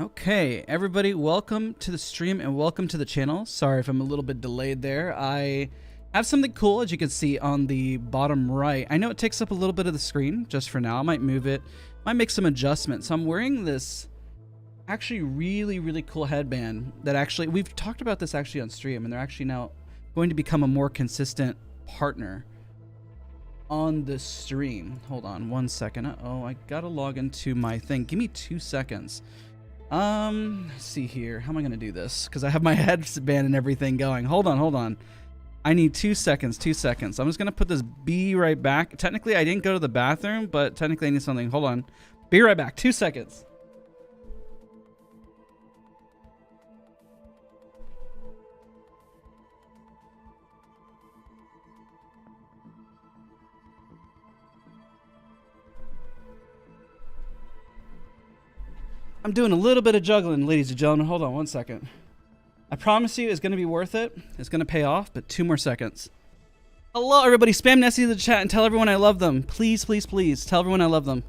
Okay, everybody, welcome to the stream and welcome to the channel. Sorry if I'm a little bit delayed there. I have something cool, as you can see on the bottom right. I know it takes up a little bit of the screen just for now. I might move it, might make some adjustments. So I'm wearing this actually really cool headband that actually, we've talked about this actually on stream, and they're actually now going to become a more consistent partner on the stream. Hold on one second. Uh-oh, I gotta log into my thing. Give me 2 seconds. Let's see here. How am I going to do this? Because I have my headband and everything going. Hold on. I need 2 seconds, 2 seconds. I'm just going to put this be right back. Technically, I didn't go to the bathroom, but technically I need something. Hold on. Be right back. 2 seconds. I'm doing a little bit of juggling, ladies and gentlemen. Hold on one second. I promise you it's going to be worth it. It's going to pay off, but 2 more seconds. Hello, everybody. Spam Nessie in the chat and tell everyone I love them. Please, please, please. Tell everyone I love them.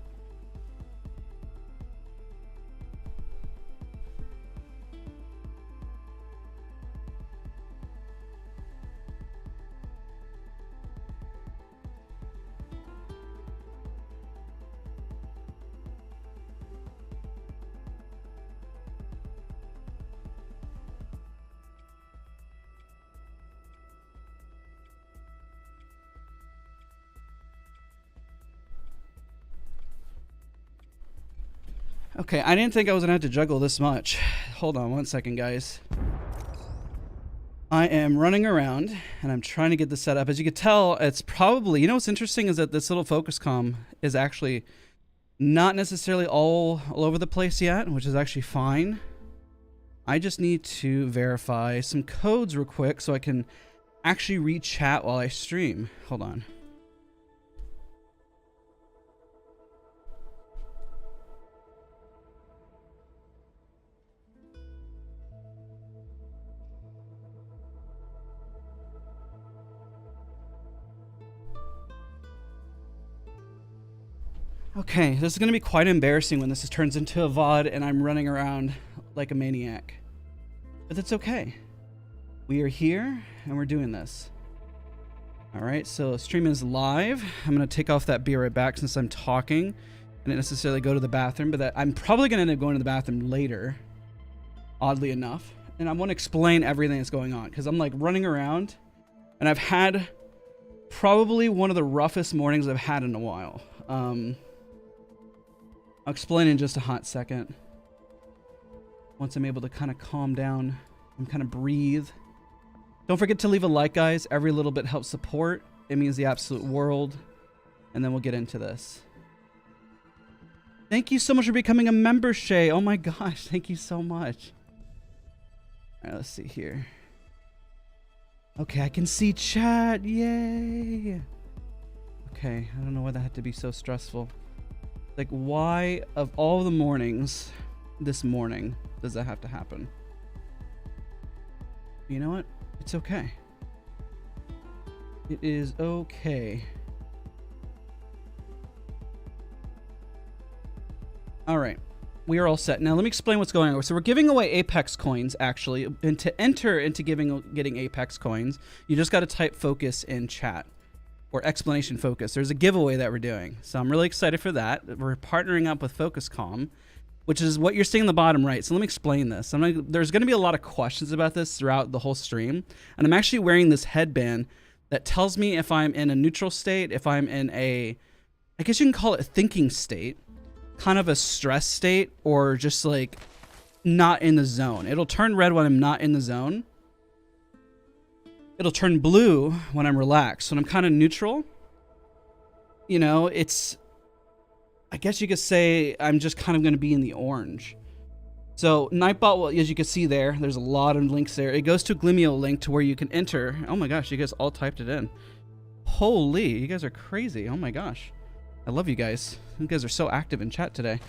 Okay, I didn't think I was going to have to juggle this much. Hold on one second, guys. I am running around, and I'm trying to get this set up. As you can tell, it's probably... You know what's interesting is that this little focus comm is actually not necessarily all over the place yet, which is actually fine. I just need to verify some codes real quick so I can actually read chat while I stream. Hold on. Okay, this is going to be quite embarrassing when this turns into a VOD and I'm running around like a maniac. But that's okay. We are here and we're doing this. Alright, so stream is live. I'm going to take off that be right back since I'm talking. I didn't necessarily go to the bathroom, but I'm probably going to end up going to the bathroom later. Oddly enough. And I want to explain everything that's going on because I'm like running around and I've had probably one of the roughest mornings I've had in a while. I'll explain in just a hot second. Once I'm able to kind of calm down and kind of breathe. Don't forget to leave a like, guys. Every little bit helps support. It means the absolute world. And then we'll get into this. Thank you so much for becoming a member, Shay. Oh my gosh, thank you so much. All right, let's see here. Okay, I can see chat. Yay. Okay, I don't know why that had to be so stressful. Like, why of all the mornings this morning does that have to happen? You know what? It's okay. It is okay. All right. We are all set. Now, let me explain what's going on. So we're giving away Apex coins, actually. And to enter into getting Apex coins, you just got to type focus in chat. Or explanation focus. There's a giveaway that we're doing. So I'm really excited for that. We're partnering up with Focuscom, which is what you're seeing in the bottom right. So let me explain this. There's going to be a lot of questions about this throughout the whole stream. And I'm actually wearing this headband that tells me if I'm in a neutral state, if I'm in a, I guess you can call it a thinking state, kind of a stress state, or just like not in the zone. It'll turn red when I'm not in the zone. It'll turn blue when I'm relaxed. When I'm kind of neutral, you know, it's, I guess you could say I'm just kind of going to be in the orange. So Nightbot, well, as you can see there's a lot of links there. It goes to a Glimeo link to where you can enter. Oh my gosh, you guys all typed it in. Holy, you guys are crazy. Oh my gosh. I love you guys. You guys are so active in chat today.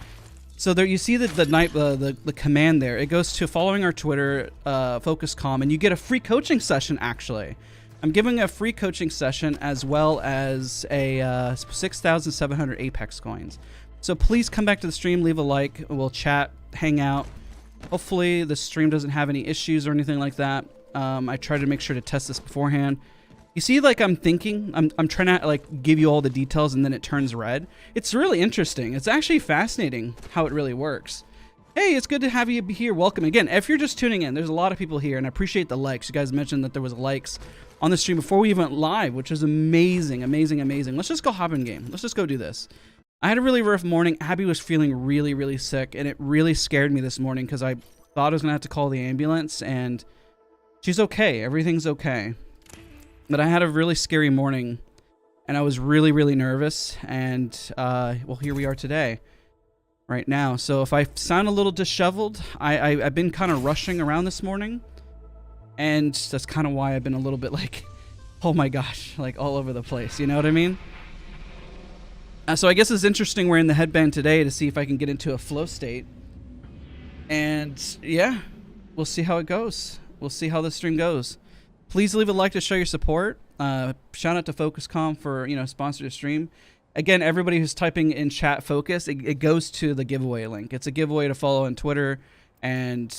So there you see the command there. It goes to following our Twitter, Focuscom, and you get a free coaching session, actually. I'm giving a free coaching session as well as a 6,700 Apex coins. So please come back to the stream, leave a like, we'll chat, hang out, Hopefully the stream doesn't have any issues or anything like that. I try to make sure to test this beforehand. You see, like, I'm thinking, I'm trying to, like, give you all the details and then it turns red. It's really interesting. It's actually fascinating how it really works. Hey, it's good to have you here. Welcome again. If you're just tuning in, there's a lot of people here and I appreciate the likes. You guys mentioned that there was likes on the stream before we even went live, which is amazing, amazing, amazing. Let's just go hop in game. Let's just go do this. I had a really rough morning. Abby was feeling really, really sick and it really scared me this morning because I thought I was going to have to call the ambulance and she's okay. Everything's okay. But I had a really scary morning, and I was really, really nervous, and, well, here we are today, right now. So if I sound a little disheveled, I've been kind of rushing around this morning, and that's kind of why I've been a little bit like, oh my gosh, like all over the place, you know what I mean? So I guess it's interesting wearing the headband today to see if I can get into a flow state, and yeah, we'll see how it goes. We'll see how the stream goes. Please leave a like to show your support. Shout out to FocusCom for, you know, sponsor the stream. Again, everybody who's typing in chat Focus, it goes to the giveaway link. It's a giveaway to follow on Twitter and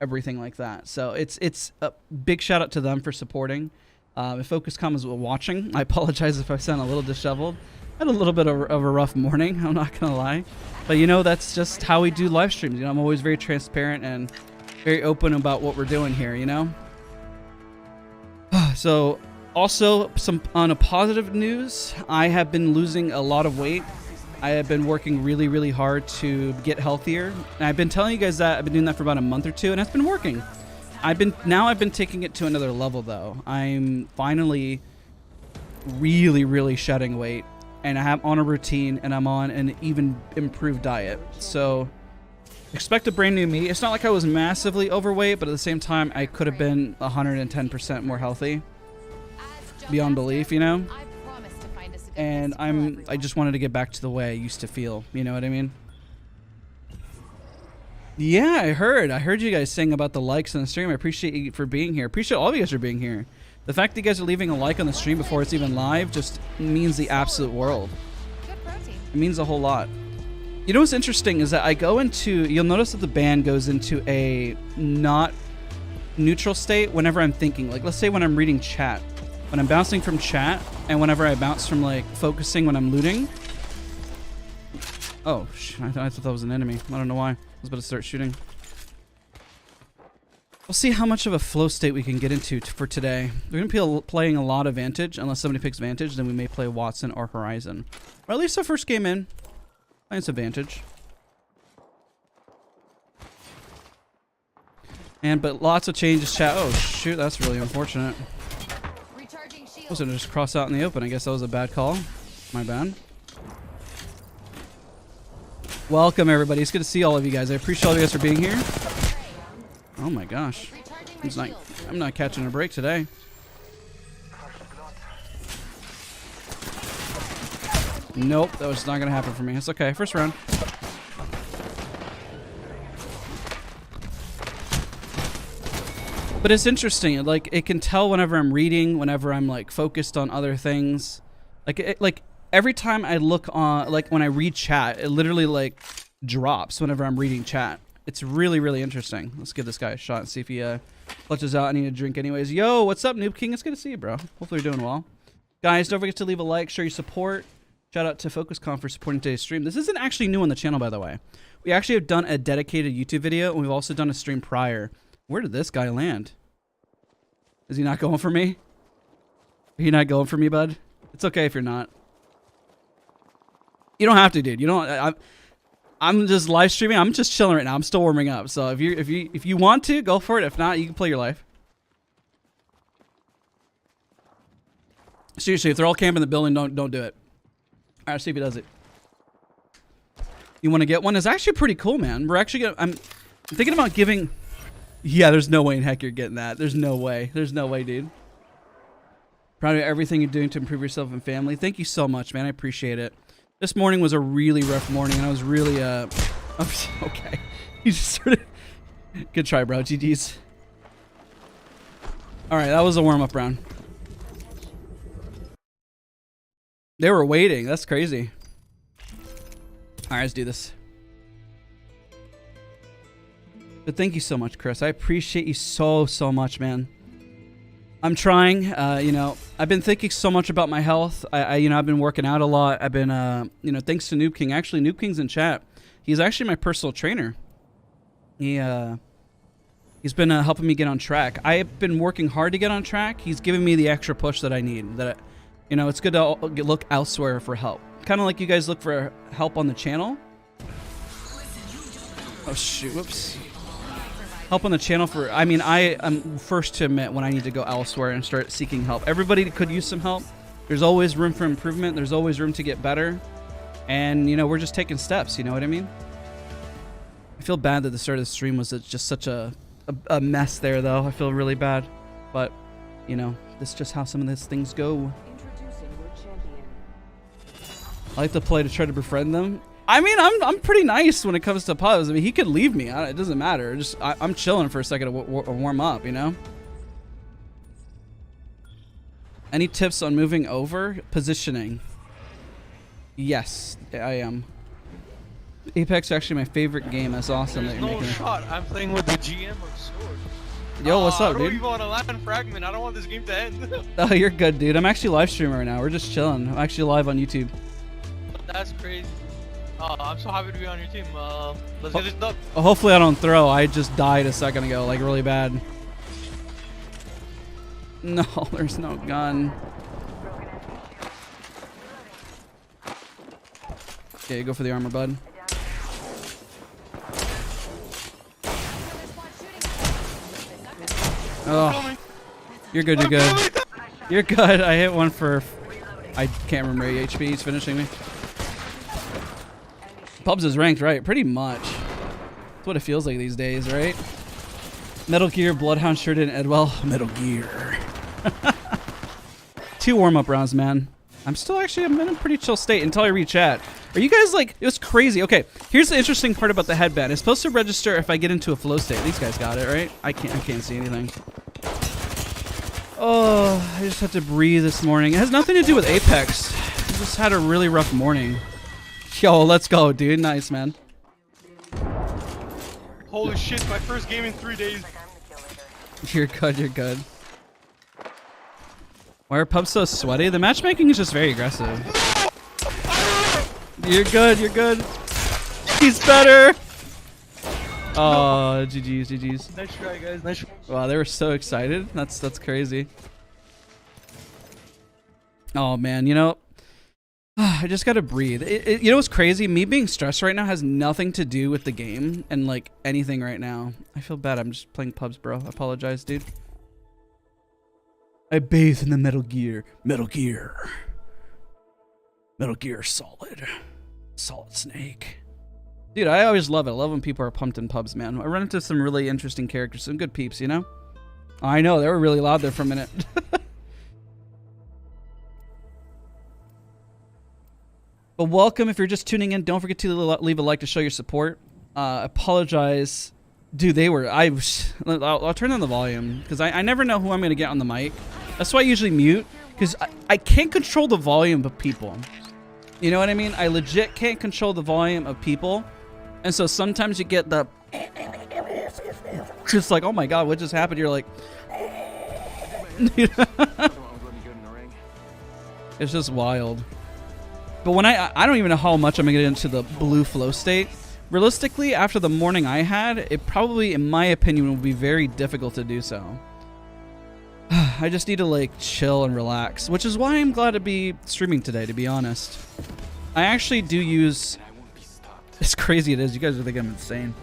everything like that. So it's a big shout out to them for supporting. If FocusCom is watching, I apologize if I sound a little disheveled. I had a little bit of a rough morning, I'm not gonna lie. But you know, that's just how we do live streams. You know, I'm always very transparent and very open about what we're doing here, you know? So, also, on a positive news, I have been losing a lot of weight. I have been working really, really hard to get healthier. And I've been telling you guys that I've been doing that for about a month or two, and it's been working. Now I've been taking it to another level, though. I'm finally really, really shedding weight, and I am on a routine, and I'm on an even improved diet. So, expect a brand new me. It's not like I was massively overweight, but at the same time, I could have been 110% more healthy. Beyond belief, you know? And I just wanted to get back to the way I used to feel. You know what I mean? Yeah, I heard you guys saying about the likes on the stream. I appreciate you for being here. Appreciate all of you guys for being here. The fact that you guys are leaving a like on the stream before it's even live just means the absolute world. It means a whole lot. You know what's interesting is that I go into, you'll notice that the band goes into a not neutral state whenever I'm thinking. Like, let's say when I'm reading chat. When I'm bouncing from chat, and whenever I bounce from, like, focusing when I'm looting. Oh, I thought that was an enemy. I don't know why. I was about to start shooting. We'll see how much of a flow state we can get into for today. We're going to be playing a lot of Vantage. Unless somebody picks Vantage, then we may play Watson or Horizon. Or at least our first game in. Playing some Vantage. But lots of changes, chat. Oh, shoot, that's really unfortunate. I was gonna just cross out in the open. I guess that was a bad call. My bad. Welcome, everybody. It's good to see all of you guys. I appreciate all of you guys for being here. Oh my gosh. I'm not catching a break today. Nope, that was not gonna happen for me. It's okay. First round. But it's interesting, like, it can tell whenever I'm reading, whenever I'm, like, focused on other things. Like, every time I look on, like, when I read chat, it literally, like, drops whenever I'm reading chat. It's really, really interesting. Let's give this guy a shot and see if he clutches out. I need a drink anyways. Yo, what's up, Noob King? It's good to see you, bro. Hopefully you're doing well. Guys, don't forget to leave a like, show your support. Shout out to FocusCon for supporting today's stream. This isn't actually new on the channel, by the way. We actually have done a dedicated YouTube video, and we've also done a stream prior. Where did this guy land? Is he not going for me? Are you not going for me, bud? It's okay if you're not. You don't have to, dude. You don't. I'm just live streaming. I'm just chilling right now. I'm still warming up. So if you want to, go for it. If not, you can play your life. Seriously, if they're all camping in the building, don't do it. All right, see if he does it. You want to get one? It's actually pretty cool, man. We're actually gonna. I'm thinking about giving. Yeah, there's no way in heck you're getting that. There's no way. There's no way, dude. Proud of everything you're doing to improve yourself and family. Thank you so much, man. I appreciate it. This morning was a really rough morning, and I was really, okay. You just sort of... Good try, bro. GG's. All right, that was a warm-up round. They were waiting. That's crazy. All right, let's do this. But thank you so much, Chris. I appreciate you so much, man. I'm trying. You know, I've been thinking so much about my health. You know, I've been working out a lot. I've been, you know, thanks to Noob King. Actually, Noob King's in chat. He's actually my personal trainer. He's been helping me get on track. I've been working hard to get on track. He's giving me the extra push that I need. You know, it's good to look elsewhere for help. Kind of like you guys look for help on the channel. Oh shoot! Whoops. Help on the channel for. I mean, I am first to admit when I need to go elsewhere and start seeking help. Everybody could use some help. There's always room for improvement. There's always room to get better. And you know, we're just taking steps. You know what I mean? I feel bad that the start of the stream was just such a mess there, though. I feel really bad, but you know, this is just how some of these things go. I like to play to try to befriend them. I mean, I'm pretty nice when it comes to pubs. I mean, he could leave me. It doesn't matter. Just I'm chilling for a second to warm up, you know? Any tips on moving over? Positioning. Yes, I am. Apex is actually my favorite game. That's awesome. There's that you're no making shot. I'm playing with the GM of Sword. Yo, what's up, dude? I don't even want to land fragment. I don't want this game to end. Oh, you're good, dude. I'm actually live streaming right now. We're just chilling. I'm actually live on YouTube. That's crazy. I'm so happy to be on your team. Let's get this done. Hopefully I don't throw. I just died a second ago, like really bad. No, there's no gun. Okay, go for the armor, bud. Oh, you're good, you're good. You're good. I hit one for... I can't remember HP. He's finishing me. Pubs is ranked, right? Pretty much. That's what it feels like these days, right? Metal Gear, Bloodhound shirt in Edwell. Metal Gear. 2 warm-up rounds, man. I'm in a pretty chill state until I reach chat. Are you guys like... It was crazy. Okay, here's the interesting part about the headband. It's supposed to register if I get into a flow state. These guys got it, right? I can't see anything. Oh, I just had to breathe this morning. It has nothing to do with Apex. I just had a really rough morning. Yo, let's go, dude. Nice, man. Holy shit, my first game in 3 days. You're good, you're good. Why are pubs so sweaty? The matchmaking is just very aggressive. You're good, you're good. He's better! Oh, GG's, GG's. Nice try, guys. Nice try. Wow, they were so excited. That's crazy. Oh, man, you know... I just gotta breathe. You know what's crazy? Me being stressed right now has nothing to do with the game and like anything right now. I feel bad. I'm just playing pubs, bro. I apologize, dude. I bathe in the Metal Gear. Metal Gear. Metal Gear Solid. Solid Snake. Dude, I always love it. I love when people are pumped in pubs, man. I run into some really interesting characters, some good peeps, you know? I know, they were really loud there for a minute. But welcome if you're just tuning in. Don't forget to leave a like to show your support. Apologize. Dude, I'll turn down the volume because I never know who I'm going to get on the mic. That's why I usually mute because I can't control the volume of people. You know what I mean? I legit can't control the volume of people. And so sometimes you get the... Just like, oh my God, what just happened? You're like... It's just wild. But when I don't even know how much I'm going to get into the blue flow state. Realistically, after the morning I had, it probably, in my opinion, would be very difficult to do so. I just need to like chill and relax, which is why I'm glad to be streaming today, to be honest. I actually do use... As crazy it is, you guys are thinking I'm insane.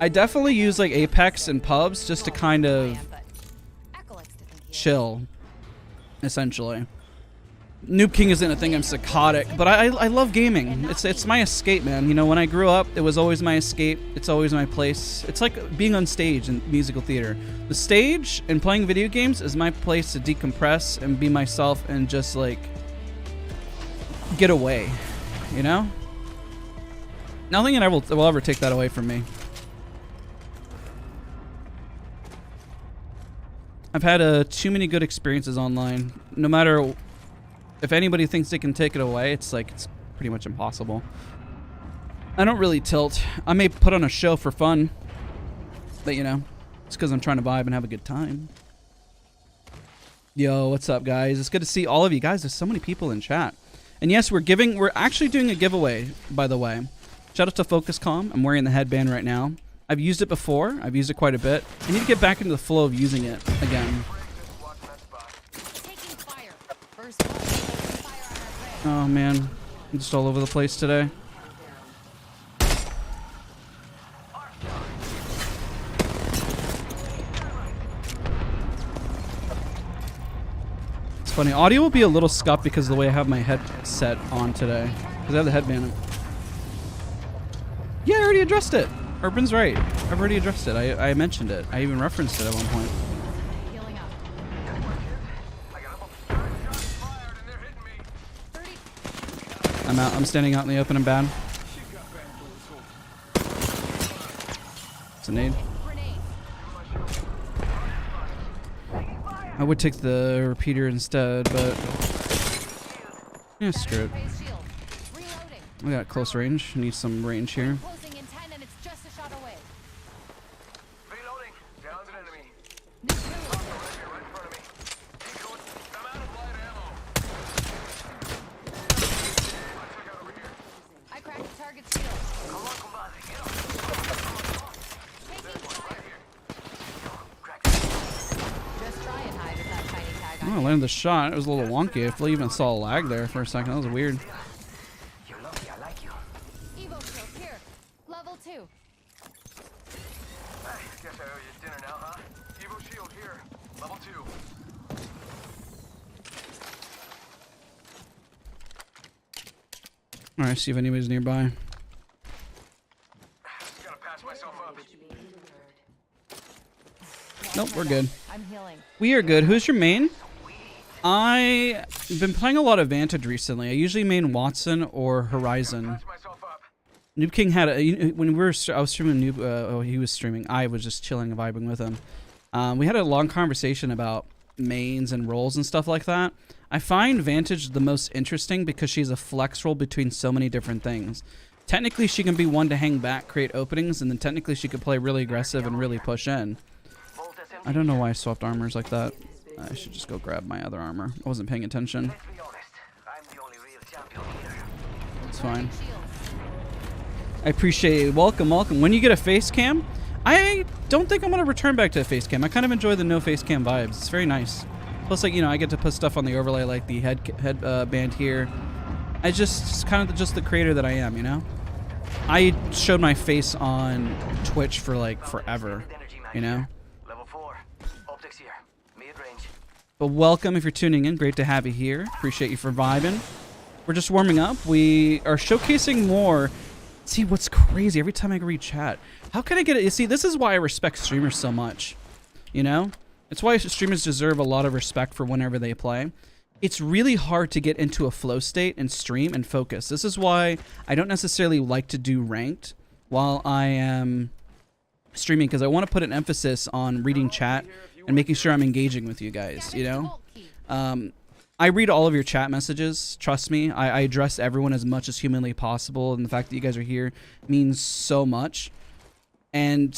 I definitely use like Apex and pubs just to kind of chill, essentially. Noob King isn't a thing, I'm psychotic, but I love gaming. It's my escape, man. You know, when I grew up, it was always my escape. It's always my place. It's like being on stage in musical theater. The stage and playing video games is my place to decompress and be myself and just like get away, you know? Nothing will ever take that away from me. I've had too many good experiences online. No matter if anybody thinks they can take it away, it's like it's pretty much impossible. I don't really tilt. I may put on a show for fun. But you know, it's because I'm trying to vibe and have a good time. Yo, what's up, guys? It's good to see all of you guys. There's so many people in chat. And yes, we're actually doing a giveaway, by the way. Shout out to FocusCom. I'm wearing the headband right now. I've used it before. I've used it quite a bit. I need to get back into the flow of using it again. Oh man, I'm just all over the place today. It's funny, audio will be a little scuffed because of the way I have my headset on today. Because I have the headband on. Yeah, I already addressed it. Urban's right. I've already addressed it. I mentioned it. I even referenced it at one point. I'm out. I'm standing out in the open and bad. It's a nade. I would take the repeater instead, but yeah, screw it. We got close range. Need some range here. Oh, I landed the shot. It was a little wonky. I even saw a lag there for a second. That was weird. You're lucky I like you. Evo shield here. Level 2. I guess I owe you dinner now, huh? Evo shield here. Level 2. Alright, see if anybody's nearby. Just gotta pass myself up. Nope, we're good. I'm healing. We are good. Who's your main? I've been playing a lot of Vantage recently. I usually main Watson or Horizon. Pass myself up. Noob King had a when I was streaming Noob. Oh, he was streaming. I was just chilling and vibing with him. We had a long conversation about mains and roles and stuff like that. I find Vantage the most interesting because she's a flex role between so many different things. Technically, she can be one to hang back, create openings, and then technically she could play really aggressive and really push in. I don't know why I swapped armors like that. I should just go grab my other armor. I wasn't paying attention. Let's be honest. I'm the only real champion here. It's fine. I appreciate it. Welcome, welcome. When you get a face cam, I don't think I'm going to return back to a face cam. I kind of enjoy the no face cam vibes. It's very nice. Plus, like, you know, I get to put stuff on the overlay like the headband here. I just kind of just the creator that I am, you know? I showed my face on Twitch for like forever, you know? Level 4. Optics here. Mid-range. But welcome if you're tuning in. Great to have you here. Appreciate you for vibing. We're just warming up. We are showcasing more. See, what's crazy, every time I read chat, how can I get it? You see, this is why I respect streamers so much, you know? It's why streamers deserve a lot of respect for whenever they play. It's really hard to get into a flow state and stream and focus. This is why I don't necessarily like to do ranked while I am streaming, because I want to put an emphasis on reading chat and making sure I'm engaging with you guys, you know? I read all of your chat messages. Trust me, I address everyone as much as humanly possible, and the fact that you guys are here means so much. And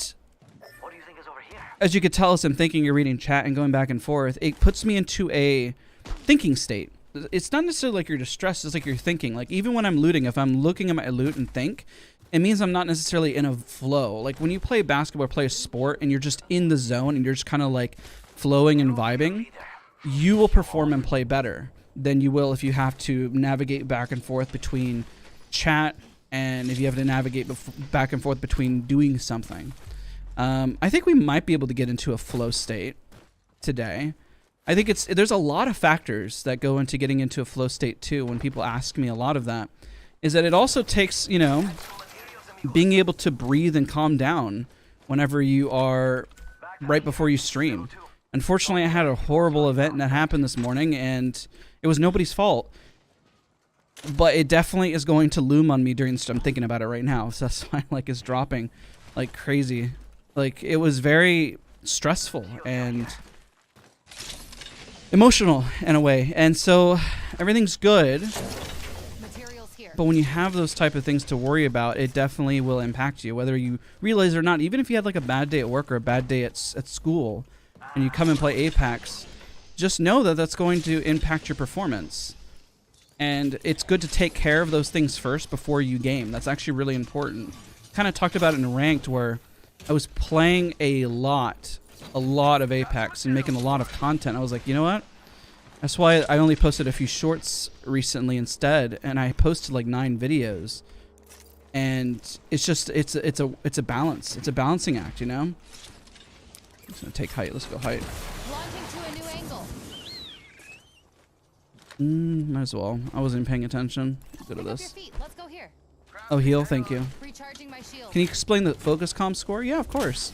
What do you think is over here? as you could tell as I'm thinking, you're reading chat and going back and forth, it puts me into a thinking state. It's not necessarily like you're distressed, it's like you're thinking. Like, even when I'm looting, if I'm looking at my loot and think, it means I'm not necessarily in a flow. Like, when you play basketball or play a sport and you're just in the zone and you're just kind of like flowing and vibing, you will perform and play better than you will if you have to navigate back and forth between chat and if you have to navigate back and forth between doing something. I think we might be able to get into a flow state today. I think there's a lot of factors that go into getting into a flow state too. When people ask me a lot of that, is that it also takes, you know, being able to breathe and calm down whenever you are right before you stream. Unfortunately, I had a horrible event that happened this morning, and it was nobody's fault. But it definitely is going to loom on me during the stream. I'm thinking about it right now, so that's why like it's dropping like crazy. Like, it was very stressful and emotional in a way, and so everything's good. But when you have those type of things to worry about, it definitely will impact you, whether you realize it or not. Even if you had like a bad day at work or a bad day at school, and you come and play Apex, just know that that's going to impact your performance. And it's good to take care of those things first before you game. That's actually really important. Kind of talked about it in ranked, where I was playing a lot of Apex and making a lot of content. I was like, you know what? That's why I only posted a few shorts recently instead, and I posted like 9 videos. And it's just it's a balance. It's a balancing act, you know? I'm just gonna take height. Let's go height. Launching to a new angle. Might as well. I wasn't paying attention. Go to Pick up your this. feet. Let's go here. Oh, heal. Thank you. Recharging my shield. Can you explain the focus comm score? Yeah, of course.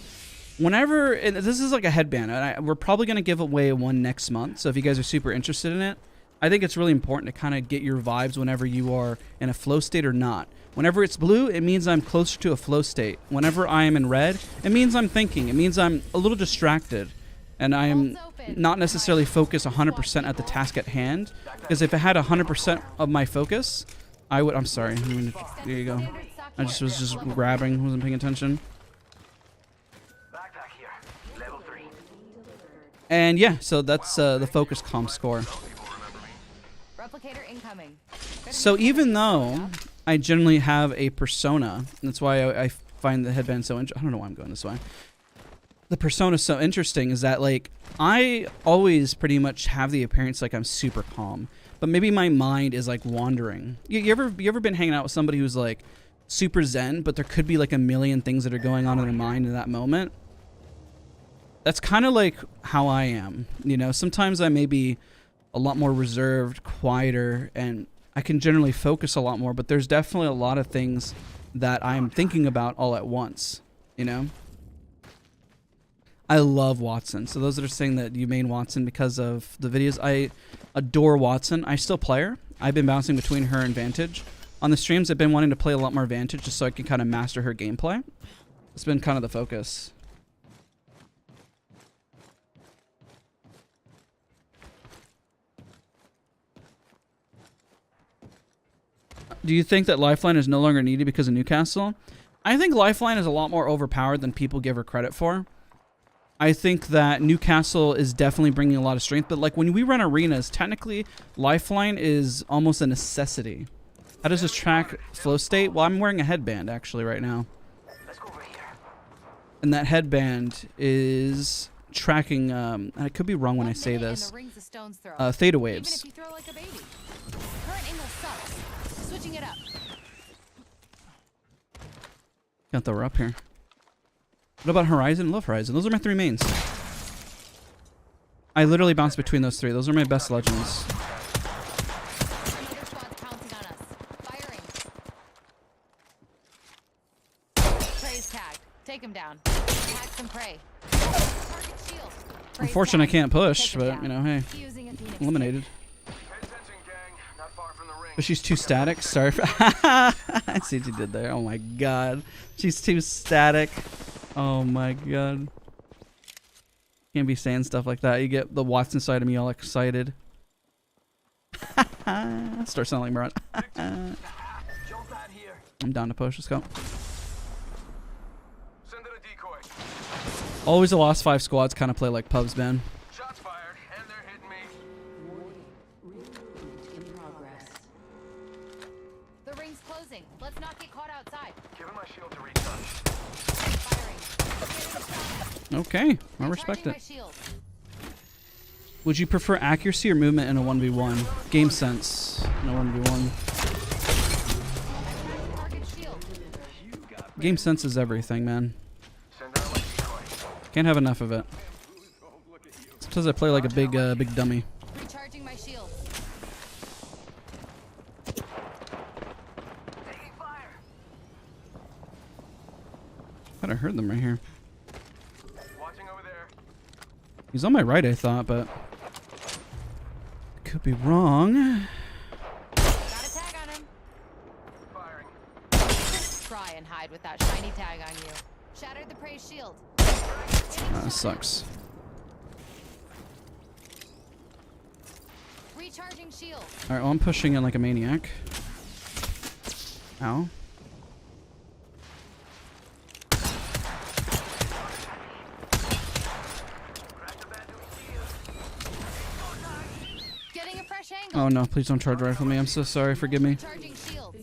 Whenever, and this is like a headband, and we're probably going to give away one next month. So if you guys are super interested in it, I think it's really important to kind of get your vibes whenever you are in a flow state or not. Whenever it's blue, it means I'm closer to a flow state. Whenever I am in red, it means I'm thinking. It means I'm a little distracted, and I am not necessarily focused 100% at the task at hand. Because if I had 100% of my focus, I would. I'm sorry. There you go. I was just grabbing, wasn't paying attention. Backpack here. Level 3. And yeah, so that's the focus comm score. Replicator incoming. So even though I generally have a persona, and that's why I find the headband so interesting. I don't know why I'm going this way. The persona so interesting is that, like, I always pretty much have the appearance like I'm super calm, but maybe my mind is like wandering. You ever been hanging out with somebody who's like super zen, but there could be like a million things that are going on in their mind in that moment? That's kind of like how I am. You know, sometimes I may be a lot more reserved, quieter, and I can generally focus a lot more, but there's definitely a lot of things that I'm thinking about all at once, you know? I love Watson. So those that are saying that you main Watson because of the videos, I adore Watson. I still play her. I've been bouncing between her and Vantage. On the streams, I've been wanting to play a lot more Vantage just so I can kind of master her gameplay. It's been kind of the focus. Do you think that Lifeline is no longer needed because of Newcastle? I think Lifeline is a lot more overpowered than people give her credit for. I think that Newcastle is definitely bringing a lot of strength, but like when we run arenas, technically Lifeline is almost a necessity. How does this track flow state? Well, I'm wearing a headband actually right now. Let's go over here. And that headband is tracking, and I could be wrong when I say this, theta waves. Even if you throw like a baby. Current angle sucks. Switching it up. Can't throw her up here. What about Horizon? Love Horizon. Those are my 3 mains. I literally bounce between those 3. Those are my best legends. Another squad's pouncing on us. Firing. Prey's tagged. Take him down. Tag some prey. Target shield. Prey's Unfortunately, I tagged. can't push, Take him but, down. you know, hey. Fusing a Phoenix. Eliminated. Pay attention, gang. Not far from the ring. But she's too static. Sorry. I see what you did there. Oh my god. She's too static. Oh my god. Can't be saying stuff like that. You get the Watson side of me all excited. Start sounding like Murat. Jump pad here. I'm down to push. Let's go. Send it a decoy. Always the last 5 squads kind of play like pubs, man. Shots fired, and they're hitting me. The ring's closing. Let's not get caught outside. Giving my shield to recharge. Firing. Okay. I respect Recharging it. my shield. Would you prefer accuracy or movement in a 1v1? Game sense in a 1v1. Target shield. Game sense is everything, man. Send out my decoy. Can't have enough of it. Sometimes I play like a big dummy. Recharging my shield. Taking fire. Thought I heard them right here. Watching over there. He's on my right, I thought, but could be wrong. Got a tag on him. Firing. Try and hide with that shiny tag on you. Shattered the prey shield. That sucks. Recharging shield. All right, well, I'm pushing in like a maniac. Ow. Getting a fresh angle. Oh no, please don't charge rifle me. I'm so sorry. Forgive me. Charging shields.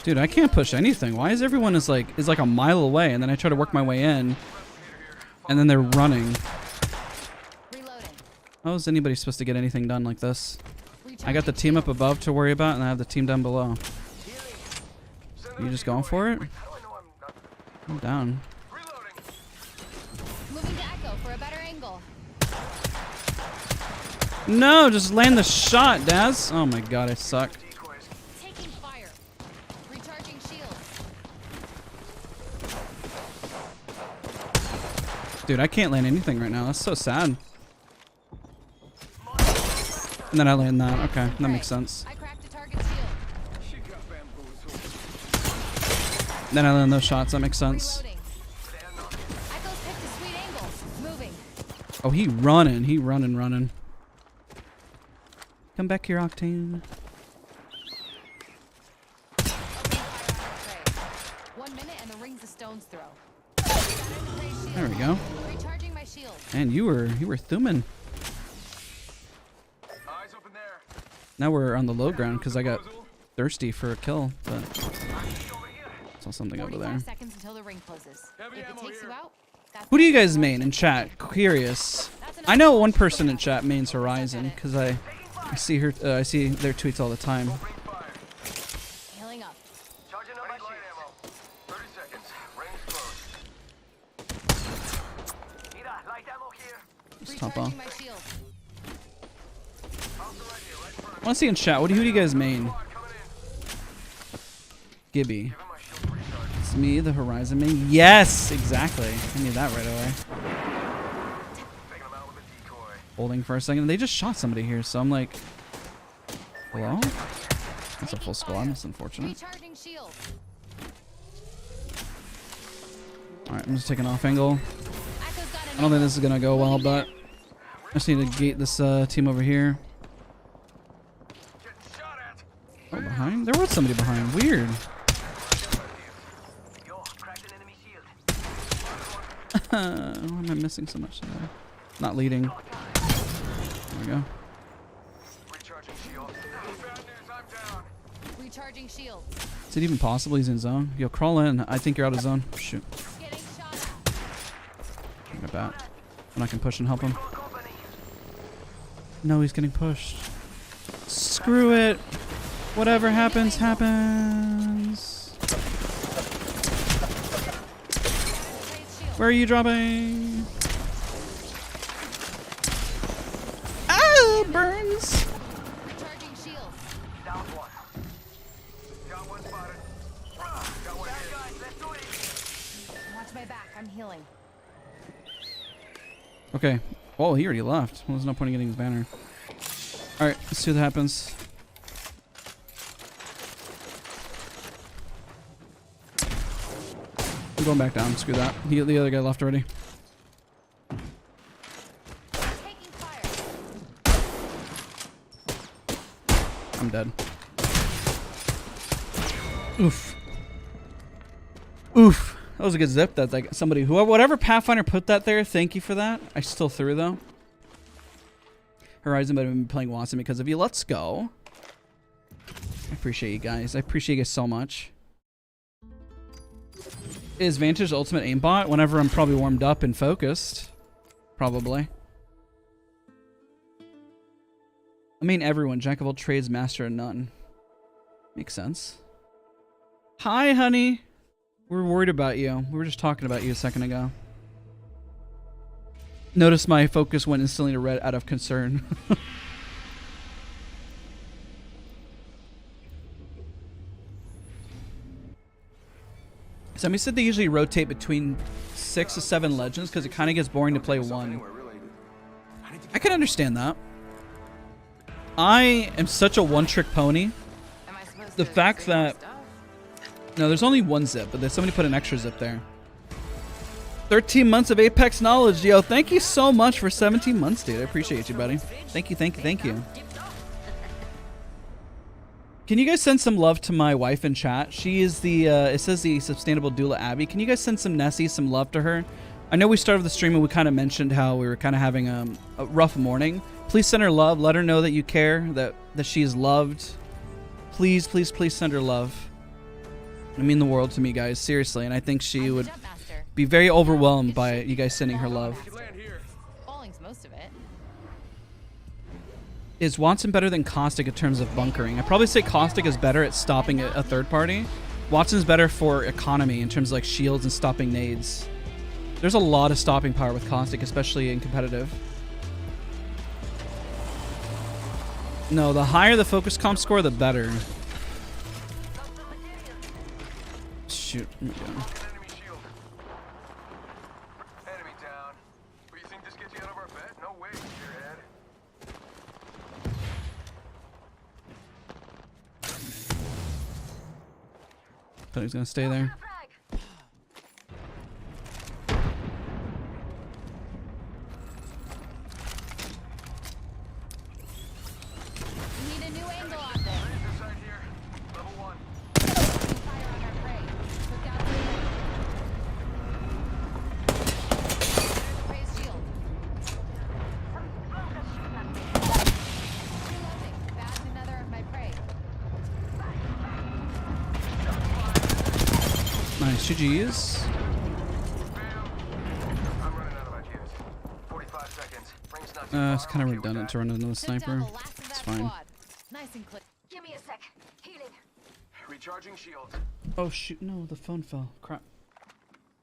Dude, I can't push anything. Why is everyone is like a mile away, and then I try to work my way in, and then they're running. Reloading. How is anybody supposed to get anything done like this? I got the team up above to worry about, and I have the team down below. Are you just going for it? I'm down. Moving to Echo for a better angle. No, just land the shot, Daz. Oh my god, I suck. Taking fire. Recharging shields. Dude, I can't land anything right now. That's so sad. And then I land that. Okay, that makes sense. I cracked a target shield. Then I land those shots. That makes sense. Reloading. Echo's picked a sweet angle. Moving. Oh, he running. He running. Come back here, Octane. 1 minute and the ring's a stone's throw. There we go. Recharging my shield. And you were thumbing. Eyes open there. Now we're on the low ground because I got thirsty for a kill, but saw something over 45 there. seconds until the ring closes. If it takes you out, that's Who do you guys main in chat? Curious. I know one person in chat mains Horizon because I see her. I see their tweets all the time. healing up. Charging up my light ammo. 30 seconds. Rings close. Need a light ammo here. Just top off. Recharging my shield. Also right here, right front. I want to see in chat. Who do you guys main? Squad coming in. Gibby. Give him my shield recharge. It's me, the Horizon main. Yes, exactly. I knew that right away. Taking him out with a decoy. Holding for a second. They just shot somebody here, so I'm like, hello? That's a full squad. That's unfortunate. Recharging shield. Alright, I'm just taking off angle. Echo's got I don't think this is gonna go well, but I just need to gate this team over here. Getting shot at. Oh, behind? There was somebody behind. Weird. Yo, cracked an enemy shield. Why am I missing so much today? Not leading. There we go. Recharging shield. Bad news, I'm down. Recharging shield. Is it even possible he's in zone? Yo, crawl in. I think you're out of zone. Shoot. Getting shot at. I got that. And I can push and help him. Full company. No, he's getting pushed. Screw it. Whatever happens, happens. Raise shield. Where are you dropping? Ow, burns. Recharging shield. Down one. Got one spotted. Got one hit. Guys, let's do it. Watch my back. I'm healing. Okay. Oh, he already left. Well, there's no point in getting his banner. Alright, let's see what happens. I'm going back down. Screw that. The other guy left already. Taking fire. I'm dead. Oof. Oof. That was a good zip. That's like somebody, whatever Pathfinder put that there, thank you for that. I still threw though. Horizon, but I've been playing Watson because of you. Let's go. I appreciate you guys. I appreciate you guys so much. Is Vantage ultimate aimbot whenever I'm probably warmed up and focused? Probably. I mean everyone. Jack of all trades, master of none. Makes sense. Hi, honey. We're worried about you. We were just talking about you a second ago. Notice my focus went instantly to red out of concern. Somebody said they usually rotate between 6 to 7 legends because it kind of gets boring to play one. I can understand that. I am such a one-trick pony. Am I supposed The to fact say more that- stuff? No, there's only one zip, but there's somebody put an extra zip there. 13 months of Apex knowledge. Yo, thank you so much for 17 months, dude. I appreciate you, buddy. Thank you, thank you, thank you. Can you guys send some love to my wife in chat? She is the, it says the Sustainable Doula Abby. Can you guys send some Nessie some love to her? I know we started the stream and we kind of mentioned how we were kind of having a rough morning. Please send her love. Let her know that you care, that she is loved. Please, please, please send her love. It mean the world to me, guys. Seriously. And I think she would be very overwhelmed by you guys sending her love. Bowling's most of it. Is Watson better than Caustic in terms of bunkering? I'd probably say Caustic is better at stopping a third party. Watson's better for economy in terms of like shields and stopping nades. There's a lot of stopping power with Caustic, especially in competitive. No, the higher the focus comp score, the better. Shoot. Here we go. Enemy shield. Enemy down. What, you think this gets you out of our bed? No way, gearhead. Thought he was gonna stay there. We need a new angle on this. Inside here. Level 1. Fire on our prey. Look out for the prey's shield. Reloading. Bagged another of my prey. Nice, GG's. I'm running out of ideas. 45 seconds. Ring's not too It's far. kind of Okay with redundant that. to run another Took down sniper. the last of It's that fine. squad. Nice and clear. Give me a sec. Healing. Recharging shields. Oh shoot, no, the phone fell. Crap.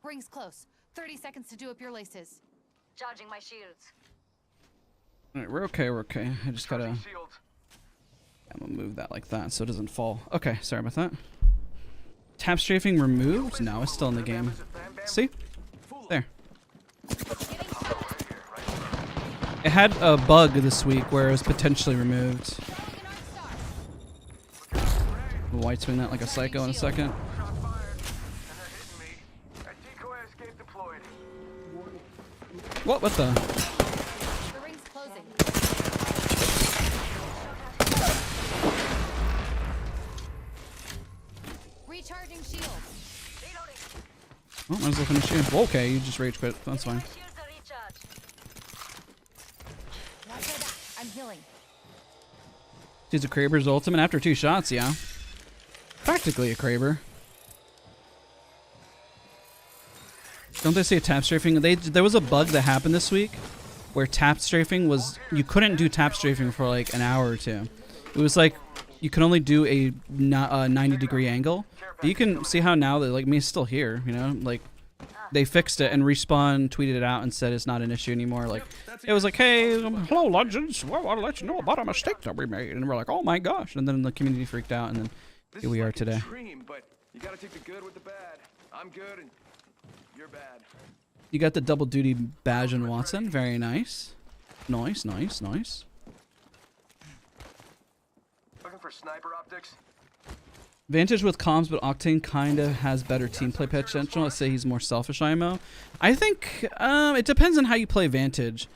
Rings close. 30 seconds to do up your laces. Charging my shields. Alright, we're okay, we're okay. I just gotta... Charging shields. I'm gonna move that like that so it doesn't fall. Okay, sorry about that. Tap strafing removed? No, it's still in the game. See? There. It had a bug this week where it was potentially removed. White swing that like a psycho in a second. Shot fired. And they're hitting me. A decoy escape deployed. What the? The ring's closing. Recharging shield. Reloading. Oh, might as well finish you. Well, okay, you just rage quit. That's fine. My shields are recharged. Watch my back. I'm healing. She's a Kraber's ultimate after 2 shots, yeah. Practically a Kraber. Don't they say tap strafing? There was a bug that happened this week where tap strafing was... You couldn't do tap strafing for like an hour or two. It was like you could only do a 90-degree angle. But you can see how now that like me is still here, you know? Like they fixed it and Respawn tweeted it out and said it's not an issue anymore. Like it was like, hey, hello legends, well, I want to let you know about a mistake that we made. And we're like, oh my gosh. And then the community freaked out and then here we are today. Dream, but you gotta take the good with the bad. I'm good and you're bad. You got the double duty badge in Watson. Very nice. Nice, nice, nice. Looking for sniper optics? Vantage with comms, but Octane kind of has better team play potential. Let's say he's more selfish IMO. I think it depends on how you play Vantage.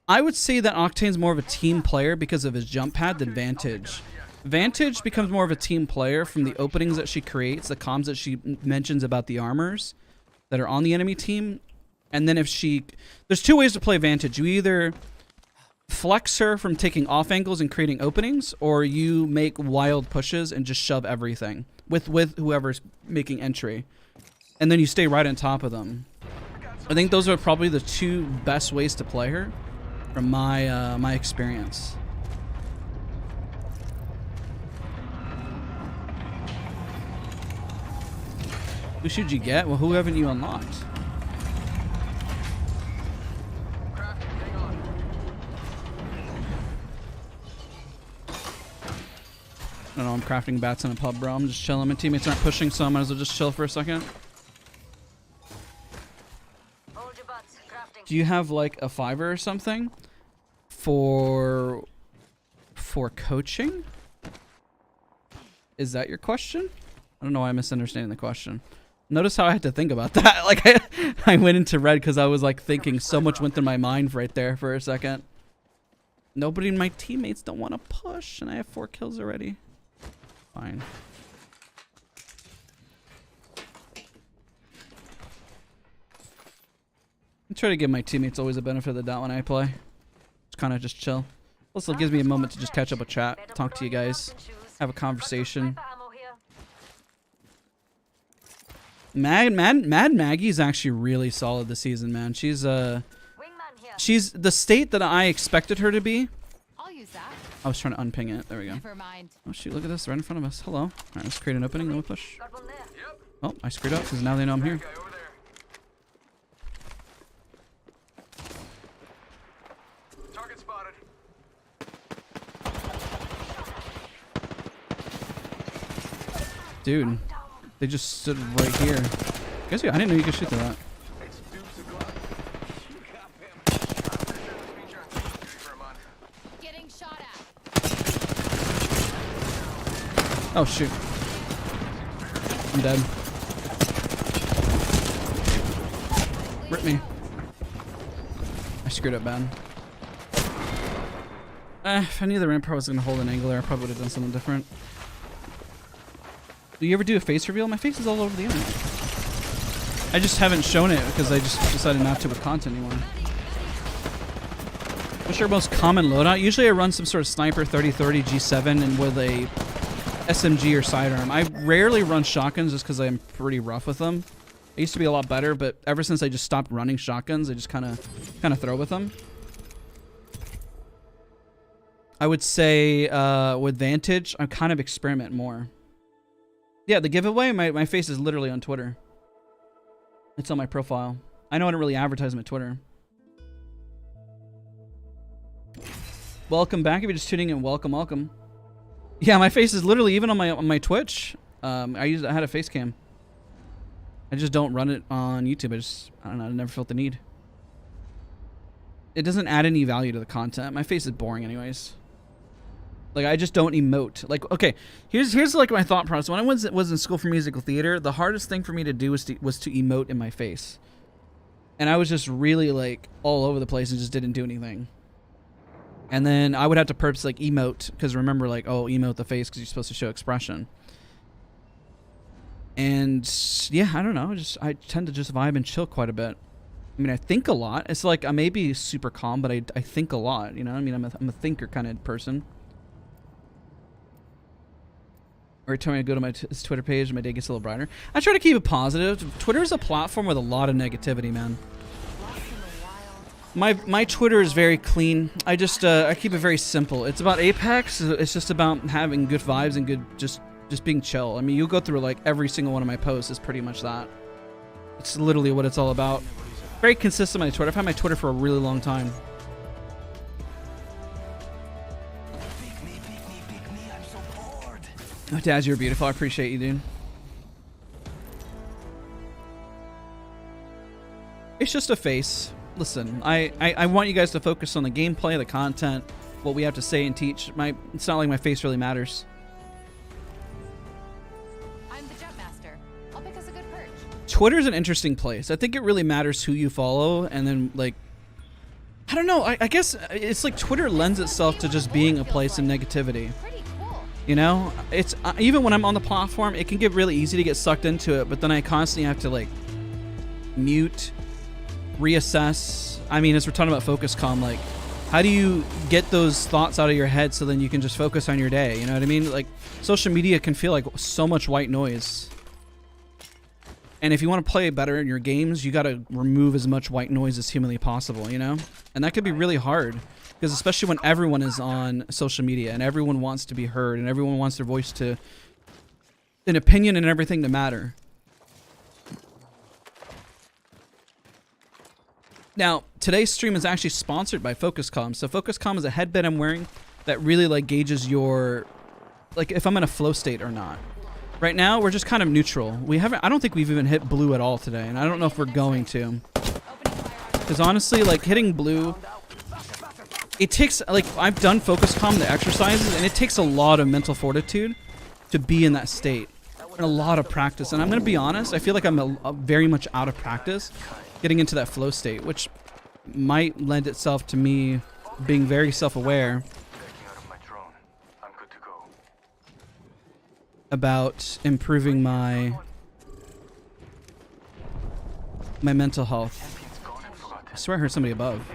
I would say that Octane's more of a team player because of his jump pad than Vantage. Vantage becomes more of a team player from the openings that she creates, the comms that she mentions about the armors that are on the enemy team. And then if she... There's 2 ways to play Vantage. You either flex her from taking off angles and creating openings, or you make wild pushes and just shove everything with whoever's making entry. And then you stay right on top of them. I think those are probably the 2 best ways to play her from my my experience. Who should you get? Well, who haven't you unlocked? Hang on. I don't know, I'm crafting bats in a pub, bro. I'm just chilling. My teammates aren't pushing, so I might as well just chill for a second. Hold your butts. Crafting. Do you have like a Fiverr or something for coaching? Is that your question? I don't know why I'm misunderstanding the question. Notice how I had to think about that. Like I went into red because I was like thinking so much went through my mind right there for a second. Nobody in my teammates don't want to push, and I have 4 kills already. Fine. I try to give my teammates always a benefit of the doubt when I play. It's kind of just chill. Also, it gives me a moment to just catch up with chat, talk to you guys, have a conversation. Mad Maggie's actually really solid this season, man. She's the state that I expected her to be. I'll use that. I was trying to unping it. There we go. Never mind. Oh shoot, look at this right in front of us. Hello. Alright, let's create an opening, then we push. Oh, I screwed up because now they know I'm here. Target spotted. Dude, they just stood right here. Guess I didn't know you could shoot through that. It's Dukes of Glock. You got him. For a month. Getting shot at. Oh shoot. I'm dead. Rip me. I screwed up bad. If I knew the Rampart was going to hold an angle there, I probably would have done something different. Do you ever do a face reveal? My face is all over the internet. I just haven't shown it because I just decided not to with content anymore. What's your most common loadout? Usually I run some sort of sniper 30-30 G7 and with a SMG or sidearm. I rarely run shotguns just because I'm pretty rough with them. I used to be a lot better, but ever since I just stopped running shotguns, I just kind of throw with them. I would say with Vantage, I kind of experiment more. Yeah, the giveaway, my face is literally on Twitter. It's on my profile. I know I don't really advertise my Twitter. Welcome back. If you're just tuning in, welcome. Yeah, my face is literally even on my Twitch. I had a face cam. I just don't run it on YouTube. I don't know, I never felt the need. It doesn't add any value to the content. My face is boring anyways. Like, I just don't emote. Like, okay, here's like my thought process. When I was in school for musical theater, the hardest thing for me to do was to emote in my face. And I was just really, like, all over the place and just didn't do anything. And then I would have to purpose, like, emote. Because remember, like, oh, emote the face because you're supposed to show expression. And, yeah, I don't know. I tend to just vibe and chill quite a bit. I mean, I think a lot. It's like I may be super calm, but I think a lot, you know? I mean, I'm a thinker kind of person. Every time I go to his Twitter page, my day gets a little brighter. I try to keep it positive. Twitter is a platform with a lot of negativity, man. My Twitter is very clean. I keep it very simple. It's about Apex. It's just about having good vibes and good just being chill. I mean, you'll go through like every single one of my posts is pretty much that. It's literally what it's all about. Very consistent on my Twitter. I've had my Twitter for a really long time. Oh, Daz, you're beautiful. I appreciate you, dude. It's just a face. Listen, I want you guys to focus on the gameplay, the content, what we have to say and teach. It's not like my face really matters. I'm the jump master. I'll pick us a good perch. Twitter's an interesting place. I think it really matters who you follow, and then, like, I don't know. I guess it's like Twitter lends itself to just being a place of negativity. You know, it's even when I'm on the platform, it can get really easy to get sucked into it, but then I constantly have to like mute, reassess. I mean, as we're talking about focus calm, like how do you get those thoughts out of your head so then you can just focus on your day? You know what I mean? Like social media can feel like so much white noise. And if you want to play better in your games, you got to remove as much white noise as humanly possible, you know? And that could be really hard. Because especially when everyone is on social media and everyone wants to be heard and everyone wants their voice to, an opinion and everything to matter. Now, today's stream is actually sponsored by FocusCalm. So FocusCalm is a headband I'm wearing that really like gauges your, like if I'm in a flow state or not. Right now, we're just kind of neutral. I don't think we've even hit blue at all today. And I don't know if we're going to. Because honestly, like hitting blue, it takes, like, I've done focus calm, the exercises, and it takes a lot of mental fortitude to be in that state. a lot of practice. And I'm going to be honest, I feel like I'm very much out of practice getting into that flow state, which might lend itself to me being very self-aware about improving my mental health. I swear I heard somebody above.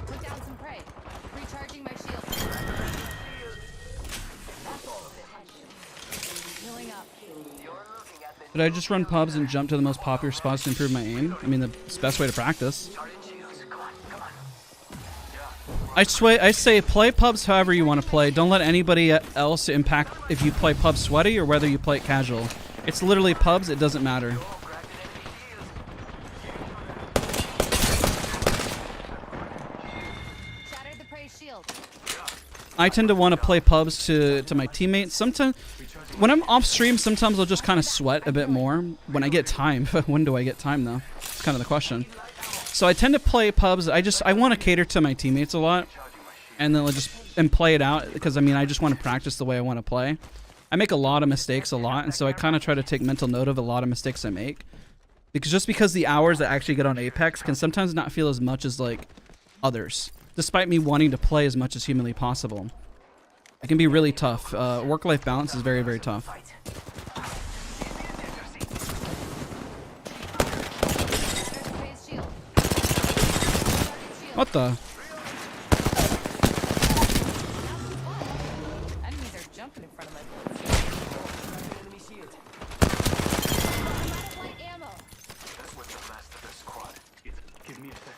Put down some prey. Recharging my shield. Healing up. Did I just run pubs and jump to the most popular spots to improve my aim? I mean, it's the best way to practice. I say play pubs however you want to play. Don't let anybody else impact if you play pubs sweaty or whether you play it casual. It's literally pubs. It doesn't matter. Shattered the prey shield. I tend to want to play pubs to my teammates. Sometimes, when I'm off stream, sometimes I'll just kind of sweat a bit more when I get time. When do I get time, though? It's kind of the question. So I tend to play pubs. I want to cater to my teammates a lot, and then and play it out because I mean I just want to practice the way I want to play. I make a lot of mistakes a lot, and so I kind of try to take mental note of a lot of mistakes I make, because the hours that I actually get on Apex can sometimes not feel as much as like others, despite me wanting to play as much as humanly possible. It can be really tough. Work-life balance is very, very tough. What the? Enemies are jumping in front of my bullets. Ammo.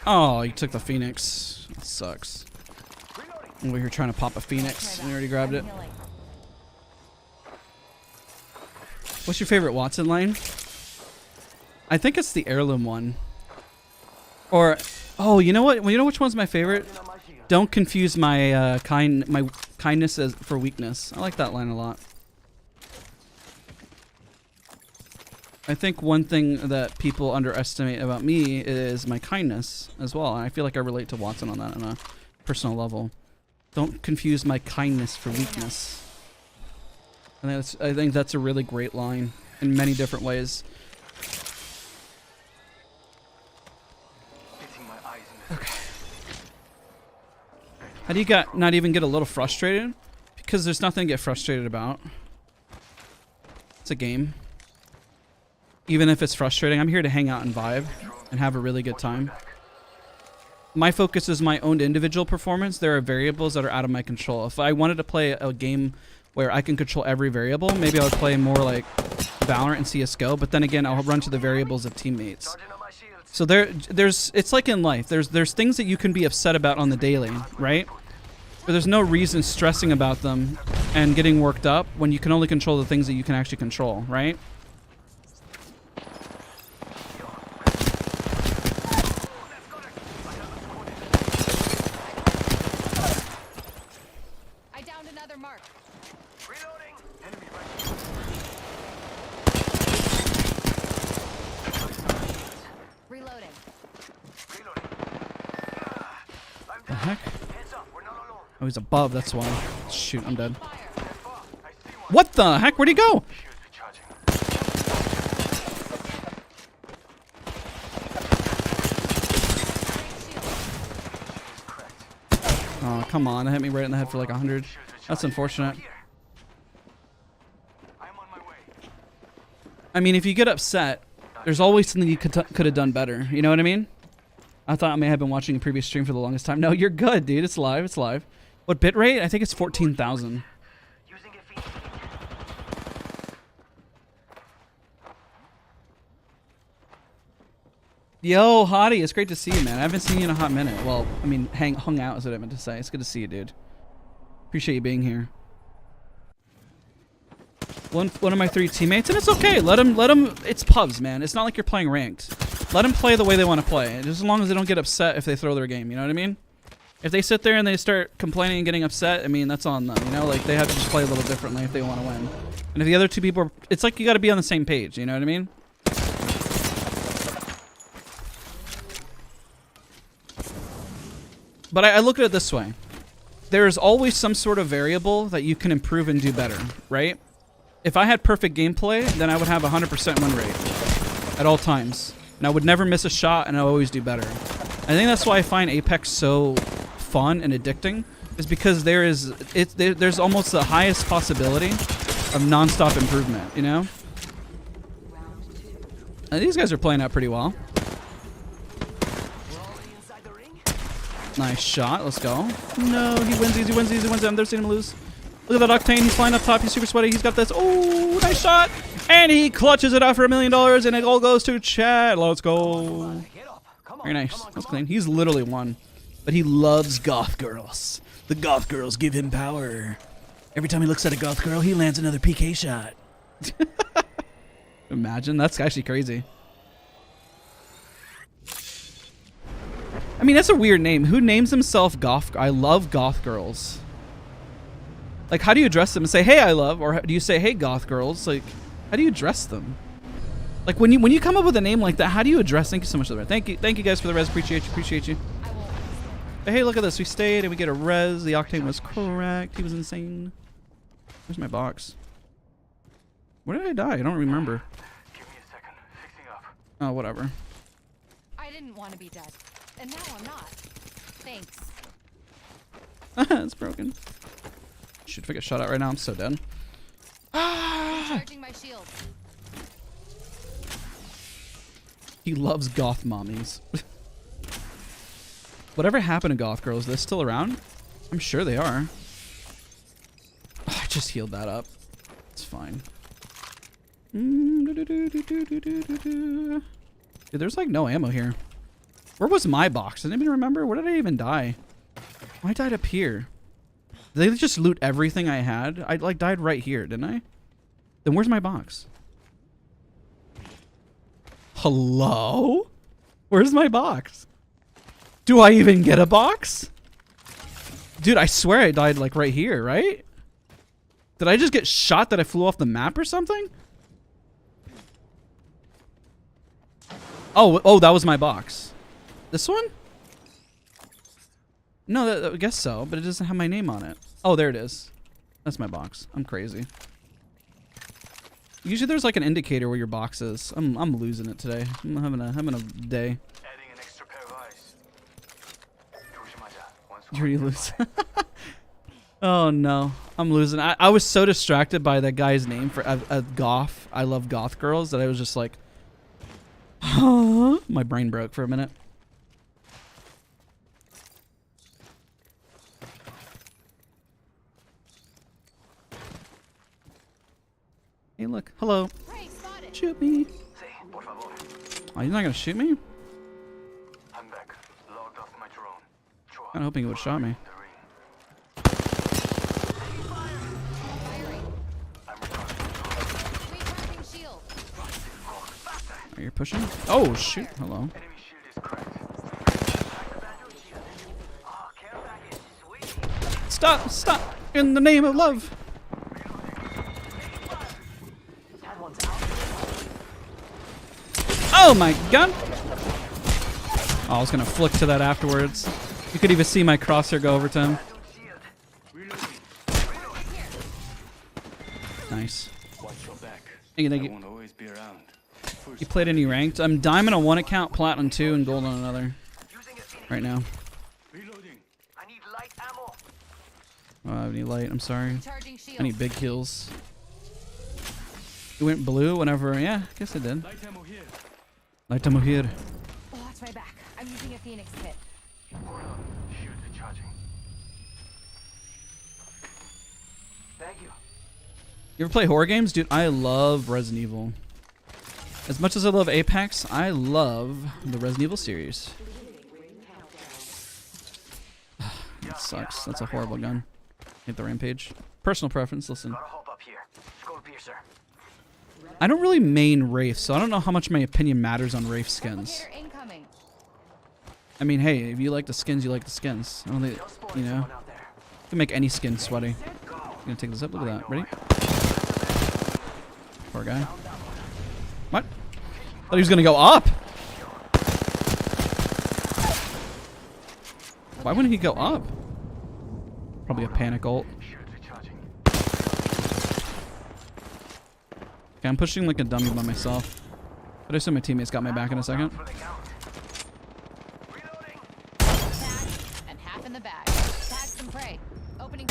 Oh, you took the Phoenix. That sucks. Over here trying to pop a Phoenix, and you already grabbed it. What's your favorite Watson line? I think it's the heirloom one. Or, oh, you know what? Well, you know which one's my favorite? Don't confuse my kindness for weakness. I like that line a lot. I think one thing that people underestimate about me is my kindness as well. And I feel like I relate to Watson on that on a personal level. Don't confuse my kindness for weakness. I think that's a really great line in many different ways. Okay. How do you not even get a little frustrated? Because there's nothing to get frustrated about. It's a game. Even if it's frustrating, I'm here to hang out and vibe and have a really good time. My focus is my own individual performance. There are variables that are out of my control. If I wanted to play a game where I can control every variable, maybe I would play more like Valorant and CSGO, but then again, I'll run to the variables of teammates. So it's like in life. There's things that you can be upset about on the daily, right? But there's no reason stressing about them and getting worked up when you can only control the things that you can actually control, right? I downed another mark. Reloading. Enemy Reloading. Reloading. I'm The dead. heck? Hands up. We're not alone. Oh, he's above. That's why. Shoot, I'm dead. Fire. I see one. What the heck? Where'd he go? Oh, come on. That hit me right in the head for like 100. That's unfortunate. I'm on my way. I mean, if you get upset, there's always something you could have done better. You know what I mean? I thought I may have been watching a previous stream for the longest time. No, you're good, dude. It's live. It's live. What bitrate? I think it's 14,000. Using a feed. Yo, Hottie, it's great to see you, man. I haven't seen you in a hot minute. Well, I mean, hung out is what I meant to say. It's good to see you, dude. Appreciate you being here. One of my 3 teammates, and it's okay. Let them. It's pubs, man. It's not like you're playing ranked. Let them play the way they want to play, just as long as they don't get upset if they throw their game. You know what I mean? If they sit there and they start complaining and getting upset, I mean, that's on them. You know, like they have to just play a little differently if they want to win. And if the other 2 people, it's like you got to be on the same page. You know what I mean? But I look at it this way. There is always some sort of variable that you can improve and do better, right? If I had perfect gameplay, then I would have 100% win rate at all times. And I would never miss a shot, and I always do better. I think that's why I find Apex so fun and addicting, is because there's almost the highest possibility of non-stop improvement, you know? And these guys are playing out pretty well. Nice shot. Let's go. No, he wins these. He wins these. He wins them. I've never seen him lose. Look at that Octane. He's flying up top. He's super sweaty. He's got this. Oh, nice shot. And he clutches it out for $1 million, and it all goes to Chad. Let's go. Very nice. That's clean. He's literally won. But he loves goth girls. The goth girls give him power. Every time he looks at a goth girl, he lands another PK shot. Imagine. That's actually crazy. I mean, that's a weird name. Who names himself goth? I love goth girls. Like, how do you address them and say, hey, I love? Or do you say, hey, goth girls? Like, how do you address them? Like, when you come up with a name like that, how do you address? Thank you so much for the res. Thank you guys for the res. Appreciate you. But hey, look at this. We stayed and we get a res. The Octane was correct. He was insane. Where's my box? Where did I die? I don't remember. Give me a second. Fixing up. Oh, whatever. I didn't want to be dead. And now I'm not. Thanks. It's broken. Shoot, if I get shot at right now, I'm so dead. Charging my shield. He loves goth mommies. Whatever happened to goth girls? They're still around? I'm sure they are. Oh, I just healed that up. It's fine. Dude, there's like no ammo here. Where was my box? Does anybody remember? Where did I even die? Oh, I died up here. Did they just loot everything I had? I like died right here, didn't I? Then where's my box? Hello? Where's my box? Do I even get a box? Dude, I swear I died like right here, right? Did I just get shot that I flew off the map or something? Oh, that was my box. This one? No, I guess so, but it doesn't have my name on it. Oh, there it is. That's my box. I'm crazy. Usually there's like an indicator where your box is. I'm losing it today. I'm having a day. Adding an extra pair of eyes. You're gonna lose. Oh no, I'm losing. I was so distracted by that guy's name for a goth. I love goth girls that I was just like, huh? My brain broke for a minute. Hey, look. Hello. Prey spotted. Shoot me. Oh, you're not gonna shoot me? I'm back. Logged off my drone. I'm hoping he would have shot me. Firing. Recharging shield. Are you pushing? Oh shoot! Hello. Enemy shield is cracked. Oh, care package. Sweet. Stop! Stop! In the name of love. Oh my god! Oh, I was gonna flick to that afterwards. You could even see my crosshair go over to him. Nice. Thank you. You played any ranked? I'm diamond on one account, platinum 2, and gold on another. Right now. I need light ammo. I need light, I'm sorry. Charging shield. I need big kills. You went blue whenever, yeah, I guess I did. Light ammo here. Watch my back. I'm using a Phoenix kit. Shield charging. Thank you. You ever play horror games? Dude, I love Resident Evil. As much as I love Apex, I love the Resident Evil series. That sucks. That's a horrible gun. Hate the Rampage. Personal preference, listen. Gotta hop up here. Skull piercer. I don't really main Wraith, so I don't know how much my opinion matters on Wraith skins. Replicator incoming. I mean, hey, if you like the skins, you like the skins. I don't think, you know, you can make any skin sweaty. I'm gonna take this up. Look at that. Ready? Poor guy. What? Thought he was gonna go up. Why wouldn't he go up? Probably a panic ult. Shields recharging. Okay, I'm pushing like a dummy by myself. But I assume my teammates got my back in a second. For the count. Reloading. Tag and half in the bag. Tag some prey. Opening.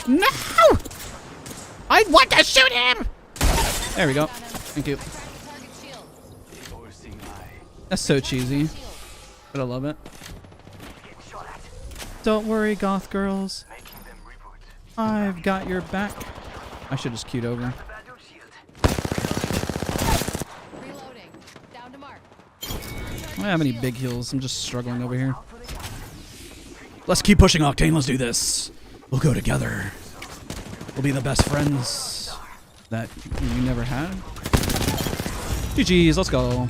No! I want to shoot him! There we go. Thank you. Target shield. Overseeing eye. That's so cheesy, Shield. but I love it. Getting shot at. Don't worry, goth girls. Making them reboot. I've got your back. I should just queued over. Vantage shield. Reloading. Down to mark. I don't have any big heals. I'm just struggling over here. Let's keep pushing, Octane. Let's do this. We'll go together. We'll be the best friends that you never had. GG's. Let's go.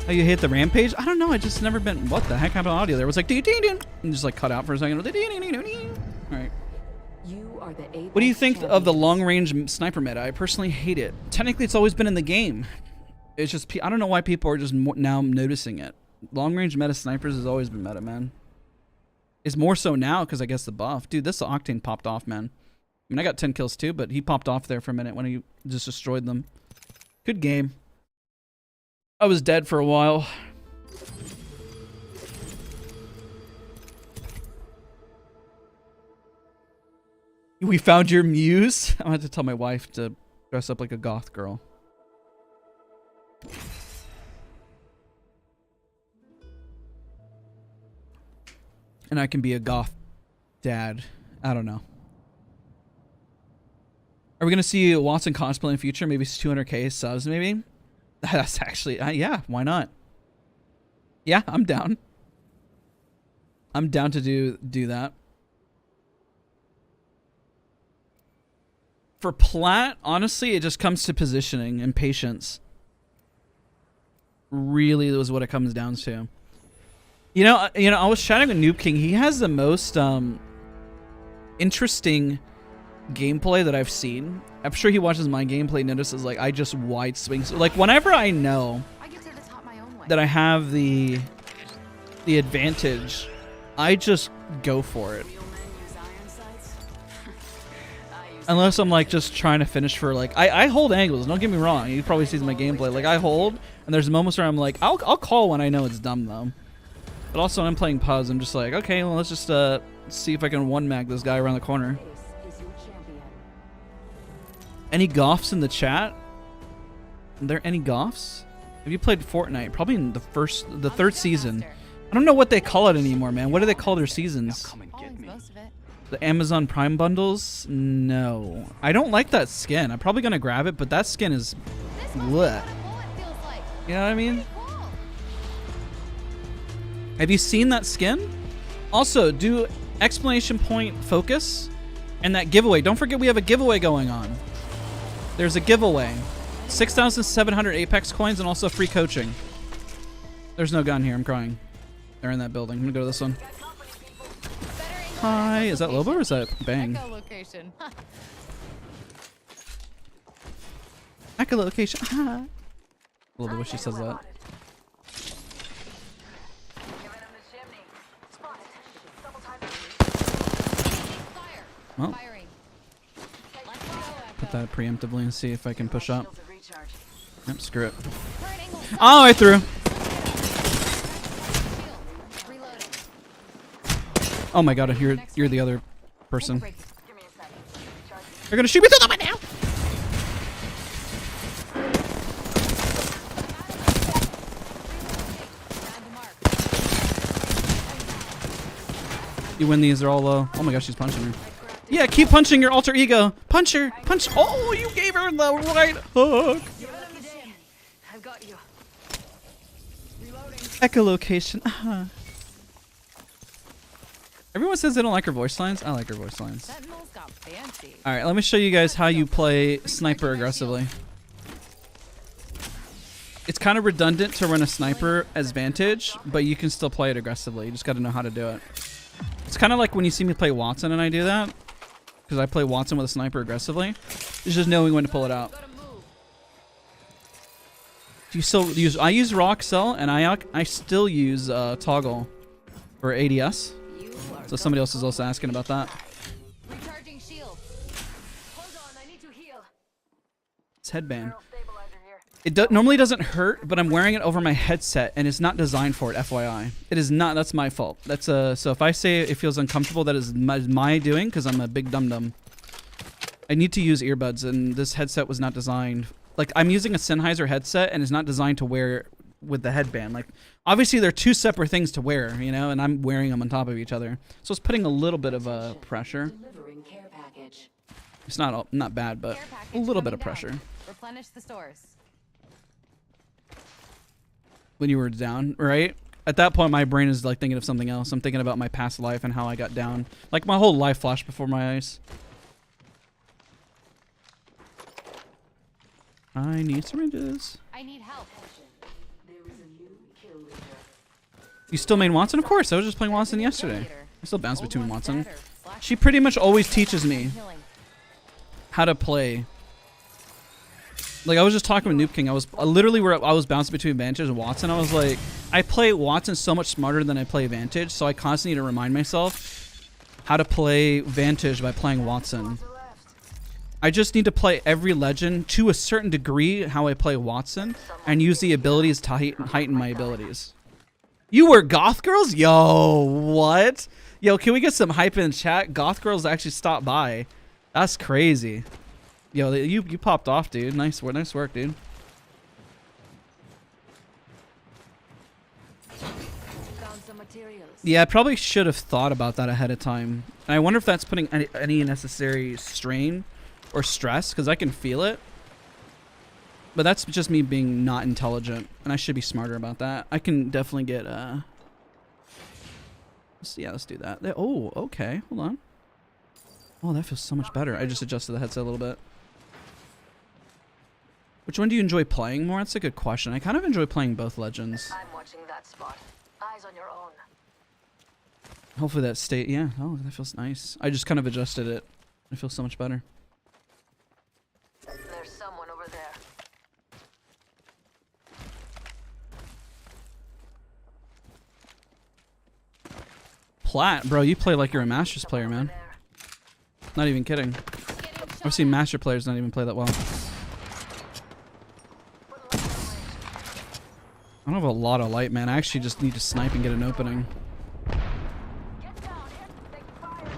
Oh, you hit the rampage? I don't know. I just never been. What the heck happened to audio? There was like ding ding ding, and just like cut out for a second. All right. You are the What do you think of the long-range sniper meta? I personally hate it. Technically, it's always been in the game. It's just I don't know why people are just now noticing it. Long-range meta snipers has always been meta, man. It's more so now because I guess the buff. Dude, this Octane popped off, man. I mean, I got 10 kills too, but he popped off there for a minute when he just destroyed them. Good game. I was dead for a while. We found your muse? I'm going to have to tell my wife to dress up like a goth girl. And I can be a goth dad. I don't know. Are we going to see Watson cosplay in the future? Maybe 200k subs, maybe? That's actually... yeah, why not? Yeah, I'm down. I'm down to do that. For plat, honestly, it just comes to positioning and patience. Really is what it comes down to. You know, I was chatting with Noob King. He has the most interesting gameplay that I've seen. I'm sure he watches my gameplay, notices like I just wide swings. Like whenever I know I get to the top my own way. that I have the advantage, I just go for it. Unless I'm like just trying to finish for like I hold angles. Don't get me wrong. You probably see my gameplay. Like I hold, and there's moments where I'm like I'll call when I know it's dumb though. But also when I'm playing pubs, I'm just like okay, well let's just see if I can one mag this guy around the corner. Any goths in the chat? Are there any goths? Have you played Fortnite? Probably in the third season. I don't know what they call it anymore, man. What do they call their seasons? Always most of it. The Amazon Prime bundles? No. I don't like that skin. I'm probably going to grab it, but that skin is This must be lit. what a bullet feels like. You know what I mean? Cool. Have you seen that skin? Also, do exclamation point focus and that giveaway. Don't forget we have a giveaway going on. There's a giveaway. 6,700 Apex coins and also free coaching. There's no gun here. I'm crying. They're in that building. I'm going to go to this one. Better angle Hi. and Is that Lobo or is that Bang? echolocation. Huh. Echolocation. Ah. I love the way she says that. Fire. Well, Firing. Let's go, put Echo. that preemptively and see if I can push up. Yep, screw it. Current angle. Oh, I threw. Shield. Reloading. Oh my god, you're the other person. Give me a second. Recharging. They're gonna shoot me through the window! Down to mark. You win these, they're all low. Oh my gosh, she's punching her. Yeah, keep punching your alter ego. Punch her. Punch. Oh, you gave her the right hook. I've got you. Echolocation. Ah. Everyone says they don't like her voice lines. I like her voice lines. Sentinels got fancy. All right, let me show you guys how you play sniper aggressively. It's kind of redundant to run a sniper as Vantage, but you can still play it aggressively. You just got to know how to do it. It's kind of like when you see me play Watson and I do that, because I play Watson with a sniper aggressively. It's just knowing when to pull it out. Gotta move. Do you still use? I use Rock Cell, and I still use Toggle for ADS. So somebody else is also asking about that. Recharging shield. Hold on, I need to heal. It's headband. Stabilizer here. It normally doesn't hurt, but I'm wearing it over my headset, and it's not designed for it. FYI, it is not. That's my fault. That's so if I say it feels uncomfortable, that is my doing because I'm a big dum dum. I need to use earbuds, and this headset was not designed. Like, I'm using a Sennheiser headset, and it's not designed to wear with the headband. Like, obviously, they're two separate things to wear, you know, and I'm wearing them on top of each other. So it's putting a little bit of pressure. Delivering care package. It's not bad, but Care package a little bit coming of pressure. down. Replenish the stores. When you were down, right? At that point, my brain is like thinking of something else. I'm thinking about my past life and how I got down. Like, my whole life flashed before my eyes. I need syringes. I need help. There is a new kill leader. You still main Watson? Of course. I was just playing Watson yesterday. Later. I still bounce Old between one's Watson. better. Slash She pretty much always teaches me healing. how to play. Like, I was just talking with Noob King. I was literally where I was bouncing between Vantage and Watson. I was like, I play Watson so much smarter than I play Vantage, so I constantly need to remind myself how to play Vantage by playing Watson. I just need to play every legend to a certain degree how I play Watson and use the abilities to heighten my abilities. You were Goth Girls? Yo, what? Yo, can we get some hype in chat? Goth Girls actually stopped by. That's crazy. Yo, you popped off, dude. Nice work, dude. Found some materials. Yeah, I probably should have thought about that ahead of time. And I wonder if that's putting any necessary strain or stress, because I can feel it. But that's just me being not intelligent, and I should be smarter about that. I can definitely get let's do that. Oh, okay. Hold on. Oh, that feels so much better. I just adjusted the headset a little bit. Which one do you enjoy playing more? That's a good question. I kind of enjoy playing both legends. I'm watching that spot. Eyes on your own. Hopefully that state. Yeah. Oh, that feels nice. I just kind of adjusted it. It feels so much better. There's someone over there. Plat, bro, you play like you're a Masters player, man. Not even kidding. I've seen Master players not even play that well. I don't have a lot of light, man. I actually just need to snipe and get an opening. Get down, hit, take fire.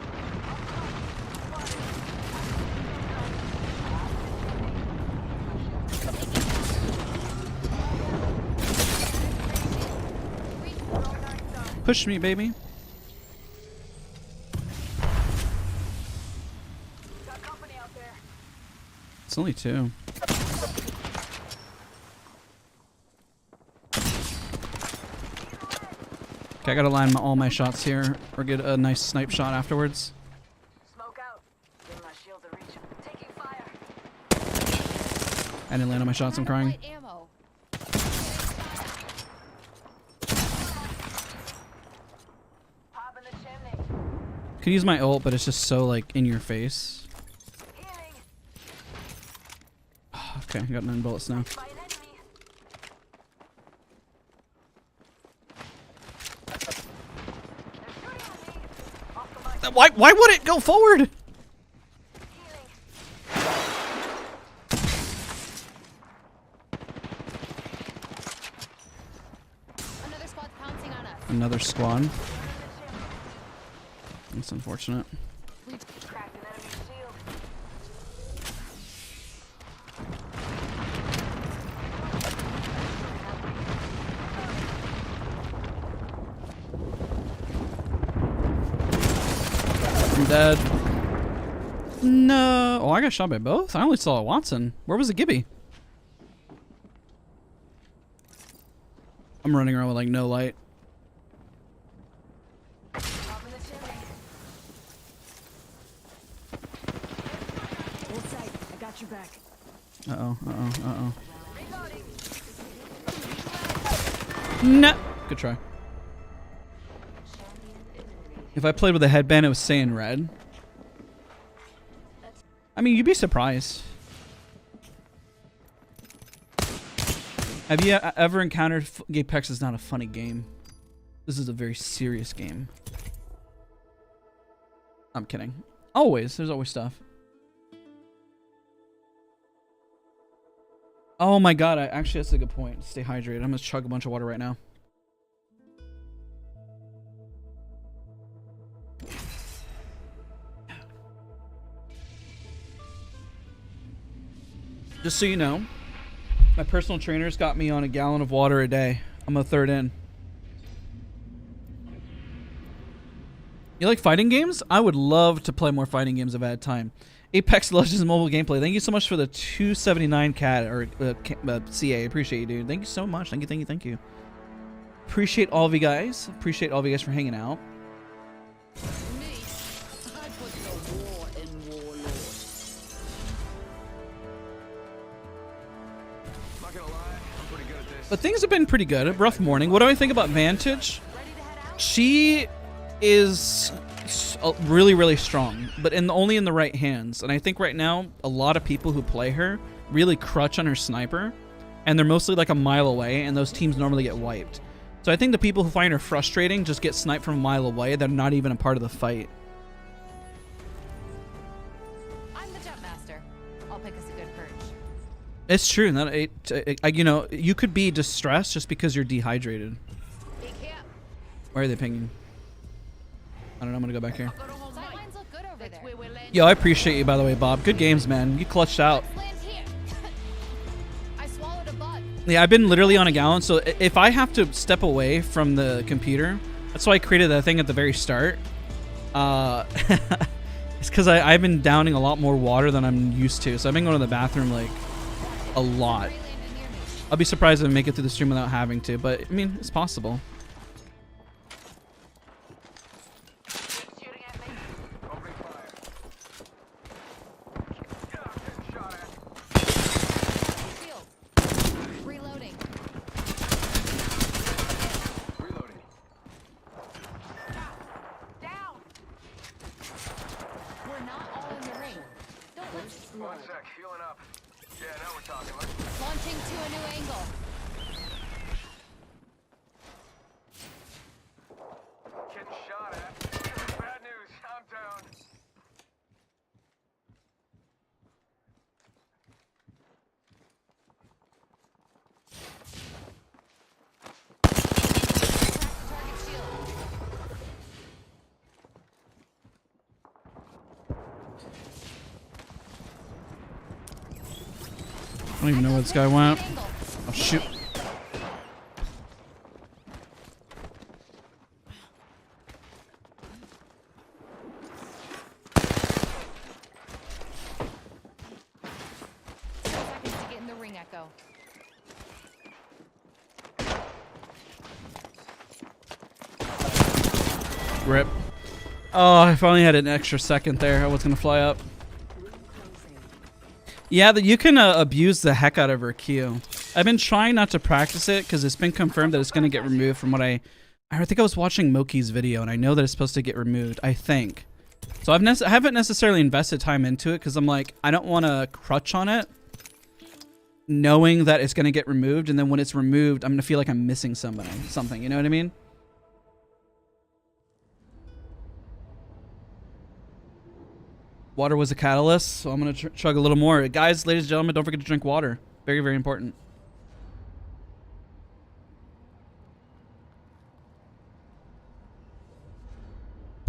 Push me, baby. Got company out there. It's only two. Okay, I gotta line all my shots here or get a nice snipe shot afterwards. Smoke out. Give my shield to reach him. Taking fire. I didn't land on my shots, I'm crying. Light ammo. Pop in the chimney. Could use my ult, but it's just so like in your face. Healing. Okay, I got 9 bullets now. By an enemy. They're shooting at me. Off the mic. Why would it go forward? Healing. Another squad's pouncing on us. Another squad. That's unfortunate. Cracked an enemy shield. I'm dead. No. Oh, I got shot by both? I only saw a Watson. Where was the Gibby? I'm running around with like no light. Pop in the chimney. Hold tight. I got your back. Uh-oh, uh-oh, uh-oh. Reloading. No. Good try. If I played with a headband, it was saying red. I mean, you'd be surprised. Have you ever encountered Apex is not a funny game? This is a very serious game. I'm kidding. Always. There's always stuff. Oh my god, actually that's a good point. Stay hydrated. I'm gonna chug a bunch of water right now. Just so you know, my personal trainer's got me on a gallon of water a day. I'm a third in. You like fighting games? I would love to play more fighting games if I had time. Apex Legends mobile gameplay. Thank you so much for the 279 cat or CA. Appreciate you, dude. Thank you so much. Thank you, thank you, thank you. Appreciate all of you guys. Appreciate all of you guys for hanging out. But things have been pretty good. A rough morning. What do I think about Vantage? She is really, really strong, but only in the right hands. And I think right now, a lot of people who play her really crutch on her sniper, and they're mostly like a mile away, and those teams normally get wiped. So I think the people who find her frustrating just get sniped from a mile away. They're not even a part of the fight. I'm the jump master. I'll pick us a good perch. It's true. You know, you could be distressed just because you're dehydrated. Where are they pinging? I don't know. I'm gonna go back here. Sightlines look good over there. Yo, I appreciate you, by the way, Bob. Good games, man. You clutched out. Land here. I swallowed a bug. Yeah, I've been literally on a gallon, so if I have to step away from the computer, that's why I created that thing at the very start. It's because I've been downing a lot more water than I'm used to, so I've been going to the bathroom like a lot. I'll be surprised if I make it through the stream without having to, but I mean, it's possible. One sec, healing up. Yeah, now we're talking. Launching to a new angle. Getting shot at. Bad news, I'm down. Target shield. I don't even know where this guy went. Oh, shoot. Seconds to get in the ring echo. Rip. Oh, I finally had an extra second there. I was going to fly up. Yeah, you can abuse the heck out of her Q. I've been trying not to practice it because it's been confirmed that it's going to get removed from what I think I was watching Moki's video, and I know that it's supposed to get removed, I think. So I haven't necessarily invested time into it because I'm like, I don't want to crutch on it knowing that it's going to get removed, and then when it's removed, I'm going to feel like I'm missing something, you know what I mean? Water was a catalyst, so I'm going to chug a little more. Guys, ladies and gentlemen, don't forget to drink water. Very, very important.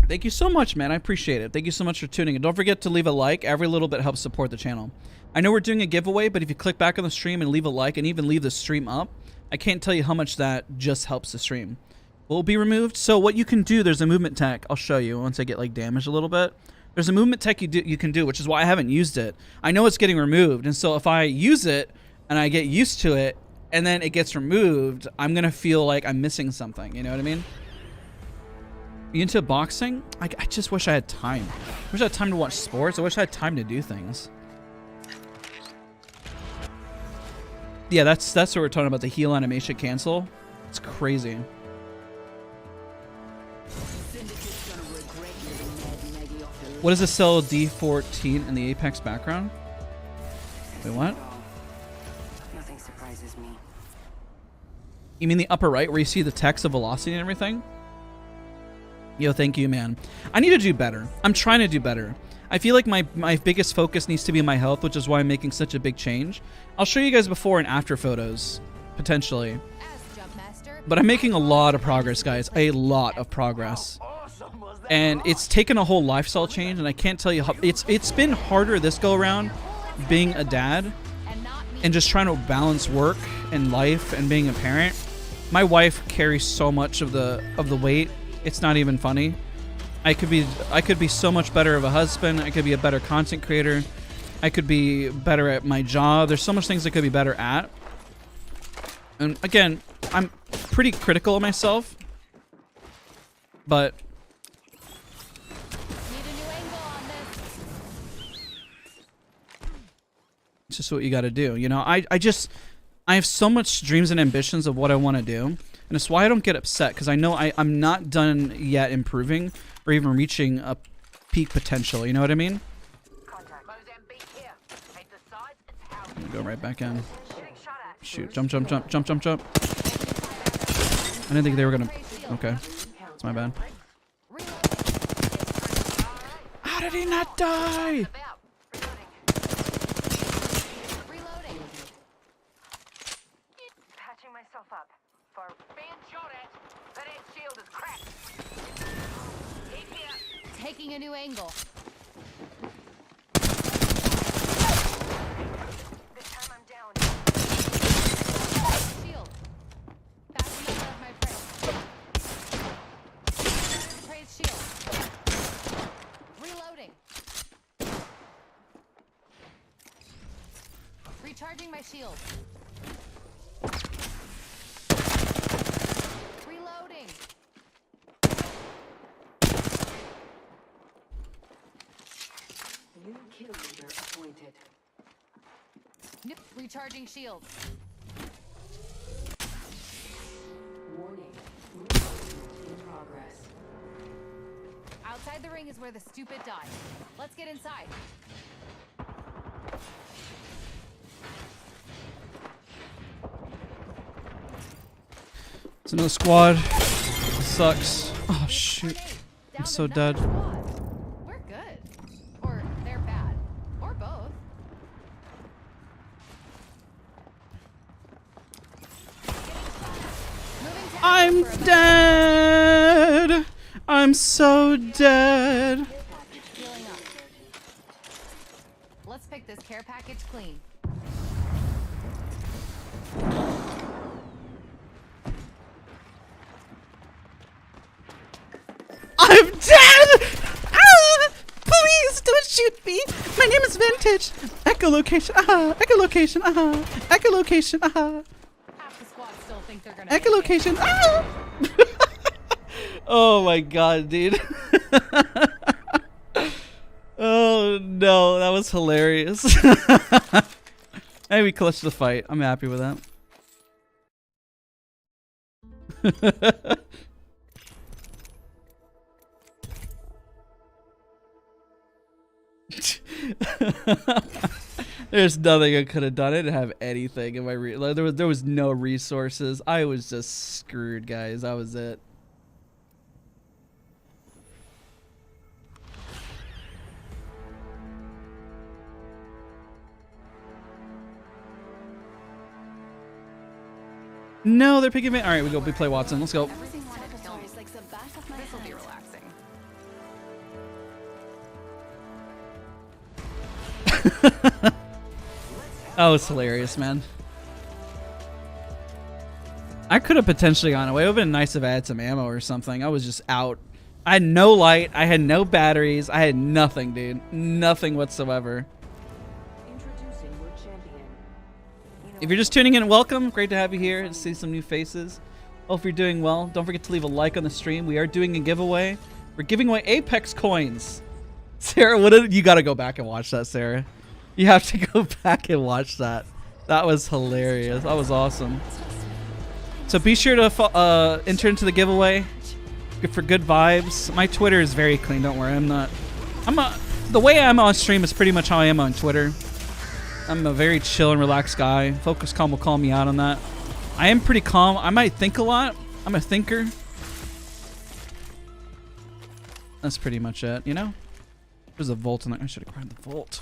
Thank you so much, man. I appreciate it. Thank you so much for tuning in. Don't forget to leave a like. Every little bit helps support the channel. I know we're doing a giveaway, but if you click back on the stream and leave a like and even leave the stream up, I can't tell you how much that just helps the stream. Will it be removed? So what you can do, there's a movement tech. I'll show you once I get like damaged a little bit. There's a movement tech you can do, which is why I haven't used it. I know it's getting removed, and so if I use it and I get used to it and then it gets removed, I'm going to feel like I'm missing something. You know what I mean? You into boxing? I just wish I had time. I wish I had time to watch sports. I wish I had time to do things. Yeah, that's what we're talking about, the heal animation cancel. It's crazy. What is a cell D14 in the Apex background? Wait, what? Nothing surprises me. You mean the upper right where you see the text of velocity and everything? Yo, thank you, man. I need to do better. I'm trying to do better. I feel like my biggest focus needs to be my health, which is why I'm making such a big change. I'll show you guys before and after photos, potentially. But I'm making a lot of progress, guys. A lot of progress. And it's taken a whole lifestyle change, and I can't tell you how... It's been harder this go-around being a dad and just trying to balance work and life and being a parent. My wife carries so much of the weight. It's not even funny. I could be so much better of a husband. I could be a better content creator. I could be better at my job. There's so much things I could be better at. And again, I'm pretty critical of myself, but it's just what you got to do. You know, I have so much dreams and ambitions of what I want to do. And it's why I don't get upset, because I know I'm not done yet improving or even reaching a peak potential. You know what I mean? Go right back in. Shoot. Jump, jump, jump, jump, jump, jump. I didn't think they were going to... Okay. That's my bad. How did he not die? Patching myself up. For being shot at. That end shield is cracked. Keep here. Taking a new angle. This time I'm down. Shield. Fast enough out of my prey. Prey's shield. Reloading. Recharging my shield. Reloading. New kill leader appointed. Nope. Recharging shield. Warning. Movement in progress. Outside the ring is where the stupid die. Let's get inside. It's another squad. Sucks. Oh shoot. I'm so dead. We're good. Or they're bad. Or both. I'm dead. I'm so dead. Healing up. Let's pick this care package clean. I'm dead! Ah! Please don't shoot me! My name is Vantage. Echolocation. Echolocation. Echolocation. Half the squad still think they're gonna Echolocation. Oh my god, dude. Oh no, that was hilarious. Hey, we clutched the fight. I'm happy with that. There's nothing I could have done. I didn't have anything in my there was no resources. I was just screwed, guys. That was it. No, they're picking me. All right, we play Watson. Let's go. Everything wanted to kill me. This will be relaxing. That was hilarious, man. I could have potentially gone away. It would have been nice if I had some ammo or something. I was just out. I had no light. I had no batteries. I had nothing, dude. Nothing whatsoever. Introducing your champion. If you're just tuning in, welcome. Great to have you here. To see some new faces. Hope you're doing well. Don't forget to leave a like on the stream. We are doing a giveaway. We're giving away Apex coins. Sarah, you got to go back and watch that, Sarah. You have to go back and watch that. That was hilarious. That was awesome. So be sure to enter into the giveaway. Good for good vibes. My Twitter is very clean. Don't worry. The way I'm on stream is pretty much how I am on Twitter. I'm a very chill and relaxed guy. Focus Calm will call me out on that. I am pretty calm. I might think a lot. I'm a thinker. That's pretty much it, you know? There's a Volt in there. I should have grabbed the Volt.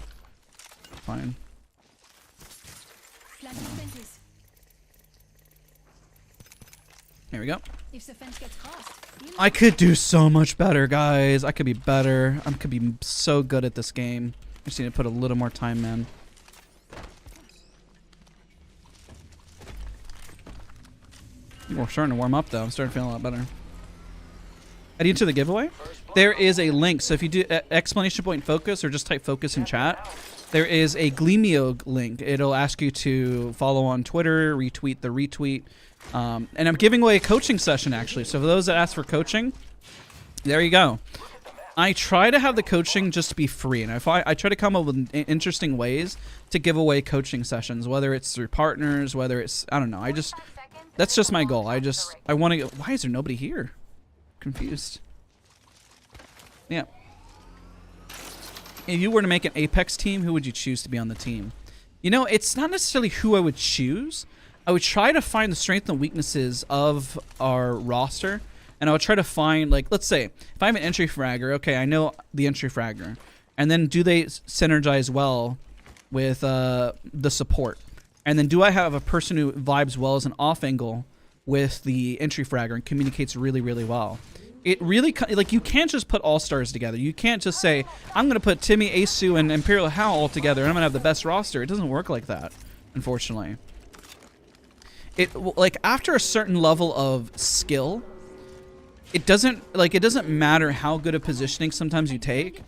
Fine. Here we go. If the fence gets crossed, I could do so much better, guys. I could be better. I could be so good at this game. I just need to put a little more time in. We're starting to warm up, though. I'm starting to feel a lot better. Adding to the giveaway, there is a link. So if you do exclamation point focus or just type focus in chat, there is a Gleamio link. It'll ask you to follow on Twitter, retweet the retweet. And I'm giving away a coaching session, actually. So for those that ask for coaching, there you go. I try to have the coaching just be free. And I try to come up with interesting ways to give away coaching sessions, whether it's through partners, whether it's, I don't know. That's just my goal. I want to get, why is there nobody here? Confused. Yeah. If you were to make an Apex team, who would you choose to be on the team? You know, it's not necessarily who I would choose. I would try to find the strengths and weaknesses of our roster, and I would try to find, like, let's say, if I'm an entry fragger, okay, I know the entry fragger, and then do they synergize well with the support? And then do I have a person who vibes well as an off angle with the entry fragger and communicates really, really well? It really, like, you can't just put all-stars together. You can't just say, I'm going to put Timmy, Asu, and Imperial Hal all together, and I'm going to have the best roster. It doesn't work like that, unfortunately. Like, after a certain level of skill, it doesn't matter how good a positioning sometimes you take.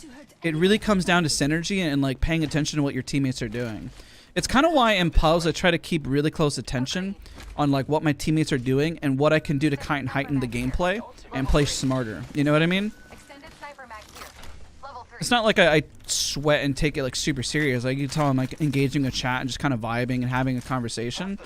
It really comes down to synergy and like, paying attention to what your teammates are doing. It's kind of why in pubs I try to keep really close attention on like what my teammates are doing and what I can do to kind of heighten the gameplay and play smarter. You know what I mean? It's not like I sweat and take it like super serious. Like you tell I'm like engaging a chat and just kind of vibing and having a conversation.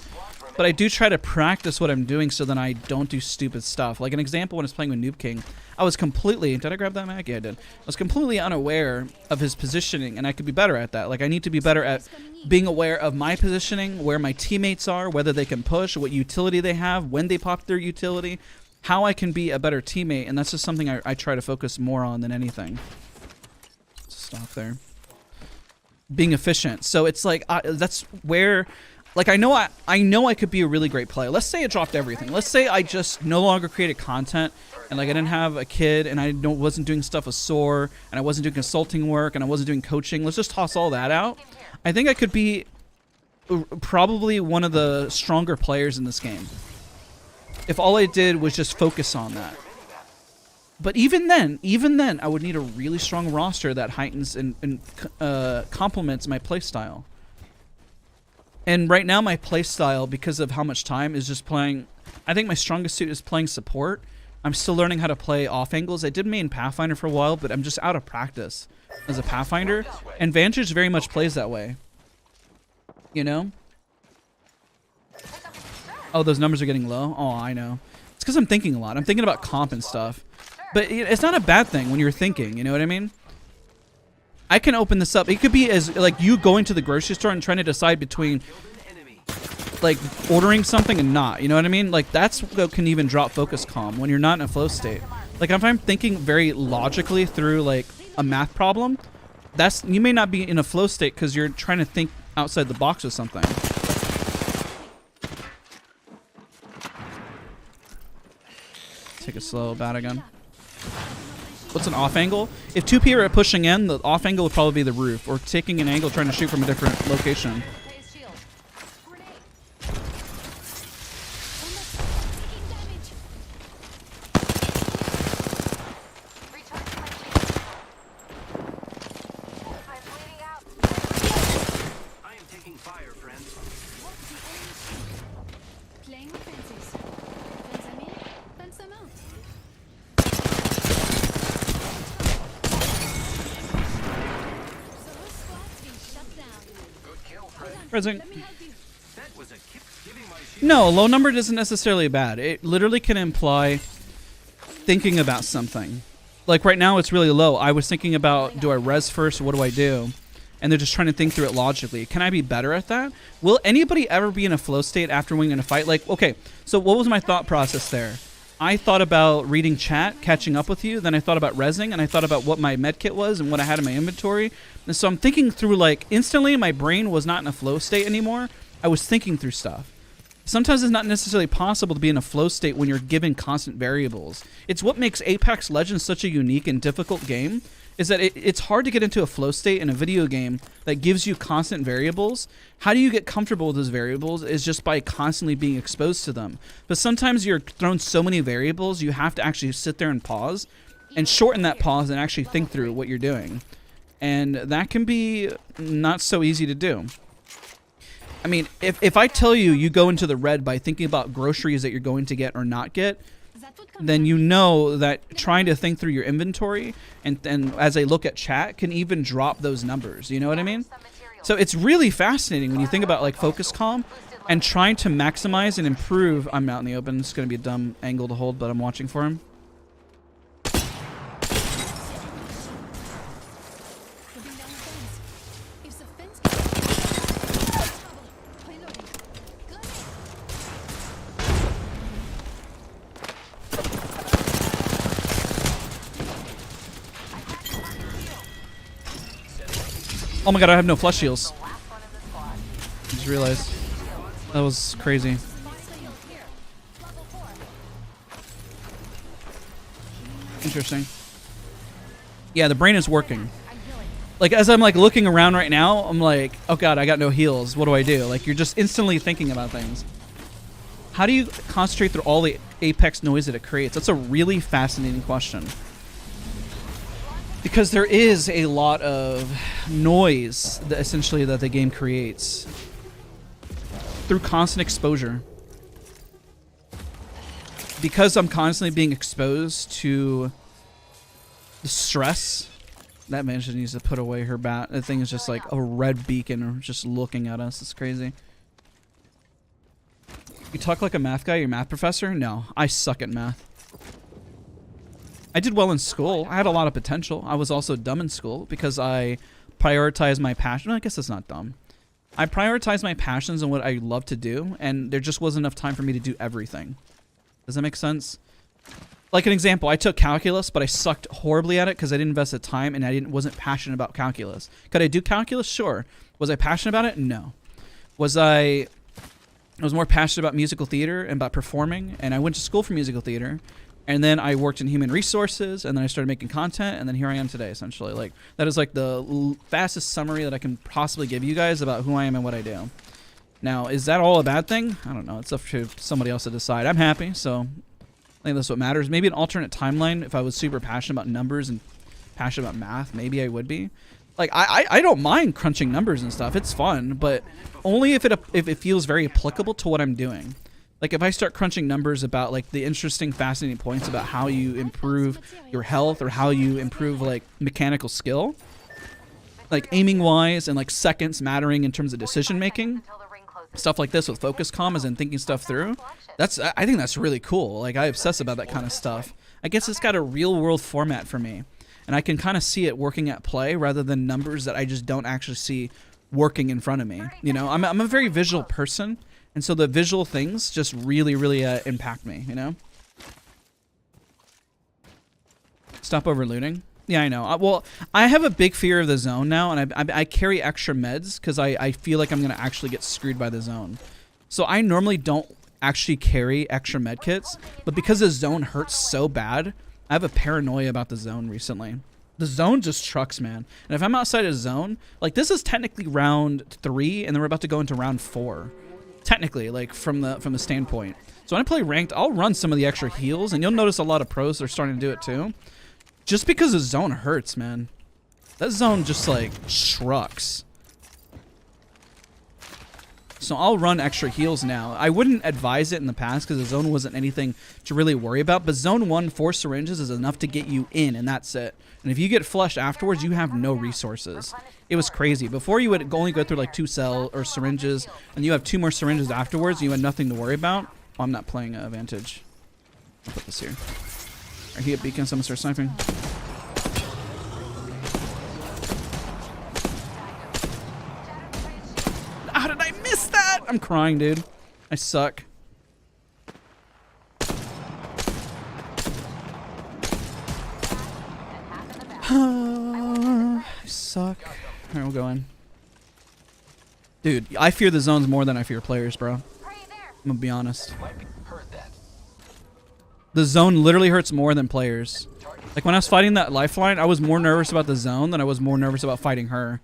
But I do try to practice what I'm doing so then I don't do stupid stuff. Like an example, when I was playing with Noob King, I was completely, did I grab that mag? Yeah, I did. I was completely unaware of his positioning, and I could be better at that. Like I need to be better at being aware of my positioning, where my teammates are, whether they can push, what utility they have, when they pop their utility, how I can be a better teammate, and that's just something I try to focus more on than anything. Stop there. Being efficient. So it's like, that's where... Like, I know I could be a really great player. Let's say I dropped everything. Let's say I just no longer created content, and like I didn't have a kid, and I wasn't doing stuff with SOAR, and I wasn't doing consulting work, and I wasn't doing coaching. Let's just toss all that out. I think I could be probably one of the stronger players in this game if all I did was just focus on that. But even then, I would need a really strong roster that heightens and complements my playstyle. And right now my playstyle, because of how much time, is just playing... I think my strongest suit is playing support. I'm still learning how to play off angles. I did main Pathfinder for a while, but I'm just out of practice as a Pathfinder. And Vantage very much plays that way. You know? Oh, those numbers are getting low? Oh, I know. It's because I'm thinking a lot. I'm thinking about comp and stuff. But it's not a bad thing when you're thinking, you know what I mean? I can open this up. It could be as like you going to the grocery store and trying to decide between like ordering something and not. You know what I mean? Like that's what can even drop focus calm when you're not in a flow state. Like if I'm thinking very logically through like a math problem, that's you may not be in a flow state because you're trying to think outside the box with something. Take it slow about again. What's an off angle? If two people are pushing in, the off angle would probably be the roof, or taking an angle trying to shoot from a different location. I am taking fire, friends. Playing with fences. Fence amis, fence amount. Present. That was a kick giving my shield. No, low number isn't necessarily bad. It literally can imply thinking about something. Like right now it's really low. I was thinking about, do I res first? What do I do? and they're just trying to think through it logically. Can I be better at that? Will anybody ever be in a flow state after winning a fight? Like, okay, so what was my thought process there? I thought about reading chat, catching up with you, then I thought about rezzing, and I thought about what my medkit was and what I had in my inventory. And so I'm thinking through, like, instantly my brain was not in a flow state anymore. I was thinking through stuff. Sometimes it's not necessarily possible to be in a flow state when you're given constant variables. It's what makes Apex Legends such a unique and difficult game, is that it's hard to get into a flow state in a video game that gives you constant variables. How do you get comfortable with those variables is just by constantly being exposed to them. But sometimes you're thrown so many variables, you have to actually sit there and pause and shorten that pause and actually think through what you're doing. And that can be not so easy to do. I mean, if I tell you you go into the red by thinking about groceries that you're going to get or not get, then you know that trying to think through your inventory and as I look at chat can even drop those numbers. You know what I mean? So it's really fascinating when you think about like focus calm and trying to maximize and improve. I'm out in the open. It's going to be a dumb angle to hold, but I'm watching for him. Oh my god, I have no flush shields. I just realized. That was crazy. Interesting. Yeah, the brain is working. Like, as I'm like looking around right now, I'm like, oh god, I got no heals. What do I do? Like, you're just instantly thinking about things. How do you concentrate through all the Apex noise that it creates? That's a really fascinating question. Because there is a lot of noise that essentially that the game creates through constant exposure. Because I'm constantly being exposed to the stress, that man just needs to put away her bat. That thing is just like a red beacon just looking at us. It's crazy. You talk like a math guy, your math professor? No, I suck at math. I did well in school. I had a lot of potential. I was also dumb in school because I prioritized my passion. I guess that's not dumb. I prioritized my passions and what I love to do, and there just wasn't enough time for me to do everything. Does that make sense? Like an example, I took calculus, but I sucked horribly at it because I didn't invest the time and I wasn't passionate about calculus. Could I do calculus? Sure. Was I passionate about it? No. I was more passionate about musical theater and about performing, and I went to school for musical theater. And then I worked in human resources, and then I started making content, and then here I am today, essentially. Like, that is like the fastest summary that I can possibly give you guys about who I am and what I do. Now, is that all a bad thing? I don't know. It's up to somebody else to decide. I'm happy, so I think that's what matters. Maybe an alternate timeline, if I was super passionate about numbers and passionate about math, maybe I would be. Like, I don't mind crunching numbers and stuff. It's fun, but only if it feels very applicable to what I'm doing. Like, if I start crunching numbers about, like, the interesting, fascinating points about how you improve your health or how you improve, like, mechanical skill, like, aiming-wise and, like, seconds mattering in terms of decision-making, stuff like this with focus commas and thinking stuff through, I think that's really cool. Like, I obsess about that kind of stuff. I guess it's got a real-world format for me, and I can kind of see it working at play rather than numbers that I just don't actually see working in front of me. You know, I'm a very visual person. And so the visual things just really, really impact me, you know? Stop overlooting. Yeah, I know. Well, I have a big fear of the zone now, and I carry extra meds because I feel like I'm going to actually get screwed by the zone. So I normally don't actually carry extra med kits, but because the zone hurts so bad, I have a paranoia about the zone recently. The zone just trucks, man. And if I'm outside of zone, like this is technically round 3, and then we're about to go into round 4. Technically, like from the standpoint. So when I play ranked, I'll run some of the extra heals, and you'll notice a lot of pros are starting to do it too. Just because the zone hurts, man. That zone just like trucks. So I'll run extra heals now. I wouldn't advise it in the past because the zone wasn't anything to really worry about. But zone 1, 4 syringes is enough to get you in, and that's it. And if you get flushed afterwards, you have no resources. It was crazy. Before, you would only go through like 2 cell or syringes, and you have 2 more syringes afterwards. You had nothing to worry about. Oh, I'm not playing Vantage. I'll put this here. I hear beacon. Someone start sniping. I'm crying, dude. I suck. I suck. Alright, we'll go in. Dude, I fear the zones more than I fear players, bro. I'm gonna be honest. The zone literally hurts more than players. Like when I was fighting that lifeline, I was more nervous about the zone than I was more nervous about fighting her.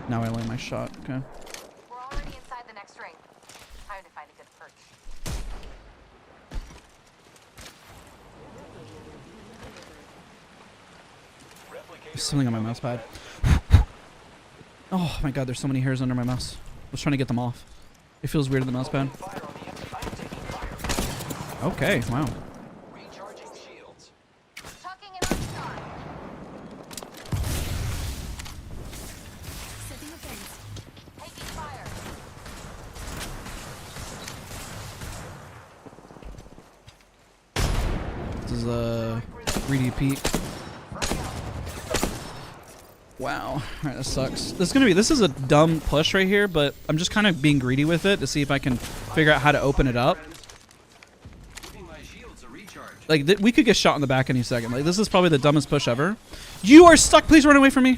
Now I land my shot. Okay. We're already inside the next ring. Time to find a good perch. There's something on my mouse pad. Oh my god, there's so many hairs under my mouse. I was trying to get them off. It feels weird in the mouse pad. Okay, wow. Recharging shields. Tucking in on star. Setting a fence. Taking fire. This is a 3D peek. Wow. Alright, that sucks. This is a dumb push right here, but I'm just kind of being greedy with it to see if I can figure out how to open it up. Like, we could get shot in the back any second. Like, this is probably the dumbest push ever. You are stuck! Please run away from me!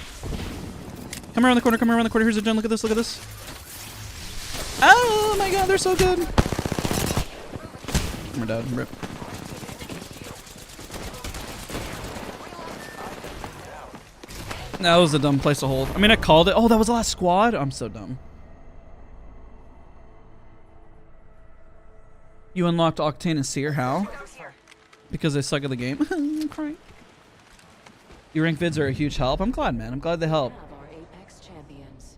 Come around the corner, come around the corner. Here's a gen. Look at this, look at this. Oh my god, they're so good! We're dead. Rip. That was a dumb place to hold. I mean, I called it. Oh, that was the last squad? I'm so dumb. You unlocked Octane and Seer. How? Because I suck at the game. I'm crying. Your rank vids are a huge help. I'm glad, man. I'm glad they help. Of our Apex champions.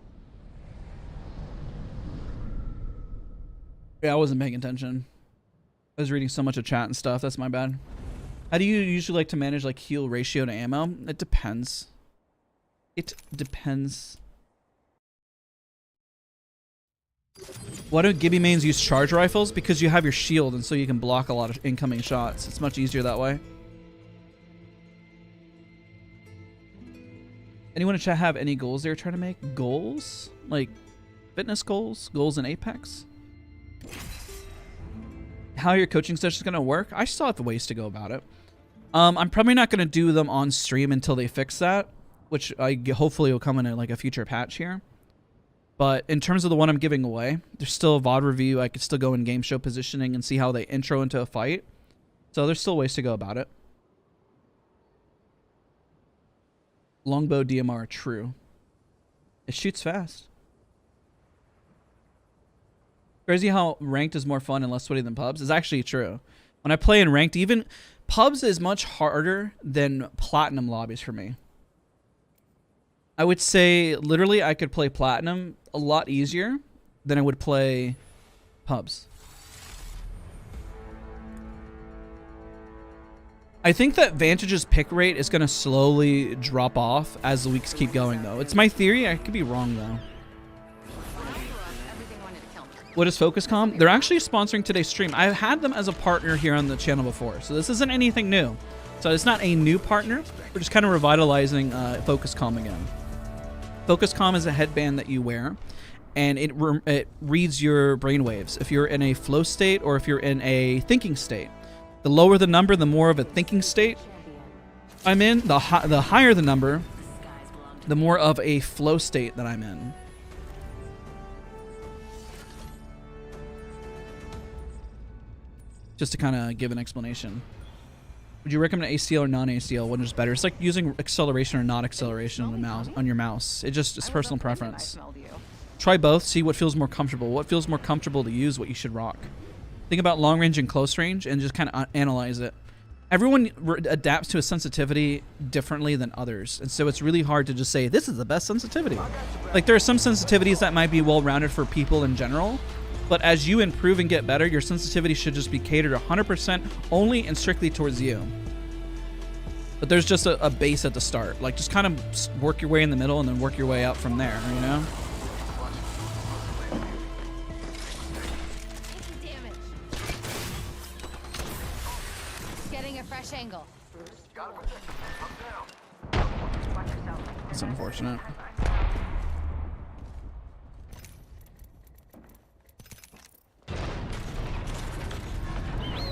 Yeah, I wasn't paying attention. I was reading so much of chat and stuff. That's my bad. How do you usually like to manage like heal ratio to ammo? It depends. It depends. Why do Gibby mains use charge rifles? Because you have your shield and so you can block a lot of incoming shots. It's much easier that way. Anyone in chat have any goals they're trying to make? Goals? Like fitness goals? Goals in Apex? How your coaching session is going to work? I still have ways to go about it. I'm probably not going to do them on stream until they fix that, which hopefully will come in like a future patch here. But in terms of the one I'm giving away, there's still a VOD review. I could still go in game show positioning and see how they intro into a fight. So there's still ways to go about it. Longbow DMR, true. It shoots fast. Crazy how ranked is more fun and less sweaty than pubs. Is actually true. When I play in ranked, even pubs is much harder than platinum lobbies for me. I would say literally I could play platinum a lot easier than I would play pubs. I think that Vantage's pick rate is going to slowly drop off as the weeks keep going, though. It's my theory. I could be wrong, though. What is FocusCom? They're actually sponsoring today's stream. I've had them as a partner here on the channel before, so this isn't anything new. So it's not a new partner. We're just kind of revitalizing FocusCom again. FocusCom is a headband that you wear, and it reads your brainwaves if you're in a flow state or if you're in a thinking state. The lower the number, the more of a thinking state I'm in. The higher the number, the more of a flow state that I'm in. Just to kind of give an explanation. Would you recommend ACL or non-ACL? What is better? It's like using acceleration or not acceleration on the mouse on your mouse. It's personal preference. Try both. See what feels more comfortable. What feels more comfortable to use? What you should rock. Think about long range and close range and just kind of analyze it. Everyone adapts to a sensitivity differently than others, and so it's really hard to just say this is the best sensitivity. Like there are some sensitivities that might be well-rounded for people in general. But as you improve and get better, your sensitivity should just be catered 100% only and strictly towards you. But there's just a base at the start. Like, just kind of work your way in the middle and then work your way up from there, you know? Getting a fresh angle. Got a position. I'm down. Watch yourself. That's unfortunate.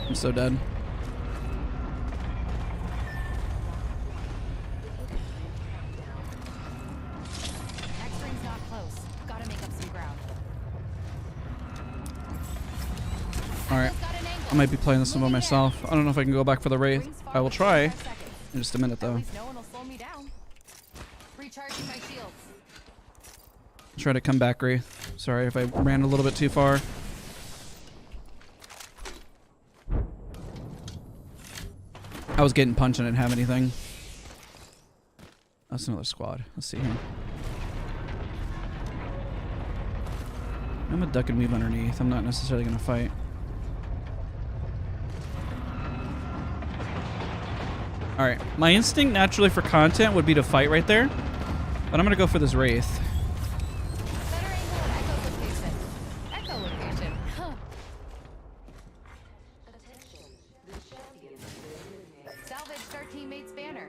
I'm so dead. X-ring's not close. Gotta make up some ground. Alright. Got an angle. I might be playing this one by Moving in. myself. I don't know if I can go back for the Wraith. Rings I will forward try 45 seconds. in just a minute At though. least no one will slow me down. Recharging my shields. Try to come back, Wraith. Sorry if I ran a little bit too far. I was getting punched and I didn't have anything. That's another squad. Let's see here. I'm gonna duck and weave underneath. I'm not necessarily gonna fight. Alright, my instinct naturally for content would be to fight right there. But I'm gonna go for this Wraith. Better angle and echolocation. Echolocation. Huh. Salvaged our teammate's banner.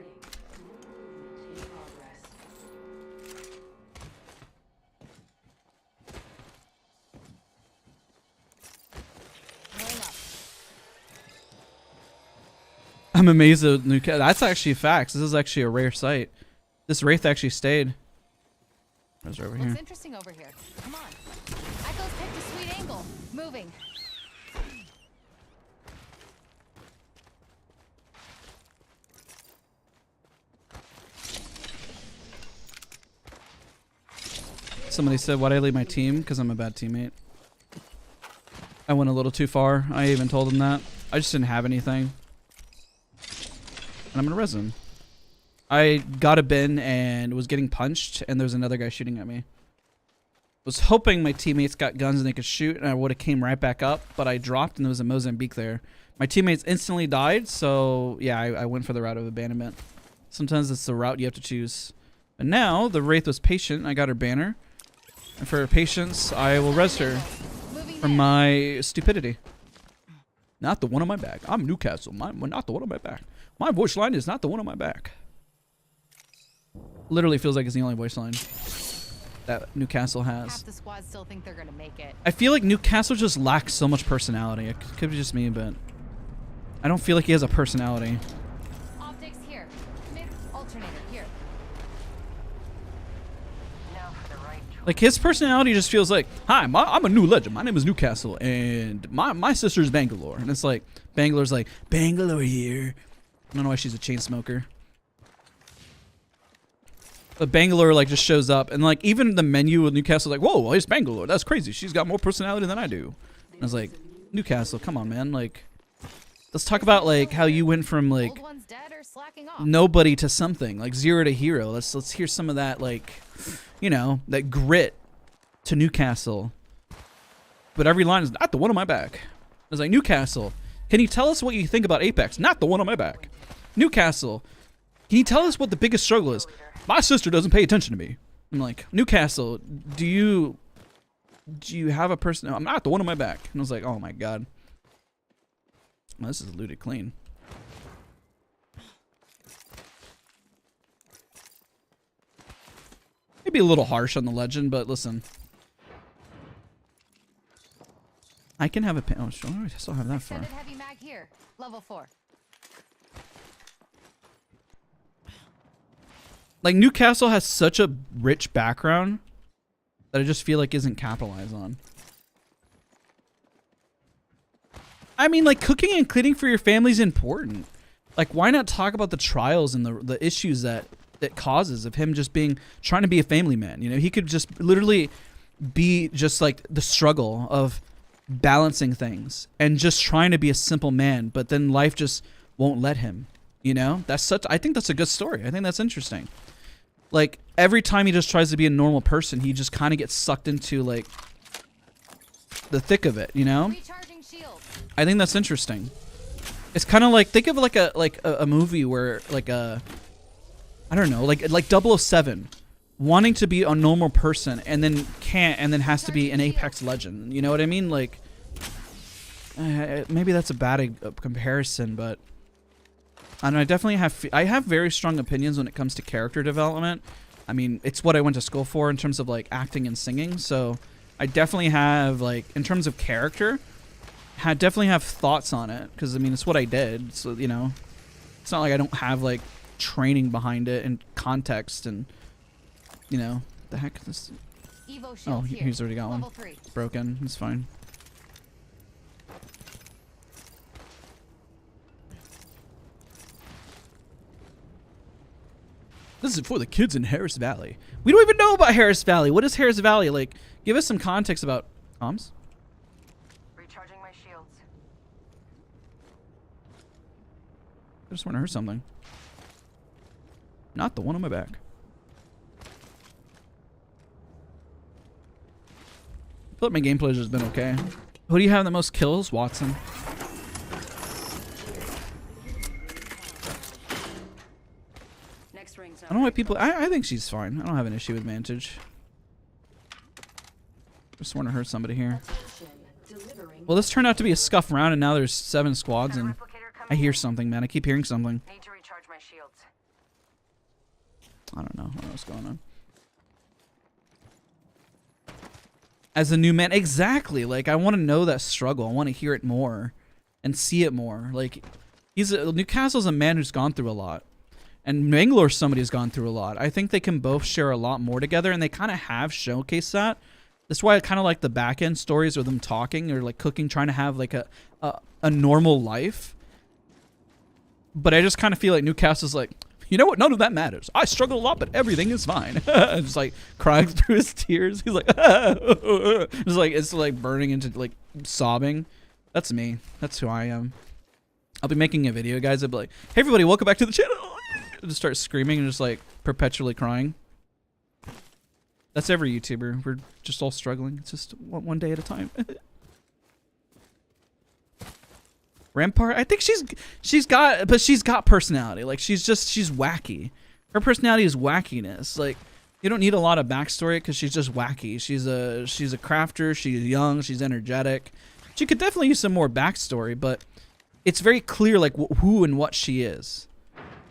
Going up. I'm amazed at Newcastle. That's actually facts. This is actually a rare sight. This Wraith actually stayed. Where's over Looks here? interesting over here. Come on. Echo's picked a sweet angle. Moving. Somebody said, why'd I leave my team? Because I'm a bad teammate. I went a little too far. I even told him that. I just didn't have anything. And I'm gonna res him. I got a bin and was getting punched, and there was another guy shooting at me. Was hoping my teammates got guns and they could shoot, and I would have came right back up, but I dropped and there was a Mozambique there. My teammates instantly died, so yeah, I went for the route of abandonment. Sometimes it's the route you have to choose. And now, the Wraith was patient. I got her banner. And for her patience, I will res her Moving for there. my stupidity. Not the one on my back. I'm Newcastle. Not the one on my back. My voice line is not the one on my back. Literally feels like it's the only voice line that Newcastle has. Half the squad still think they're gonna make it. I feel like Newcastle just lacks so much personality. It could be just me, but I don't feel like he has a personality. Optics here. Mid alternator here. Now for the right choice. Like his personality just feels like, hi, I'm a new legend. My name is Newcastle, and my sister's Bangalore. And it's like Bangalore's like Bangalore here. I don't know why she's a chain smoker. But Bangalore like just shows up, and like even the menu with Newcastle like, whoa, well, it's Bangalore. That's crazy. She's got more personality than I do. And I was like, Newcastle, come on, man. Like, let's talk about like how you went from like Old one's dead or slacking off. nobody to something, like 0 to hero. Let's hear some of that, like, you know, that grit to Newcastle. But every line is not the one on my back. It's like, Newcastle, can you tell us what you think about Apex? Not the one on my back. Newcastle, can you tell us what the biggest struggle is? My sister doesn't pay attention to me. I'm like, Newcastle, do you have a person? No, I'm not the one on my back. And I was like, oh my god. Well, this is looted clean. Maybe a little harsh on the legend, but listen. I can have a pin. Oh, sure. I still have that far. Extended heavy mag here. Level 4. Like, Newcastle has such a rich background that I just feel like isn't capitalized on. I mean, like, cooking and cleaning for your family is important. Like, why not talk about the trials and the issues that it causes of him just trying to be a family man? You know, he could just literally be just like the struggle of balancing things and just trying to be a simple man, but then life just won't let him. You know, I think that's a good story. I think that's interesting. Like, every time he just tries to be a normal person, he just kind of gets sucked into like the thick of it, you know? Recharging shield. I think that's interesting. It's kind of like, think of like a movie where like I don't know, like 007 wanting to be a normal person and then can't, and then has to be an Apex legend. You know what I mean? Like, maybe that's a bad comparison, but And I definitely have very strong opinions when it comes to character development. I mean, it's what I went to school for in terms of like acting and singing. So I definitely have like, in terms of character, definitely have thoughts on it. Because I mean, it's what I did. So, you know, it's not like I don't have like training behind it and context and, you know, the heck is this? Evo shields Oh, here. he's already got one. Level 3. It's broken. It's fine. This is for the kids in Harris Valley. We don't even know about Harris Valley. What is Harris Valley? Like, give us some context about comms. Recharging my shields. I just want to hear something. Not the one on my back. I feel like my gameplay has been okay. Who do you have the most kills? Watson. Next ring's I don't know why people... I think she's fine. I don't have an issue with Vantage. Just want to hurt somebody here. Well, this turned out to be a scuff round, and now there's 7 squads, and I hear something, man. I keep hearing something. Need to recharge my shields. I don't know what's going on. As a new man, exactly. Like, I want to know that struggle. I want to hear it more and see it more. Like, Newcastle's a man who's gone through a lot, and Mangalore's somebody who's gone through a lot. I think they can both share a lot more together, and they kind of have showcased that. That's why I kind of like the back end stories of them talking or like cooking, trying to have like a normal life. But I just kind of feel like Newcastle's like, you know what? None of that matters. I struggle a lot, but everything is fine. Just like crying through his tears. He's like, it's like burning into like sobbing. That's me. That's who I am. I'll be making a video, guys. I'll be like, hey everybody, welcome back to the channel. I'll just start screaming and just like perpetually crying. That's every YouTuber. We're just all struggling. It's just one day at a time. Rampart, I think she's got personality. Like she's wacky. Her personality is wackiness. Like you don't need a lot of backstory because she's just wacky. She's a crafter. She's young. She's energetic. She could definitely use some more backstory, but it's very clear like who and what she is.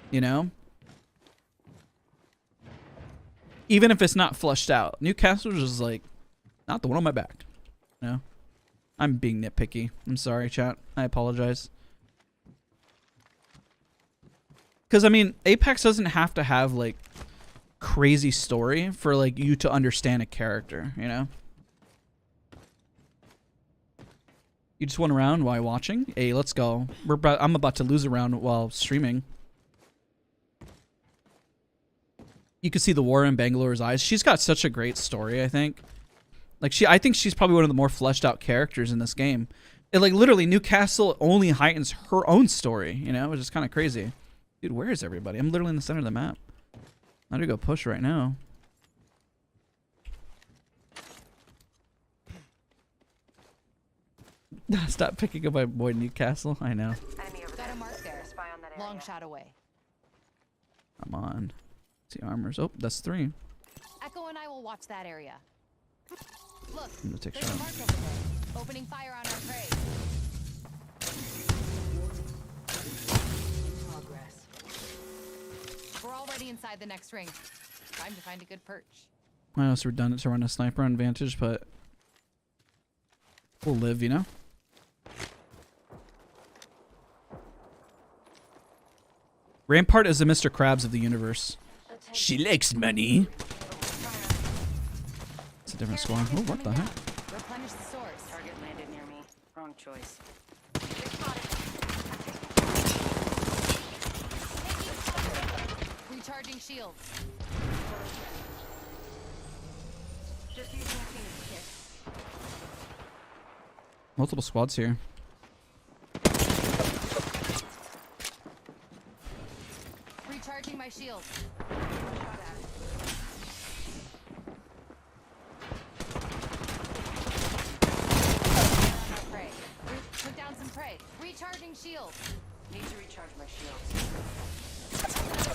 You know. Even if it's not flushed out, Newcastle's just like not the one on my back. You know. I'm being nitpicky. I'm sorry, chat. I apologize. Because, I mean, Apex doesn't have to have, like, crazy story for, like, you to understand a character, you know? You just went around while watching? Hey, let's go. I'm about to lose a round while streaming. You can see the war in Bangalore's eyes. She's got such a great story, I think. Like I think she's probably one of the more fleshed out characters in this game. It like literally Newcastle only heightens her own story, you know, which is kind of crazy. Dude, where is everybody? I'm literally in the center of the map. I'm gonna go push right now. Stop picking up my boy Newcastle. I know. Enemy over Got there. a mark there. Spy on that area. Long shot away. Come on. See armors. Oh, that's 3. Echo and I will watch that area. Look, I'm gonna take there's a shot. mark over there. Opening fire on our prey. Progress. We're already inside the next ring. Time to find a good perch. I know it's redundant to run a sniper on Vantage, but we'll live, you know? Rampart is the Mr. Krabs of the universe. She likes money. It's a different squad. Oh, what the heck? Replenish the source. Target landed near me. Wrong choice. Recharging shields. Just using a Phoenix kit. Multiple squads here. Recharging my shields. Prey. Put down some prey. Recharging shields. Need to recharge my shields.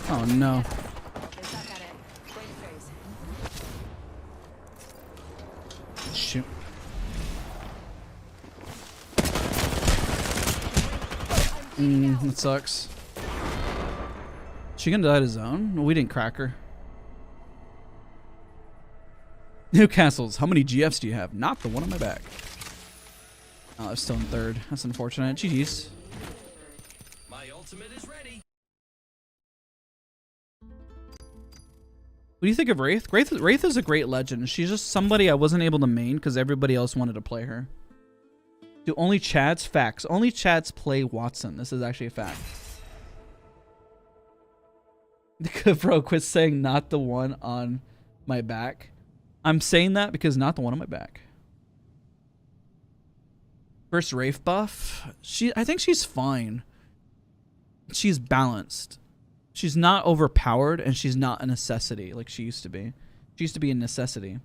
Oh no. They're stuck at it. Wait phase. Shoot. That sucks. She gonna die to zone? We didn't crack her. Newcastle's, how many GFs do you have? Not the one on my back. Oh, I'm still in third. That's unfortunate. GG's. My ultimate is ready. What do you think of Wraith? Wraith is a great legend. She's just somebody I wasn't able to main because everybody else wanted to play her. Do only Chads? Facts. Only Chads play Watson. This is actually a fact. Bro, quit saying not the one on my back. I'm saying that because not the one on my back. First Wraith buff. I think she's fine. She's balanced. She's not overpowered and she's not a necessity like she used to be. She used to be a necessity.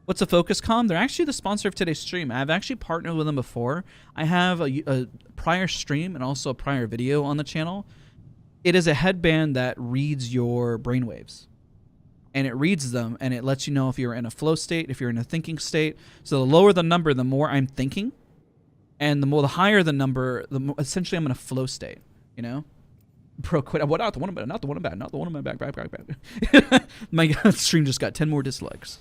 What's a focus comm? They're actually the sponsor of today's stream. I've actually partnered with them before. I have a prior stream and also a prior video on the channel. It is a headband that reads your brainwaves. And it reads them and it lets you know if you're in a flow state, if you're in a thinking state. So the lower the number, the more I'm thinking. And the higher the number, the more essentially I'm in a flow state, you know? Bro, quit. What? Not the one on my back. Not the one on my back. Back. My stream just got 10 more dislikes.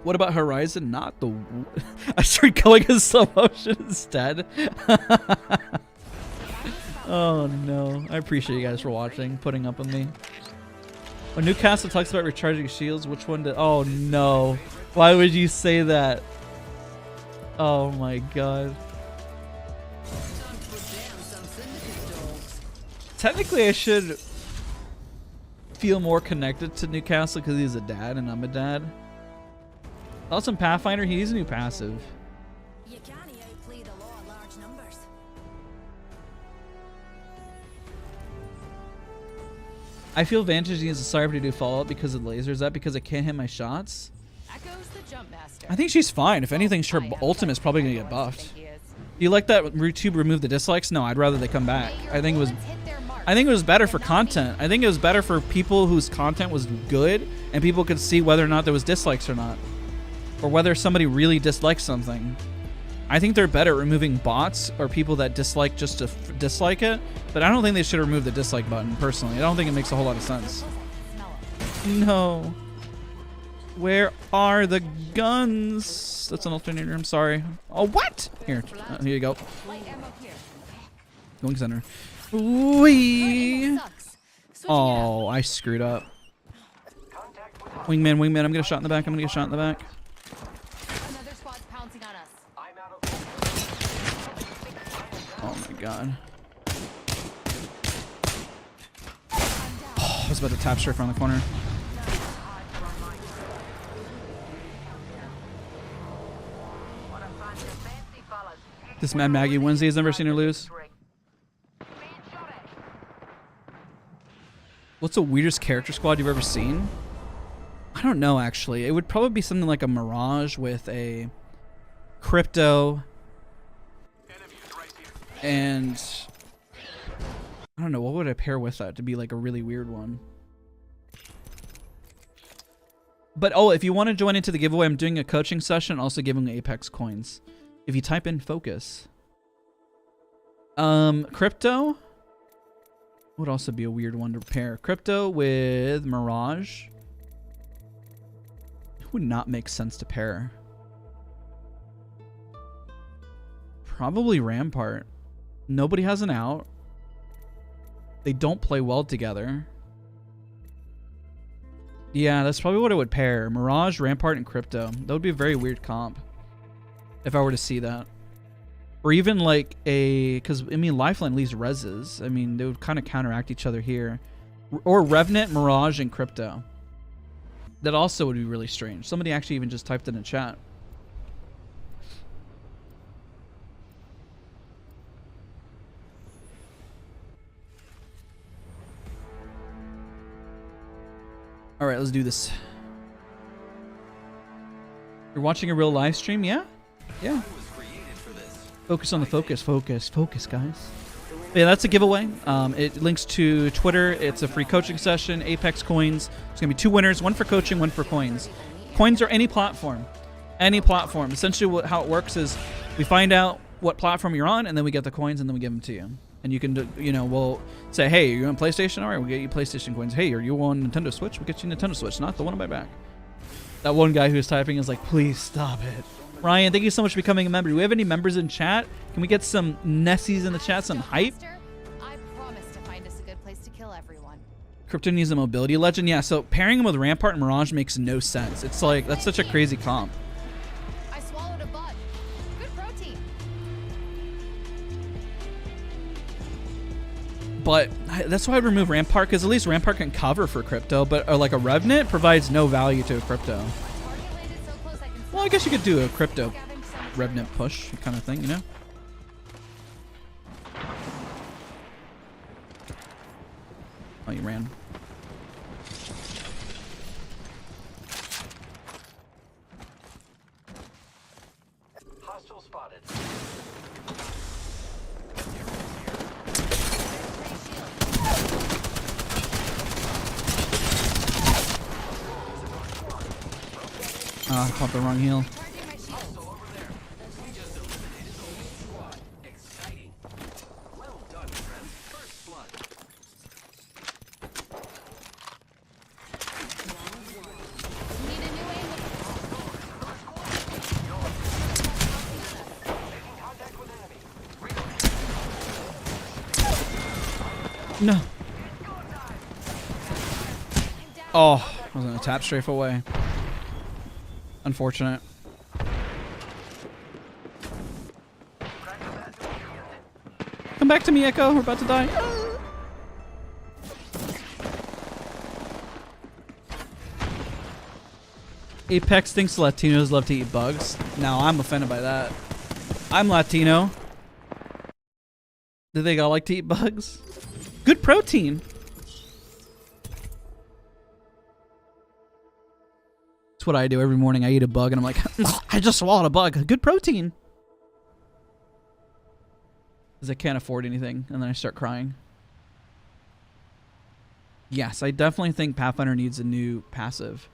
What about Horizon? Not the... I started going in slow motion instead. Oh no. I appreciate you guys for watching, putting up with me. When Newcastle talks about recharging shields, which one did... Oh no. Why would you say that? Oh my god. Technically I should feel more connected to Newcastle because he's a dad and I'm a dad. Also in Pathfinder, he's a new passive. You can't outplay the law of large numbers. I feel Vantage needs a cyber to do follow-up because of the lasers. Is that because I can't hit my shots? Echoes the jump master. I think she's fine. If anything, her ultimate is probably going to get buffed. Do you like that YouTube removed the dislikes? No, I'd rather they come back. I think it was better for content. I think it was better for people whose content was good and people could see whether or not there was dislikes or not. Or whether somebody really dislikes something. I think they're better at removing bots or people that dislike just to dislike it, but I don't think they should remove the dislike button, personally. I don't think it makes a whole lot of sense. No. Where are the guns? That's an alternator, I'm sorry. Oh, what? Here you go. Going center. Wee. Oh, I screwed up. Wingman, I'm gonna get shot in the back. Another squad's pouncing on us. Oh my god. Oh, I was about to tap straight from the corner. This Mad Maggie Wednesday has never seen her lose. What's the weirdest character squad you've ever seen? I don't know, actually. It would probably be something like a Mirage with a Crypto and I don't know, what would I pair with that to be like a really weird one? But oh, if you want to join into the giveaway, I'm doing a coaching session, also giving Apex coins. If you type in focus. Crypto would also be a weird one to pair. Crypto with Mirage. It would not make sense to pair. Probably Rampart. Nobody has an out. They don't play well together. Yeah, that's probably what it would pair. Mirage, Rampart, and Crypto. That would be a very weird comp. If I were to see that. Or even like a... Because, I mean, Lifeline leaves reses. I mean, they would kind of counteract each other here. Or Revenant, Mirage, and Crypto. That also would be really strange. Somebody actually even just typed in a chat. Alright, let's do this. You're watching a real live stream? Yeah? Yeah. Focus on the focus. Focus, guys. But yeah, that's a giveaway. It links to Twitter. It's a free coaching session. Apex coins. There's going to be 2 winners. 1 for coaching, 1 for coins. Coins are any platform. Any platform. Essentially how it works is we find out what platform you're on, and then we get the coins, and then we give them to you. And you can, you know, we'll say, hey, you on PlayStation? All right, we'll get you PlayStation coins. Hey, are you on Nintendo Switch? We'll get you Nintendo Switch, not the one on my back. That one guy who was typing is like, please stop it. Ryan, thank you so much for becoming a member. Do we have any members in chat? Can we get some Nessies in the chat, some hype? I promise to find us a good place to kill everyone. Krypton needs a mobility legend. Yeah, so pairing him with Rampart and Mirage makes no sense. It's like, that's such a crazy comp. I swallowed a bug. Good protein. But that's why I'd remove Rampart, because at least Rampart can cover for Crypto, but like a Revenant provides no value to a Crypto. Target landed so close I can Well, I guess you could do a Crypto scavenge some Revenant push kind of thing, you know? Oh, you ran. Hostile spotted. Ah, I caught the wrong heal. charging my shields. We just eliminated the whole squad. Exciting. Well done, friend. First blood. Need a new aim. No. Oh, I was gonna tap strafe away. Unfortunate. Come back to me, Echo. We're about to die. Apex thinks Latinos love to eat bugs. Now I'm offended by that. I'm Latino. Do they all like to eat bugs? Good protein. That's what I do every morning. I eat a bug and I'm like, I just swallowed a bug. Good protein. Because I can't afford anything. And then I start crying. Yes, I definitely think Pathfinder needs a new passive.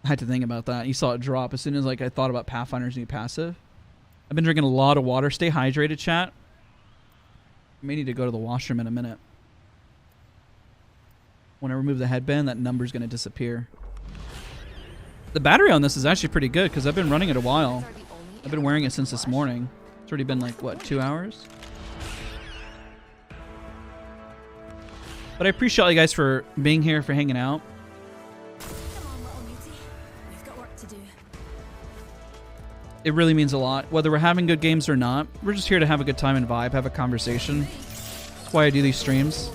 I had to think about that. You saw it drop as soon as like I thought about Pathfinder's new passive. I've been drinking a lot of water. Stay hydrated, chat. I may need to go to the washroom in a minute. When I remove the headband, that number's going to disappear. The battery on this is actually pretty good because I've been running it a while. I've been wearing it since this morning. It's already been like, what, 2 hours? But I appreciate you guys for being here, for hanging out. Come on, little mutie. We've got work to do. It really means a lot. Whether we're having good games or not, we're just here to have a good time and vibe, have a conversation. That's why I do these streams.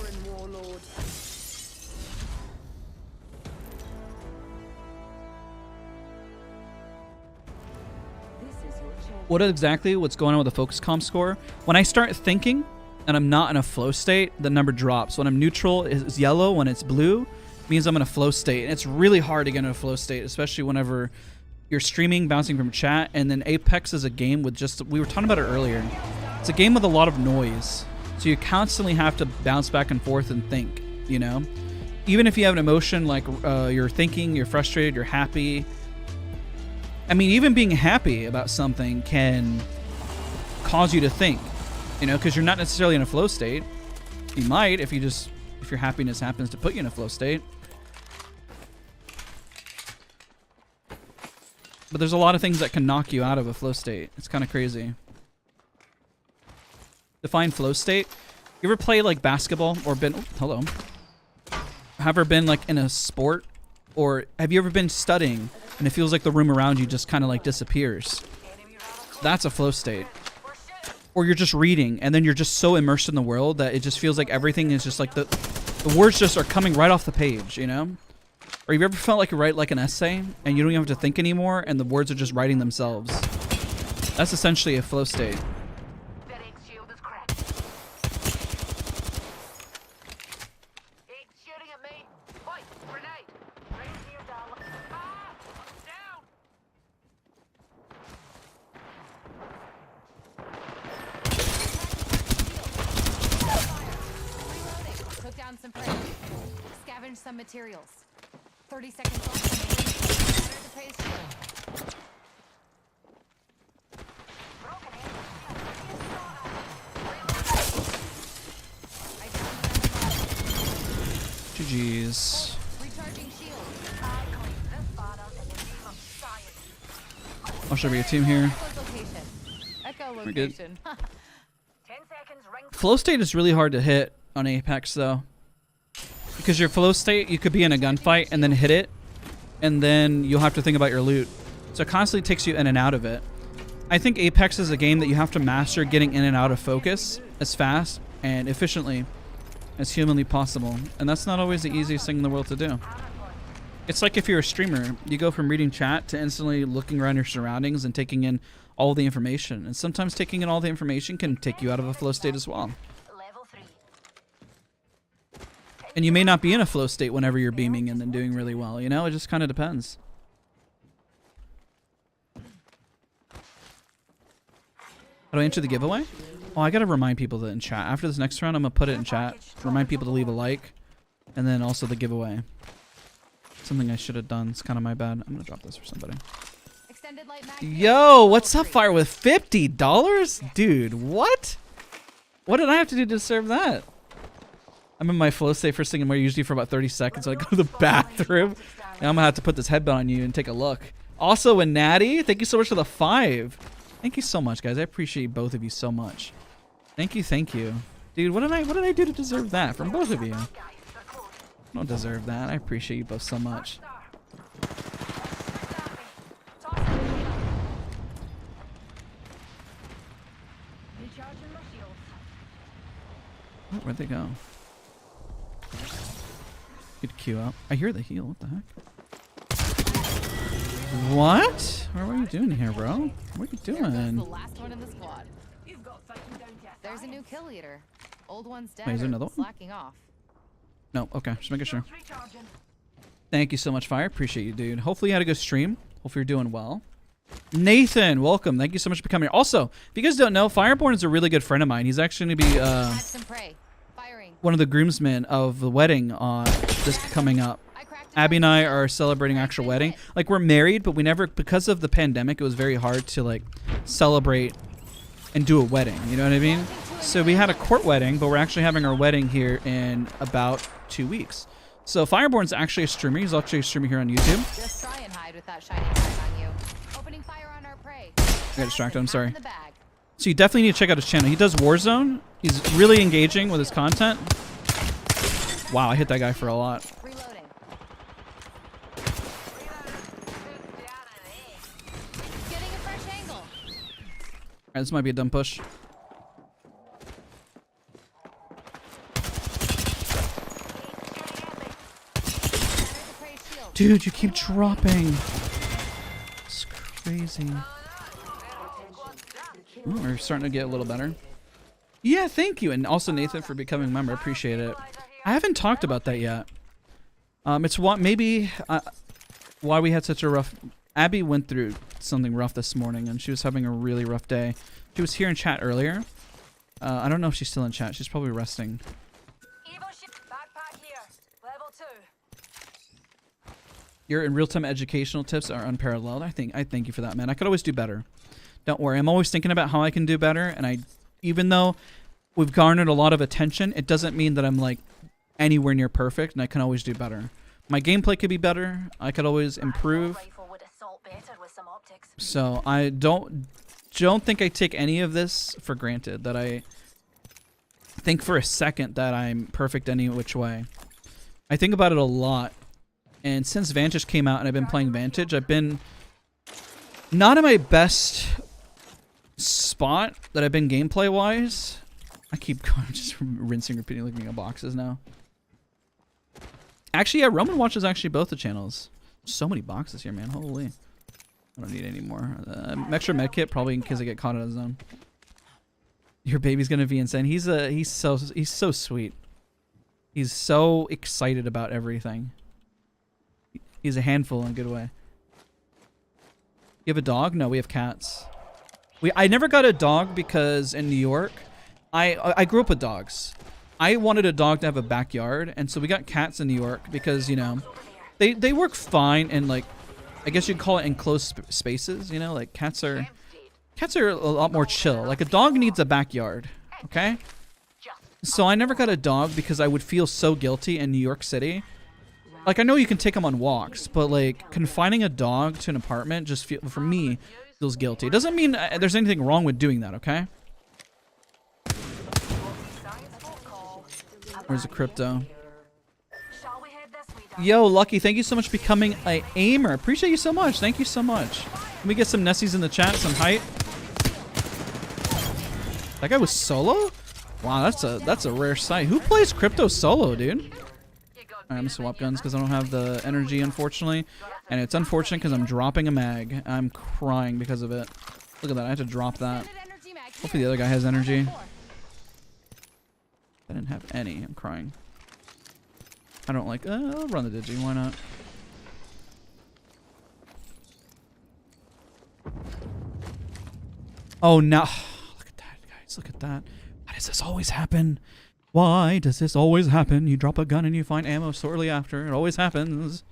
What's going on with the focus comp score? When I start thinking and I'm not in a flow state, the number drops. When I'm neutral, it's yellow. When it's blue, it means I'm in a flow state. And it's really hard to get in a flow state, especially whenever you're streaming, bouncing from chat, and then Apex is a game with just, we were talking about it earlier. It's a game with a lot of noise. So you constantly have to bounce back and forth and think, you know? Even if you have an emotion like you're thinking, you're frustrated, you're happy. I mean, even being happy about something can cause you to think, you know, because you're not necessarily in a flow state. You might if your happiness happens to put you in a flow state. But there's a lot of things that can knock you out of a flow state. It's kind of crazy. Define flow state. You ever play like basketball or been, hello. Have ever been like in a sport? Or have you ever been studying and it feels like the room around you just kind of like disappears? That's a flow state. Or you're just reading and then you're just so immersed in the world that it just feels like everything is just like the words just are coming right off the page, you know? Or have you ever felt like you write like an essay and you don't even have to think anymore and the words are just writing themselves? That's essentially a flow state. That egg shield is cracked. Egg shooting at me. Oi, grenade. Right here, darling. Ah, I'm down. Reloading. Took down some prey. Scavenge some materials. 30 seconds left. Better to praise shield. Jeez. Recharging shield. I claim this banner in the name of science. I'll show you a team here. Echo's location. Echo We're good. location. 10 seconds, ring. Flow state is really hard to hit on Apex though. Because your flow state, you could be in a gunfight and then hit it, and then you'll have to think about your loot. So it constantly takes you in and out of it. I think Apex is a game that you have to master getting in and out of focus as fast and efficiently as humanly possible. And that's not always the easiest thing in the world to do. It's like if you're a streamer, you go from reading chat to instantly looking around your surroundings and taking in all the information. And sometimes taking in all the information can take you out of a flow state as well. Level 3. And you may not be in a flow state whenever you're beaming and then doing really well, you know? It just kind of depends. How do I enter the giveaway? Oh, I gotta remind people that in chat. After this next round, I'm gonna put it in chat. Remind people to leave a like. And then also the giveaway. Something I should have done. It's kind of my bad. I'm gonna drop this for somebody. Extended light mag. Yo, what's up, Fire, with $50? Dude, what? What did I have to do to deserve that? I'm in my flow state first thing, and we're usually for about 30 seconds. So I go to the bathroom. And I'm gonna have to put this headband on you and take a look. Also, and Natty, thank you so much for the 5. Thank you so much, guys. I appreciate both of you so much. Thank you, dude. What did I do to deserve that from both of you? I don't deserve that. I appreciate you both so much. Recharging my shields. Oh, where'd they go? Good queue up. I hear the heal. What the heck? What? What are you doing here, bro? What are you There goes the doing? last one in the squad. You've got fighting down to There's a new kill leader. Old one's dead. Wait, is there or another one? slacking off. No, okay. Just making sure. Recharging. Thank you so much, Fire. Appreciate you, dude. Hopefully you had a good stream. Hopefully you're doing well. Nathan, welcome. Thank you so much for coming here. Also, if you guys don't know, Fireborn is a really good friend of mine. He's actually going to be Catch some prey. Firing. one of the groomsmen of the wedding this coming up. I cracked it. Abby and I are celebrating actual wedding. Like, we're married, but we never, because of the pandemic, it was very hard to, like, celebrate and do a wedding. You know what I mean? So we had a court wedding, but we're actually having our wedding here in about 2 weeks. So Fireborn's actually a streamer. He's actually a streamer here on YouTube. Just try and hide with that shiny light on you. Opening fire on our prey. I got distracted. I'm sorry. In the bag. So you definitely need to check out his channel. He does Warzone. He's really engaging with his content. Wow, I hit that guy for a lot. Reloading. Getting a fresh angle. Alright, this might be a dumb push. There's the prey shield. Dude, you keep dropping. It's crazy. Ooh, we're starting to get a little better. Yeah, thank you. And also Nathan for becoming a member. Appreciate it. I haven't talked about that yet. It's what maybe why we had such a rough... Abby went through something rough this morning, and she was having a really rough day. She was here in chat earlier. I don't know if she's still in chat. She's probably resting. Evo ship backpack here. Level 2. Your in real-time educational tips are unparalleled. I thank you for that, man. I could always do better. Don't worry. I'm always thinking about how I can do better, and even though we've garnered a lot of attention, it doesn't mean that I'm like anywhere near perfect, and I can always do better. My gameplay could be better. I could always improve. Rifle would assault better with some optics. So I don't think I take any of this for granted, that I think for a second that I'm perfect any which way. I think about it a lot. And since Vantage came out and I've been playing Vantage, I've been not in my best spot that I've been gameplay wise. I keep going, just rinsing, repeating, looking at boxes now. Actually, yeah, Roman watches actually both the channels. So many boxes here, man. Holy. I don't need any more. Extra medkit, probably in case I get caught in a zone. Your baby's gonna be insane. He's so sweet. He's so excited about everything. He's a handful in a good way. You have a dog? No, we have cats. I never got a dog because in New York, I grew up with dogs. I wanted a dog to have a backyard, and so we got cats in New York because, you know, they work fine in, like, I guess you'd call it enclosed spaces, you know, like cats are a lot more chill. Like a dog needs a backyard, okay? So I never got a dog because I would feel so guilty in New York City Like, I know you can take them on walks, but like confining a dog to an apartment just for me feels guilty. It doesn't mean there's anything wrong with doing that, okay? Where's the crypto? Shall we head this way, Dad? Yo, Lucky, thank you so much for becoming a aimer. Appreciate you so much. Thank you so much. Can we get some Nessies in the chat? Some height. That guy was solo? Wow, that's a rare sight. Who plays crypto solo, dude? Alright, I'm gonna swap guns because I don't have the energy, unfortunately. And it's unfortunate because I'm dropping a mag. I'm crying because of it. Look at that. I had to drop that. Hopefully the other guy has energy. I didn't have any. I'm crying. I don't like... I'll run the digi. Why not? Oh, no. Look at that, guys. Look at that. Why does this always happen? Why does this always happen? You drop a gun and you find ammo shortly after. It always happens.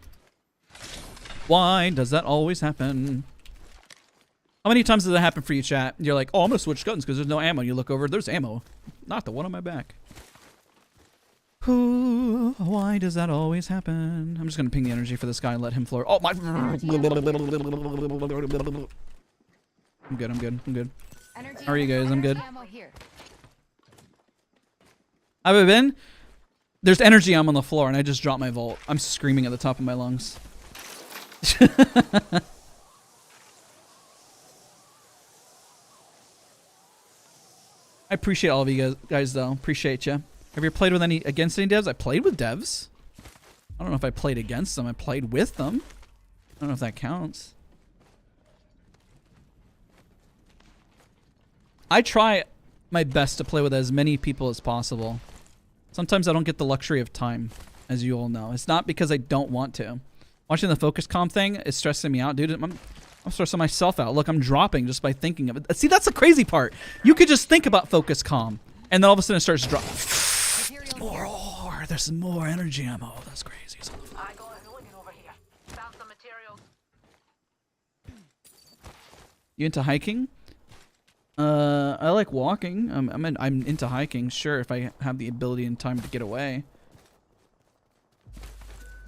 Why does that always happen? How many times does that happen for you, chat? You're like, oh, I'm going to switch guns because there's no ammo. You look over, there's ammo. Not the one on my back. Why does that always happen? I'm just going to ping the energy for this guy and let him floor. Oh, my... I'm good, I'm good, I'm good. How are you guys? I'm good. Have I been? There's energy ammo on the floor and I just dropped my Volt. I'm screaming at the top of my lungs. I appreciate all of you guys though. Appreciate you. Have you ever played with against any devs? I played with devs. I don't know if I played against them. I played with them. I don't know if that counts. I try my best to play with as many people as possible. Sometimes I don't get the luxury of time, as you all know. It's not because I don't want to. Watching the focus comm thing is stressing me out, dude. I'm stressing myself out. Look, I'm dropping just by thinking of it. See, that's the crazy part. You could just think about focus comm, and then all of a sudden it starts dropping. There's more ore. There's more energy ammo. That's crazy. I got a hooligan over here. Found some materials. You into hiking? I like walking. I'm into hiking. Sure, if I have the ability and time to get away.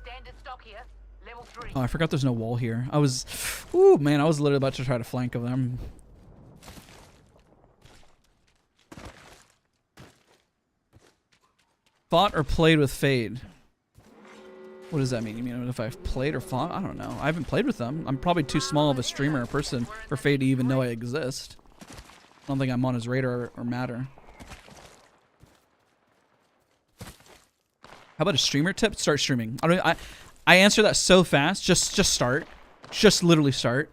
Standard stock here. Level 3. Oh, I forgot there's no wall here. Ooh, man, I was literally about to try to flank of them. Fought or played with Fade? What does that mean? You mean if I've played or fought? I don't know. I haven't played with them. I'm probably too small of a streamer or person for Fade to even know I exist. I don't think I'm on his radar or matter. How about a streamer tip? Start streaming. I answer that so fast. Just start. Just literally start.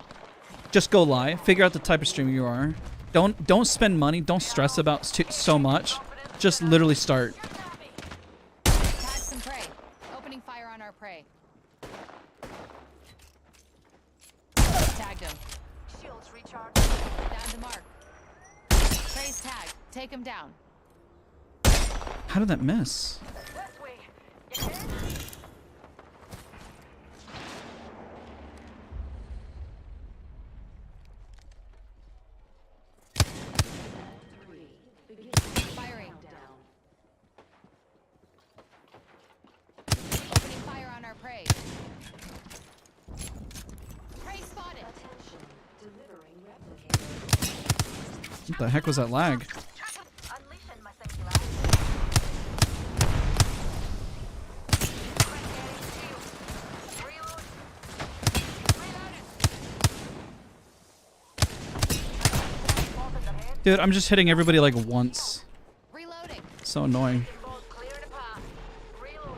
Just go live. Figure out the type of streamer you are. Don't spend money. Don't stress about so much. Just literally start. Tag some prey. Opening fire on our prey. Tagged him. Shields recharged. Down to mark. Prey's tagged. Take him down. How did that miss? This way. You can? Firing. Opening fire on our prey. Prey spotted. What the heck was that lag? Unleashing my singularity. Reload. Reloaded. Dude, I'm just hitting everybody like once. Reloading. So annoying. Clearing a path. Reload.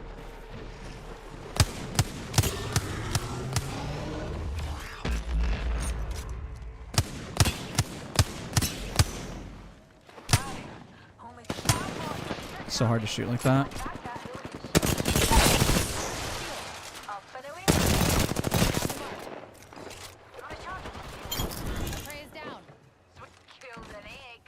So hard to shoot like that. Prey is down. Killed an egg.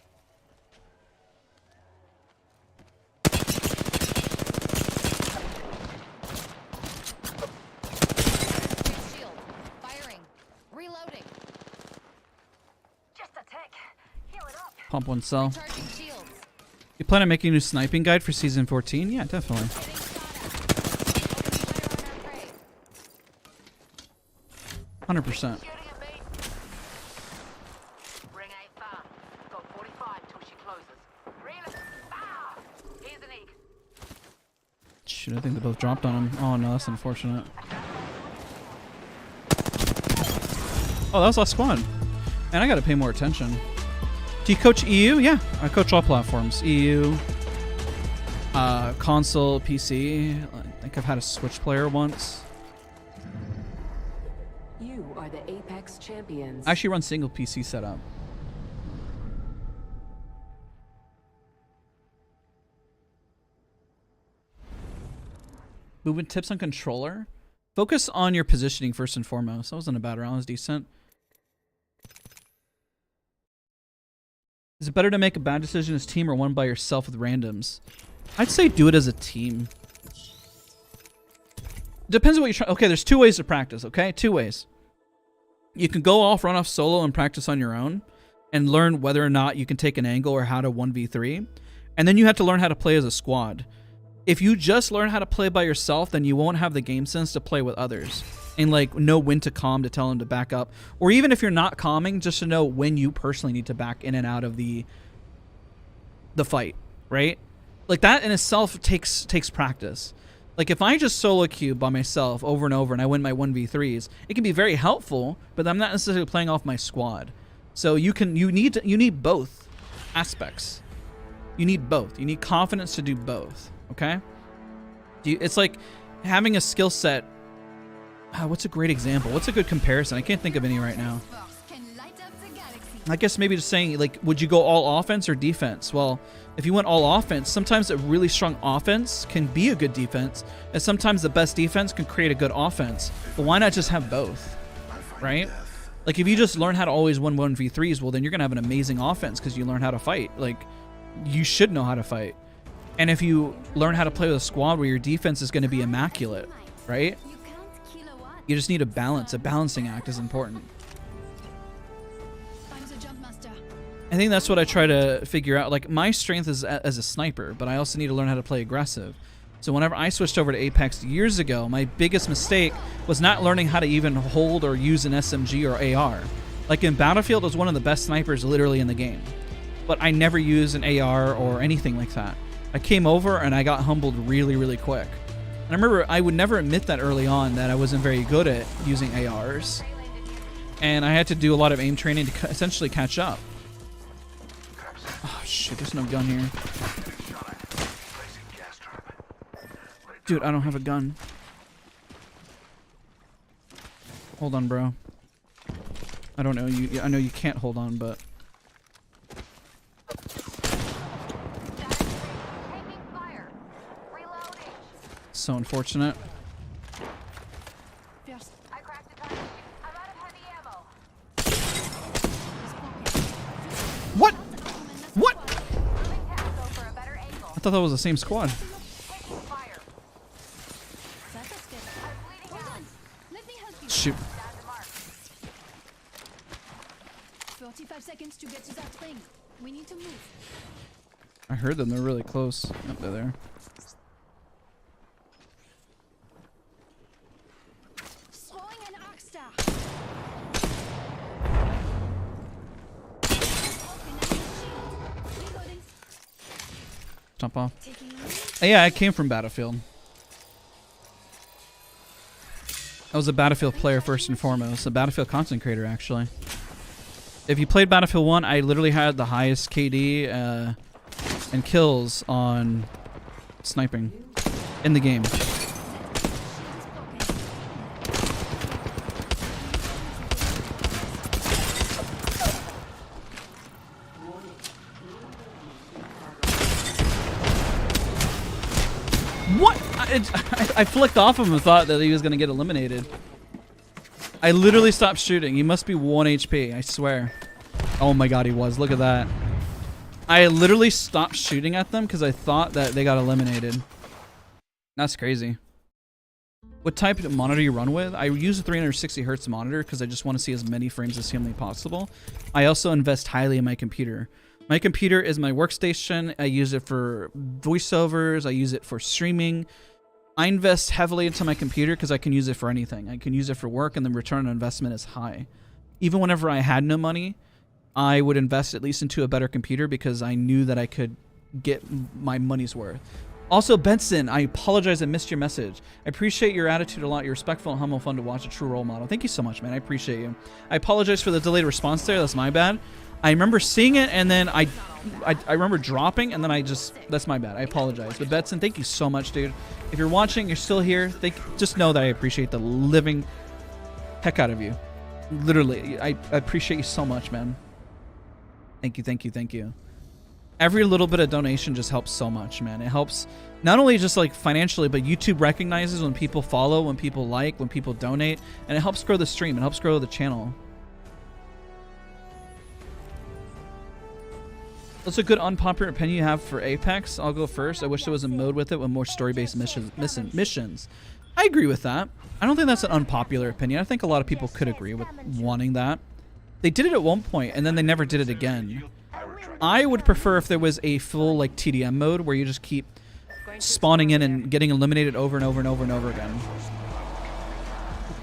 Shield. Firing. Reloading. Just a tick. Heal it up. Pump one cell. Charging shields. You plan on making a new sniping guide for season 14? Yeah, definitely. Getting shot at. Opening fire on our prey. 100%. Shooting at me. Ring ain't far. Got 45 till she closes. Really? Ah! Here's an egg. Shoot, I think they both dropped on him. Oh no, that's unfortunate. Oh, that was last squad. And I gotta pay more attention. Do you coach EU? Yeah, I coach all platforms. EU, console, PC. I think I've had a Switch player once. You are the Apex champions. I actually run single PC setup. Movement tips on controller. Focus on your positioning first and foremost. That wasn't a bad round. It was decent. Is it better to make a bad decision as team or one by yourself with randoms? I'd say do it as a team. Depends on what you're trying. Okay, there's two ways to practice, okay? Two ways. You can go off, run off solo and practice on your own and learn whether or not you can take an angle or how to 1v3. And then you have to learn how to play as a squad. If you just learn how to play by yourself, then you won't have the game sense to play with others. And like know when to calm to tell them to back up. Or even if you're not calming, just to know when you personally need to back in and out of the fight, right? Like that in itself takes practice. Like if I just solo queue by myself over and over and I win my 1v3s, it can be very helpful, but I'm not necessarily playing off my squad. So you need both aspects. You need both. You need confidence to do both, okay? It's like having a skill set. What's a great example? What's a good comparison? I can't think of any right now. I guess maybe just saying, like, would you go all offense or defense? Well, if you went all offense, sometimes a really strong offense can be a good defense, and sometimes the best defense can create a good offense. But why not just have both, right? Like, if you just learn how to always win 1v3s, well, then you're going to have an amazing offense because you learn how to fight. Like, you should know how to fight. And if you learn how to play with a squad where your defense is going to be immaculate, right? You just need a balance. A balancing act is important. I think that's what I try to figure out. Like, my strength is as a sniper, but I also need to learn how to play aggressive. So whenever I switched over to Apex years ago, my biggest mistake was not learning how to even hold or use an SMG or AR. Like in Battlefield, I was one of the best snipers literally in the game. But I never used an AR or anything like that. I came over and I got humbled really, really quick. And I remember I would never admit that early on that I wasn't very good at using ARs. And I had to do a lot of aim training to essentially catch up. Oh shit, there's no gun here. Dude, I don't have a gun. Hold on, bro. I don't know. I know you can't hold on, but... So unfortunate. What? What? I thought that was the same squad. Shoot. 45 seconds to get to that thing. We need to move. I heard them. They're really close. Up there. Throwing an arc star. Jump off. Yeah, I came from Battlefield. I was a Battlefield player first and foremost. A Battlefield content creator, actually. If you played Battlefield 1, I literally had the highest KD and kills on sniping in the game. What? I flicked off him and thought that he was going to get eliminated. I literally stopped shooting. He must be 1 HP, I swear. Oh my god, he was. Look at that. I literally stopped shooting at them because I thought that they got eliminated. That's crazy. What type of monitor you run with? I use a 360 hertz monitor because I just want to see as many frames as humanly possible. I also invest highly in my computer. My computer is my workstation. I use it for voiceovers. I use it for streaming. I invest heavily into my computer because I can use it for anything. I can use it for work, and the return on investment is high. Even whenever I had no money, I would invest at least into a better computer because I knew that I could get my money's worth. Also, Benson, I apologize I missed your message. I appreciate your attitude a lot. You're respectful and humble, fun to watch, a true role model. Thank you so much, man. I appreciate you. I apologize for the delayed response there. That's my bad. I remember seeing it, and then I remember dropping, and then that's my bad. I apologize. But Benson, thank you so much, dude. If you're watching, you're still here, just know that I appreciate the living heck out of you. Literally, I appreciate you so much, man. Thank you, thank you, thank you. Every little bit of donation just helps so much, man. It helps not only just like financially, but YouTube recognizes when people follow, when people like, when people donate, and it helps grow the stream. It helps grow the channel. What's a good unpopular opinion you have for Apex? I'll go first. I wish there was a mode with it with more story-based missions. I agree with that. I don't think that's an unpopular opinion. I think a lot of people could agree with wanting that. They did it at one point, and then they never did it again. I would prefer if there was a full like TDM mode where you just keep spawning in and getting eliminated over and over and over and over again.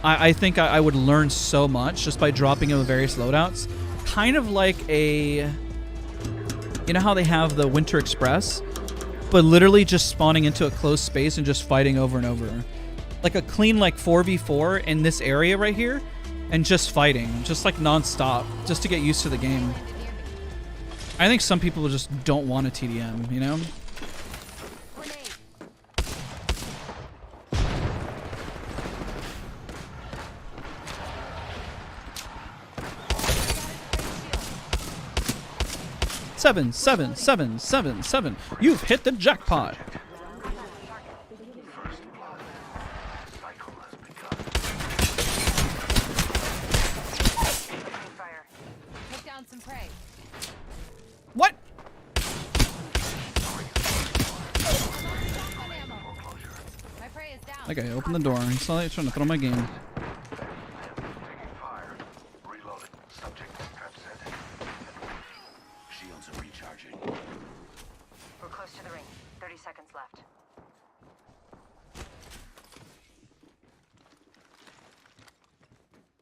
I think I would learn so much just by dropping in with various loadouts. Kind of like a... You know how they have the Winter Express? But literally just spawning into a closed space and just fighting over and over. Like a clean like 4v4 in this area right here. And just fighting. Just like non-stop. Just to get used to the game. I think some people just don't want a TDM, you know? Seven, 7, 7, 7, 7. You've hit the jackpot. Take down some prey. What? My prey is down. Okay, open the door. He saw that you're trying to throw my game. Shields are recharging. We're close to the ring. 30 seconds left.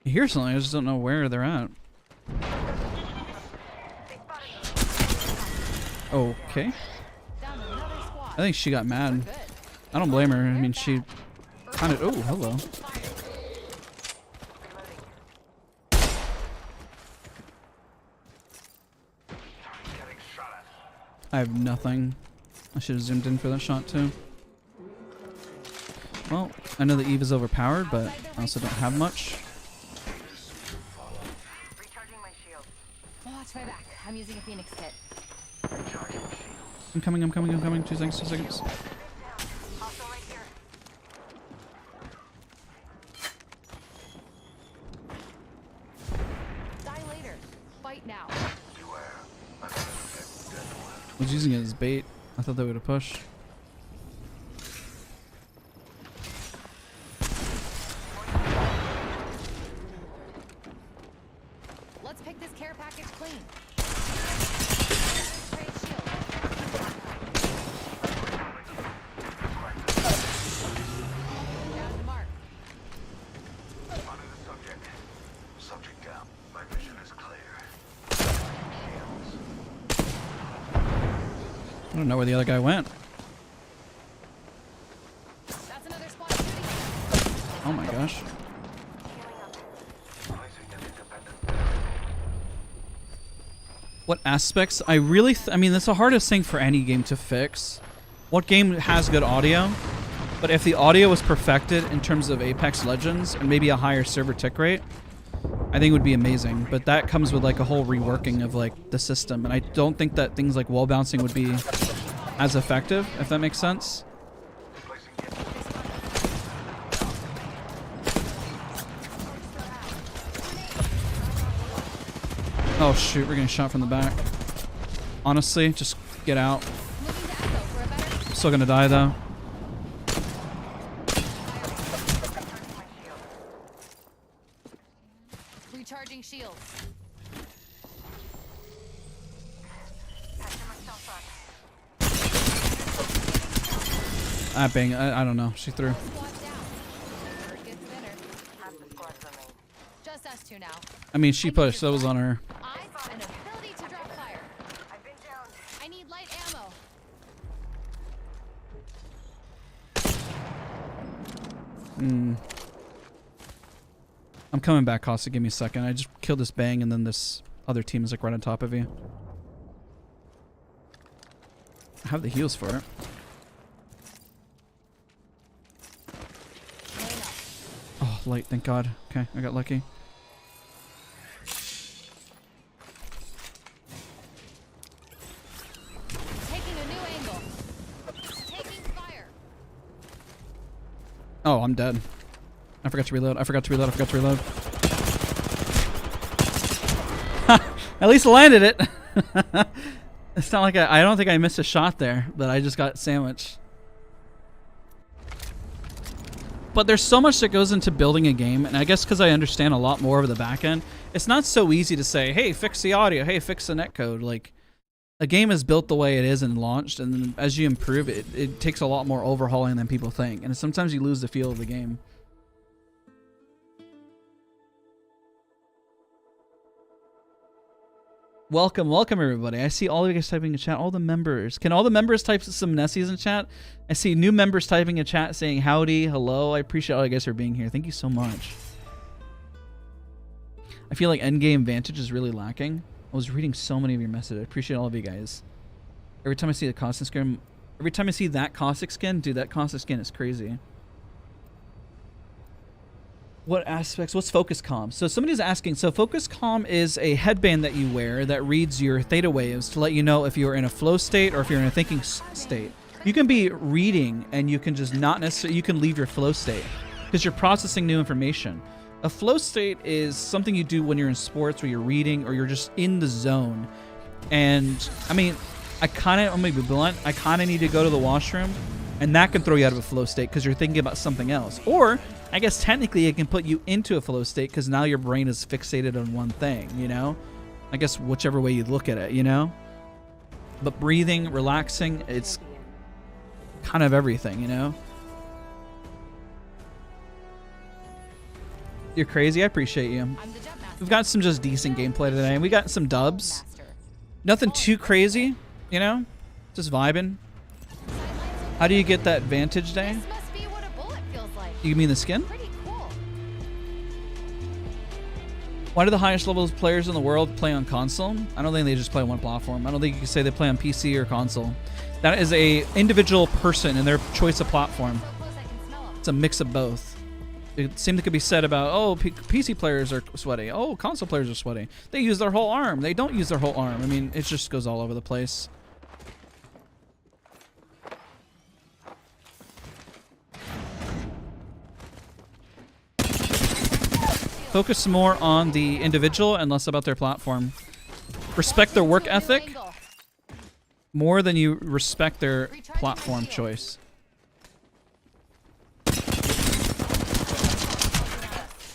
You hear something, I just don't know where they're at. Okay. Down another squad. I think she got mad. I don't blame her. I mean, she kind of... Oh, hello. I have nothing. I should have zoomed in for that shot, too. Well, I know the Eve is overpowered, but I also don't have much. Recharging my shield. Watch my back. I'm using a Phoenix kit. I'm coming, I'm coming, I'm coming. 2 seconds, 2 seconds. Also right here. Die later. Fight now. I was using it as bait. I thought they would have pushed. Let's pick this care package clean. Trade shield. Down to mark. Under the subject. Subject down. My mission is clear. I don't know where the other guy went. That's another squad shooting. Oh my gosh. What aspects? I really... I mean, that's the hardest thing for any game to fix. What game has good audio? But if the audio was perfected in terms of Apex Legends and maybe a higher server tick rate, I think it would be amazing. But that comes with like a whole reworking of like the system. And I don't think that things like wall bouncing would be as effective, if that makes sense. Oh shoot, we're getting shot from the back. Honestly, just get out. Moving to Echo for a better. I'm still gonna die though. Recharging shields. Patching myself up. Bang. I don't know. She threw. Squad down. Bird gets thinner. Half the squad remain. Just us two now. I mean, she pushed. That was on her. Eyes and ability to drop fire. I've been down. I need light ammo. I'm coming back, Costa. Give me a second. I just killed this Bang, and then this other team is like right on top of you. I have the heals for it. Oh, light. Thank God. Okay, I got lucky. Taking a new angle. Taking fire. Oh, I'm dead. I forgot to reload. I forgot to reload. I forgot to reload. At least I landed it. It's not like I don't think I missed a shot there, but I just got sandwiched. But there's so much that goes into building a game, and I guess because I understand a lot more of the back end, it's not so easy to say, hey, fix the audio, hey, fix the netcode. Like, a game is built the way it is and launched, and then as you improve it, it takes a lot more overhauling than people think, and sometimes you lose the feel of the game. Welcome, welcome everybody. I see all of you guys typing in chat, all the members. Can all the members type some Nessies in chat? I see new members typing in chat saying howdy, hello. I appreciate all you guys for being here. Thank you so much. I feel like endgame Vantage is really lacking. I was reading so many of your messages. I appreciate all of you guys. Every time I see the caustic skin, every time I see that caustic skin, dude, that caustic skin is crazy. What aspects? What's Focus Comm? So somebody's asking, so Focus Comm is a headband that you wear that reads your theta waves to let you know if you're in a flow state or if you're in a thinking state. You can be reading and you can just not necessarily, you can leave your flow state because you're processing new information. A flow state is something you do when you're in sports or you're reading or you're just in the zone. And I mean, I'm gonna be blunt, I kind of need to go to the washroom, and that can throw you out of a flow state because you're thinking about something else. Or I guess technically it can put you into a flow state because now your brain is fixated on one thing, you know? I guess whichever way you look at it, you know? But breathing, relaxing, it's kind of everything, you know? You're crazy. I appreciate you. I'm the jump master. We've got some just decent gameplay today. We got some dubs. Nothing too crazy, you know? Just vibing. How do you get that Vantage Day? This must be what a bullet feels like. You mean the skin? Pretty cool. Why do the highest levels players in the world play on console? I don't think they just play one platform. I don't think you can say they play on PC or console. That is a individual person and their choice of platform. So close I can smell 'em. It's a mix of both. It seemed it could be said about, oh, PC players are sweaty. Oh, console players are sweaty. They use their whole arm. They don't use their whole arm. I mean, it just goes all over the place. Focus more on the individual and less about their platform. Respect their work ethic more than you respect their platform choice.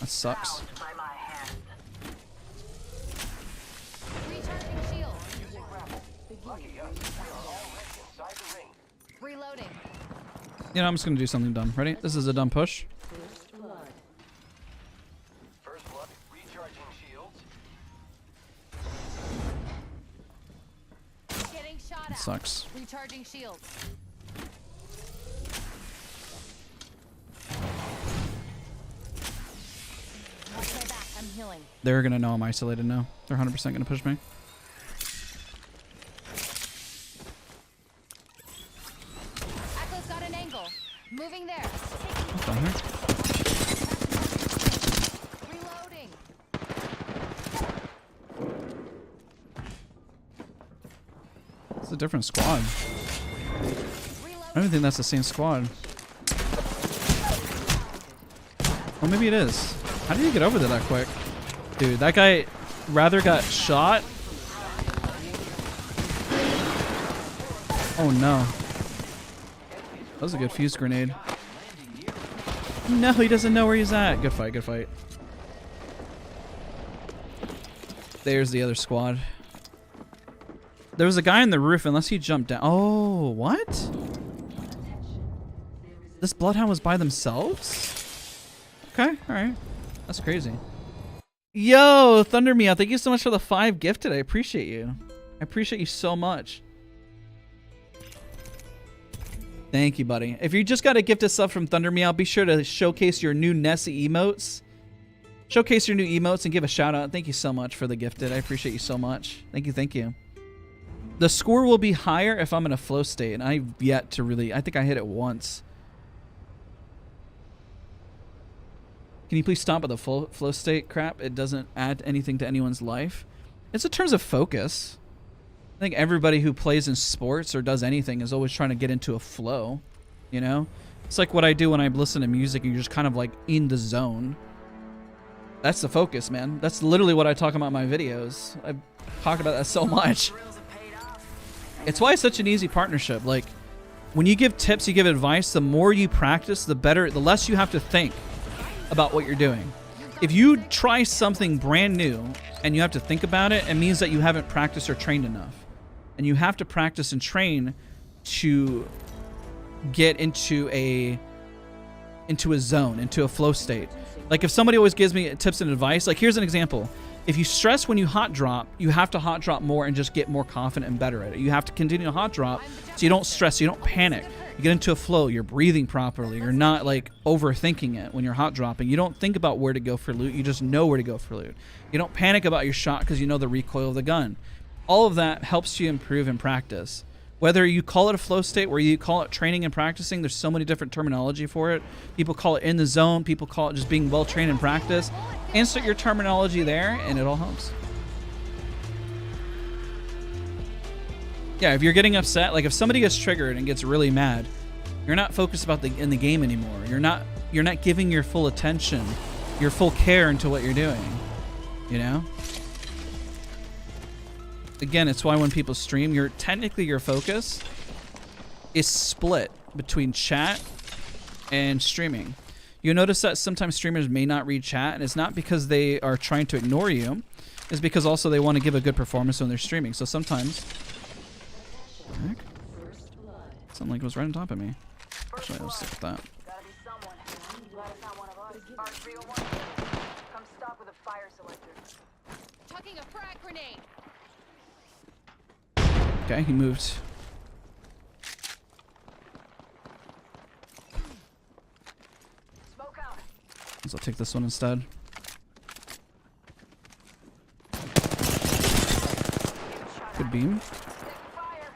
That sucks. By my hand. Recharging shield. Reloading. You know, I'm just gonna do something dumb. Ready? This is a dumb push. First blood. Recharging shields. Getting shot That at. sucks. Recharging shields. Okay, back. I'm healing. They're gonna know I'm isolated now. They're 100% gonna push me. Echo's got an angle. Moving there. What the heck? Reloading. It's a different squad. I don't even think that's the same squad. Oh, maybe it is. How did you get over there that quick? Dude, that guy rather got shot. Oh no. That was a good fuse grenade. No, he doesn't know where he's at. Good fight, good fight. There's the other squad. There was a guy on the roof unless he jumped down. Oh, what? This bloodhound was by themselves? Okay, alright. That's crazy. Yo, Thunder Meow, thank you so much for the 5 gifted. I appreciate you. I appreciate you so much. Thank you, buddy. If you just got a gifted sub from Thunder Meow, be sure to showcase your new Nessie emotes. Showcase your new emotes and give a shout out. Thank you so much for the gifted. I appreciate you so much. Thank you, thank you. The score will be higher if I'm in a flow state, and I've yet to really... I think I hit it once. Can you please stop with the flow state crap? It doesn't add anything to anyone's life. It's in terms of focus. I think everybody who plays in sports or does anything is always trying to get into a flow, you know? It's like what I do when I listen to music and you're just kind of like in the zone. That's the focus, man. That's literally what I talk about in my videos. I talk about that so much. It's why it's such an easy partnership. Like, when you give tips, you give advice, the more you practice, the better, the less you have to think about what you're doing. If you try something brand new and you have to think about it, it means that you haven't practiced or trained enough. And you have to practice and train to get into a zone, into a flow state. Like if somebody always gives me tips and advice, like here's an example. If you stress when you hot drop, you have to hot drop more and just get more confident and better at it. You have to continue to hot drop so you don't stress, you don't panic. You get into a flow, you're breathing properly, you're not like overthinking it when you're hot dropping. You don't think about where to go for loot, you just know where to go for loot. You don't panic about your shot because you know the recoil of the gun. All of that helps you improve in practice. Whether you call it a flow state, where you call it training and practicing, there's so many different terminology for it. People call it in the zone, people call it just being well trained in practice. Insert your terminology there and it all helps. Yeah, if you're getting upset, like if somebody gets triggered and gets really mad, you're not focused about in the game anymore. You're not giving your full attention, your full care into what you're doing, you know? Again, it's why when people stream, technically your focus is split between chat and streaming. You'll notice that sometimes streamers may not read chat, and it's not because they are trying to ignore you. It's because also they want to give a good performance when they're streaming. So sometimes... Heck? Something like it was right on top of me. Actually, I'll stick with that. Gotta be someone. Glad it's not one of us. R301. Come stop with a fire selector. Chucking a frag grenade. Okay, he moved. Smoke out. So I'll take this one instead. Good beam. Fire.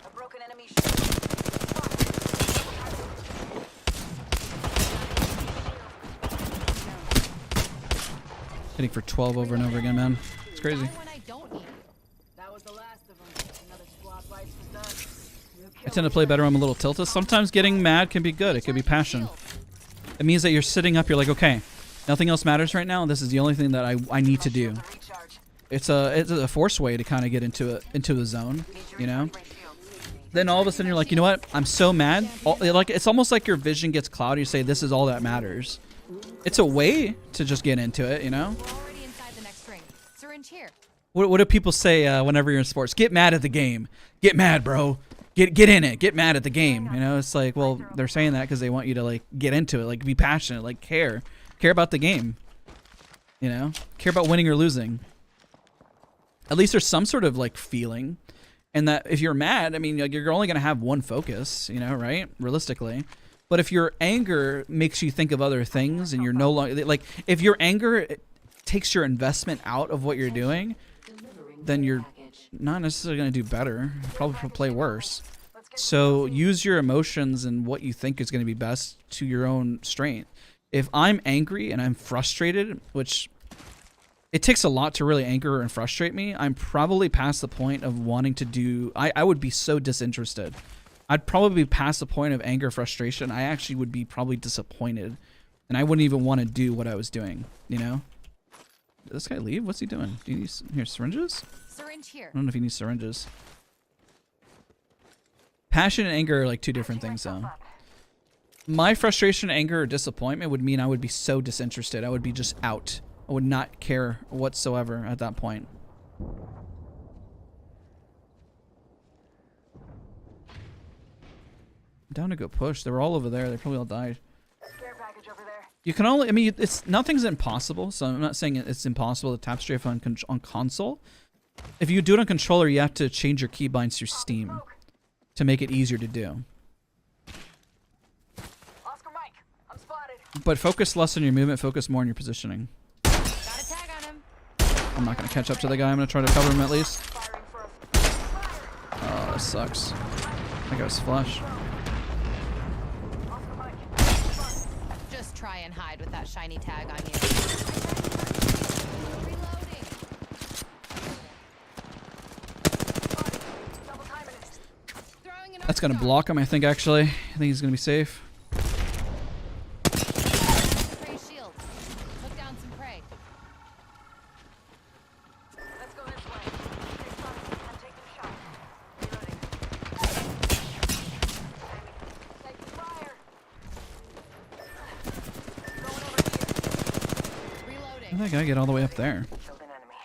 A broken enemy. Hitting for 12 over and over again, man. It's crazy. When I don't need. That was the last of them. Another squad fight was done. I tend to play better when I'm a little tilted. Sometimes getting mad can be good. It could be passion. It means that you're sitting up, you're like, okay, nothing else matters right now. This is the only thing that I need to do. It's a force way to kind of get into a zone, you know? Then all of a sudden you're like, you know what? I'm so mad. Like it's almost like your vision gets cloudy. You say, this is all that matters. It's a way to just get into it, you know? We're already inside the next ring. Syringe here. What do people say whenever you're in sports? Get mad at the game. Get mad, bro. Get in it. Get mad at the game. You know, it's like, well, they're saying that because they want you to like get into it, like be passionate, like care about the game. You know, care about winning or losing. At least there's some sort of like feeling, and that if you're mad, I mean, like, you're only gonna have one focus, you know, right? Realistically. But if your anger makes you think of other things, and you're no longer like, if your anger takes your investment out of what you're doing, then you're not necessarily going to do better. You'll probably play worse. So use your emotions and what you think is going to be best to your own strength. If I'm angry and I'm frustrated, which it takes a lot to really anger and frustrate me, I'm probably past the point of wanting to do... I would be so disinterested. I'd probably be past the point of anger, frustration. I actually would be probably disappointed. And I wouldn't even want to do what I was doing, you know? Did this guy leave? What's he doing? Do you need here, syringes? Syringe here. I don't know if he needs syringes. Passion and anger are like two different things, though. My frustration, anger, or disappointment would mean I would be so disinterested. I would be just out. I would not care whatsoever at that point. down to go push. They were all over there. They probably all died. Care package over there. You can only, I mean, it's nothing's impossible. So I'm not saying it's impossible to tap strafe on console. If you do it on controller, you have to change your keybinds through Steam to make it easier to do. Oscar Mike, I'm spotted. But focus less on your movement, focus more on your positioning. Got a tag on him. I'm not going to catch up to the guy. I'm going to try to cover him at least. Firing for us. Oh, this sucks. That guy was flush. Oscar Mike. Just try and hide with that shiny tag on you. Reloading. Double timing it. Throwing an That's going to arc block him, I think, actually. I think he's going to be safe. Prey shield. Took down some prey. Let's go this way. Stay spotted. I'm taking a shot. Reloading. Taking fire. Going over here. Reloading. How did that guy get all the way up there? Killed an enemy.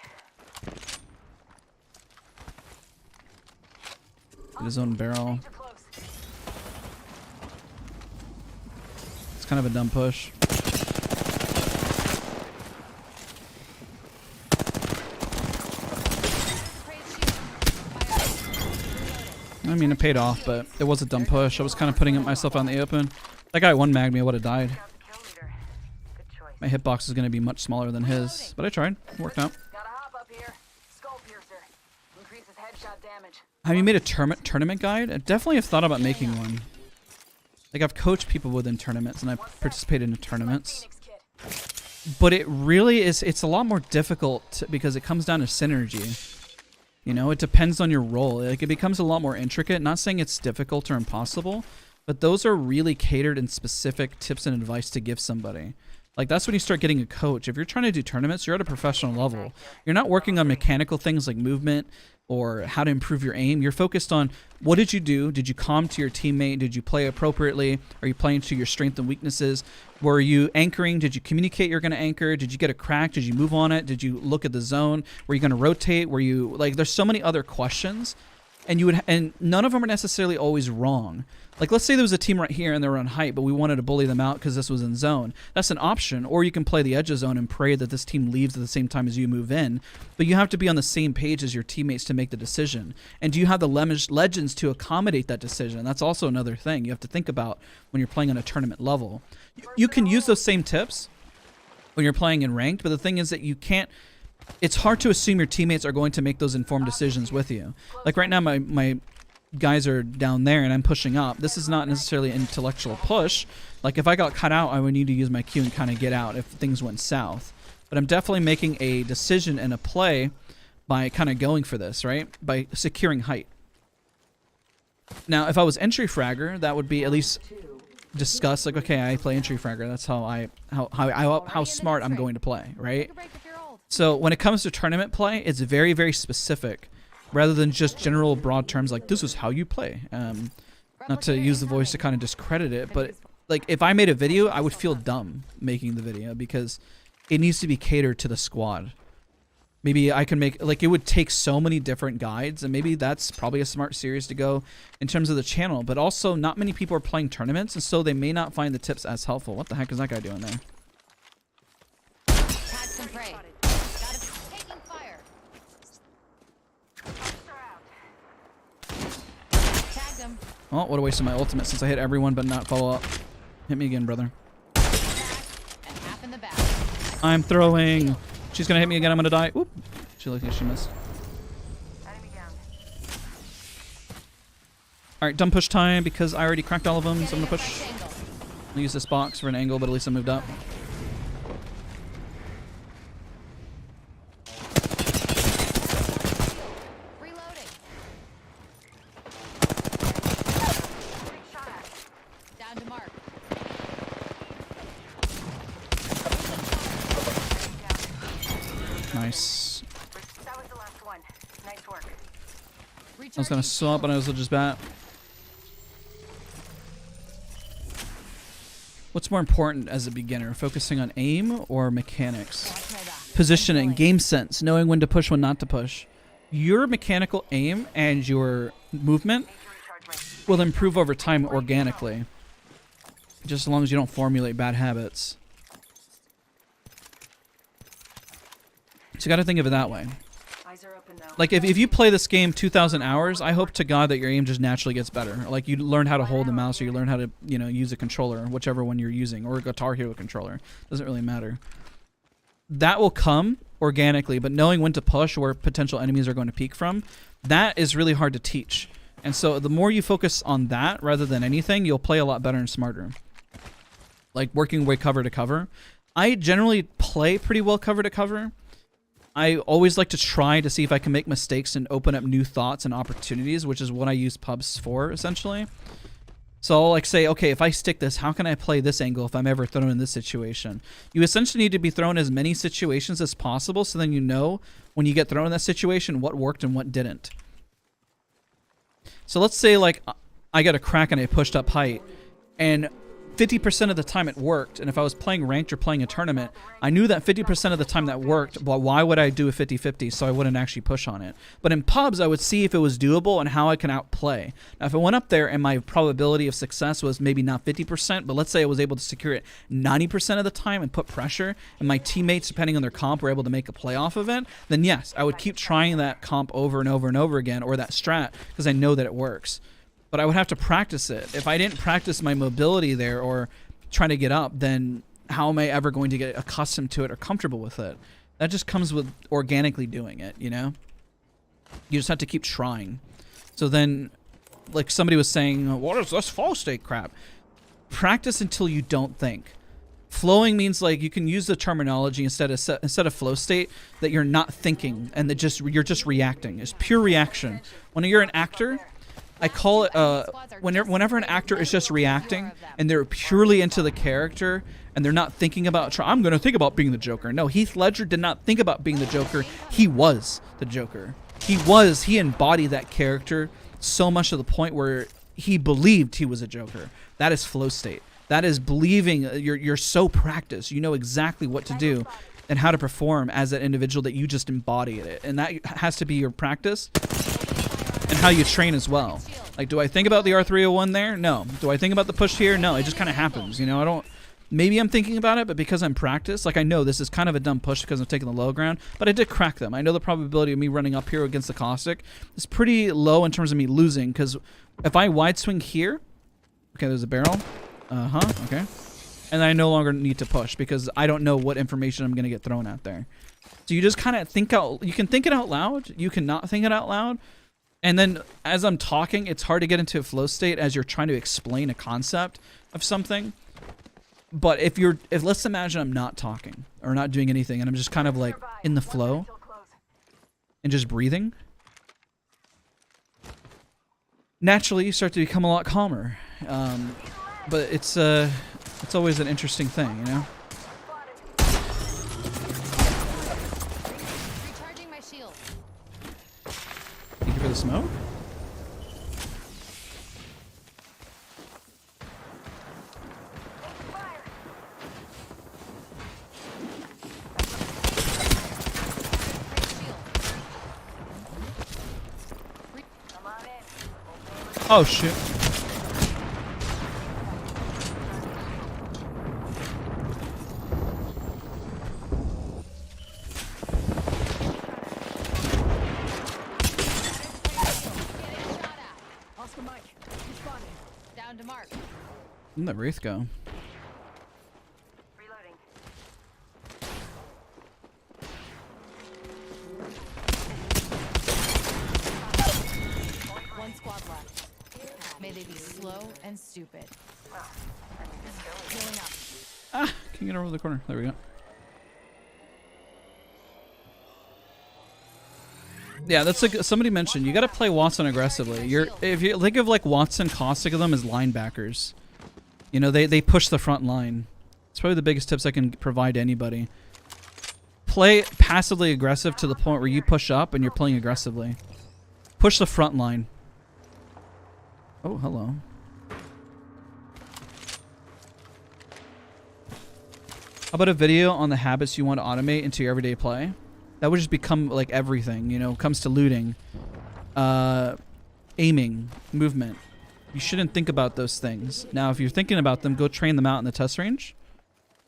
Hit his own barrel. Too close. It's kind of a dumb push. Prey shield. Fire. Reloading. I mean, it paid off, but it was a dumb push. I was kind of putting myself out in the open. That guy one magged me, I would have died. Got the kill leader. Good choice. My hitbox is going to be much smaller than his, but I tried. It worked out. Gotta hop up here. Skull piercer. Increases headshot damage. Have you made a tournament guide? I definitely have thought about making one. Like, I've coached people within tournaments, and I've participated in tournaments. Phoenix kit. But it really is, it's a lot more difficult because it comes down to synergy. You know, it depends on your role. Like, it becomes a lot more intricate. Not saying it's difficult or impossible, but those are really catered and specific tips and advice to give somebody. Like, that's when you start getting a coach. If you're trying to do tournaments, you're at a professional level. You're not working on mechanical things like movement or how to improve your aim. You're focused on what did you do? Did you calm to your teammate? Did you play appropriately? Are you playing to your strengths and weaknesses? Were you anchoring? Did you communicate you're going to anchor? Did you get a crack? Did you move on it? Did you look at the zone? Were you going to rotate? Were you, like, there's so many other questions, and you would, and none of them are necessarily always wrong. Like, let's say there was a team right here and they were on height, but we wanted to bully them out because this was in zone. That's an option. Or you can play the edge of zone and pray that this team leaves at the same time as you move in. But you have to be on the same page as your teammates to make the decision. And do you have the legends to accommodate that decision? That's also another thing you have to think about when you're playing on a tournament level. You can use those same tips when you're playing in ranked, but the thing is that you can't, it's hard to assume your teammates are going to make those informed decisions with you. Like right now, my guys are down there and I'm pushing up. This is not necessarily an intellectual push. Like, if I got cut out, I would need to use my Q and kind of get out if things went south. But I'm definitely making a decision and a play by kind of going for this, right? By securing height. Now, if I was entry fragger, that would be at least discuss, like, okay, I play entry fragger. That's how smart I'm going to play, right? Take a break if you're old. So when it comes to tournament play, it's very, very specific, rather than just general broad terms like this is how you play. Not to use the voice to kind of discredit it, but like, if I made a video, I would feel dumb making the video because it needs to be catered to the squad. Maybe I can make, like, it would take so many different guides, and maybe that's probably a smart series to go in terms of the channel, but also not many people are playing tournaments, and so they may not find the tips as helpful. What the heck is that guy doing there? Tag some prey. Got it. Taking fire. Tagged him. Oh, what a waste of my ultimate since I hit everyone but not follow up. Hit me again, brother. Tag and half in the back. I'm throwing. She's gonna hit me again. I'm gonna die. Oop. She looked like she missed. Enemy down. Alright, dumb push time because I already cracked all of them, so I'm gonna Getting a push. fresh angle. I'll use this box for an angle, but at least I moved up. Reloading. Shot at. Down to mark. Nice. That was the last one. Nice work. I was gonna swap, but I was just bat. What's more important as a beginner, focusing on aim or mechanics? Positioning, game sense, knowing when to push, when not to push. Your mechanical aim and your movement Recharge my will improve over time organically. Just as long as you don't formulate bad habits. So you got to think of it that way. Eyes are open now. Like if you play this game 2,000 hours, I hope to God that your aim just naturally gets better. Like you learn how to hold the mouse, or you learn how to, you know, use a controller, whichever one you're using, or a Guitar Hero controller. Doesn't really matter. That will come organically, but knowing when to push, where potential enemies are going to peek from, that is really hard to teach. And so the more you focus on that rather than anything, you'll play a lot better and smarter. Like working your way cover to cover. I generally play pretty well cover to cover. I always like to try to see if I can make mistakes and open up new thoughts and opportunities, which is what I use pubs for, essentially. So I'll like say, okay, if I stick this, how can I play this angle if I'm ever thrown in this situation? You essentially need to be thrown in as many situations as possible, so then you know when you get thrown in that situation what worked and what didn't. So let's say like I got a crack and I pushed up height, and 50% of the time it worked, and if I was playing ranked or playing a tournament, I knew that 50% of the time that worked, but why would I do a 50-50 so I wouldn't actually push on it? But in pubs, I would see if it was doable and how I can outplay. Now, if I went up there and my probability of success was maybe not 50%, but let's say I was able to secure it 90% of the time and put pressure, and my teammates, depending on their comp, were able to make a play off of it, then yes, I would keep trying that comp over and over and over again, or that strat, because I know that it works. But I would have to practice it. If I didn't practice my mobility there or trying to get up, then how am I ever going to get accustomed to it or comfortable with it? That just comes with organically doing it, you know? You just have to keep trying. So then, like somebody was saying, what is this flow state crap? Practice until you don't think. Flowing means like you can use the terminology instead of flow state, that you're not thinking and that you're just reacting. It's pure reaction. When you're an actor, I call it whenever an actor is just reacting and they're purely into the character and they're not thinking about I'm going to think about being the Joker. No, Heath Ledger did not think about being the Joker. He was the Joker. He embodied that character so much to the point where he believed he was a Joker. That is flow state. That is believing you're so practiced. You know exactly what to do and how to perform as that individual that you just embodied it. And that has to be your practice. And how you train as well. Like, do I think about the R301 there? No. Do I think about the push here? No. It just kind of happens, you know? I don't... Maybe I'm thinking about it, but because I'm practiced, like I know this is kind of a dumb push because I'm taking the low ground, but I did crack them. I know the probability of me running up here against the Caustic is pretty low in terms of me losing, because if I wide swing here... Okay, there's a barrel. Okay. And I no longer need to push because I don't know what information I'm going to get thrown at there. So you just kind of think out... You can think it out loud. You can not think it out loud. And then as I'm talking, it's hard to get into a flow state as you're trying to explain a concept of something. But if let's imagine I'm not talking or not doing anything and I'm just kind of like in the flow and just breathing. Naturally, you start to become a lot calmer. But it's always an interesting thing, you know? Recharging my shield. Thank you for the smoke. Oh shit. Down to Mark. Where'd that Wraith go? Reloading. One squad left. May they be slow and stupid. Healing up. Ah, can get over the corner. There we go. Yeah, that's like somebody mentioned. You got to play Watson aggressively. If you think of like Watson, Caustic of them as linebackers. You know, they push the front line. It's probably the biggest tips I can provide to anybody. Play passively aggressive to the point where you push up and you're playing aggressively. Push the front line. Oh, hello. How about a video on the habits you want to automate into your everyday play? That would just become like everything, you know, comes to looting, aiming, movement. You shouldn't think about those things. Now, if you're thinking about them, go train them out in the test range.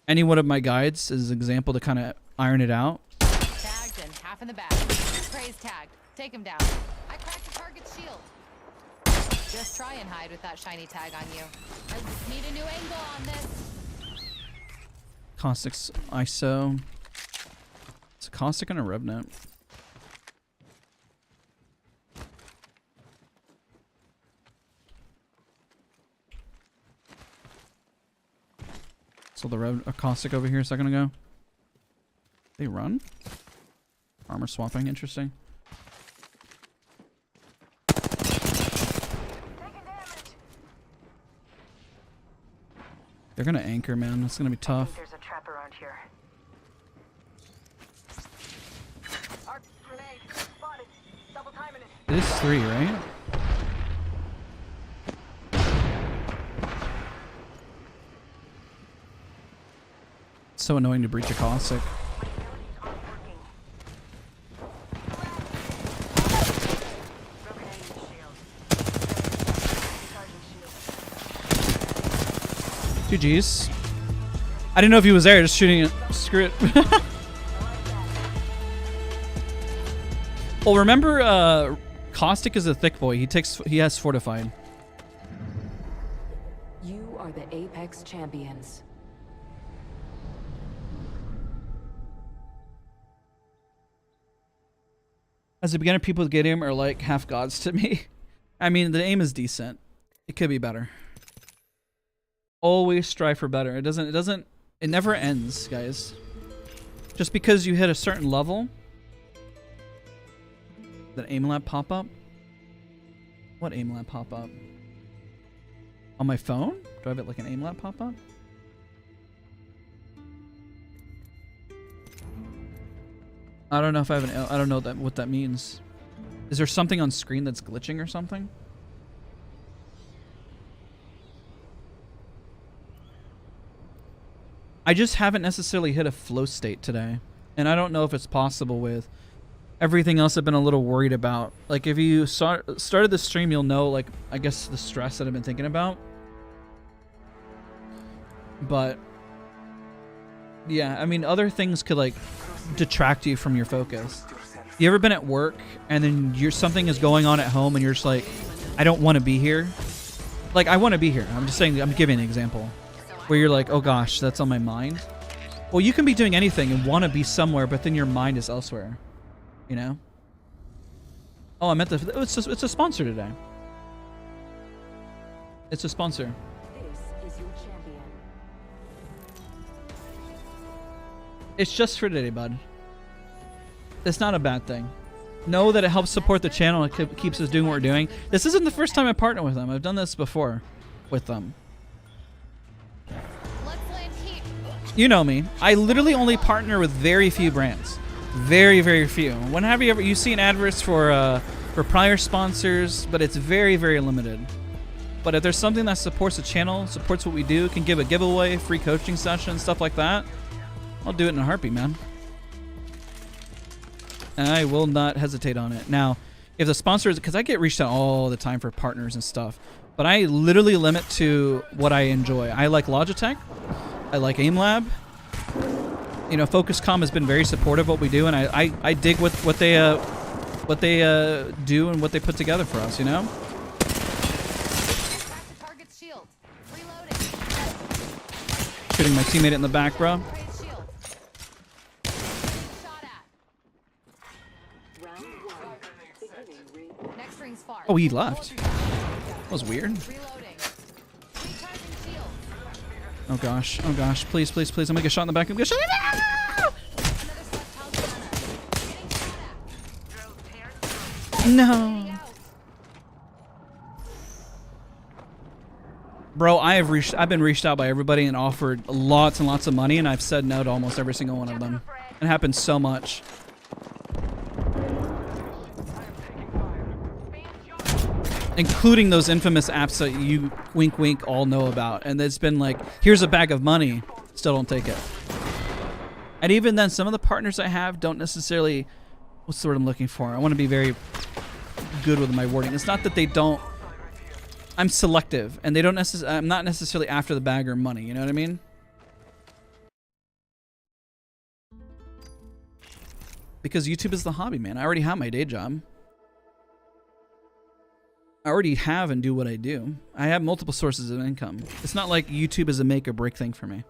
Any one of my guides is an example to kind of iron it out. Tagged and half in the back. Prey's tagged. Take him down. I cracked the target's shield. Just try and hide with that shiny tag on you. I need a new angle on this. Caustic's ISO. It's a Caustic and a Revenant. So the Caustic over here a second ago. They run? Armor swapping, interesting. They're gonna anchor, man. That's gonna be tough. There's a trap around here. Arc grenade spotted. Double timing it. It is 3, right? It's so annoying to breach a Caustic. GG's. I didn't know if he was there, just shooting it. Screw it. Well, remember, Caustic is a thick boy. He has fortified. You are the Apex champions. As a beginner, people with good aim are like half gods to me. I mean, the aim is decent. It could be better. Always strive for better. It never ends, guys. Just because you hit a certain level. That aim lab pop up? What aim lab pop up? On my phone? Do I have it like an aim lab pop up? I don't know if I have I don't know what that means. Is there something on screen that's glitching or something? I just haven't necessarily hit a flow state today. And I don't know if it's possible with everything else I've been a little worried about. Like, if you started the stream, you'll know, like, I guess the stress that I've been thinking about. But, yeah, I mean, other things could, like, detract you from your focus. You ever been at work and then something is going on at home and you're just like, I don't want to be here? Like, I want to be here. I'm just saying, I'm giving an example. Where you're like, oh gosh, that's on my mind. Well, you can be doing anything and want to be somewhere, but then your mind is elsewhere. You know? Oh, I meant it's a sponsor today. It's a sponsor. This is your champion. It's just for today, bud. It's not a bad thing. Know that it helps support the channel and it keeps us doing what we're doing. This isn't the first time I partner with them. I've done this before with them. You know me. I literally only partner with very few brands. Very, very few. When have you seen adverts for prior sponsors, but it's very, very limited. But if there's something that supports the channel, supports what we do, can give a giveaway, free coaching session, stuff like that, I'll do it in a heartbeat, man. And I will not hesitate on it. Now, if the sponsors, because I get reached out all the time for partners and stuff, but I literally limit to what I enjoy. I like Logitech. I like AimLab. You know, Focuscom has been very supportive of what we do, and I dig what they do and what they put together for us. You know. Shooting my teammate in the back, bro. Oh, he left. That was weird. Oh gosh, please, please, please. I'm gonna get shot in the back. I'm gonna get shot in the back. No. Bro, I've been reached out by everybody and offered lots and lots of money, and I've said no to almost every single one of them. It happens so much. Including those infamous apps that you wink wink all know about. And it's been like, here's a bag of money. Still don't take it. And even then, some of the partners I have don't necessarily... What's the word I'm looking for? I want to be very good with my wording. It's not that they don't I'm selective, and they don't I'm not necessarily after the bag or money, you know what I mean? Because YouTube is the hobby, man. I already have my day job. I already have and do what I do. I have multiple sources of income. It's not like YouTube is a make or break thing for me.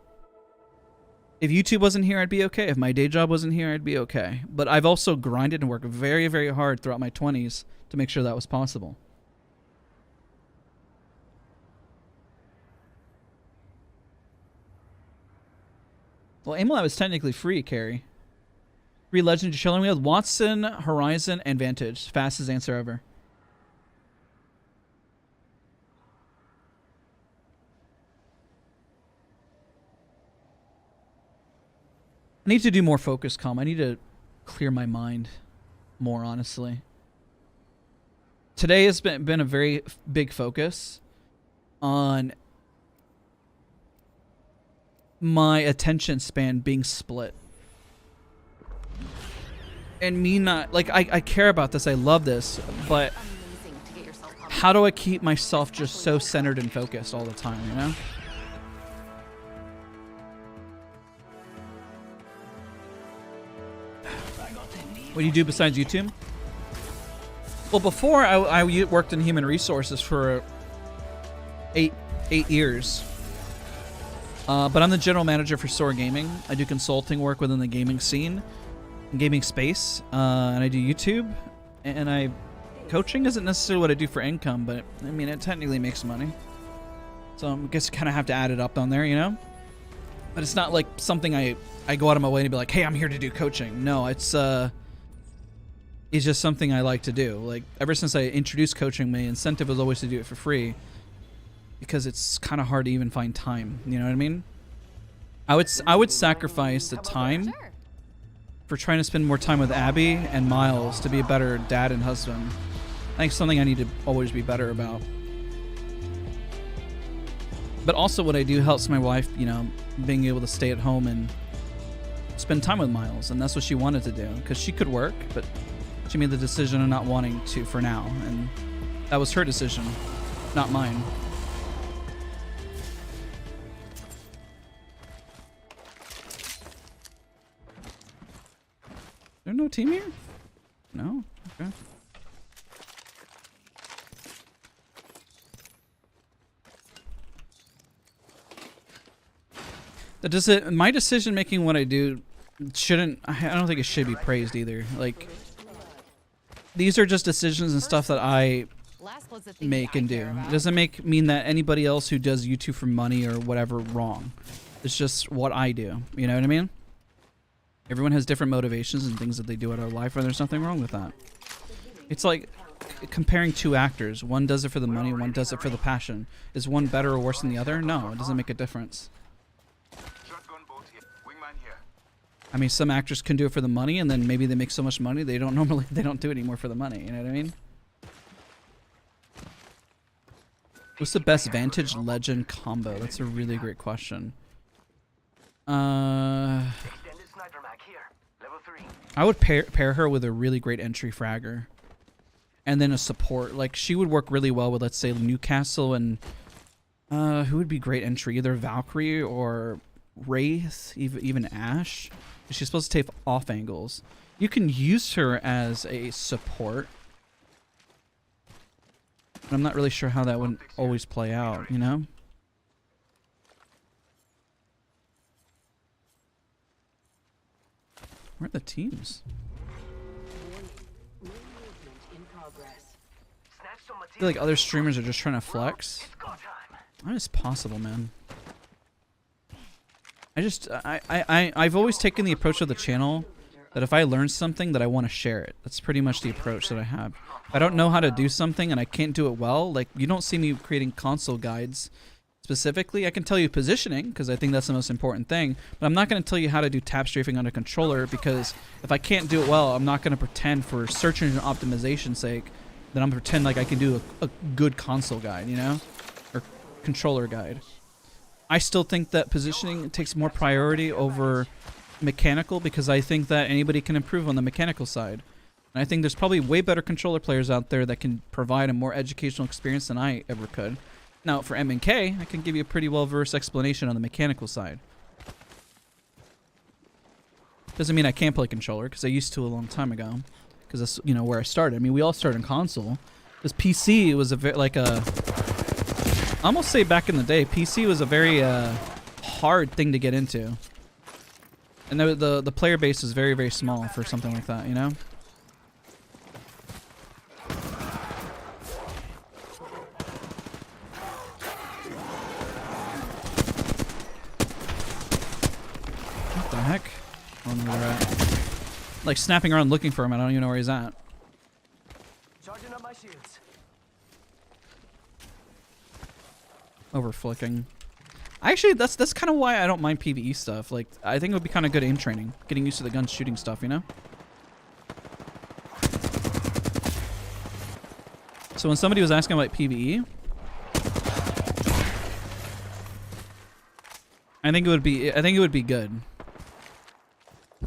If YouTube wasn't here, I'd be okay. If my day job wasn't here, I'd be okay. But I've also grinded and worked very, very hard throughout my 20s to make sure that was possible. Well, Aimlab is technically free, Carrie. Free Legend you're chilling with Watson, Horizon, and Vantage. Fastest answer ever. I need to do more focus calm. I need to clear my mind more, honestly. Today has been a very big focus on my attention span being split. And me not, like, I care about this, I love this, but how do I keep myself just so centered and focused all the time, you know? What do you do besides YouTube? Well, before I worked in human resources for eight years. But I'm the general manager for Soar Gaming. I do consulting work within the gaming scene, gaming space, and I do YouTube. And coaching isn't necessarily what I do for income, but I mean, it technically makes money. So I guess kind of have to add it up on there, you know? But it's not like something I go out of my way to be like, hey, I'm here to do coaching. No, it's just something I like to do. Like, ever since I introduced coaching, my incentive was always to do it for free because it's kind of hard to even find time. You know what I mean? I would sacrifice the time for trying to spend more time with Abby and Miles to be a better dad and husband. I think something I need to always be better about. But also what I do helps my wife, you know, being able to stay at home and spend time with Miles. And that's what she wanted to do because she could work, but she made the decision of not wanting to for now. And that was her decision, not mine. Is there no team here? No? Okay. My decision making what I do shouldn't, I don't think it should be praised either. Like, these are just decisions and stuff that I make and do. It doesn't mean that anybody else who does YouTube for money or whatever wrong. It's just what I do. You know what I mean? Everyone has different motivations and things that they do in their life, and there's nothing wrong with that. It's like comparing two actors. One does it for the money, one does it for the passion. Is one better or worse than the other? No, it doesn't make a difference. I mean, some actors can do it for the money, and then maybe they make so much money they don't do it anymore for the money. You know what I mean? What's the best Vantage Legend combo? That's a really great question. I would pair her with a really great entry fragger, and then a support. Like, she would work really well with, let's say, Newcastle, and who would be great entry? Either Valkyrie or Wraith, even Ashe. She's supposed to take off angles. You can use her as a support, but I'm not really sure how that would always play out, you know? Where are the teams? I feel like other streamers are just trying to flex. That is possible, man. I've always taken the approach of the channel that if I learn something that I want to share it. That's pretty much the approach that I have. If I don't know how to do something and I can't do it well, like, you don't see me creating console guides specifically. I can tell you positioning because I think that's the most important thing, but I'm not going to tell you how to do tap strafing on a controller because if I can't do it well, I'm not going to pretend for search engine optimization sake that I'm going to pretend like I can do a good console guide, you know, or controller guide. I still think that positioning takes more priority over mechanical because I think that anybody can improve on the mechanical side. And I think there's probably way better controller players out there that can provide a more educational experience than I ever could. Now, for M&K, I can give you a pretty well-versed explanation on the mechanical side. Doesn't mean I can't play controller, because I used to a long time ago. Because that's, you know, where I started. I mean, we all started in console. This PC was I almost say back in the day, PC was a very hard thing to get into. And the player base is very, very small for something like that, you know? What the heck? I don't know where they're at. Like snapping around looking for him, I don't even know where he's at. Charging up my shields. Over flicking. Actually, that's kind of why I don't mind PvE stuff. Like, I think it would be kind of good aim training. Getting used to the gun shooting stuff, you know? So when somebody was asking about PvE, I think it would be good.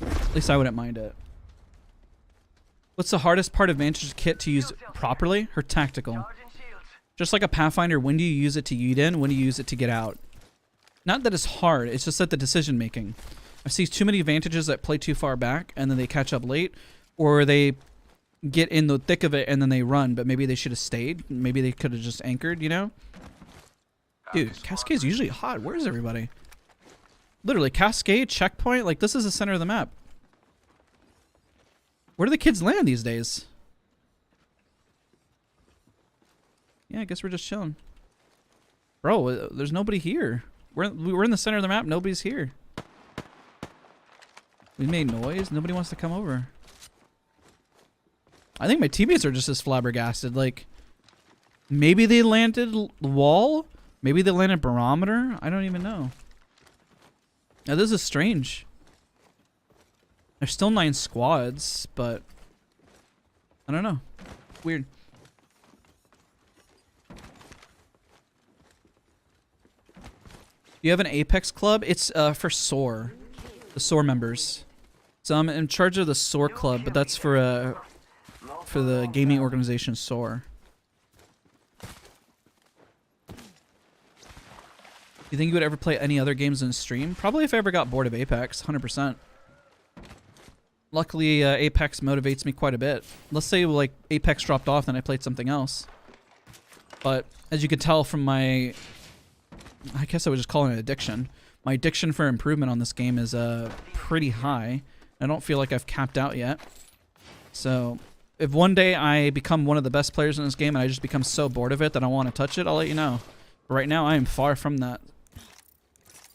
At least I wouldn't mind it. What's the hardest part of Vantage's kit to use properly? Her tactical. Charging shields. Just like a Pathfinder, when do you use it to yeet in? When do you use it to get out? Not that it's hard, it's just that the decision making. I've seen too many Vantages that play too far back and then they catch up late, or they get in the thick of it and then they run, but maybe they should have stayed. Maybe they could have just anchored, you know? Dude, Cascade's usually hot. Where's everybody? Literally, Cascade, checkpoint, like this is the center of the map. Where do the kids land these days? Yeah, I guess we're just chilling. Bro, there's nobody here. We're in the center of the map. Nobody's here. We made noise. Nobody wants to come over. I think my teammates are just as flabbergasted. Like, maybe they landed wall. Maybe they landed barometer. I don't even know. Now, this is strange. There's still 9 squads, but I don't know. Weird. You have an Apex club? It's for SOAR. The SOAR members. So I'm in charge of the SOAR club, but that's for the gaming organization SOAR. You think you would ever play any other games in stream? Probably if I ever got bored of Apex, 100%. Luckily, Apex motivates me quite a bit. Let's say like Apex dropped off and I played something else. But as you could tell from my... I guess I would just call it an addiction. My addiction for improvement on this game is pretty high. I don't feel like I've capped out yet. So if one day I become one of the best players in this game and I just become so bored of it that I want to touch it, I'll let you know. But right now I am far from that.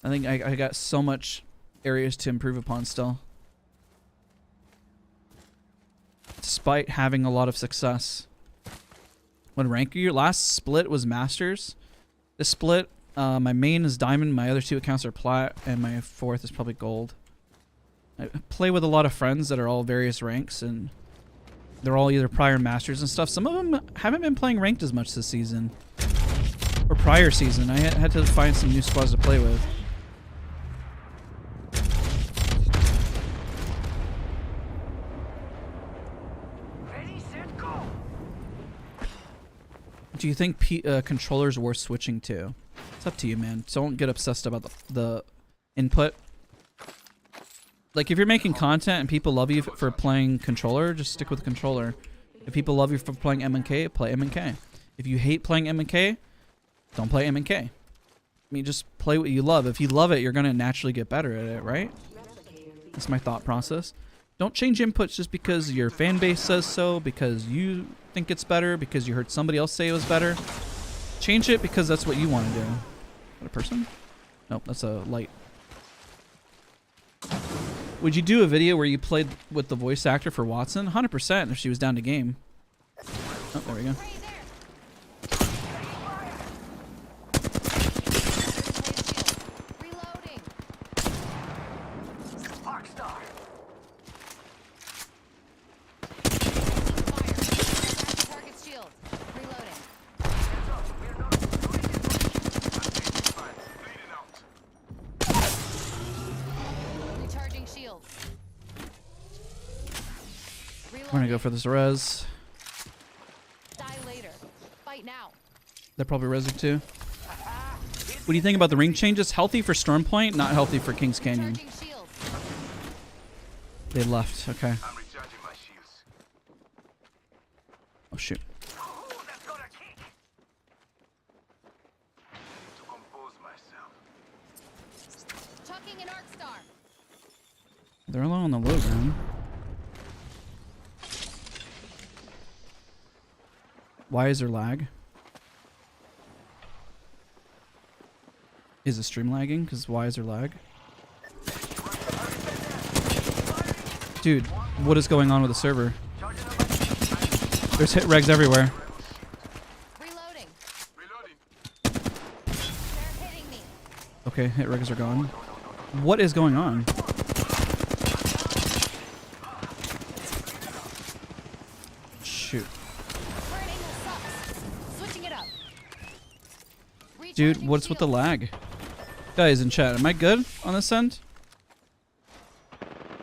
I think I got so much areas to improve upon still. Despite having a lot of success. What rank are you? Last split was Masters. This split... my main is Diamond, my other 2 accounts are Plat, and my 4th is probably Gold. I play with a lot of friends that are all various ranks, and they're all either prior Masters and stuff. Some of them haven't been playing ranked as much this season. Or prior season. I had to find some new squads to play with. Ready, set, go. Do you think controllers worth switching to? It's up to you, man. Don't get obsessed about the input. Like, if you're making content and people love you for playing controller, just stick with controller. If people love you for playing M&K, play M&K. If you hate playing M&K, don't play M&K. I mean, just play what you love. If you love it, you're going to naturally get better at it, right? That's my thought process. Don't change inputs just because your fan base says so, because you think it's better, because you heard somebody else say it was better. Change it because that's what you want to do. Is that a person? Nope, that's a light. Would you do a video where you played with the voice actor for Watson? 100% if she was down to game. Oh, there we go. Reloading. Rockstar. Fire. Target shield. Reloading. Recharging shield. We're gonna go for this res. Die later. Fight now. They're probably resing too. What do you think about the ring changes? Healthy for Storm Point, not healthy for Kings Canyon. Charging shields. They left. Okay. I'm recharging my shields. Oh shoot. Oh, that's got a kick. I need to compose myself. Chucking an arc star. They're all on the low ground. Why is there lag? Is the stream lagging? Because why is there lag? Dude, what is going on with the server? There's hit regs everywhere. Reloading. Reloading. They're hitting me. Okay, hit regs are gone. What is going on? Shoot. Current angle sucks. Switching it up. Dude, Recharging what's with the shields. lag? Guys in chat, am I good on this end?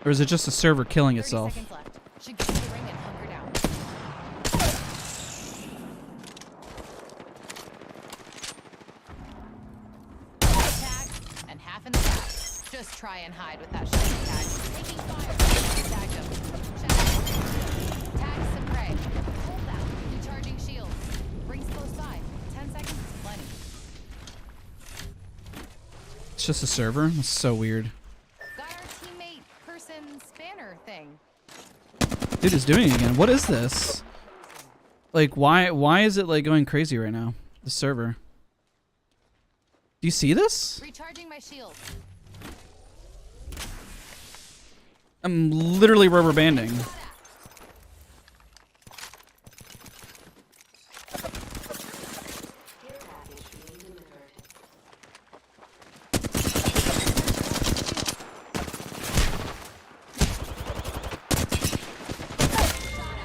Or is it just the server killing 30 itself? seconds left. Should get to the ring and hunker down. Tag and half in the back. Just try and hide with that shiny tag. Taking fire. Tagged him. Check. Tag some prey. Hold that. Recharging shields. Rings close by. 10 seconds is plenty. It's just a server? That's so weird. Got our teammate person spanner thing. Dude, it's doing it again. What is this? Like, why is it like going crazy right now? The server. Do you see this? Recharging my shield. I'm literally rubber banding.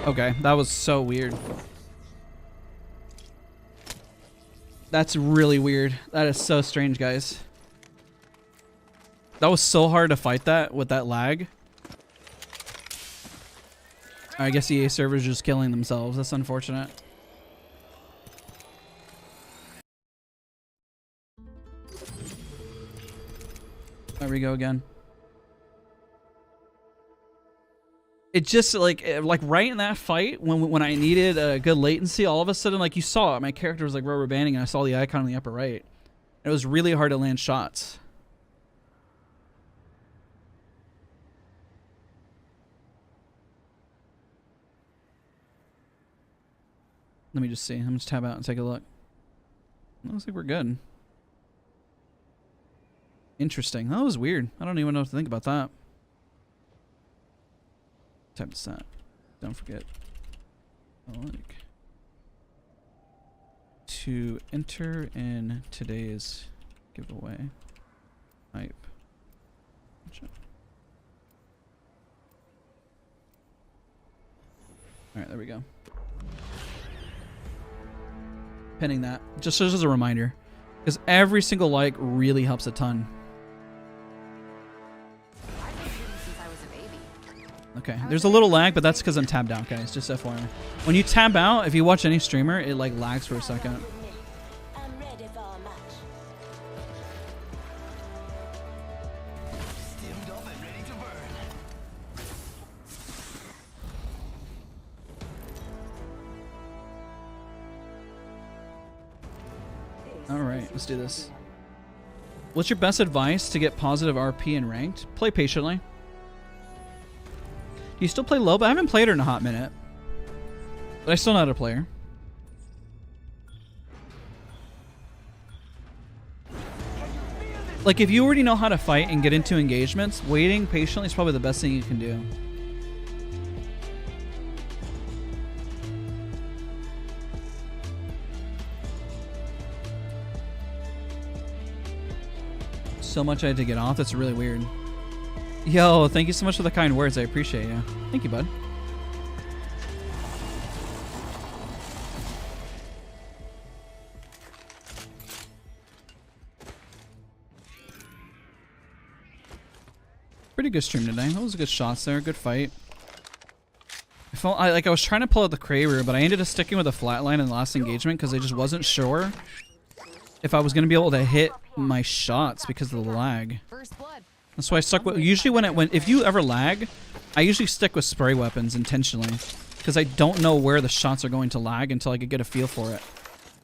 Okay, that was so weird. That's really weird. That is so strange, guys. That was so hard to fight that with that lag. I guess EA servers just killing themselves. That's unfortunate. There we go again. It just like right in that fight when I needed a good latency, all of a sudden, like you saw it, my character was like rubber banding and I saw the icon in the upper right. It was really hard to land shots. Let me just see. I'm just tab out and take a look. Looks like we're good. Interesting. That was weird. I don't even know what to think about that. Type this out. Don't forget. Like to enter in today's giveaway. Type. Alright, there we go. Pinning that. Just as a reminder. Because every single like really helps a ton. I've been shooting since I was a baby. Okay, there's a little lag, but that's because I'm tabbed out, guys. Just FYI. When you tab out, if you watch any streamer, it like lags for a second. I'm ready for a match. Steamed up and ready to burn. Alright, let's do this. What's your best advice to get positive RP in ranked? Play patiently. Do you still play Loba? I haven't played her in a hot minute. But I still know how to play her. Like, if you already know how to fight and get into engagements, waiting patiently is probably the best thing you can do. So much I had to get off. That's really weird. Yo, thank you so much for the kind words. I appreciate you. Thank you, bud. Pretty good stream today. That was good shots there. Good fight. I was trying to pull out the Kraber, but I ended up sticking with a flatline in the last engagement because I just wasn't sure if I was going to be able to hit my shots because of the lag. First blood. That's why I stuck with, usually if you ever lag, I usually stick with spray weapons intentionally because I don't know where the shots are going to lag until I could get a feel for it.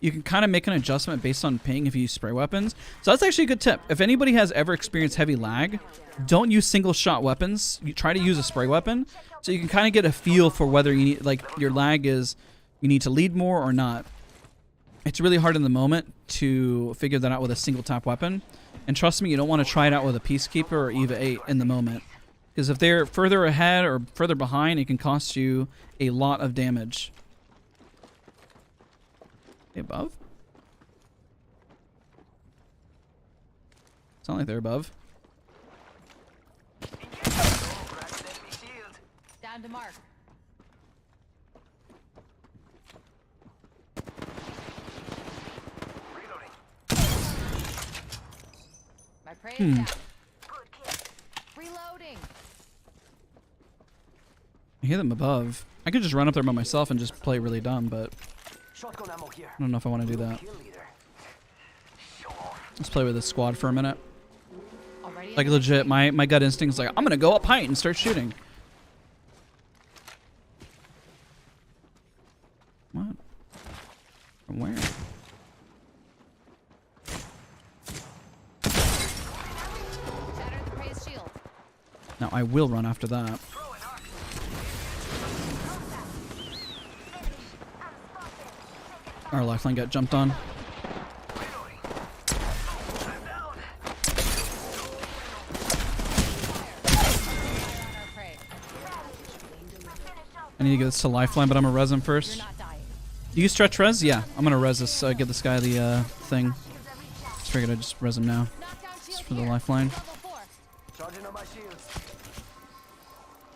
You can kind of make an adjustment based on ping if you use spray weapons. So that's actually a good tip. If anybody has ever experienced heavy lag, don't use single shot weapons. You try to use a spray weapon so you can kind of get a feel for whether you need, like, your lag is, you need to lead more or not. It's really hard in the moment to figure that out with a single tap weapon. And trust me, you don't want to try it out with a Peacekeeper or EVA 8 in the moment. Because if they're further ahead or further behind, it can cost you a lot of damage. Above? It's not like they're above. Down to mark. My prey is down. Reloading. I hear them above. I could just run up there by myself and just play really dumb, but Shotgun ammo here. I don't know if I want to do that. Kill leader. Let's play with this squad for a minute. Already Like legit, my gut instinct is like, I'm gonna go up height and start shooting. What? From where? shattered the prey's shield. Now I will run after that. Our lifeline got jumped on. I need to get this to lifeline, but I'm gonna res him first. You're not dying. Do you stretch res? Yeah, I'm gonna res this. Get this guy the thing. Just figured I'd just res him now. Knockdown shield Just for the here. lifeline. Level 4. Charging on my shields.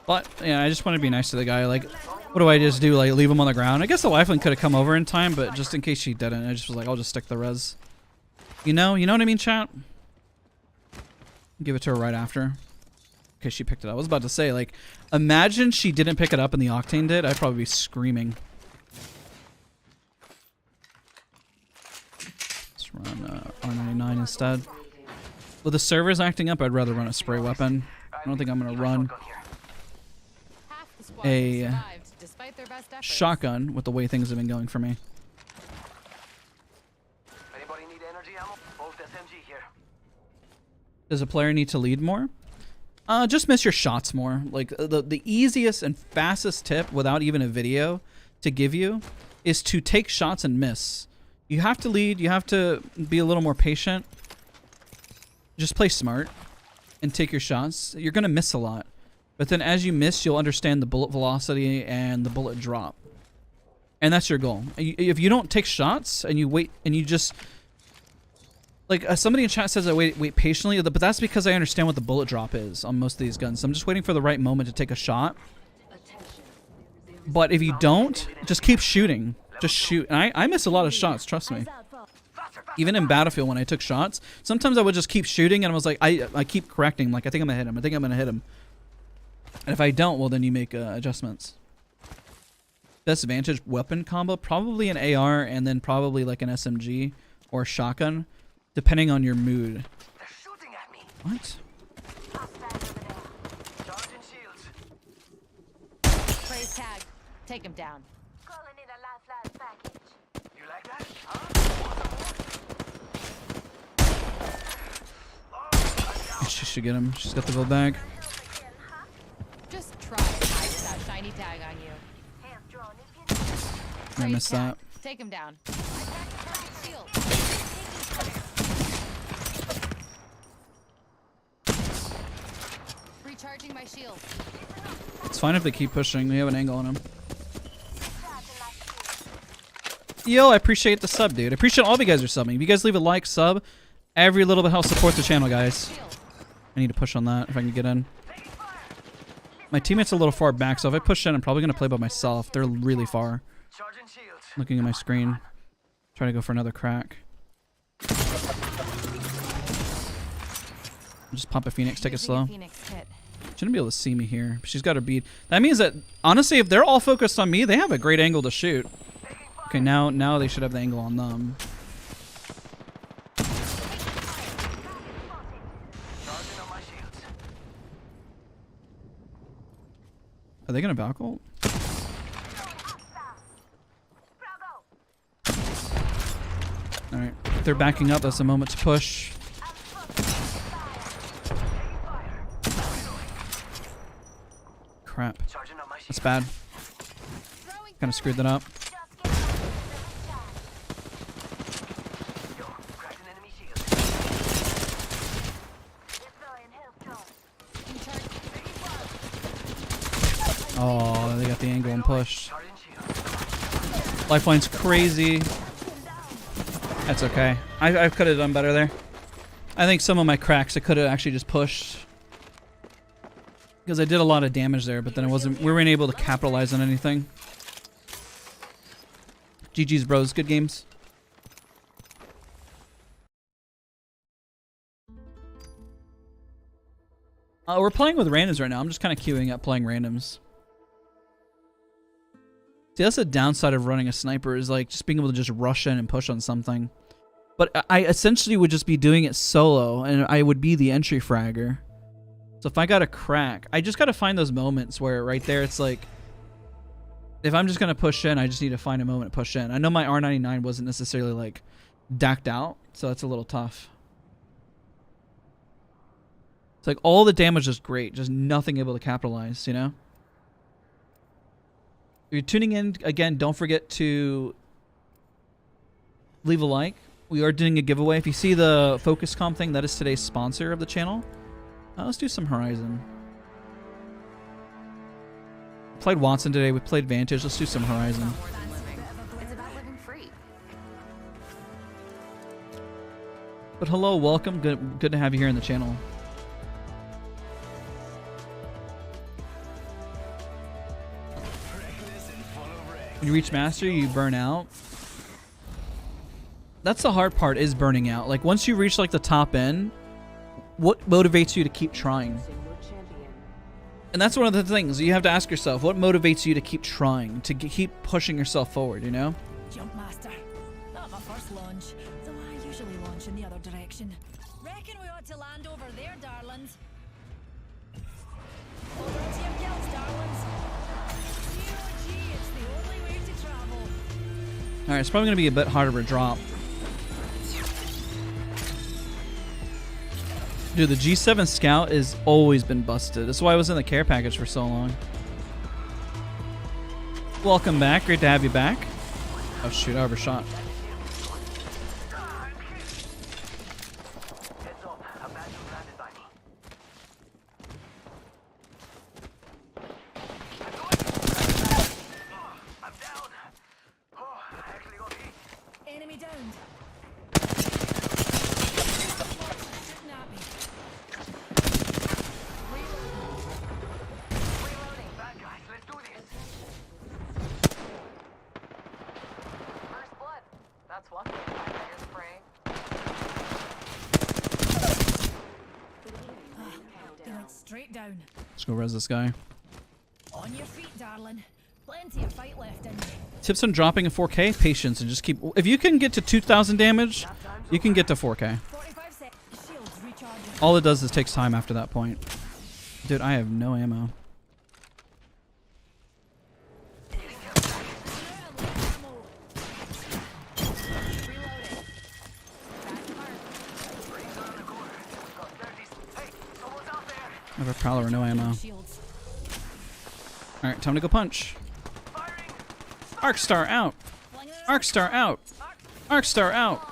But yeah, I just want to be nice to the guy. Like, what do I just do? Like, leave him on the ground? I guess the lifeline could have come over in time, but just in case she didn't, I just was like, I'll just stick the res. You know what I mean, chat? Give it to her right after. Okay, she picked it up. I was about to say, like, imagine she didn't pick it up and the Octane did. I'd probably be screaming. Let's run R99 instead. With the servers acting up, I'd rather run a spray weapon. I don't think I'm going to run Half the squad a survived despite their best efforts. shotgun with the way things have been going for me. Anybody need energy ammo? Both SMG here. Does a player need to lead more? Just miss your shots more. Like, the easiest and fastest tip without even a video to give you is to take shots and miss. You have to lead. You have to be a little more patient. Just play smart and take your shots. You're going to miss a lot. But then as you miss, you'll understand the bullet velocity and the bullet drop. And that's your goal. If you don't take shots and you wait and you just... Like, somebody in chat says I wait patiently, but that's because I understand what the bullet drop is on most of these guns. So I'm just waiting for the right moment to take a shot. But if you don't, just keep shooting. Just shoot. And I miss a lot of shots, trust me. Even in Battlefield when I took shots, sometimes I would just keep shooting and I was like, I keep correcting. Like, I think I'm going to hit him. I think I'm going to hit him. And if I don't, well, then you make adjustments. Best Vantage weapon combo? Probably an AR and then probably like an SMG or a shotgun. Depending on your mood. They're shooting at me. What? Charging shields. Prey's tagged. Take him down. Calling in a lifeline package. You like that? Huh? She should get him. She's got the gold bag. Just try and hide with that shiny tag on you. Hands drawn. I missed that. Take him down. I tagged the target shield. Recharging my shield. It's fine if they keep pushing. We have an angle on him. Yo, I appreciate the sub, dude. I appreciate all of you guys are subbing. If you guys leave a like, sub, every little bit helps support the channel, guys. I need to push on that if I can get in. My teammate's a little far back, so if I push in, I'm probably going to play by myself. They're really far. Charging shields. Looking at my screen. Trying to go for another crack. Just pop a Phoenix, take it Using a slow. Phoenix kit. Shouldn't be able to see me here. She's got her beat. That means that, honestly, if they're all focused on me, they have a great angle to shoot. Okay, now they should have the angle on them. Charging on my shields. Are they gonna back ult? Alright. If they're backing up, that's the moment to push. Crap. Charging on my That's shields. bad. Kind of screwed that up. Yo, cracked an enemy shield. Oh, they got the angle and push. Charging shield. Lifeline's crazy. That's okay. I could have done better there. I think some of my cracks I could have actually just pushed. Because I did a lot of damage there, but then we weren't able to capitalize on anything. GG's bros, good games. We're playing with randoms right now. I'm just kind of queuing up playing randoms. See, that's the downside of running a sniper, is like just being able to just rush in and push on something. But I essentially would just be doing it solo, and I would be the entry fragger. So if I got a crack, I just got to find those moments where right there it's like, if I'm just going to push in, I just need to find a moment to push in. I know my R99 wasn't necessarily like decked out, so that's a little tough. It's like all the damage is great, just nothing able to capitalize, you know? If you're tuning in, again, don't forget to leave a like. We are doing a giveaway. If you see the Focus Comp thing, that is today's sponsor of the channel. Let's do some Horizon. Played Watson today. We played Vantage. Let's do some Horizon. It's about living free. But hello, welcome. Good to have you here in the channel. When you reach Master, you burn out. That's the hard part, is burning out. Like, once you reach like the top end, what motivates you to keep trying? And that's one of the things you have to ask yourself. What motivates you to keep trying, to keep pushing yourself forward, you know? Jump master. Not my first launch, though I usually launch in the other direction. Reckon we ought to land over there, darlings. Over to your kills, darlings. GOG, it's the only way to travel. Alright, it's probably going to be a bit harder to drop. Dude, the G7 Scout has always been busted. That's why I was in the care package for so long. Welcome back. Great to have you back. Oh shoot, I overshot. Heads up, a battle landed by me. I'm down. Oh, I actually got hit. Enemy downed. Reloading. Bad guys, let's do this. First blood. That's one thing my fingers spraying. They went straight down. Let's go res this guy. On your feet, darling. Plenty of fight left in you. Tips on dropping in 4K? Patience, and just keep... If you can get to 2,000 damage, you can get to 4K. 45 seconds. Shields recharging. All it does is takes time after that point. Dude, I have no ammo. I have a Prowler or no ammo. Shields. Alright, time to go punch. Arcstar out! Arcstar out! Arcstar out!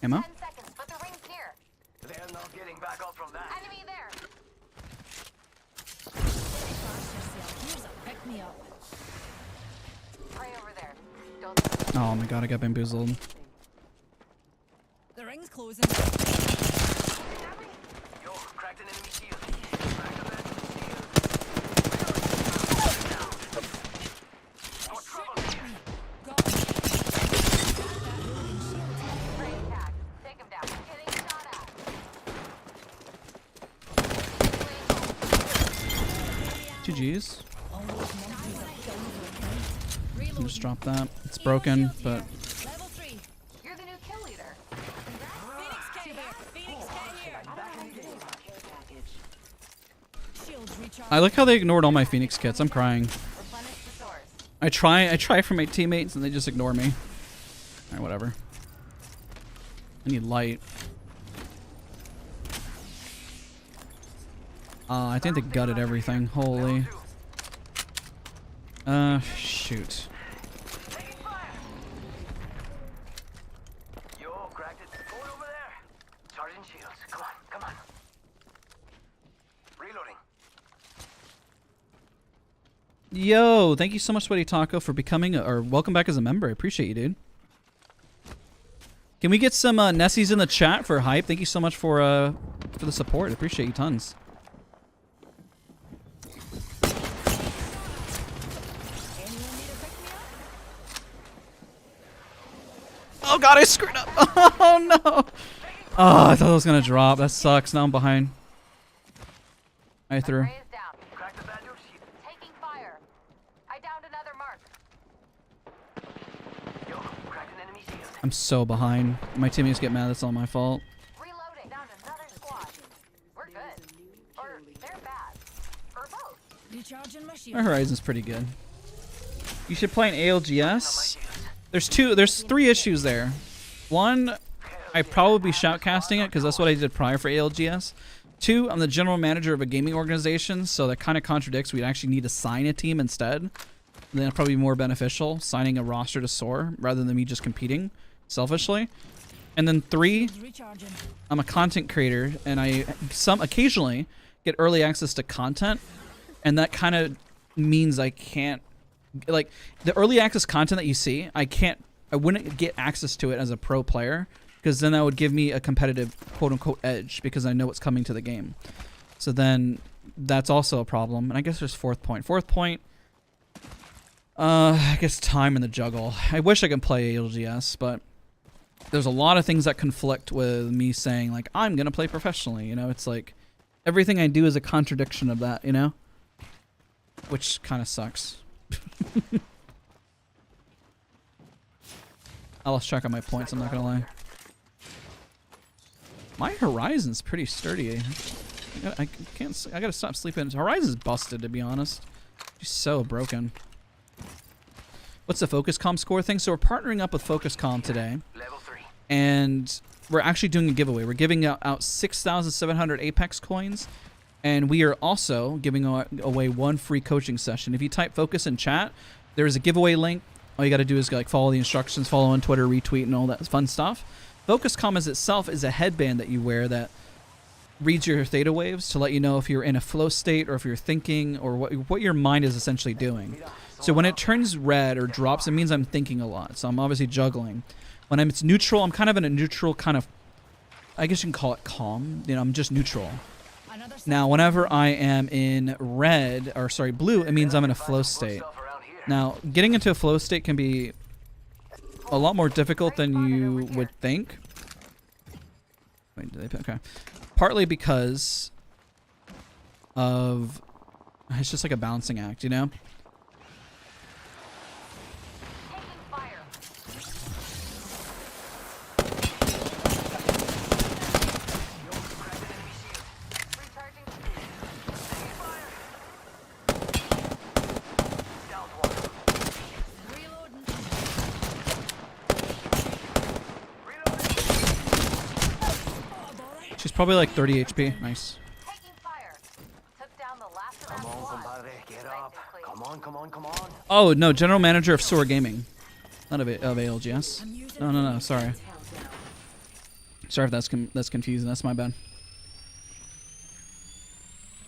Ammo? 10 seconds, but the ring's near. They're not getting back up from that. Enemy there. Here's a pick me up. Pray over there. Don't. Oh my god, I got bamboozled. The ring's closing. Yo, cracked an enemy shield. Cracked an enemy shield. Got trouble here. Got it. Brain tag. Take him GG's. All those monkeys are done for a count. Reloading. Just drop that. It's broken, but Level 3. You're the new kill leader. Phoenix K here. Phoenix K here. Shields recharge. I like how they ignored all my Phoenix kits. I'm crying. Replenish the source. I try for my teammates and they just ignore me. Alright, whatever. I need light. I think they gutted everything. Holy. Shoot. Taking fire. Yo, cracked it. Going over there. Charging shields. Come on, come on. Reloading. Yo, thank you so much, Sweaty Taco, for becoming or welcome back as a member. I appreciate you, dude. Can we get some Nessies in the chat for hype? Thank you so much for the support. I appreciate you tons. Oh god, I screwed up. Oh no. Oh, I thought it was gonna drop. That sucks. Now I'm behind. I threw. Ray is down. Crack the bad news sheet. Taking fire. I downed another mark. Yo, cracked an enemy shield. I'm so behind. My teammates get mad. That's all my fault. Reloading. Down another squad. We're good. Or they're bad. Or both. Recharging my shield. My Horizon's pretty good. You should play an ALGS. There's 3 issues there. One, I'd probably be shoutcasting it because that's what I did prior for ALGS. 2, I'm the general manager of a gaming organization, so that kind of contradicts. We'd actually need to sign a team instead. And then it'd probably be more beneficial, signing a roster to soar rather than me just competing selfishly. And then 3, Recharging. I'm a content creator, and I occasionally get early access to content, and that kind of means I can't, like, the early access content that you see, I wouldn't get access to it as a pro player, because then that would give me a competitive quote-unquote edge, because I know what's coming to the game. So then that's also a problem. And I guess there's fourth point. I guess time in the juggle. I wish I could play ALGS, but there's a lot of things that conflict with me saying, like, I'm going to play professionally, you know? It's like, everything I do is a contradiction of that, you know? Which kind of sucks. I lost track of my points, I'm not gonna lie. My Horizon's pretty sturdy. I gotta stop sleeping. Horizon's busted, to be honest. She's so broken. What's the Focuscom score thing? So we're partnering up with Focuscom today. Level 3. And we're actually doing a giveaway. We're giving out 6,700 Apex coins. And we are also giving away 1 free coaching session. If you type Focus in chat, there's a giveaway link. All you got to do is like follow the instructions, follow on Twitter, retweet, and all that fun stuff. Focuscom as itself is a headband that you wear that reads your theta waves to let you know if you're in a flow state or if you're thinking or what your mind is essentially doing. So when it turns red or drops, it means I'm thinking a lot. So I'm obviously juggling. When it's neutral, I'm kind of in a neutral kind of, I guess you can call it calm. You know, I'm just neutral. Now, whenever I am in blue, it means I'm in a flow state. Now, getting into a flow state can be a lot more difficult than you would think. Wait, did they pick? Okay. Partly because of, it's just like a balancing act, you know? Taking fire. Recharging. Down one. Reloading. She's probably like 30 HP. Nice. Taking fire. Took down the last of that Come on, squad. compadre. Get up. Come on, come on, come on. Oh, no. General Manager of Soar Gaming. Not of ALGS. No. Sorry. Sorry if that's confusing. That's my bad.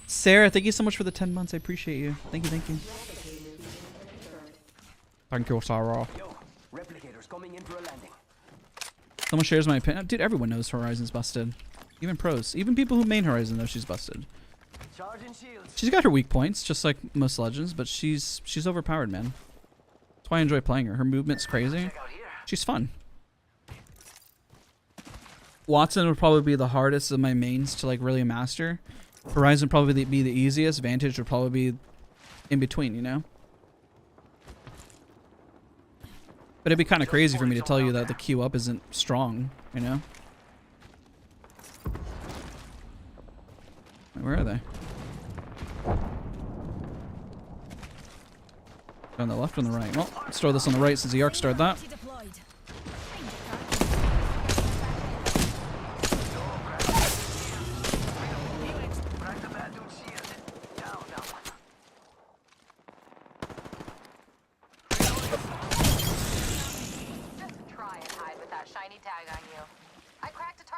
Sarah, thank you so much for the 10 months. I appreciate you. Thank you. Thank you, Sarah. Yo, replicators coming in for a landing. Someone shares my opinion. Dude, everyone knows Horizon's busted. Even pros. Even people who main Horizon know she's busted. Charging shields. She's got her weak points, just like most Legends, but she's overpowered, man. That's why I enjoy playing her. Her movement's crazy. Check out here. She's fun. Watson would probably be the hardest of my mains to like really master. Horizon would probably be the easiest. Vantage would probably be in between, you know? But it'd be kind of crazy for me to tell you that the queue up isn't strong, you know? Where are they? On the left or on the right? Well, let's throw this on the right since the arc started that.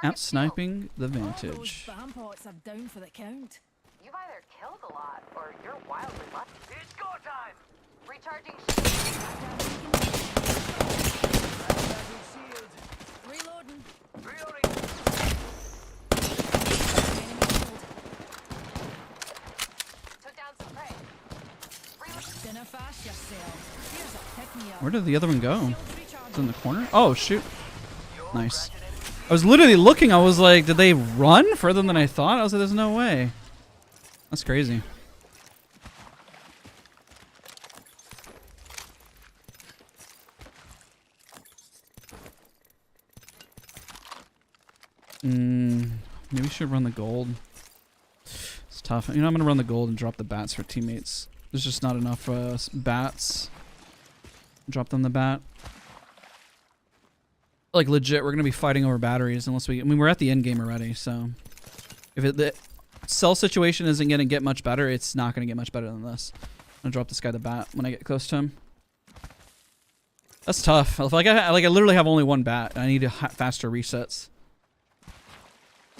Out sniping the Vantage. Spam pots are down for the count. You've either killed a lot or you're wildly lucky. It's go time! Recharging Shield. Reloading. Reloading. Enemy killed. took down some prey. Dinner fast yourself. Here's a pick-me-up. Where did the other one go? Shields It's recharging. in the corner? Oh, shoot. Nice. I was literally looking. I was like, did they run further than I thought? I was like, there's no way. That's crazy. Maybe we should run the gold. It's tough. You know, I'm going to run the gold and drop the bats for teammates. There's just not enough bats. Drop them the bat. Like, legit, we're going to be fighting over batteries unless we... I mean, we're at the end game already, so... If the cell situation isn't going to get much better, it's not going to get much better than this. I'm going to drop this guy the bat when I get close to him. That's tough. Like, I literally have only one bat. I need faster resets.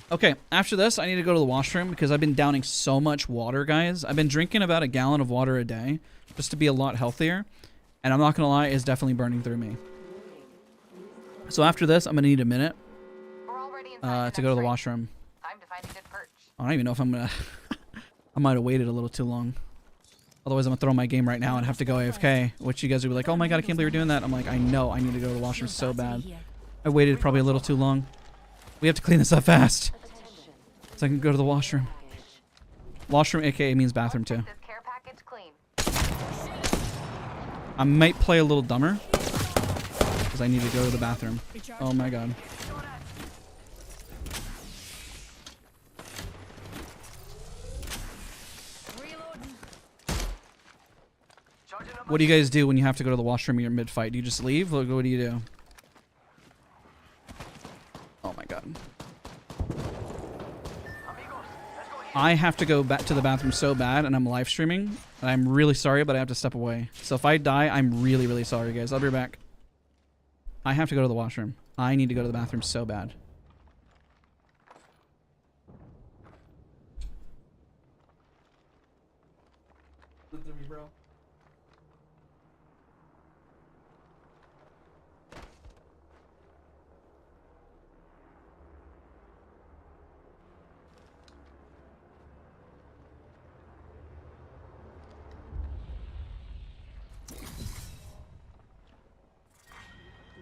Okay, after this, I need to go to the washroom because I've been downing so much water, guys. I've been drinking about a gallon of water a day just to be a lot healthier. And I'm not going to lie, it's definitely burning through me. So after this, I'm going to need a minute to go to the washroom. Time to find a good perch. I don't even know if I'm going to... I might have waited a little too long. Otherwise, I'm going to throw my game right now and have to go AFK, which you guys will be like, oh my god, I can't believe you're doing that. I'm like, I know, I need to go to the washroom so bad. I waited probably a little too long. We have to clean this up fast. So I can go to the washroom. Washroom, aka means bathroom too. This care package clean. I might play a little dumber. Because I need to go to the bathroom. Oh my god. What do you guys do when you have to go to the washroom in your mid-fight? Do you just leave? What do you do? Oh my god. I have to go back to the bathroom so bad, and I'm live streaming. And I'm really sorry, but I have to step away. So if I die, I'm really, really sorry, guys. I'll be right back. I have to go to the washroom. I need to go to the bathroom so bad. Look at me, bro.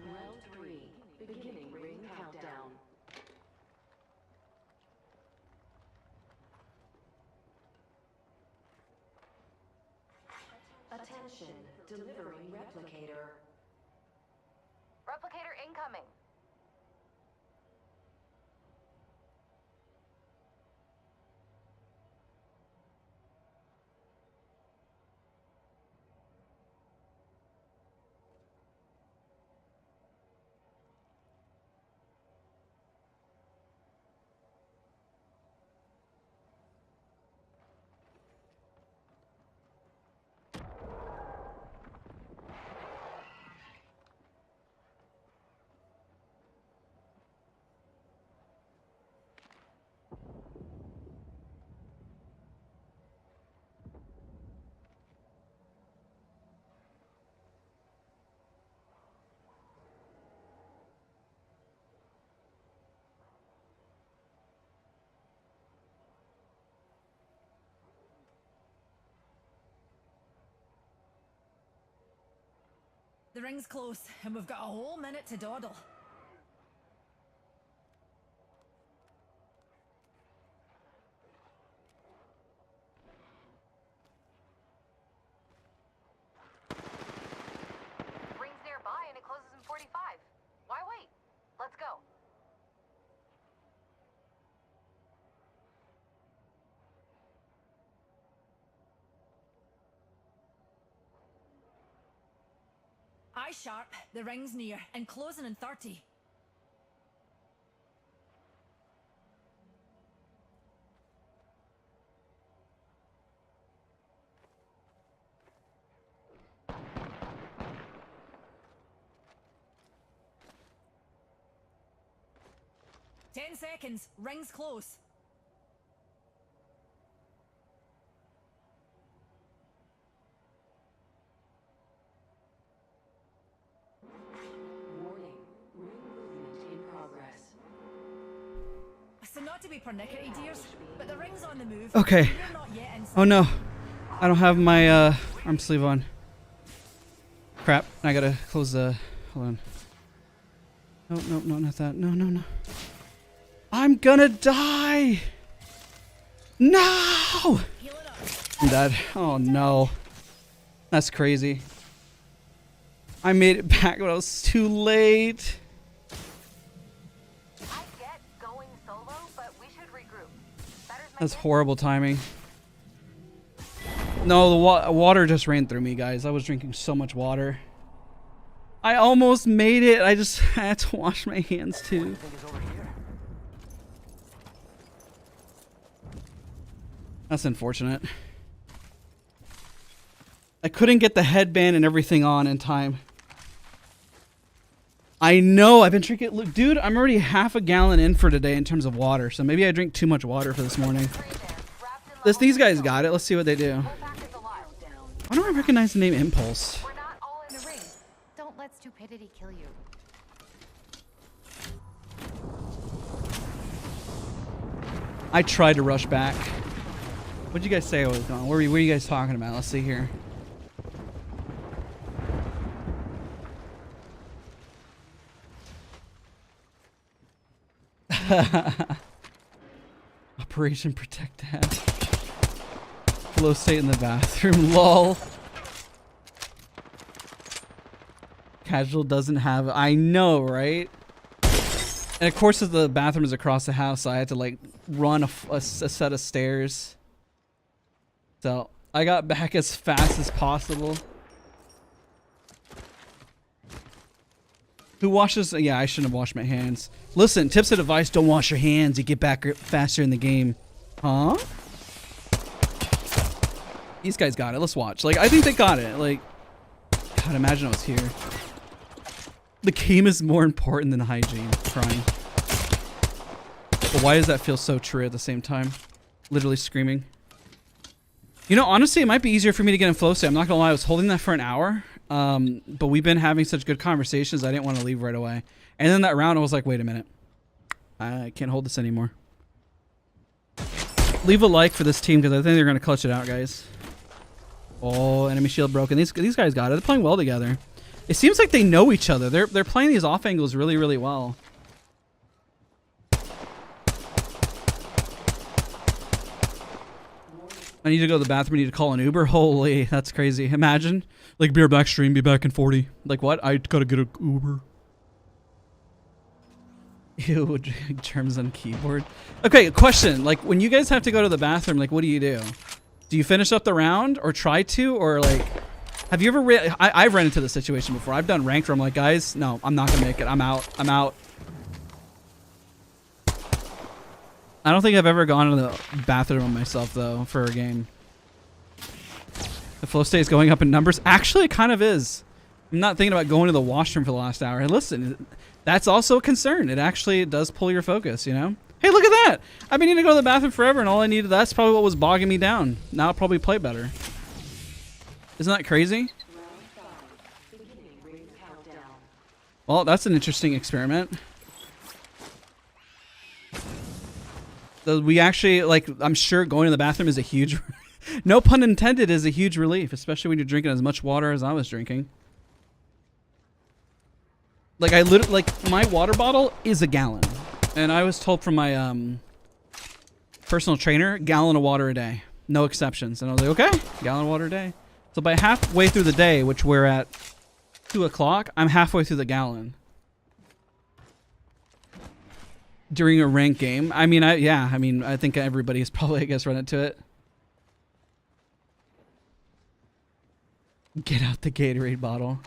Round 3. Beginning ring countdown. Attention, delivering replicator. Replicator incoming. The ring's close, and we've got a whole minute to dawdle. Eye sharp. The ring's near and closing in 30. Ten seconds. Ring's close. Warning. Ring movement in progress. So not to be pernickety, dears, but the ring's on the move. Okay. You're not yet inside. Oh no. I don't have my arm sleeve on. Crap. I gotta close the... Hold on. No, no, no, not that. No, no, no. I'm gonna die! No! Heal it up. I'm dead. Oh no. That's crazy. I made it back when I was too late. I get going solo, but we should regroup. Better's my That's guess. horrible timing. No, the water just ran through me, guys. I was drinking so much water. I almost made it. I just had to wash my hands too. Think it's over here. That's unfortunate. I couldn't get the headband and everything on in time. I know. I've been drinking... Look, dude, I'm already half a gallon in for today in terms of water. So maybe I drink too much water for this morning. Green there, wrapped in These guys got it. Let's see what they do. Pull back is alive. Why don't I recognize the name Impulse? We're not all in The ring. Don't let stupidity kill you. I tried to rush back. What'd you guys say I was going? What were you guys talking about? Let's see here. Operation Protect Dad. Flow state in the bathroom. Lol. Casual doesn't have... I know, right? And of course, if the bathroom is across the house, so I had to like run a set of stairs. So I got back as fast as possible. Who washes? Yeah, I shouldn't have washed my hands. Listen, tips of advice: don't wash your hands. You get back faster in the game. Huh? These guys got it. Let's watch. Like, I think they got it. Like, God, imagine I was here. The game is more important than hygiene. Crying. But why does that feel so true at the same time? Literally screaming. You know, honestly, it might be easier for me to get in flow state. I'm not gonna lie, I was holding that for an hour. But we've been having such good conversations, I didn't want to leave right away. And then that round, I was like, wait a minute. I can't hold this anymore. Leave a like for this team, because I think they're gonna clutch it out, guys. Oh, enemy shield broken. These guys got it. They're playing well together. It seems like they know each other. They're playing these off angles really, really well. I need to go to the bathroom. I need to call an Uber. Holy, that's crazy. Imagine. Like, be right back, stream. Be back in 40. Like, what? I gotta get an Uber. Ew, germs on keyboard. Okay, question. Like, when you guys have to go to the bathroom, like, what do you do? Do you finish up the round or try to? Or, like, have you ever... I've run into this situation before. I've done ranked where I'm like, guys, no, I'm not gonna make it. I'm out. I'm out. I don't think I've ever gone to the bathroom on myself, though, for a game. The flow state is going up in numbers. Actually, it kind of is. I'm not thinking about going to the washroom for the last hour. And listen, that's also a concern. It actually does pull your focus, you know? Hey, look at that! I've been needing to go to the bathroom forever, and all I needed... That's probably what was bogging me down. Now I'll probably play better. Isn't that crazy? Well, that's an interesting experiment. So we actually, like, I'm sure going to the bathroom is a huge... no pun intended, is a huge relief, especially when you're drinking as much water as I was drinking. Like, I literally... Like, my water bottle is a gallon. And I was told from my personal trainer, gallon of water a day. No exceptions. And I was like, okay, gallon of water a day. So by halfway through the day, which we're at 2 o'clock, I'm halfway through the gallon. During a ranked game. I mean, I think everybody's probably, I guess, run into it. Get out the Gatorade bottle.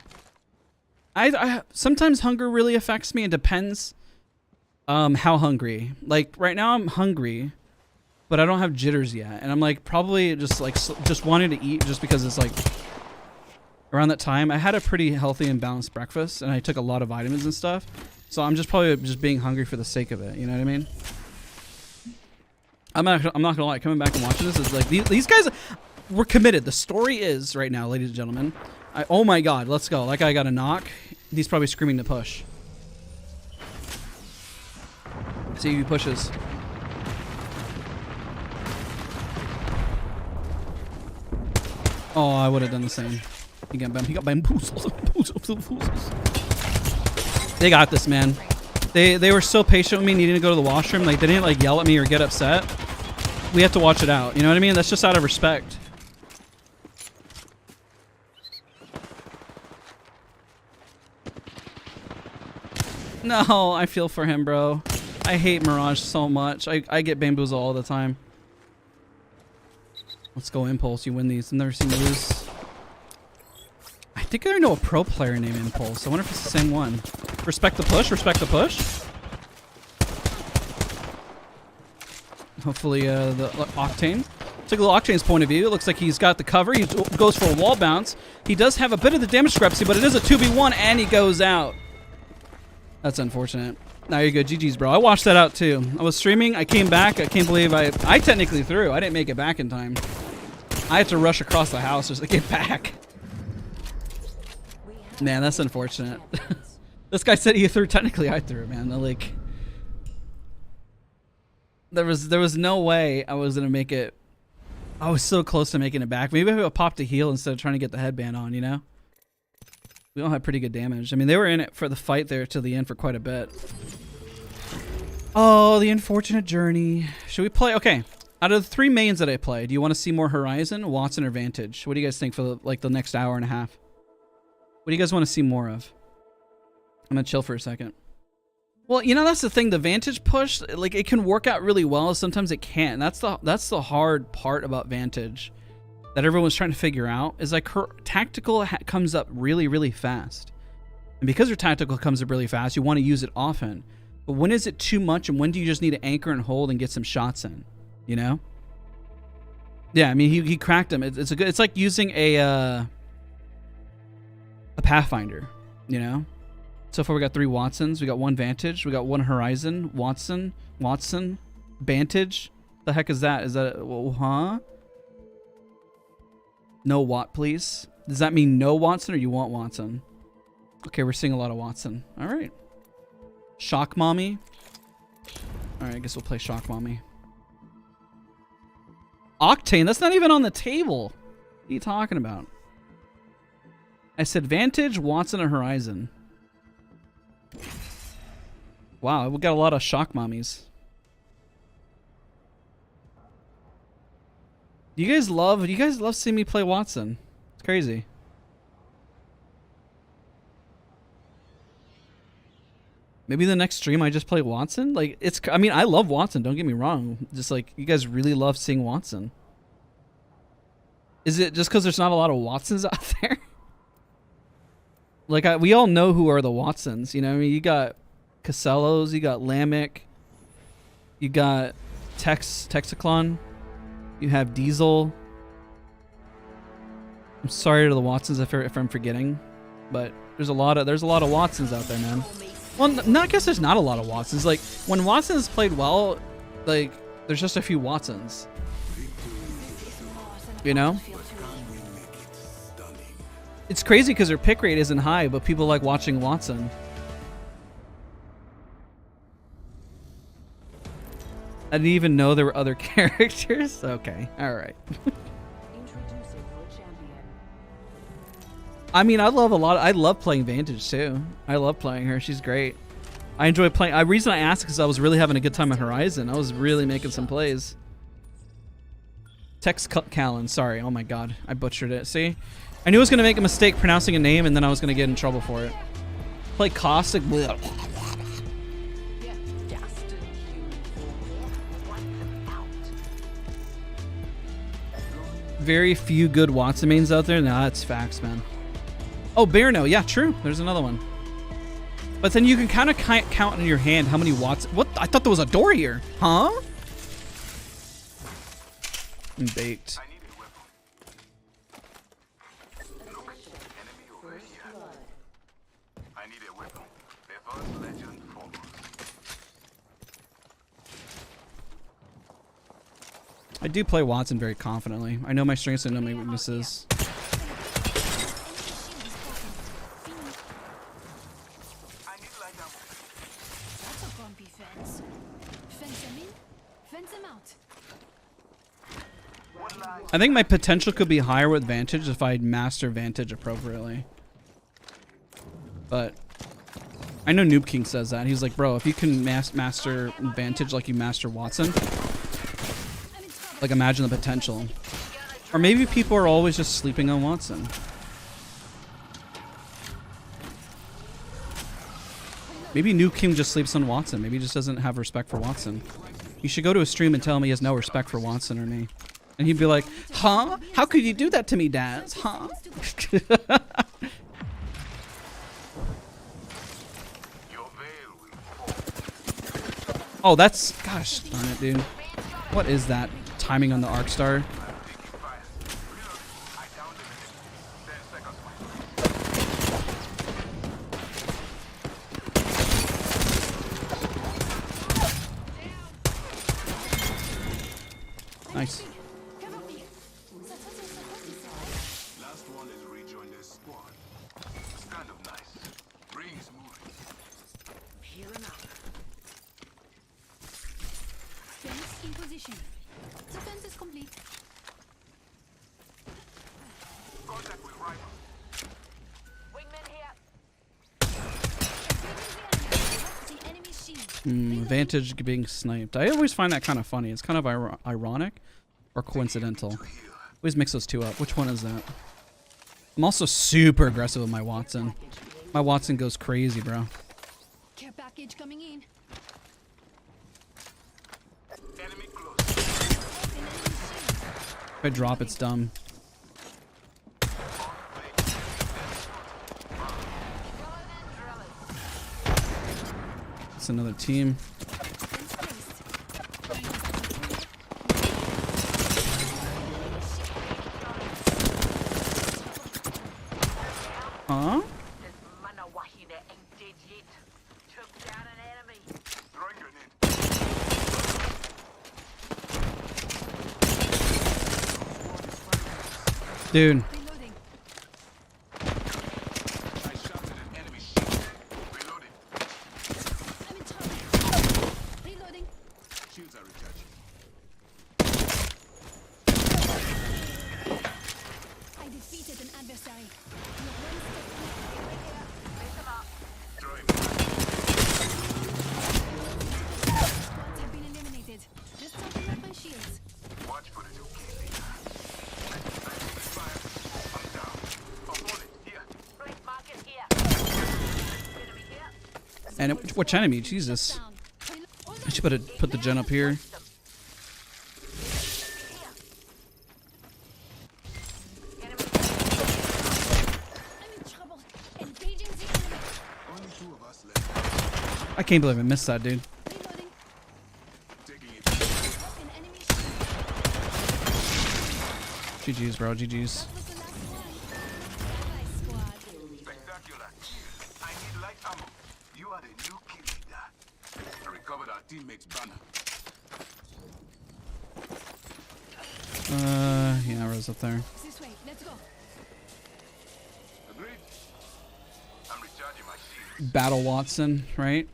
I sometimes hunger really affects me. It depends how hungry. Like right now I'm hungry, but I don't have jitters yet, and I'm like probably just like just wanting to eat just because it's like around that time. I had a pretty healthy and balanced breakfast, and I took a lot of vitamins and stuff. So I'm just probably just being hungry for the sake of it. You know what I mean? I'm not gonna lie. Coming back and watching this is like these guys were committed. The story is right now, ladies and gentlemen. Oh my God, let's go. That guy got a knock. He's probably screaming to push. See if he pushes. Oh, I would have done the same. He got bamboozled. They got this, man. They were so patient with me needing to go to the washroom. Like, they didn't like yell at me or get upset. We have to watch it out. You know what I mean? That's just out of respect. No, I feel for him, bro. I hate Mirage so much. I get bamboozled all the time. Let's go Impulse. You win these. I've never seen you lose. I think I know a pro player named Impulse. I wonder if it's the same one. Respect the push. Respect the push. Hopefully the Octane. Took a little Octane's point of view. It looks like he's got the cover. He goes for a wall bounce. He does have a bit of the damage discrepancy, but it is a 2v1 and he goes out. That's unfortunate. Now you're good. GG's, bro. I watched that out too. I was streaming. I came back. I can't believe I technically threw. I didn't make it back in time. I had to rush across the house just to get back. Man, that's unfortunate. This guy said he threw. Technically, I threw, man. Like, there was no way I was gonna make it. I was so close to making it back. Maybe if I popped a heal instead of trying to get the headband on, you know? We all had pretty good damage. I mean, they were in it for the fight there to the end for quite a bit. Oh, the unfortunate journey. Should we play? Okay. Out of the 3 mains that I play, do you want to see more Horizon, Wattson, or Vantage? What do you guys think for the next hour and a half? What do you guys want to see more of? I'm going to chill for a second. Well, you know, that's the thing. The Vantage push, like, it can work out really well. Sometimes it can't. That's the hard part about Vantage that everyone's trying to figure out, is like her tactical comes up really, really fast. And because her tactical comes up really fast, you want to use it often. But when is it too much, and when do you just need to anchor and hold and get some shots in? You know? Yeah, I mean, he cracked him. It's a good. It's like using a Pathfinder. You know? So far we got 3 Wattsons. We got 1 Vantage. We got 1 Horizon. Wattson. Vantage. The heck is that? Is that huh? No Watt, please. Does that mean no Wattson or you want Wattson? Okay, we're seeing a lot of Wattson. All right. Shock Mommy. All right, I guess we'll play Shock Mommy. Octane, that's not even on the table. What are you talking about? I said Vantage, Wattson, and Horizon. Wow, we got a lot of Shock Mommies. Do you guys love seeing me play Wattson? It's crazy. Maybe the next stream I just play Wattson? Like, I mean, I love Wattson, don't get me wrong. Just like, you guys really love seeing Wattson. Is it just because there's not a lot of Wattsons out there? Like, we all know who are the Wattsons, you know? I mean, you got Casellos, you got Lamech, you got Texiclon, you have Diesel. I'm sorry to the Wattsons if I'm forgetting, but there's a lot of Wattsons out there, man. Well, no, I guess there's not a lot of Wattsons. Like, when Wattson's played well, like, there's just a few Wattsons. You know? It's crazy because their pick rate isn't high, but people like watching Wattson. I didn't even know there were other characters. Okay, all right. I mean, I love playing Vantage too. I love playing her. She's great. I enjoy playing. The reason I asked because I was really having a good time on Horizon. I was really making some plays. Tex Callan. Sorry. Oh my God, I butchered it. See, I knew I was gonna make a mistake pronouncing a name, and then I was gonna get in trouble for it. Play Caustic. Blech. Very few good Wattson mains out there. Nah, that's facts, man. Oh, Bearno. Yeah, true. There's another one. But then you can kind of count in your hand how many watts. What? I thought there was a door here. Huh? I'm baked. I need a weapon. Look, enemy over here. I need a weapon. The first legend foremost. I do play Watson very confidently. I know my strengths and know my weaknesses. I need light ammo. That's a grumpy fence. Fence him in, fence him out. One line. I think my potential could be higher with Vantage if I master Vantage appropriately. But I know Noob King says that. He's like, bro, if you can master Vantage like you master Watson, like imagine the potential. Or maybe people are always just sleeping on Watson. Maybe Noob King just sleeps on Watson. Maybe he just doesn't have respect for Watson. You should go to a stream and tell him he has no respect for Watson or me. And he'd be like, huh? How could you do that to me, Daz? Huh? Your veil will fall. Oh, that's... Gosh darn it, dude. What is that? Timing on the arc star? Taking fire. Reload. I downed him. 10 seconds. Nice. Last one is rejoin this squad. It's kind of nice. Rings moving. Healing up. Fence in position. The fence is complete. Contact with rifle. Wingman here. The enemy's shield. Vantage being sniped. I always find that kind of funny. It's kind of ironic or coincidental. Always mix those two up. Which one is that? I'm also super aggressive with my Watson. My Watson goes crazy, bro. Care package coming in. Enemy close. If I drop, it's dumb. It's another team. Huh? This Manawahine ain't dead yet. Took down an enemy. Throwing grenade. Dude. Reloading. I shot at an enemy shield. Reloading. I'm in trouble. Reloading. Shields are recharging. I defeated an adversary. You're one step closer. Pick them up. Throwing. Squads have been eliminated. Just topping up my shields. Watch for the new kill leader. Fire. I'm down. Opponent, here. Right market here. Enemy here. And which enemy? Jesus. Down. I should put the gen up here. Enemy. I'm in trouble. Engaging the enemy. Only 2 of us left. I can't believe I missed that, dude. Reloading. Taking it. An enemy shield. GG's, bro. GG's. That was the last one. Nice squad. Spectacular. I need light ammo. You are the new kill leader. I recovered our teammate's banner. Yeah, Rose up there. This way. Let's go. Agreed. I'm recharging my shield. Battle Watson, right?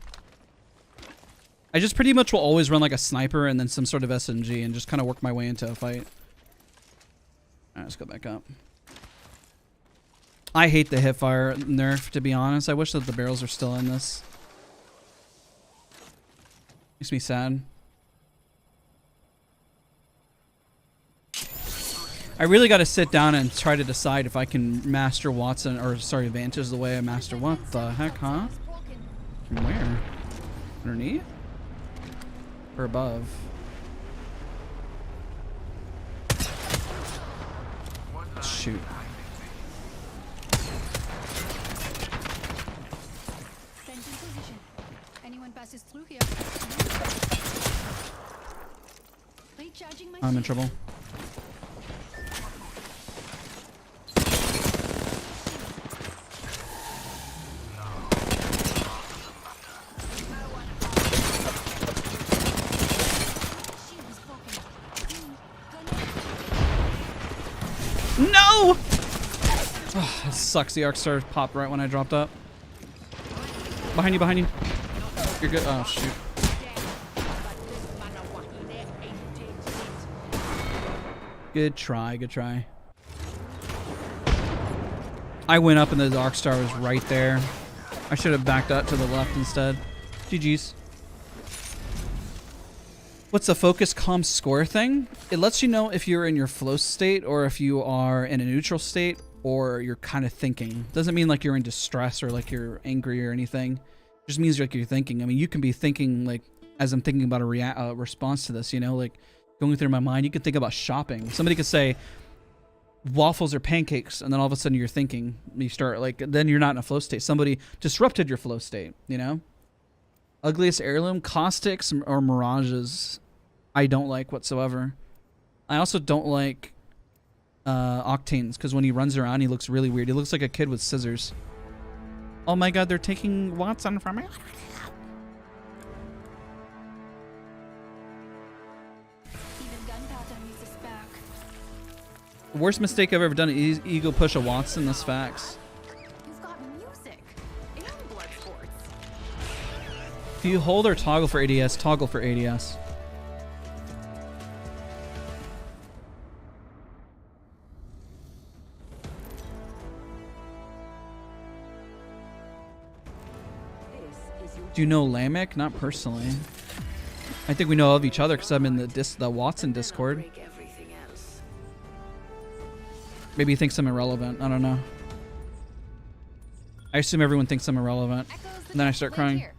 I just pretty much will always run like a sniper and then some sort of SMG and just kind of work my way into a fight. Alright, let's go back up. I hate the hipfire nerf, to be honest. I wish that the barrels are still in this. Makes me sad. I really got to sit down and try to decide if I can master Watson, or sorry, Vantage the way I master. What the heck, huh? Broken. From where? Underneath? Or above? Shoot. Sentence passes through here. Recharging my I'm in trouble. No! Oh, it sucks. The arc star popped right when I dropped up. Behind you, behind you. You're good. Oh, shoot. Good try, good try. I went up and the arc star was right there. I should have backed up to the left instead. GG's. What's the focus calm score thing? It lets you know if you're in your flow state or if you are in a neutral state or you're kind of thinking. Doesn't mean like you're in distress or like you're angry or anything. It just means like you're thinking. I mean, you can be thinking like as I'm thinking about a response to this, you know, like going through my mind, you could think about shopping. Somebody could say waffles or pancakes, and then all of a sudden you're thinking, you start like, then you're not in a flow state. Somebody disrupted your flow state, you know? Ugliest heirloom, caustics or mirages. I don't like whatsoever. I also don't like Octanes, because when he runs around, he looks really weird. He looks like a kid with scissors. Oh my god, they're taking Watson from me. Worst mistake I've ever done is ego push a Watson. That's facts. You've got music and blood sports. Do you hold or toggle for ADS? Toggle for ADS. Do you know Lamech? Not personally. I think we know of each other because I'm in the Watson Discord. Maybe he thinks I'm irrelevant. I don't know. I assume everyone thinks I'm irrelevant. And then I start crying. Here,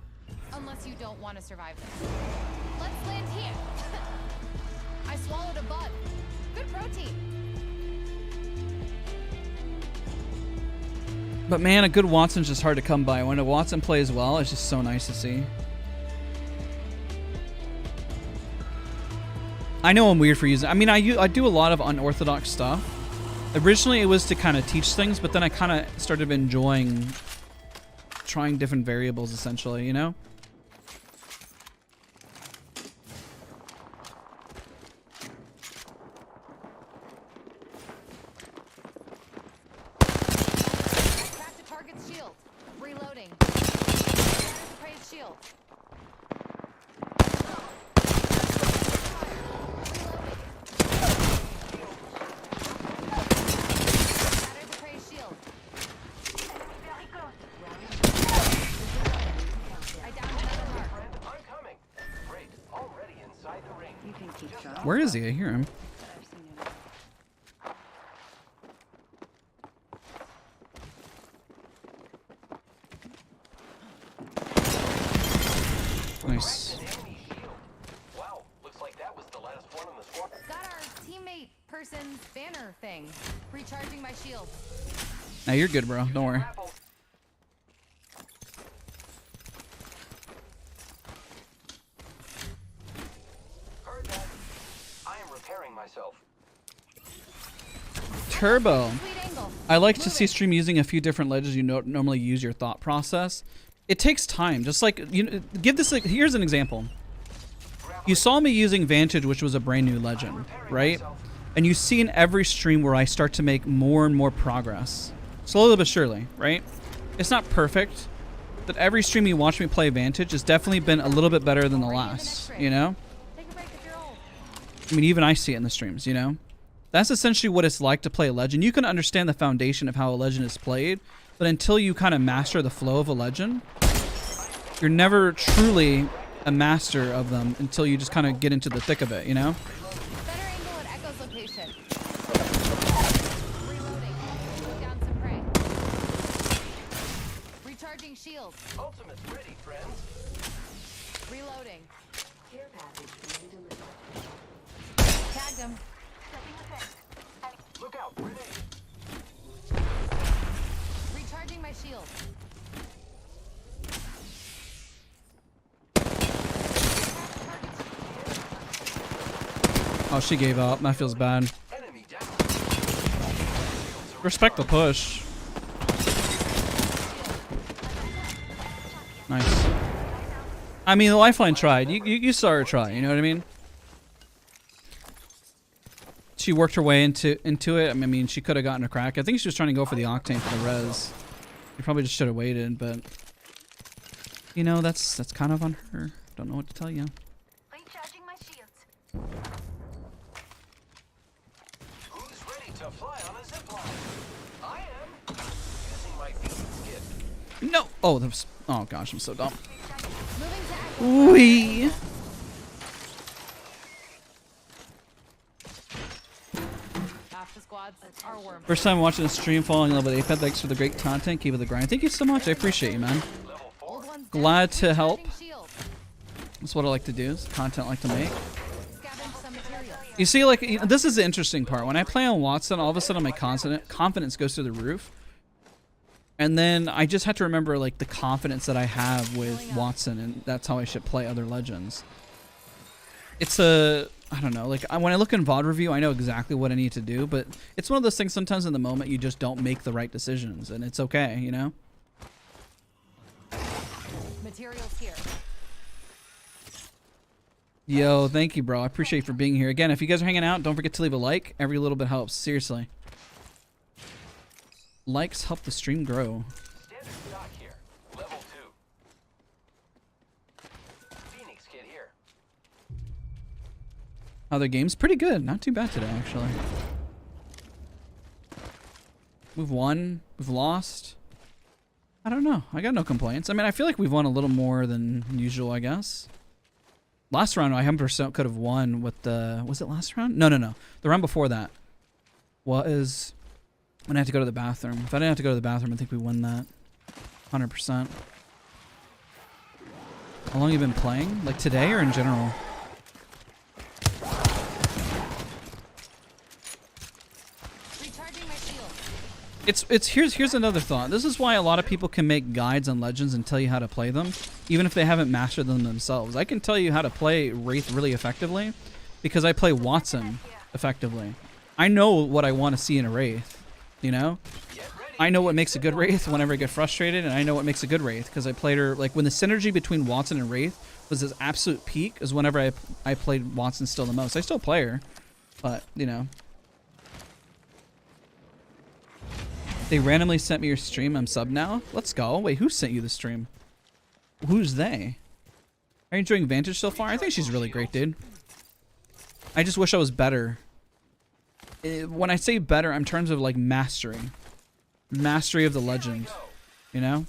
unless you don't want to survive this. Let's land here. I swallowed a bug. Good protein. But man, a good Watson's just hard to come by. When a Watson plays well, it's just so nice to see. I know I'm weird for using. I mean, I do a lot of unorthodox stuff. Originally, it was to kind of teach things, but then I kind of started enjoying trying different variables, essentially, you know? Cracked a target's shield. Reloading. Shattered the prey's shield. Where is he? I hear him. Nice. Wow, looks like that was the last one in the squad. Got our teammate person's banner thing. Recharging my shield. Now you're good, bro. Don't worry. Heard that. I am repairing myself. Turbo. Sweet angle. I like to see stream using a few different ledges you normally use your thought process. It takes time. Just like, you know, give this, here's an example. You saw me using Vantage, which was a brand new legend, right? And you see in every stream where I start to make more and more progress. Slowly but surely, right? It's not perfect, but every stream you watch me play Vantage has definitely been a little bit better than the last, you know? Take a break if you're old. I mean, even I see it in the streams, you know? That's essentially what it's like to play a legend. You can understand the foundation of how a legend is played, but until you kind of master the flow of a legend, you're never truly a master of them until you just kind of get into the thick of it, you know? Better angle at Echo's location. Reloading. Put down some prey. Recharging shield. Ultimate's ready, friends. Reloading. Care package being delivered. Tagged him. Look out, grenade. Recharging my shield. Oh, she gave up. That feels bad. Enemy down. Respect the push. Nice. I mean, the Lifeline tried. You saw her try. You know what I mean? She worked her way into it. I mean, she could have gotten a crack. I think she was trying to go for the Octane for the res. You probably just should have waited, but you know, that's kind of on her. Don't know what to tell you. Recharging my shields. Who's ready to fly on a zipline? I am. Using my Phoenix kit. No. Oh, that was. Oh gosh, I'm so dumb. Moving to action. Wee. Half the squads are worm. First time watching a stream, falling in love with Aped. Thanks for the great content. Keep it the grind. Thank you so much. I appreciate you, man. Old ones Glad down. to help. Recharging shields. That's what I like to do. Is content I like to make. Scavenge some materials. You see, like, this is the interesting part. When I play on Watson, all of a sudden my confidence goes through the roof. And then I just have to remember, like, the confidence that I have with Watson, and that's how I should play other legends. It's I don't know, like, when I look in VOD review, I know exactly what I need to do, but it's one of those things sometimes in the moment you just don't make the right decisions, and it's okay, you know? Materials here. Yo, thank you, bro. I appreciate you for being here. Again, if you guys are hanging out, don't forget to leave a like. Every little bit helps. Seriously. Likes help the stream grow. Standard stock here. Level 2. Phoenix kit here. Other games? Pretty good. Not too bad today, actually. We've won. We've lost. I don't know. I got no complaints. I mean, I feel like we've won a little more than usual, I guess. Last round, I 100% could have won with the... Was it last round? No. The round before that was when I had to go to the bathroom. If I didn't have to go to the bathroom, I think we won that. 100%. How long have you been playing? Like today or in general? Recharging my shield. Here's another thought. This is why a lot of people can make guides on legends and tell you how to play them, even if they haven't mastered them themselves. I can tell you how to play Wraith really effectively because I play Watson effectively. I know what I want to see in a Wraith, you know? I know what makes a good Wraith whenever I get frustrated, and I know what makes a good Wraith because I played her, like when the synergy between Watson and Wraith was its absolute peak is whenever I played Watson still the most. I still play her, but, you know. They randomly sent me your stream. I'm sub now. Let's go. Wait, who sent you the stream? Who's they? Are you enjoying Vantage so far? I think she's really great, dude. I just wish I was better. When I say better, I'm in terms of like mastery. Mastery of the legend. You know?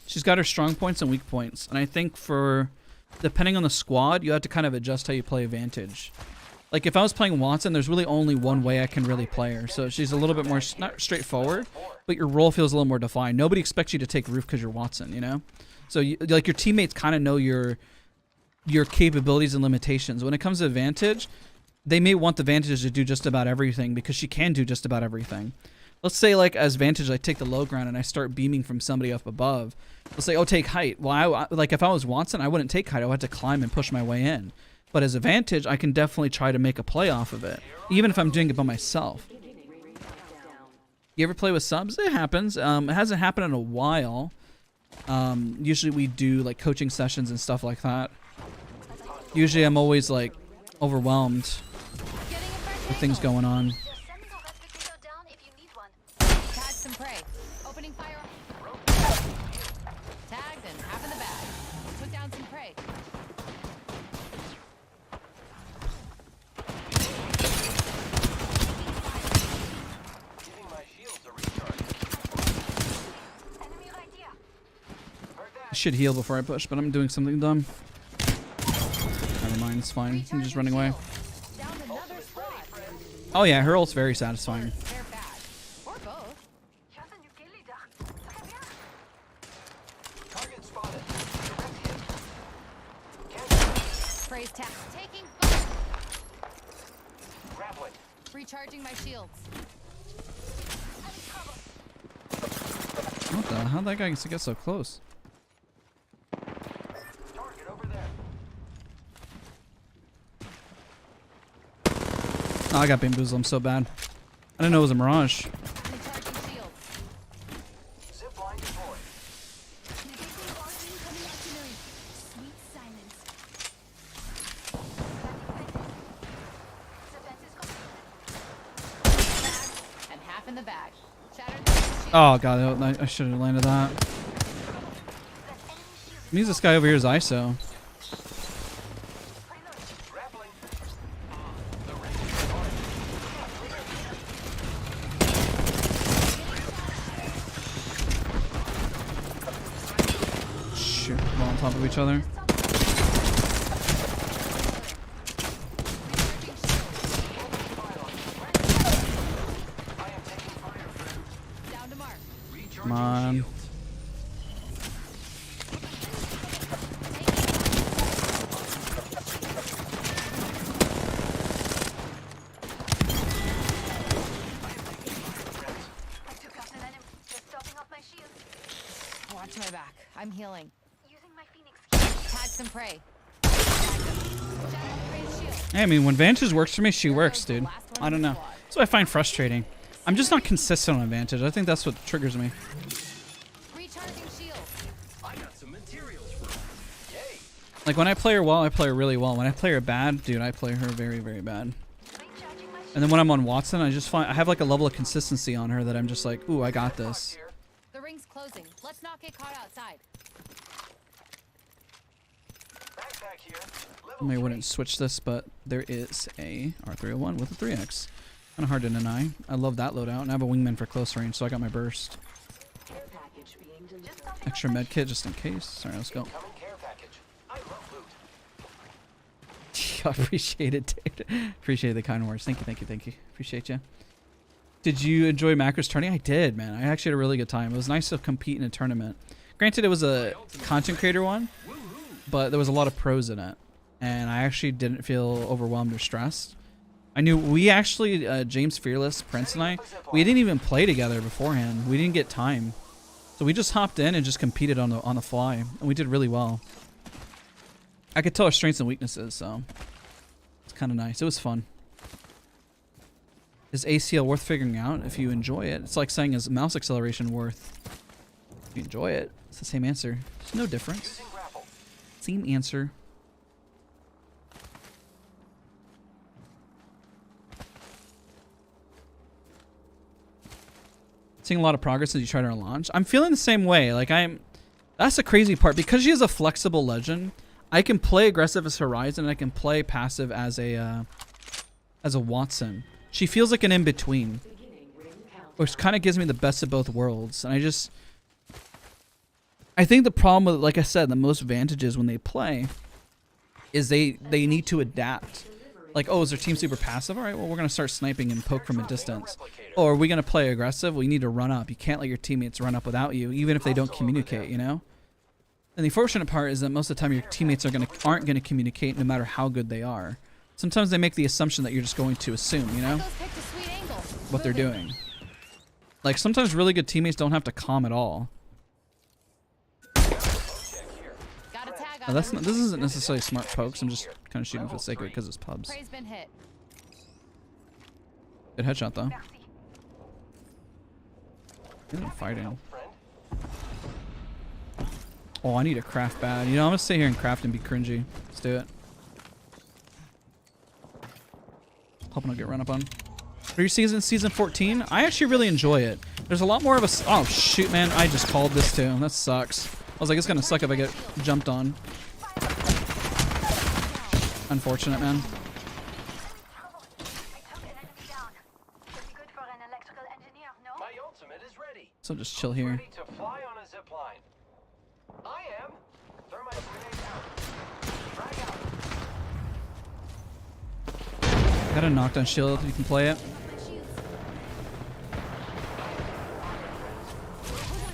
She's got her strong points and weak points. And I think for... depending on the squad, you have to kind of adjust how you play Vantage. Like, if I was playing Watson, there's really only one way I can really play her. So she's a little bit more, not straightforward, but your role feels a little more defined. Nobody expects you to take roof because you're Watson, you know? So, like, your teammates kind of know your capabilities and limitations. When it comes to Vantage, they may want the Vantage to do just about everything because she can do just about everything. Let's say, like, as Vantage, I take the low ground and I start beaming from somebody up above. Let's say, oh, take height. Well, like, if I was Watson, I wouldn't take height. I would have to climb and push my way in. But as a Vantage, I can definitely try to make a play off of it, even if I'm doing it by myself. You ever play with subs? It happens. It hasn't happened in a while. Usually we do, like, coaching sessions and stuff like that. Usually I'm always, like, overwhelmed with things going on. Tag some prey. Opening fire. Tagged and half in the bag. Took down some prey. Giving my shields a recharge. Enemy right here. I should heal before I push, but I'm doing something dumb. Never mind, it's fine. I'm just running away. Down another squad. Oh yeah, her ult's very satisfying. They're bad. Or both. Just a new kill leader. Ça va bien? Target spotted. Direct hit. Prey's tag. Taking fire. Grappling. Recharging my shields. What the? How'd that guy get so close? Oh, I got bamboozled. I'm so bad. I didn't know it was a mirage. Recharging shield. Zip line deployed. Sweet silence. And half in the bag. Shattered the shield. Oh god, I should have landed that. It means this guy over here is ISO. Grappling. Shoot, we're on top of each other. Down to mark. Come on. I took out an enemy. Just topping off my shield. Watch my back. I'm healing. Using my phoenix key. Tag some prey. Tagged him. Shattered prey's shield. Hey, I mean, when Vantage works for me, she works, dude. I don't know. That's what I find frustrating. I'm just not consistent on Vantage. I think that's what triggers me. Recharging shield. I got some materials for her. Yay! Like, when I play her well, I play her really well. When I play her bad, dude, I play her very, very bad. Recharging my shield. And then when I'm on Watson, I just find I have like a level of consistency on her that I'm just like, ooh, I got this. The ring's closing. Let's not get caught outside. Backpack here. I may wouldn't switch this, but there is a R301 with a 3X. Kind of hard to deny. I love that loadout, and I have a wingman for close range, so I got my burst. Care package being delivered. Extra med kit just in case. Alright, let's go. Coming care package. I love loot. I appreciate it, dude. Appreciate the kind words. Thank you, thank you, thank you. Appreciate you. Did you enjoy Macro's tourney? I did, man. I actually had a really good time. It was nice to compete in a tournament. Granted, it was a content creator one, but there was a lot of pros in it. And I actually didn't feel overwhelmed or stressed. I knew we actually, James Fearless, Prince and I, we didn't even play together beforehand. We didn't get time. So we just hopped in and just competed on the fly. And we did really well. I could tell our strengths and weaknesses, so it's kind of nice. It was fun. Is ACL worth figuring out if you enjoy it? It's like saying, is mouse acceleration worth? If you enjoy it, it's the same answer. There's no difference. Using grapple. Same answer. Seeing a lot of progress as you try to launch. I'm feeling the same way. Like that's the crazy part. Because she is a flexible legend, I can play aggressive as Horizon and I can play passive as a Watson. She feels like an in-between, which kind of gives me the best of both worlds. And I think the problem with, like I said, the most advantages when they play is they need to adapt. Like, oh, is their team super passive? All right, well, we're going to start sniping and poke from a distance. Or are we going to play aggressive? Well, you need to run up. You can't let your teammates run up without you, even if they don't communicate, you know? And the unfortunate part is that most of the time your teammates aren't going to communicate no matter how good they are. Sometimes they make the assumption that you're just going to assume, you know, what they're doing. Like, sometimes really good teammates don't have to comm at all. Now, this isn't necessarily smart pokes. I'm just kind of shooting for the sake of it because it's pubs. Prey's been hit. Good headshot, though. They're fighting. Oh, I need a craft bad. You know, I'm going to stay here and craft and be cringy. Let's do it. Hoping I'll get run up on. For your season 14, I actually really enjoy it. There's a lot more of a... Oh, shoot, man. I just called this, too. That sucks. I was like, it's going to suck if I get jumped on. Unfortunate, man. My ultimate is ready. So just chill here. Ready to fly on a zip line. I am. Thermite grenade out. Frag out. Got a knockdown shield. You can play it.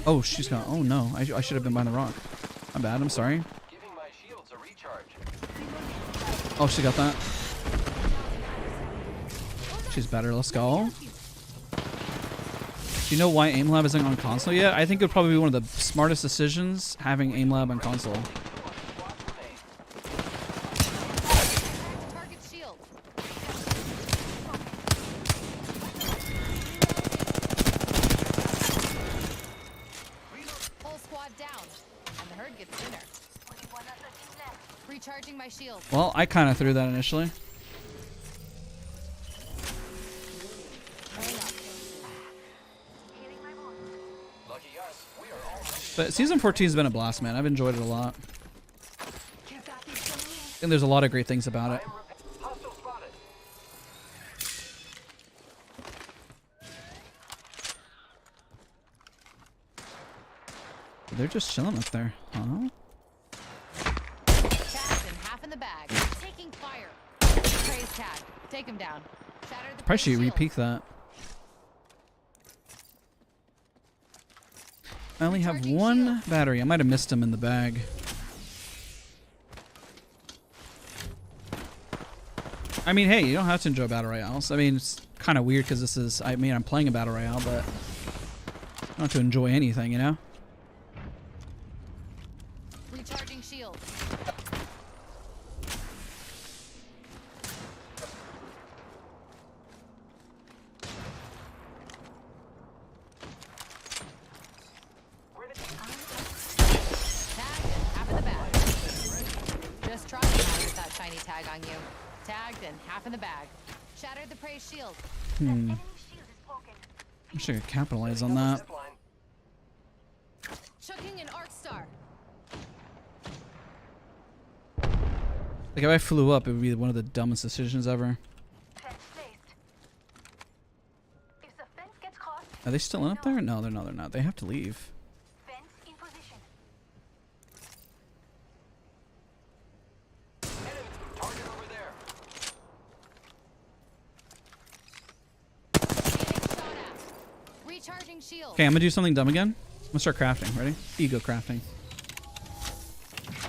Oh, she's got... Oh, no. I should have been behind the rock. My bad. I'm sorry. Giving my shields a recharge. Oh, she got that. She's better. Let's go. Do you know why AimLab isn't on console yet? I think it would probably be one of the smartest decisions having AimLab on console. Target shield. shield. Well, I kind of threw that initially. Lucky us, we are almost But season 14 has been a blast, man. I've enjoyed it a lot. I think there's a lot of great things about it. hostile spotted. They're just chilling up there, huh? Tagged and half in the bag. Taking fire. Praise tag. Take him down. Shatter the Probably should shield. repeat that. I only have Recharging one shield. battery. I might have missed him in the bag. I mean, hey, you don't have to enjoy battle royales. I mean, it's kind of weird because this is, I mean, I'm playing a battle royale, but I don't have to enjoy anything, you know? Recharging shield. Tagged and half in the bag. Just try to hide with that shiny tag on you. Tagged and half in the bag. Shattered the praise shield. Enemy shield is broken. I should capitalize on that. Zip line. Chucking an arc star. Like, if I flew up, it would be one of the dumbest decisions ever. Fence placed. If the fence gets crossed, Are they still in up there? No, they're not. They're not. They have to leave. fence in position. Enemy target over there. Getting shot at. Recharging shield. Okay, I'm gonna do something dumb again. I'm gonna start crafting. Ready? Ego crafting.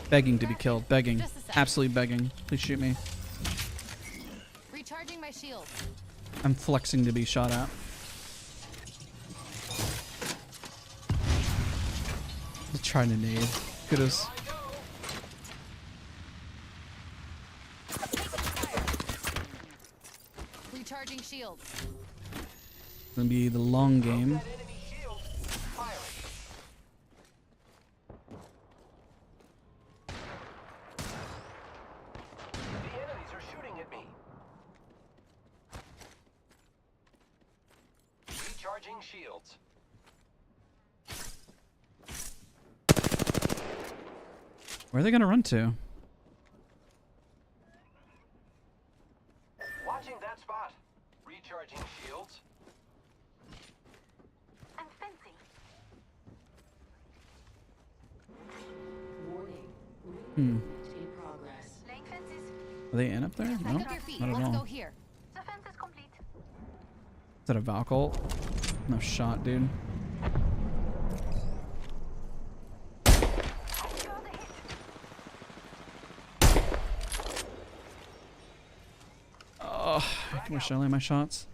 Begging to be killed. Begging. Just a sec. Absolutely begging. Please shoot me. Recharging my shield. I'm flexing to be shot at. Just trying to nade. Kudos. Recharging shield. It's gonna be the long game. That enemy shield. Firing. The enemies are shooting at me. Recharging shields. Where are they gonna run to? Watching that spot. Recharging shields. And fencing. Warning. Hmm. In progress. Laying fences. Are they in up there? Back No. up your feet. Not at Let's go all. here. The fence is complete. Is that a Valkyl? No shot, dude. You're the hit. Oh, I wish I land my shots.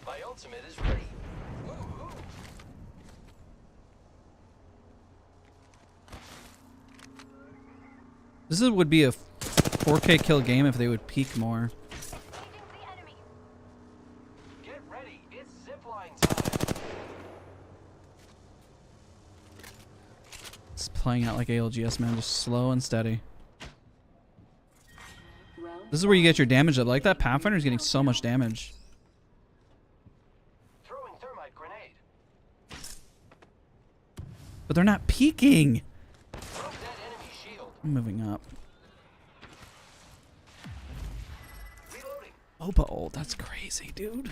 My ultimate is ready. Woo-hoo. Would be a 4K kill game if they would peek more. Engaging the enemy. Get ready. It's zipline time. It's playing out like ALGS, man. Just slow and steady. Round This is where you get your damage up. Like that Pathfinder's getting so much damage. Throwing thermite grenade. But they're not peeking. Broke that enemy shield. I'm moving up. Reloading. Opa ult, that's crazy, dude.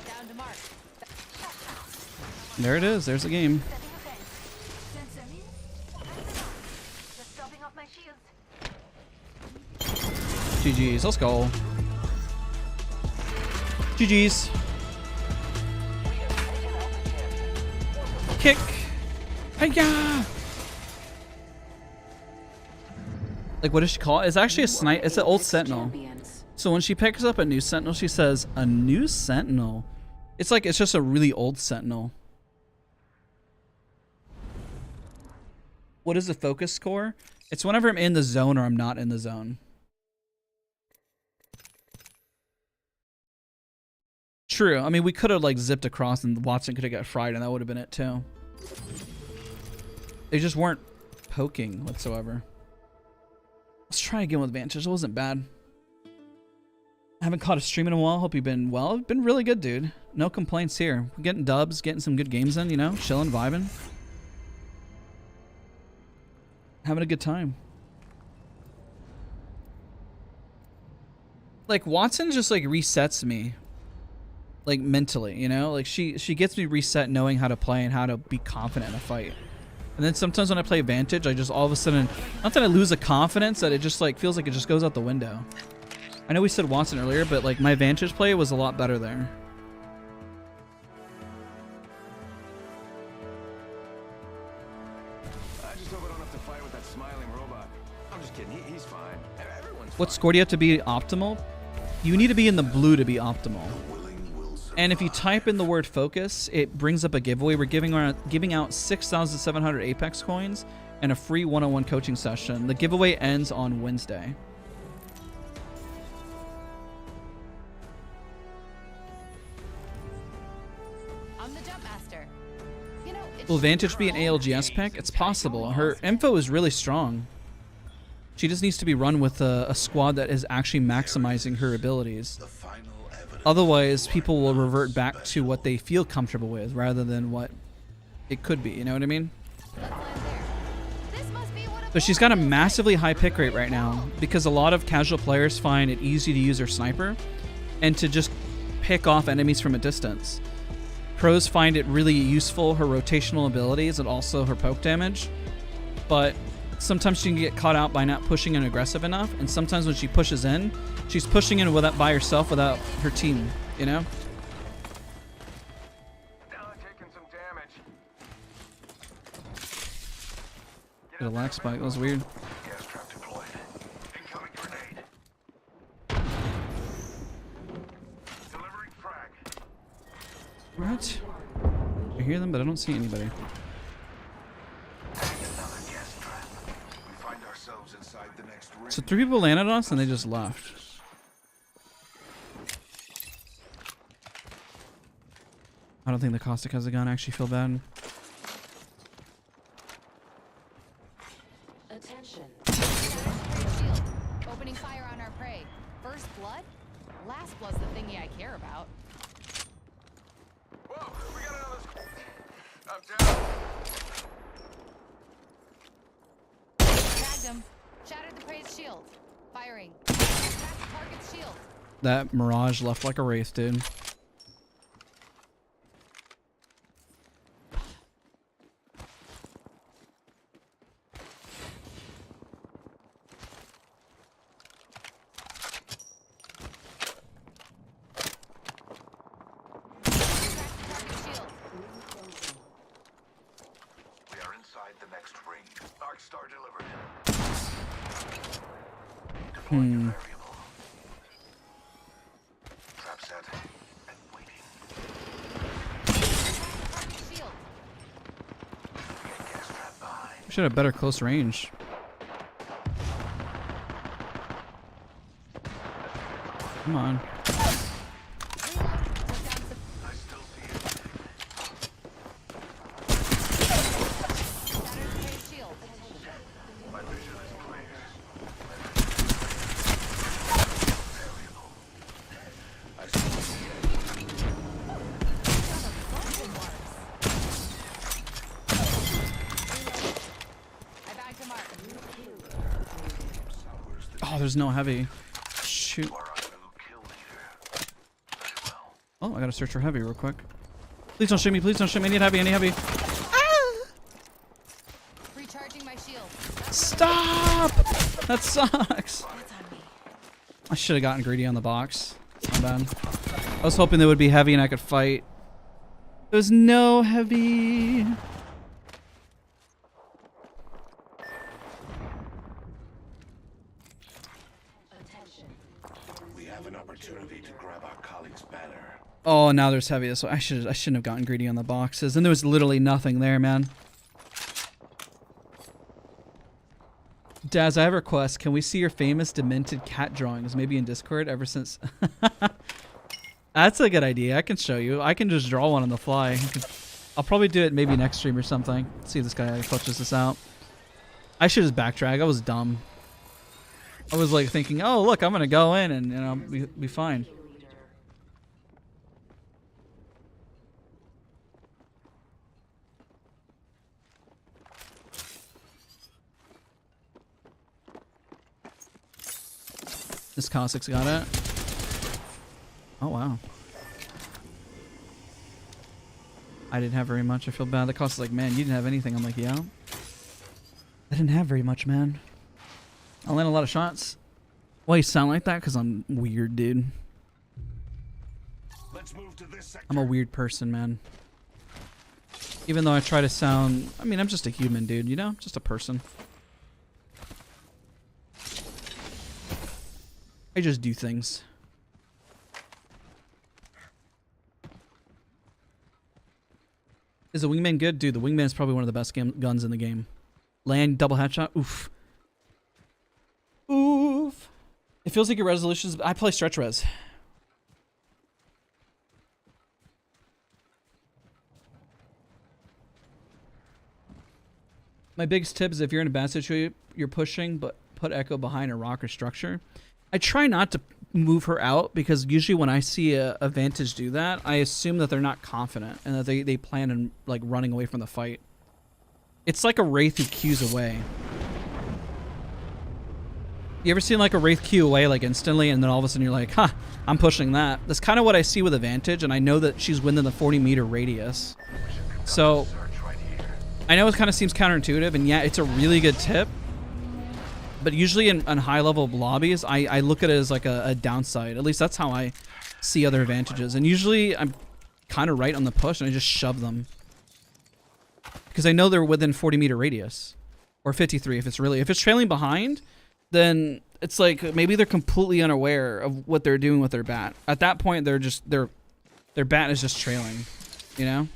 Down to mark. There it is. There's the game. Setting a fence. Fence them in. Fence them out. Just stopping off my shields. GG's. Let's go. GG's. Kick. Hiya! Like, what does she call it? It's actually a snipe. It's an old sentinel. champions. So when she picks up a new sentinel, she says, a new sentinel. It's like it's just a really old sentinel. What is the focus score? It's whenever I'm in the zone or I'm not in the zone. True. I mean, we could have like zipped across and Watson could have got fried and that would have been it too. They just weren't poking whatsoever. Let's try again with Vantage. It wasn't bad. I haven't caught a stream in a while. Hope you've been well. It's been really good, dude. No complaints here. We're getting dubs, getting some good games in, you know, chilling, vibing. Having a good time. Like Watson just like resets me. Like mentally, you know? Like she gets me reset knowing how to play and how to be confident in a fight. And then sometimes when I play Vantage, I just all of a sudden, not that I lose the confidence, that it just like feels like it just goes out the window. I know we said Watson earlier, but like my Vantage play was a lot better there. I just hope I don't have to fight with that smiling robot. I'm just kidding. He's fine. Everyone's What score do you have to be optimal? You need to be in the blue to be optimal. And if you type in the word focus, it brings up a giveaway. We're giving out 6,700 Apex coins and a free one-on-one coaching session. The giveaway ends on Wednesday. I'm the jump master. You know, it's Will Vantage be an ALGS pick? It's possible. Her info is really strong. She just needs to be run with a squad that is actually maximizing her abilities. Otherwise, people will revert back to what they feel comfortable with rather than what it could be. You know what I mean? But she's got a massively high pick rate right now because a lot of casual players find it easy to use her sniper and to just pick off enemies from a distance. Pros find it really useful, her rotational abilities and also her poke damage. But sometimes she can get caught out by not pushing in aggressive enough, and sometimes when she pushes in, she's pushing in by herself without her team, you know? taking some damage. Get a lag spike, that was weird. Gas trap deployed. Incoming grenade. Delivering frag. What? I hear them, but I don't see anybody. So 3 people landed on us and they just left. I don't think the Caustic has a gun. I actually feel bad. attention. Opening fire on our prey. First blood? Last blood's the thingy I care about. Whoa, we got another. I'm down. Tagged him. Shattered the prey's shield. Firing. Cracked the target's shield. That Mirage left like a wraith, dude. Should have better close range. Come on. Oh, there's no heavy. Shoot. Oh, I gotta search for heavy real quick. Please don't shoot me. Please don't shoot me. I need heavy. I need heavy. Ah! Recharging my shield. Stop! That sucks. I should have gotten greedy on the box. My bad. I was hoping there would be heavy and I could fight. There's no heavy. Oh, now there's heavy. So I shouldn't have gotten greedy on the boxes. And there was literally nothing there, man. Daz, I have a request. Can we see your famous demented cat drawings? Maybe in Discord ever since... That's a good idea. I can show you. I can just draw one on the fly. I'll probably do it maybe next stream or something. See if this guy clutches this out. I should just backtrack. I was dumb. I was like thinking, oh, look, I'm going to go in and, you know, be fine. This Cossac's got it. Oh, wow. I didn't have very much. I feel bad. The Cossac's like, man, you didn't have anything. I'm like, yeah. I didn't have very much, man. I land a lot of shots. Why you sound like that? Because I'm weird, dude. Let's move to this sector. I'm a weird person, man. Even though I try to sound... I mean, I'm just a human, dude, you know? Just a person. I just do things. Is the wingman good? Dude, the wingman is probably one of the best guns in the game. Land double headshot. Oof. Oof. It feels like your resolutions... I play stretch res. My biggest tip is if you're in a bad situation, you're pushing, but put Echo behind a rock or structure. I try not to move her out because usually when I see a Vantage do that, I assume that they're not confident and that they plan on like running away from the fight. It's like a Wraith who queues away. You ever seen like a Wraith queue away like instantly and then all of a sudden you're like, huh, I'm pushing that. That's kind of what I see with a Vantage, and I know that she's within the 40-meter radius. So I know it kind of seems counterintuitive, and yeah, it's a really good tip. But usually in high-level lobbies, I look at it as like a downside. At least that's how I see other advantages. And usually I'm kind of right on the push, and I just shove them. Because I know they're within 40-meter radius. Or 53 if it's trailing behind, then it's like maybe they're completely unaware of what they're doing with their bat. At that point, they're just their bat is just trailing, you know?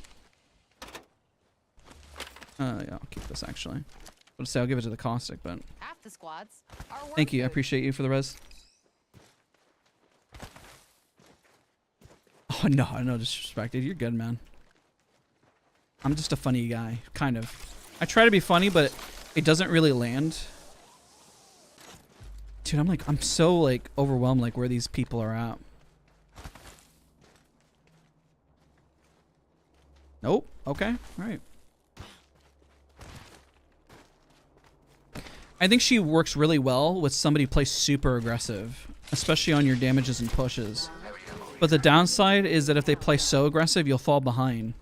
Yeah, I'll keep this actually. I'll say I'll give it to the Caustic, but Half the squads are thank you. I worth it. appreciate you for the res. Oh no, no disrespect, dude. You're good, man. I'm just a funny guy, kind of. I try to be funny, but it doesn't really land. Dude, I'm so like overwhelmed like where these people are at. Nope. Okay. All right. I think she works really well with somebody who plays super aggressive, especially on your damages and pushes. But the downside is that if they play so aggressive, you'll fall behind.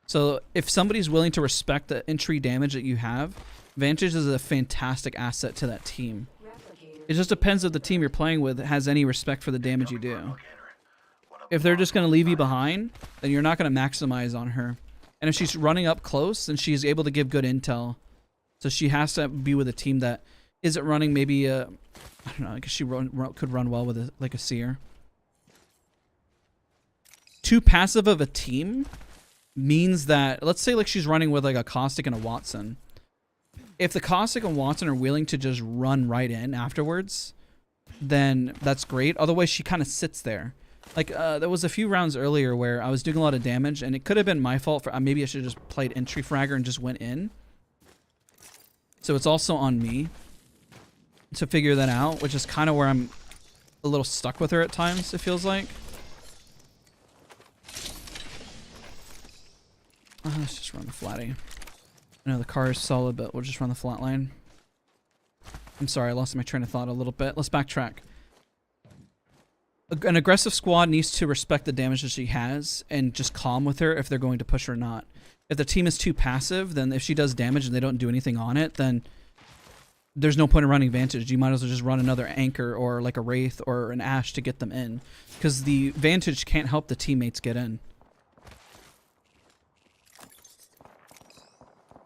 So if somebody's willing to respect the entry damage that you have, Vantage is a fantastic asset to that team. It just depends if the team you're playing with has any respect for the damage you do. If they're just going to leave you behind, then you're not going to maximize on her. And if she's running up close, then she's able to give good intel. So she has to be with a team that isn't running maybe I don't know, because she could run well with like a seer. Too passive of a team means that, let's say like she's running with like a Caustic and a Watson. If the Caustic and Watson are willing to just run right in afterwards, then that's great. Otherwise, she kind of sits there. Like, there was a few rounds earlier where I was doing a lot of damage, and it could have been my fault. For maybe I should have just played entry fragger and just went in. So it's also on me to figure that out, which is kind of where I'm a little stuck with her at times, it feels like. Let's just run the flatty. I know the car is solid, but we'll just run the flat line. I'm sorry, I lost my train of thought a little bit. Let's backtrack. An aggressive squad needs to respect the damage that she has and just calm with her if they're going to push her or not. If the team is too passive, then if she does damage and they don't do anything on it, then there's no point in running Vantage. You might as well just run another Anchor or like a Wraith or an Ash to get them in. Because the Vantage can't help the teammates get in.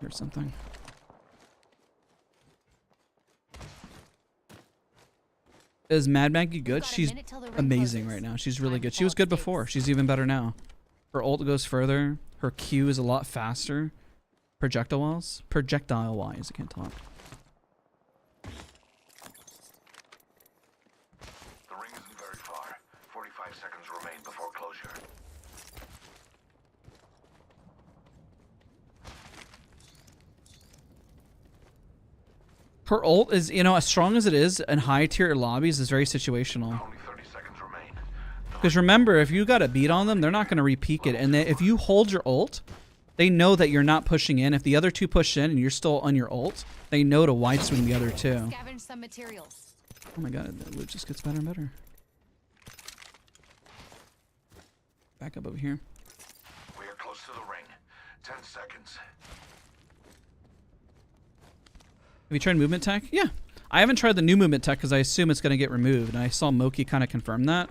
Here's something. Is Mad Maggie good? Got a She's minute till the ring amazing closes. right now. She's really Time to good. She pull was up good stakes. before. She's even better now. Her ult goes further. Her Q is a lot faster. Projectile-wise, I can't talk. The ring isn't very far. 45 seconds remain before closure. Her ult is, you know, as strong as it is in high tier lobbies, is very situational. Only 30 seconds remain. Because remember, if you got a beat on them, they're not going to re-peek it. And if you hold your ult, they know that you're not pushing in. If the other two push in and you're still on your ult, they know to wide swing the other two. Scavenge some materials. Oh my god, the loot just gets better and better. Back up over here. We are close to the ring. 10 seconds. Have you tried movement tech? Yeah. I haven't tried the new movement tech because I assume it's going to get removed. And I saw Moki kind of confirm that.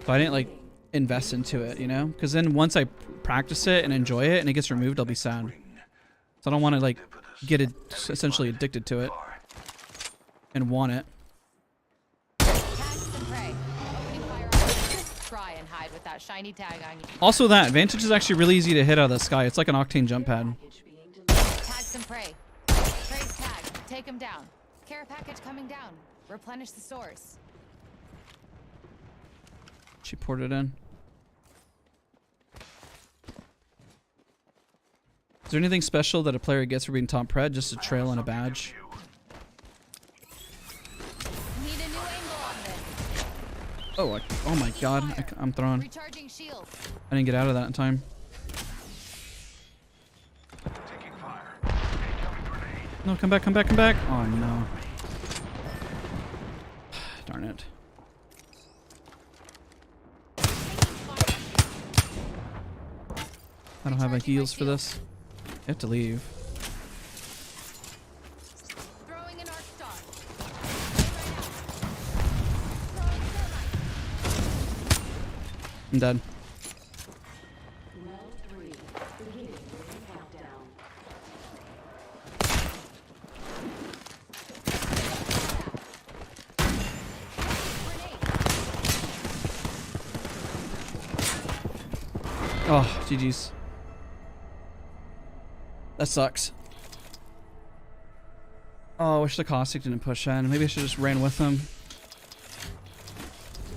So I didn't like invest into it, you know? Because then once I practice it and enjoy it and it gets removed, I'll be sad. So I don't want to like get essentially addicted to it and want it. Tags and prey. Opening fire on you. Just try and hide with that shiny tag on you. Also that, Vantage is actually really easy to hit out of the sky. It's like an Octane jump pad. Tags and prey. Prey's tag. Take him down. Care package coming down. Replenish the source. She poured it in. Is there anything special that a player gets for being top pred? Just a trail and a badge? Need a new angle on this. Oh, oh my god, I'm thrown. Recharging shields. I didn't get out of that in time. Taking fire. Incoming grenade. No, come back, come back, come back. Oh no. Darn it. I don't have any heals for this. I have to leave. Throwing an arc star. I'm dead. Round 3. Beginning ring countdown. Oh, GG's. That sucks. Oh, I wish the caustic didn't push in. Maybe I should just ran with him.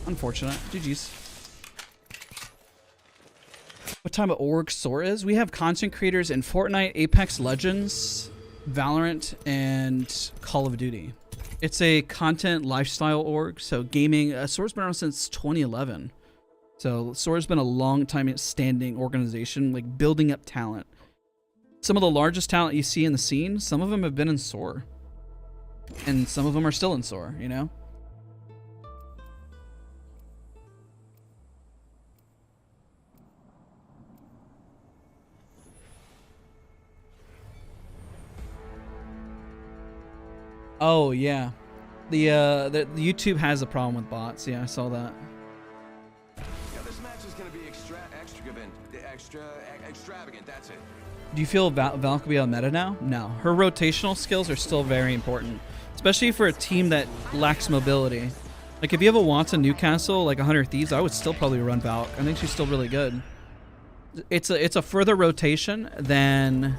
Unfortunate. GG's. What type of org SOAR is? We have content creators in Fortnite, Apex Legends, Valorant, and Call of Duty. It's a content lifestyle org. So gaming, SOAR's been around since 2011. So SOAR's been a long time standing organization, like building up talent. Some of the largest talent you see in the scene, some of them have been in SOAR. And some of them are still in SOAR, you know? Oh, yeah. The YouTube has a problem with bots. Yeah, I saw that. Yeah, this match is gonna be extravagant. That's it. Do you feel Val could be on meta now? No. Her rotational skills are still very important, especially for a team that lacks mobility. Like if you have a Watson Newcastle, like 100 Thieves, I would still probably run Valk. I think she's still really good. It's a further rotation than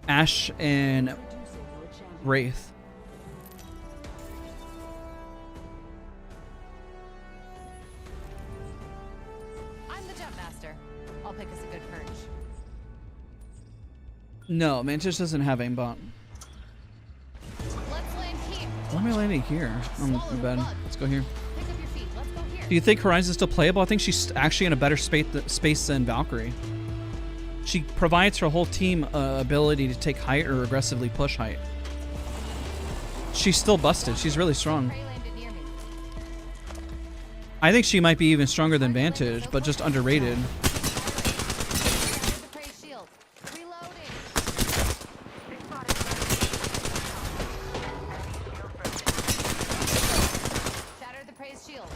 Ashe and Wraith. I'm the jump master. I'll pick us a good perch. No, Mantis doesn't have aimbot. Let's land here. Why am I landing here? Swallow I'm the bad. blood. Let's go here. Pick up your feet. Let's go here. Do you think Horizon's still playable? I think she's actually in a better space than Valkyrie. She provides her whole team ability to take height or aggressively push height. She's still busted. She's really strong. Prey landed near me. I think she might be even stronger than Vantage, but just underrated. Shattered the prey shield. Reloading. Shattered the prey's shield.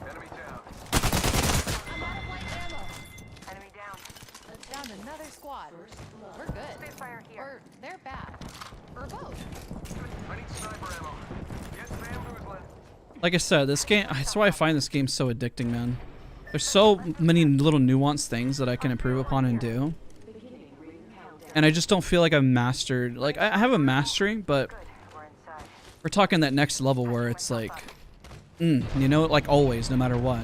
Enemy down. I'm out of light ammo. Enemy down. Down another squad. We're good. Spitfire here. Or they're bad. Or both. I need sniper ammo. Like I said, this game, that's why I find this game so addicting, man. There's so many little nuanced things that I can improve upon and do. And I just don't feel like I've mastered, like I have a mastery, but we're talking that next level where it's like, you know, like always, no matter what.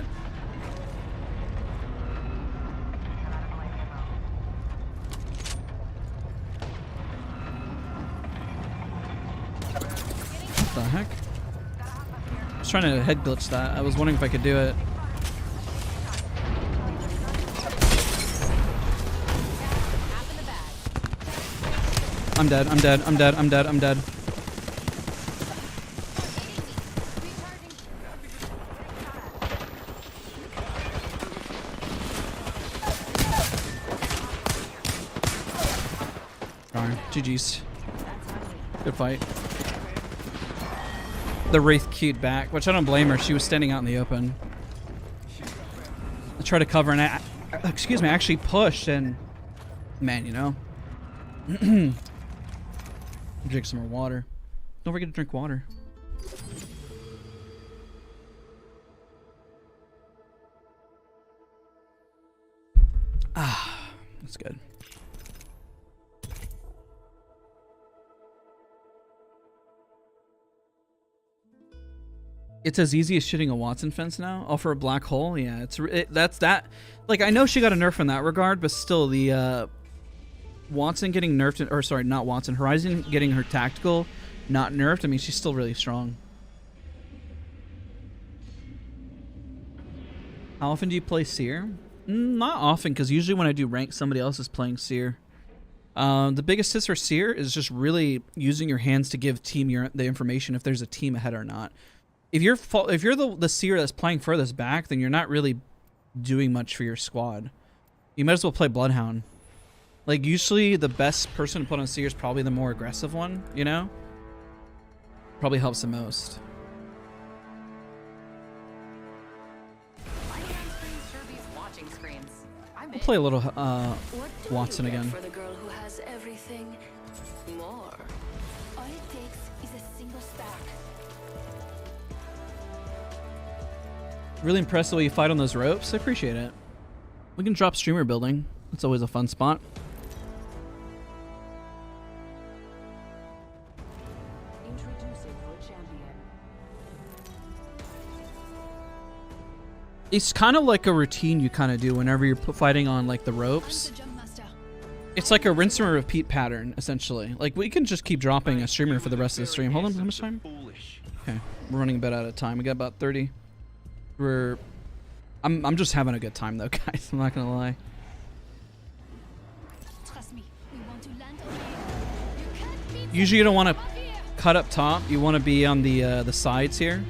What the heck? I was trying to head glitch that. I was wondering if I could do it. I'm dead, I'm dead, I'm dead, I'm dead, I'm dead. Darn, GG's. Good fight. The Wraith queued back, which I don't blame her. She was standing out in the open. I tried to cover and I actually pushed and man, you know. Drink some more water. Don't forget to drink water. Ah, that's good. It's as easy as shooting a Watson fence now. Oh, for a black hole? Yeah, that's that. Like, I know she got a nerf in that regard, but still, the Watson getting nerfed, or sorry, not Watson, Horizon getting her tactical not nerfed. I mean, she's still really strong. How often do you play Seer? Not often, because usually when I do rank, somebody else is playing Seer. The biggest tips for Seer is just really using your hands to give team the information if there's a team ahead or not. If you're the Seer that's playing furthest back, then you're not really doing much for your squad. You might as well play Bloodhound. Like, usually the best person to put on Seer is probably the more aggressive one, you know? Probably helps the most. I'll play a little Watson again. For the girl who has everything more. All it takes is a single stack. Really impressed the way you fight on those ropes. I appreciate it. We can drop streamer building. It's always a fun spot. It's kind of like a routine you kind of do whenever you're fighting on like the ropes. It's like a rinse and repeat pattern, essentially. Like, we can just keep dropping a streamer for the rest of the stream. Hold on, how much time? Okay, we're running a bit out of time. We got about 30. I'm just having a good time though, guys. I'm not gonna lie. Usually you don't want to cut up top. You want to be on the sides here.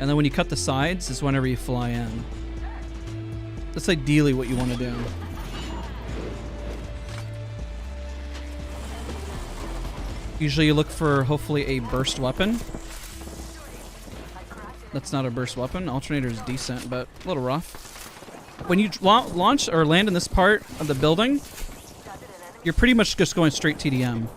And then when you cut the sides is whenever you fly in. That's ideally what you want to do. Usually you look for hopefully a burst weapon. That's not a burst weapon. Alternator is decent, but a little rough. When you launch or land in this part of the building, you're pretty much just going straight TDM.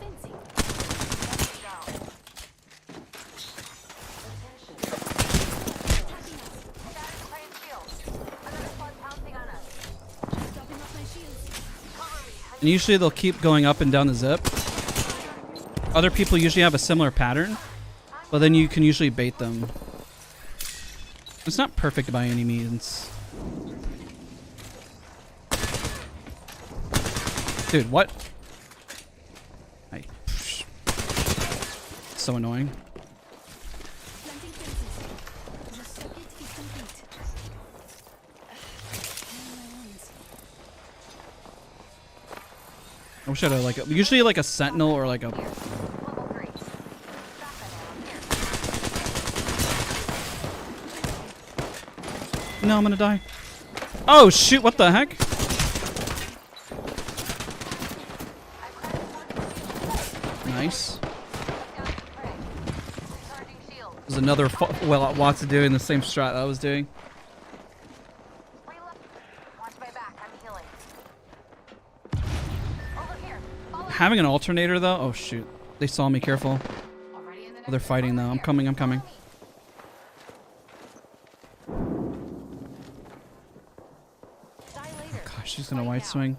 And usually they'll keep going up and down the zip. Other people usually have a similar pattern, but then you can usually bait them. It's not perfect by any means. Dude, what? So annoying. I wish I had like usually like a sentinel or like a. No, I'm gonna die. Oh shoot! What the heck? Nice. There's another well, Watson doing the same strat I was doing. Having an alternator though, oh shoot. They saw me, careful. Oh, they're fighting though. I'm coming, I'm coming. She's gonna white swing.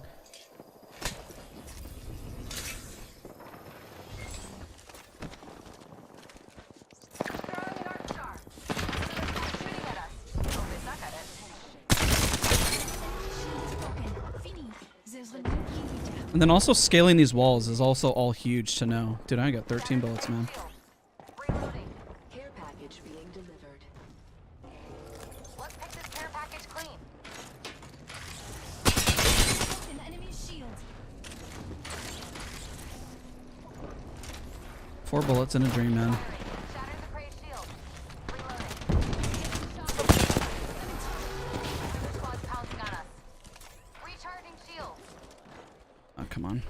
And then also scaling these walls is also all huge to know. Dude, I got 13 bullets, man. Reloading. Care package being delivered. Let's pick this care package clean. An enemy's shield. 4 bullets in a dream, man. Shatter the prey shield. Reloading. Another squad's pouncing on us. Recharging shields. Oh, come on.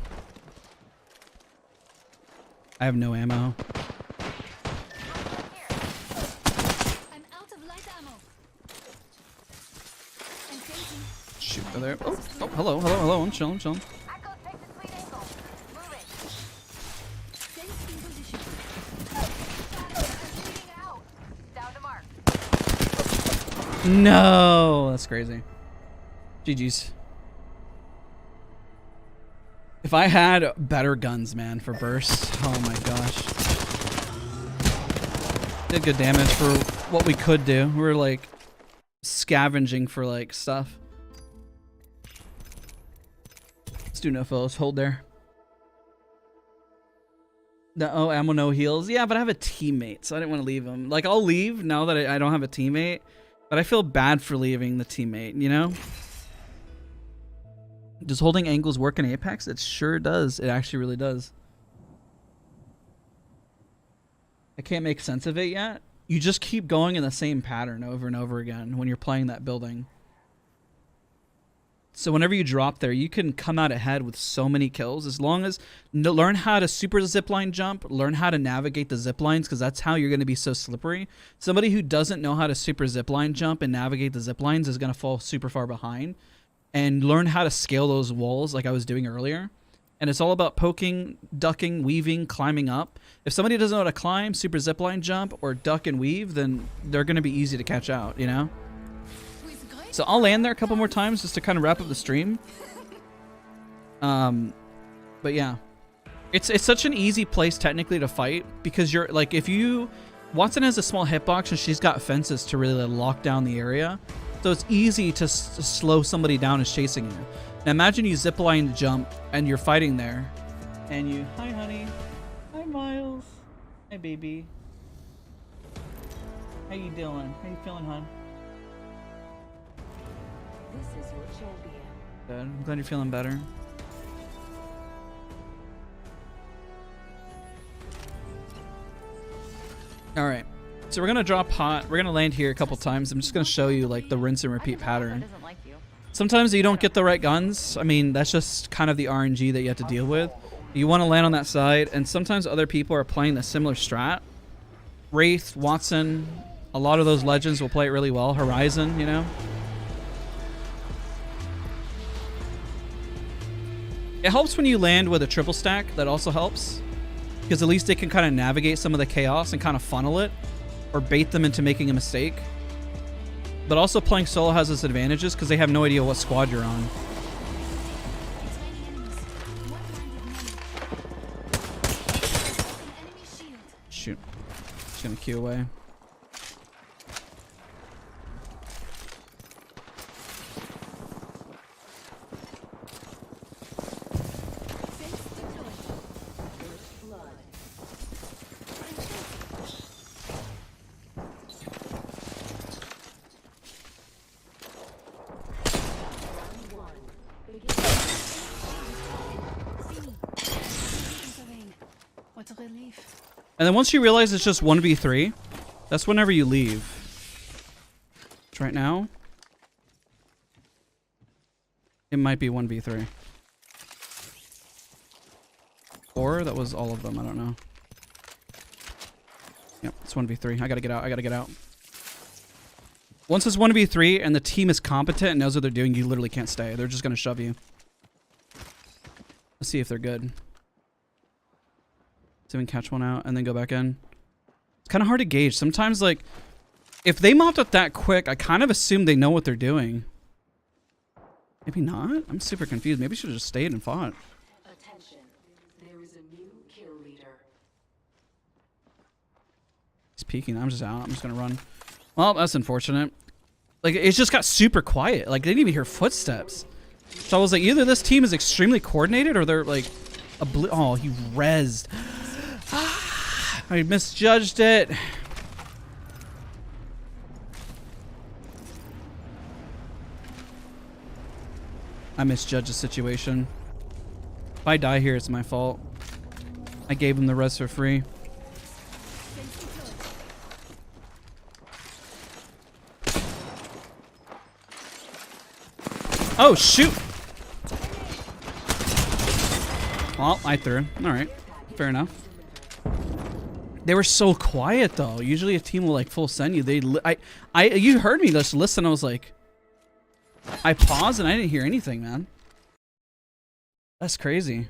I have no ammo. I'm out of light ammo. Engaging. Shoot, they're there. Oh, oh, hello. I'm chilling. Echo takes a sweet angle. Moving. Sense in position. Shooting out. Down to mark. No, that's crazy. GG's. If I had better guns, man, for burst, oh my gosh. Did good damage for what we could do. We were like scavenging for like stuff. Let's do no foes. Hold there. No ammo, no heals. Yeah, but I have a teammate, so I didn't want to leave him. Like, I'll leave now that I don't have a teammate, but I feel bad for leaving the teammate, you know? Does holding angles work in Apex? It sure does. It actually really does. I can't make sense of it yet. You just keep going in the same pattern over and over again when you're playing that building. So whenever you drop there, you can come out ahead with so many kills as long as learn how to super zipline jump, learn how to navigate the zip lines, because that's how you're going to be so slippery. Somebody who doesn't know how to super zipline jump and navigate the zip lines is going to fall super far behind. And learn how to scale those walls like I was doing earlier. And it's all about poking, ducking, weaving, climbing up. If somebody doesn't know how to climb, super zipline jump, or duck and weave, then they're going to be easy to catch out, you know? So I'll land there a couple more times just to kind of wrap up the stream. But yeah. It's such an easy place technically to fight because you're like, if you... Watson has a small hitbox and she's got fences to really lock down the area. So it's easy to slow somebody down who's chasing you. Now imagine you zipline jump and you're fighting there. And you, hi honey. Hi Miles. Hi baby. How you doing? How you feeling, hon? This is your champion. Good. I'm glad you're feeling better. All right. So we're gonna drop hot. We're gonna land here a couple times. I'm just gonna show you like the rinse and repeat pattern. Sometimes you don't get the right guns. I mean, that's just kind of the RNG that you have to deal with. You want to land on that side, and sometimes other people are playing the similar strat. Wraith, Watson, a lot of those legends will play it really well. Horizon, you know. It helps when you land with a triple stack. That also helps. Because at least they can kind of navigate some of the chaos and kind of funnel it. Or bait them into making a mistake. But also playing solo has its advantages because they have no idea what squad you're on. Shoot. Just gonna queue away. And then once you realize it's just 1v3, that's whenever you leave. Which right now, it might be 1v3. Or that was all of them, I don't know. Yep, it's 1v3. I gotta get out, I gotta get out. Once it's 1v3 and the team is competent and knows what they're doing, you literally can't stay. They're just gonna shove you. Let's see if they're good. Even catch one out and then go back in. It's kind of hard to gauge. Sometimes, like, if they mopped up that quick, I kind of assume they know what they're doing. Maybe not? I'm super confused. Maybe I should have just stayed and fought. Attention. There is a new kill leader. He's peeking. I'm just out. I'm just gonna run. Well, that's unfortunate. Like, it just got super quiet. Like, they didn't even hear footsteps. So I was like, either this team is extremely coordinated or they're like, oh, he rezzed. I misjudged it. I misjudged the situation. If I die here, it's my fault. I gave him the res for free. Oh, shoot! Well, I threw. Alright. Fair enough. They were so quiet, though. Usually a team will, like, full send you. You heard me just listen. I was like... I paused and I didn't hear anything, man. That's crazy.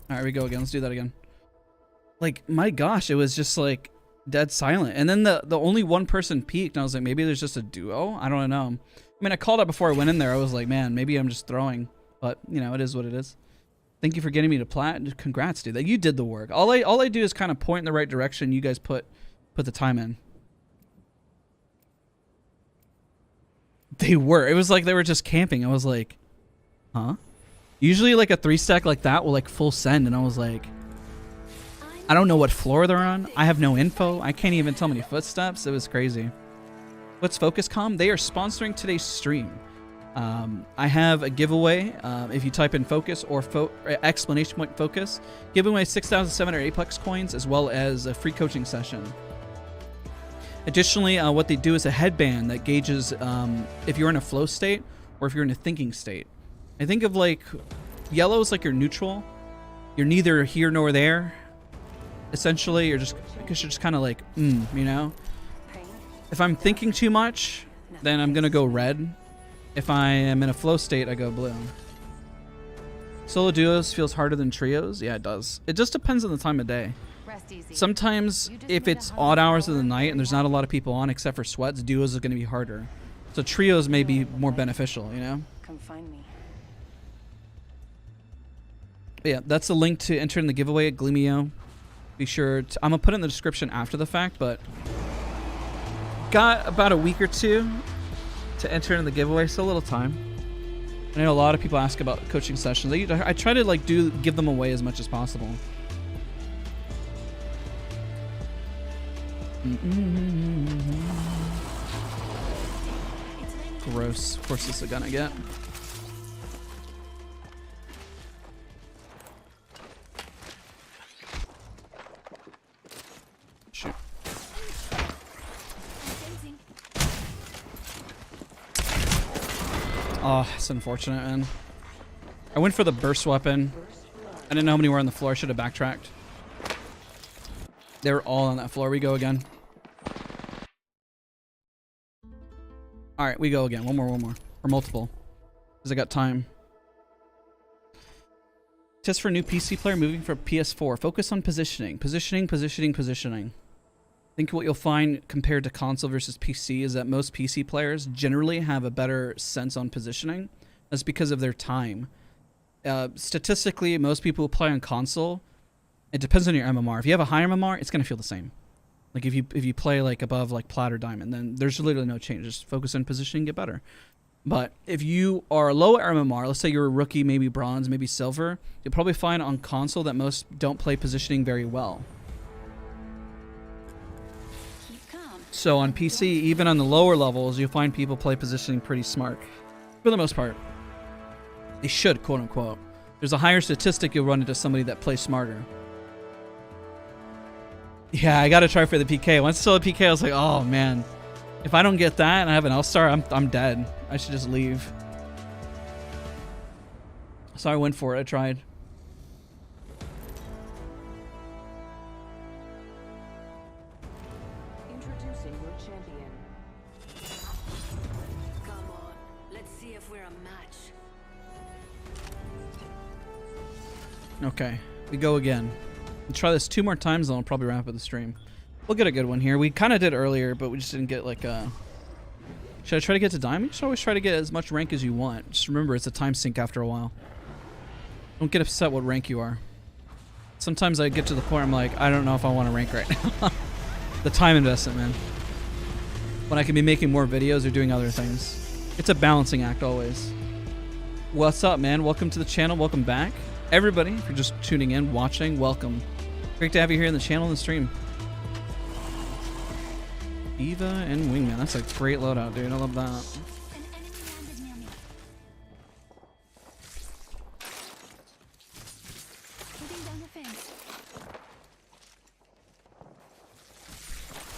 Alright, we go again. Let's do that again. Like, my gosh, it was just, like, dead silent. And then the only one person peeked, and I was like, maybe there's just a duo? I don't know. I mean, I called out before I went in there. I was like, man, maybe I'm just throwing. But, you know, it is what it is. Thank you for getting me to plat. Congrats, dude. You did the work. All I do is kind of point in the right direction. You guys put the time in. They were. It was like they were just camping. I was like, huh? Usually, like, a 3-stack like that will, like, full send. And I was like, I don't know what floor they're on. I have no info. I can't even tell many footsteps. It was crazy. What's FocusCom? They are sponsoring today's stream. I have a giveaway. If you type in focus or exclamation point focus, giving away 6,700 Apex coins as well as a free coaching session. Additionally, what they do is a headband that gauges if you're in a flow state or if you're in a thinking state. I think of like yellow is like you're neutral. You're neither here nor there. Essentially, you're just kind of like, you know. If I'm thinking too much, then I'm gonna go red. If I am in a flow state, I go blue. Solo duos feels harder than trios. Yeah, it does. It just depends on the time of day. Rest easy. Sometimes, if it's odd hours of the night and there's not a lot of people on except for sweats, duos are going to be harder. So trios may be more beneficial, you know? Come find me. But yeah, that's the link to enter in the giveaway at Gleamio. Be sure to, I'm going to put it in the description after the fact, but got about a week or two to enter in the giveaway, so a little time. I know a lot of people ask about coaching sessions. I try to like give them away as much as possible. Gross. Of course, this is gonna get. Shoot. Oh, it's unfortunate, man. I went for the burst weapon. I didn't know how many were on the floor. I should have backtracked. They were all on that floor. We go again. All right, we go again. One more. Or multiple. Because I got time. Just for a new PC player moving from PS4. Focus on positioning. Positioning. I think what you'll find compared to console versus PC is that most PC players generally have a better sense on positioning. That's because of their time. Statistically, most people who play on console, it depends on your MMR. If you have a higher MMR, it's going to feel the same. Like if you play like above like plat or diamond, then there's literally no change. Just focus on positioning, get better. But if you are low MMR, let's say you're a rookie, maybe bronze, maybe silver, you'll probably find on console that most don't play positioning very well. So on PC, even on the lower levels, you'll find people play positioning pretty smart. For the most part. They should, quote unquote. There's a higher statistic you'll run into somebody that plays smarter. Yeah, I gotta try for the PK. Once I saw the PK, I was like, oh man. If I don't get that and I have an L-Star, I'm dead. I should just leave. So I went for it, I tried. Introducing your champion. Come on, let's see if we're a match. Okay, we go again. We'll try this 2 more times, and I'll probably wrap up the stream. We'll get a good one here. We kind of did earlier, but we just didn't get like a Should I try to get to diamond? You should always try to get as much rank as you want. Just remember, it's a time sink after a while. Don't get upset what rank you are. Sometimes I get to the point I'm like, I don't know if I want to rank right now. The time investment, man. When I can be making more videos or doing other things. It's a balancing act always. What's up, man? Welcome to the channel. Welcome back. Everybody, if you're just tuning in, watching, welcome. Great to have you here in the channel and the stream. Eva and Wingman. That's a great loadout, dude. I love that. An enemy landed near me. Putting down the fence.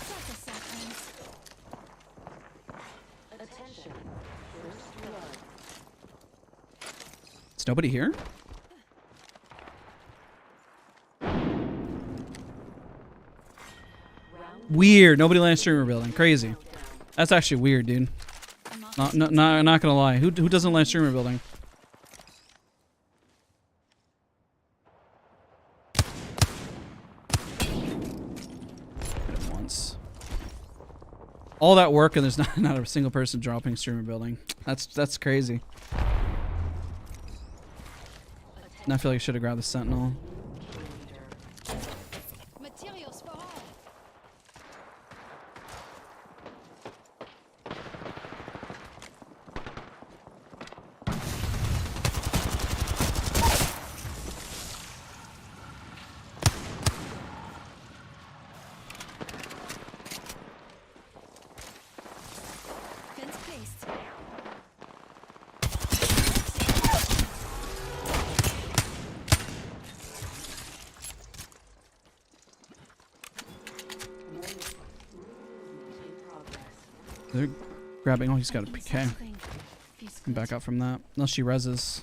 Such a sad fence. Attention. First blood. Is nobody here? Weird. Nobody landed streamer building. Crazy. That's actually weird, dude. Not gonna lie. Who doesn't land streamer building? Hit him once. All that work and there's not a single person dropping streamer building. That's crazy. And I feel like I should have grabbed the sentinel. Materials for all. Fence placed. They're grabbing. Oh, he's got a PK. Come back up from that. Unless she reses.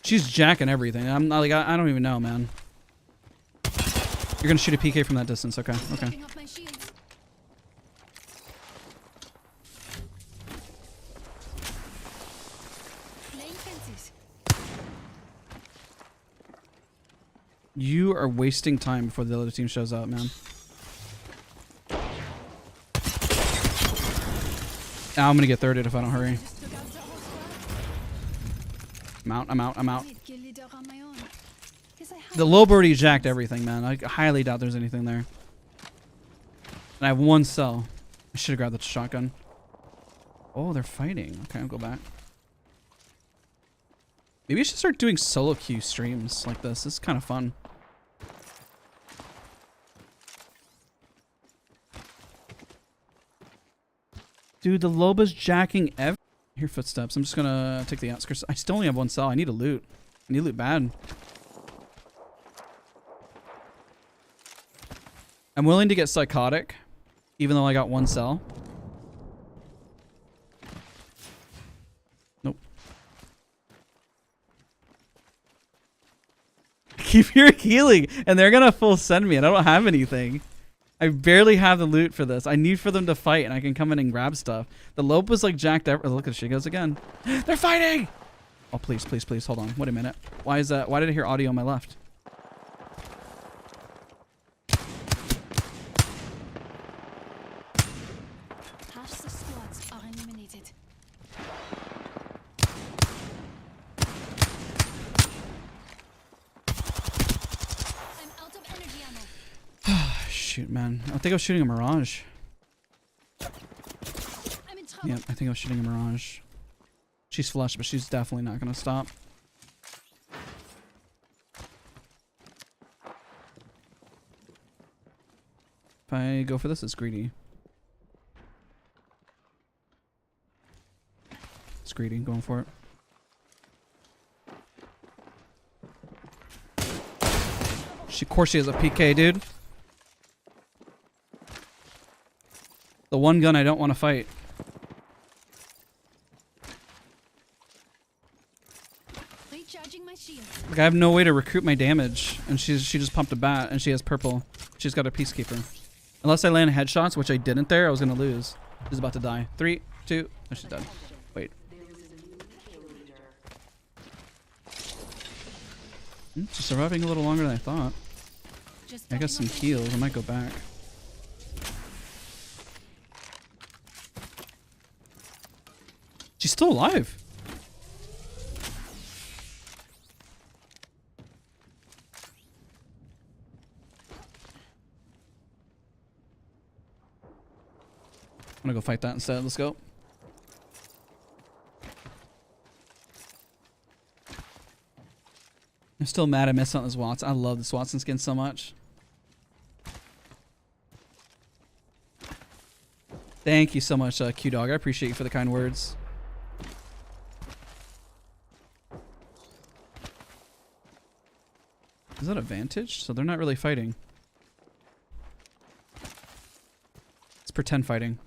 She's jacking everything. I'm not like I don't even know, man. You're gonna shoot a PK from that distance. Okay. Okay. Taking off my shields. Laying fences. You are wasting time before the other team shows up, man. Now I'm gonna get thirded if I don't hurry. Just took out the whole squad. I'm out. I'm out. I'm out. Need kill leader on my own. Guess I have The low birdie jacked everything, man. I highly doubt there's anything there. And I have one cell. I should have grabbed the shotgun. Oh, they're fighting. Okay, I'll go back. Maybe I should start doing solo queue streams like this. This is kind of fun. Dude, the Loba's jacking every... I hear footsteps. I'm just gonna take the outskirts. I still only have one cell. I need a loot. I need loot bad. I'm willing to get psychotic, even though I got one cell. Nope. Keep your healing, and they're gonna full send me, and I don't have anything. I barely have the loot for this. I need for them to fight, and I can come in and grab stuff. The Lope was like jacked up. Oh, look at she goes again. They're fighting! Oh, please, please, please. Hold on. Wait a minute. Why is that? Why did I hear audio on my left? half the squads are eliminated. I'm out of energy ammo. Shoot, man. I think I was shooting a Mirage. I'm in trouble. Yep, I think I was shooting a Mirage. She's flushed, but she's definitely not going to stop. If I go for this, it's greedy. It's greedy, going for it. Of course she has a PK, dude. The one gun I don't want to fight. Recharging my shields. Like, I have no way to recruit my damage, and she just pumped a bat, and she has purple. She's got a peacekeeper. Unless I land headshots, which I didn't there, I was gonna lose. She's about to die. 3, 2. Oh, she's dead. Wait. She's surviving a little longer than I thought. Just I got some heals. I might go back. She's still alive. I'm gonna go fight that instead. Let's go. I'm still mad I missed on this Watson. I love this Watson skin so much. Thank you so much, Q-Dog. I appreciate you for the kind words. Is that a Vantage? So they're not really fighting. It's pretend fighting.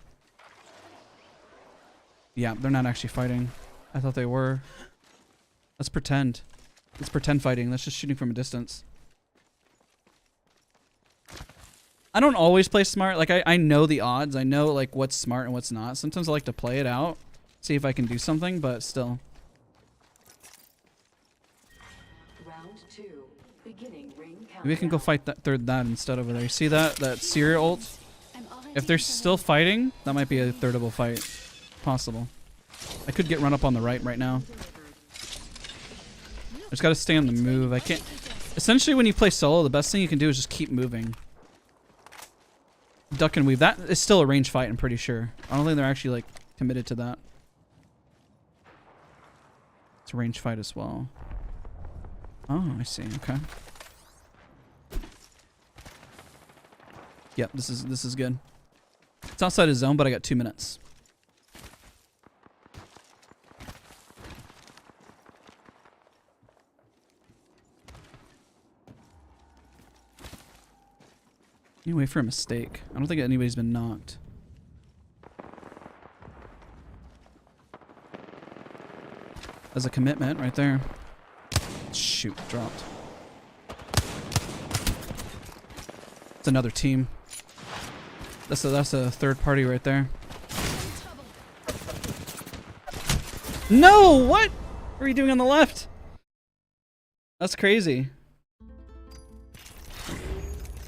Yeah, they're not actually fighting. I thought they were. Let's pretend. It's pretend fighting. That's just shooting from a distance. I don't always play smart. Like, I know the odds. I know, like, what's smart and what's not. Sometimes I like to play it out. See if I can do something, but still. Round 2. Beginning ring countdown. Maybe I can go fight that that instead over there. You see that? That Seer ult? If they're still fighting, that might be a thirdable fight. Possible. I could get run up on the right now. I just gotta stay on the move. I can't... Essentially, when you play solo, the best thing you can do is just keep moving. Duck and weave. That is still a range fight, I'm pretty sure. I don't think they're actually, like, committed to that. It's a range fight as well. Oh, I see. Okay. Yep, this is good. It's outside his zone, but I got 2 minutes. You wait for a mistake. I don't think anybody's been knocked. That's a commitment right there. Shoot, dropped. It's another team. That's a third party right there. No, what? What are you doing on the left? That's crazy.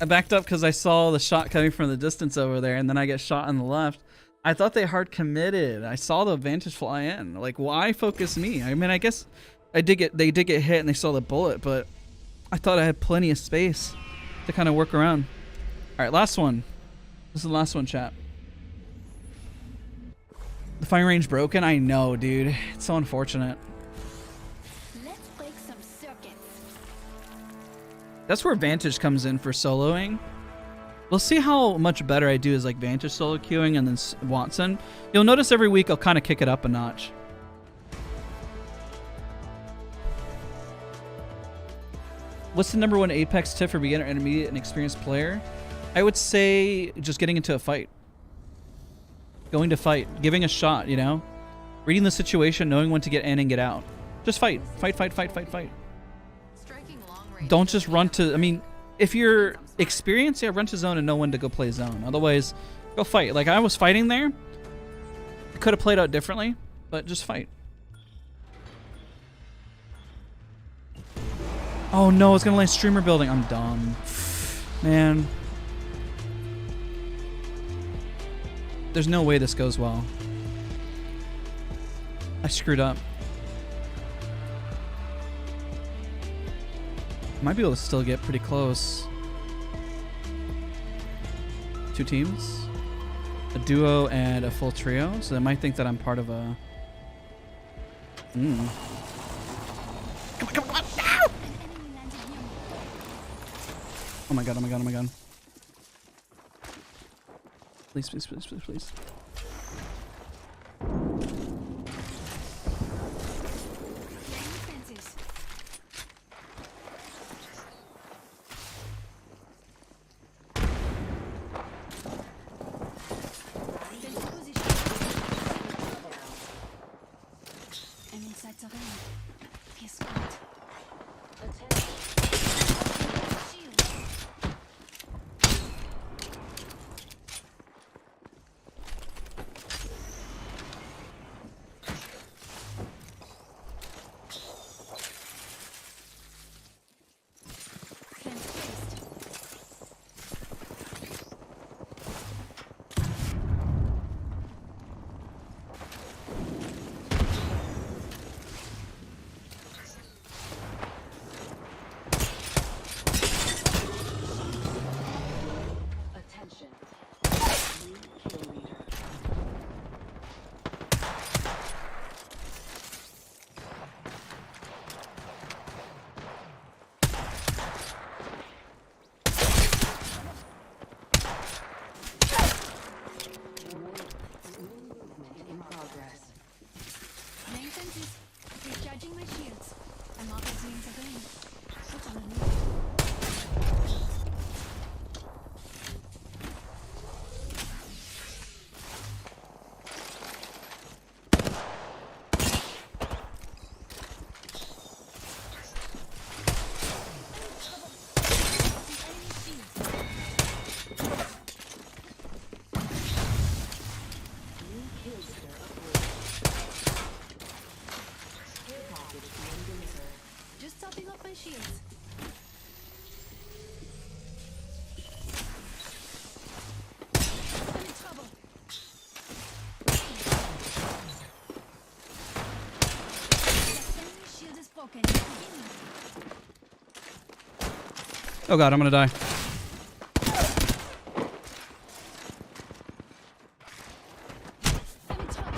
I backed up because I saw the shot coming from the distance over there, and then I get shot on the left. I thought they hard committed. I saw the Vantage fly in. Like, why focus me? I mean, I guess they did get hit and they saw the bullet, but I thought I had plenty of space to kind of work around. All right, last one. This is the last one, chat. The firing range broken? I know, dude. It's so unfortunate. Let's break some circuits. That's where Vantage comes in for soloing. We'll see how much better I do as like Vantage solo queuing and then Watson. You'll notice every week I'll kind of kick it up a notch. What's the #1 Apex tip for beginner, intermediate, and experienced player? I would say just getting into a fight. Going to fight. Giving a shot, you know? Reading the situation, knowing when to get in and get out. Just fight. Fight, fight, fight, fight, fight. Don't just run to... I mean, if you're experienced, yeah, run to zone and know when to go play zone. Otherwise, go fight. Like, I was fighting there. I could have played out differently, but just fight. Oh no, it's gonna land streamer building. I'm dumb. Man. There's no way this goes well. I screwed up. Might be able to still get pretty close. 2 teams. A duo and a full trio. So they might think that I'm part of a... Come on, come on, no! Oh my god, oh my god, oh my god. Please, please, please, please, please. Recharging my shields. I'm up as means again. What's underneath? Just topping up my shields. I'm in trouble. The enemy shield is broken. Oh god, I'm gonna die. I'm in trouble.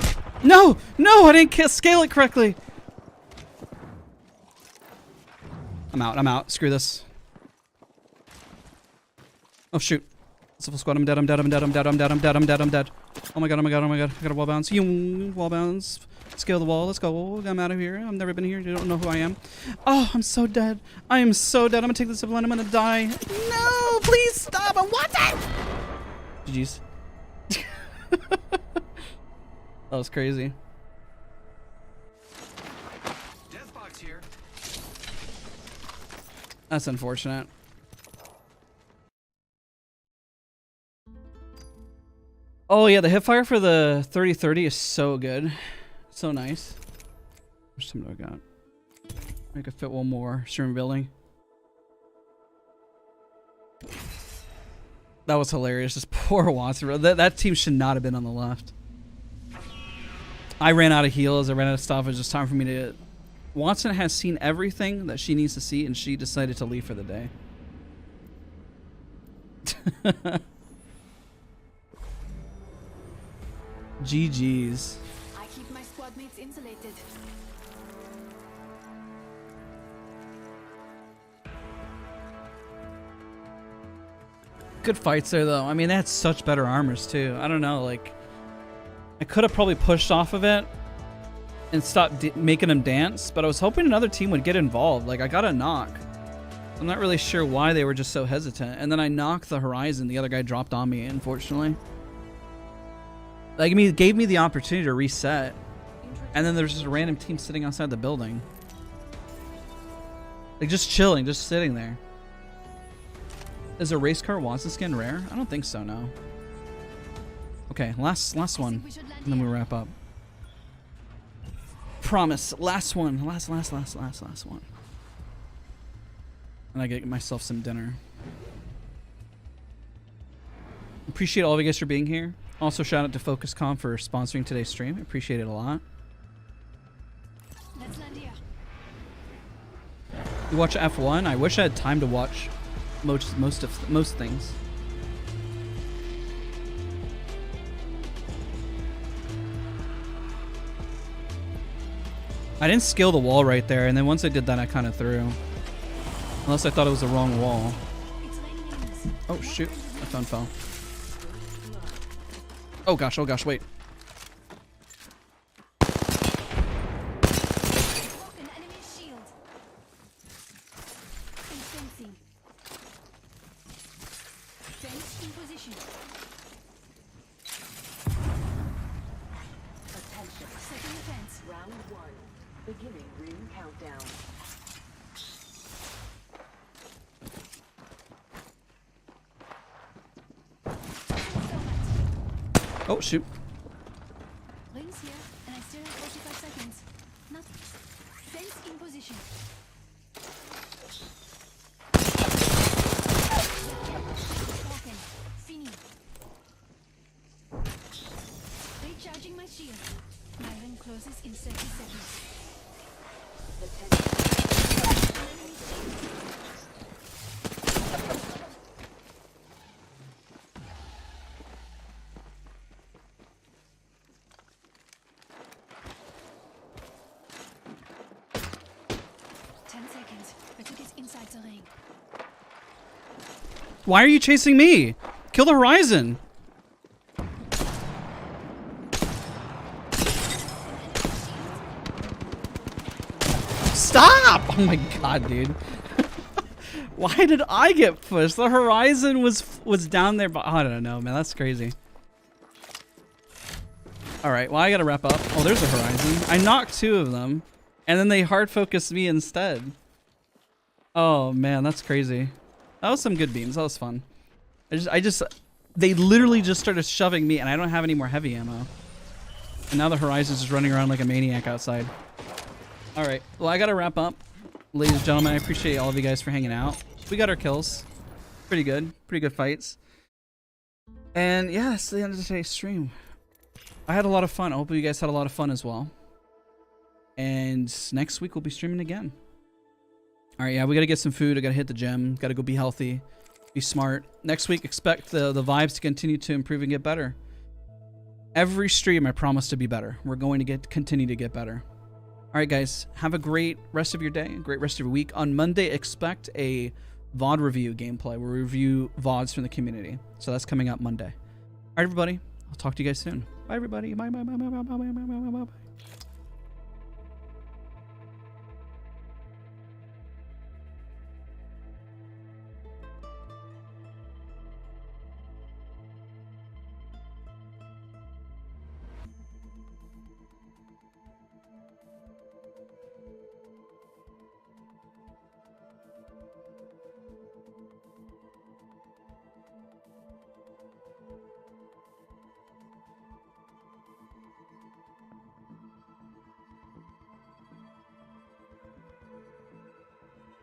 No! No! I didn't scale it correctly! I'm out. I'm out. Screw this. Oh shoot. Civil squad. I'm dead. I'm dead. I'm dead. I'm dead. I'm dead. I'm dead. I'm dead. I'm dead. Oh my god. Oh my god. Oh my god. I got a wall bounce. Wall bounce. Scale the wall. Let's go. I'm out of here. I've never been here. You don't know who I am. Oh, I'm so dead. I am so dead. I'm gonna take this zipline. I'm gonna die. No! Please stop. I'm watching! GG's. That was crazy. Death box here. That's unfortunate. Oh yeah, the hipfire for the 30-30 is so good. So nice. How much time do I got? I could fit one more. Stream building. That was hilarious. Just poor Watson. That team should not have been on the left. I ran out of heals. I ran out of stuff. It was just time for me to... Watson has seen everything that she needs to see, and she decided to leave for the day. GG's. I keep my squad mates insulated. Good fights there, though. I mean, they had such better armors, too. I don't know, like... I could have probably pushed off of it and stopped making them dance, but I was hoping another team would get involved. Like, I got a knock. I'm not really sure why they were just so hesitant. And then I knocked the Horizon. The other guy dropped on me, unfortunately. Like, I mean, it gave me the opportunity to reset. And then there's just a random team sitting outside the building. Like, just chilling, just sitting there. Is a race car Watson skin rare? I don't think so, no. Okay, last one. And then we wrap up. Promise. Last one. Last one. And I get myself some dinner. Appreciate all of you guys for being here. Also, shout out to FocusCom for sponsoring today's stream. I appreciate it a lot. Let's land here. You watch F1? I wish I had time to watch most things. I didn't scale the wall right there, and then once I did that, I kind of threw. Unless I thought it was the wrong wall. Oh shoot, my phone fell. Oh gosh, wait. Broken enemy shield. Fencing. Fence in position. Attention. Setting the fence. Round 1. Beginning ring countdown. Oh shoot. Rings here, and I still have 45 seconds. Not fence in position. Broken. Fini. Recharging my shield. My ring closes in 30 seconds. Enemy shield. 10 seconds. Better get inside the ring. Why are you chasing me? Kill the Horizon. stop! Oh my god, dude. Why did I get pushed? The horizon was down there, but I don't know, man. That's crazy. All right, well, I gotta wrap up. Oh, there's a horizon. I knocked 2 of them, and then they hard focused me instead. Oh man, that's crazy. That was some good beams. That was fun. They literally just started shoving me, and I don't have any more heavy ammo. And now the horizon's just running around like a maniac outside. All right, well, I gotta wrap up. Ladies and gentlemen, I appreciate all of you guys for hanging out. We got our kills. Pretty good fights. And yeah, that's the end of today's stream. I had a lot of fun. I hope you guys had a lot of fun as well. And next week we'll be streaming again. All right, yeah, we gotta get some food. I gotta hit the gym. Gotta go be healthy, be smart. Next week, expect the vibes to continue to improve and get better. Every stream, I promise to be better. We're going to continue to get better. All right, guys, have a great rest of your day, a great rest of your week. On Monday, expect a VOD review gameplay. We'll review VODs from the community. So that's coming out Monday. All right, everybody. I'll talk to you guys soon. Bye, everybody. Bye, bye, bye, bye, bye, bye, bye, bye, bye, bye.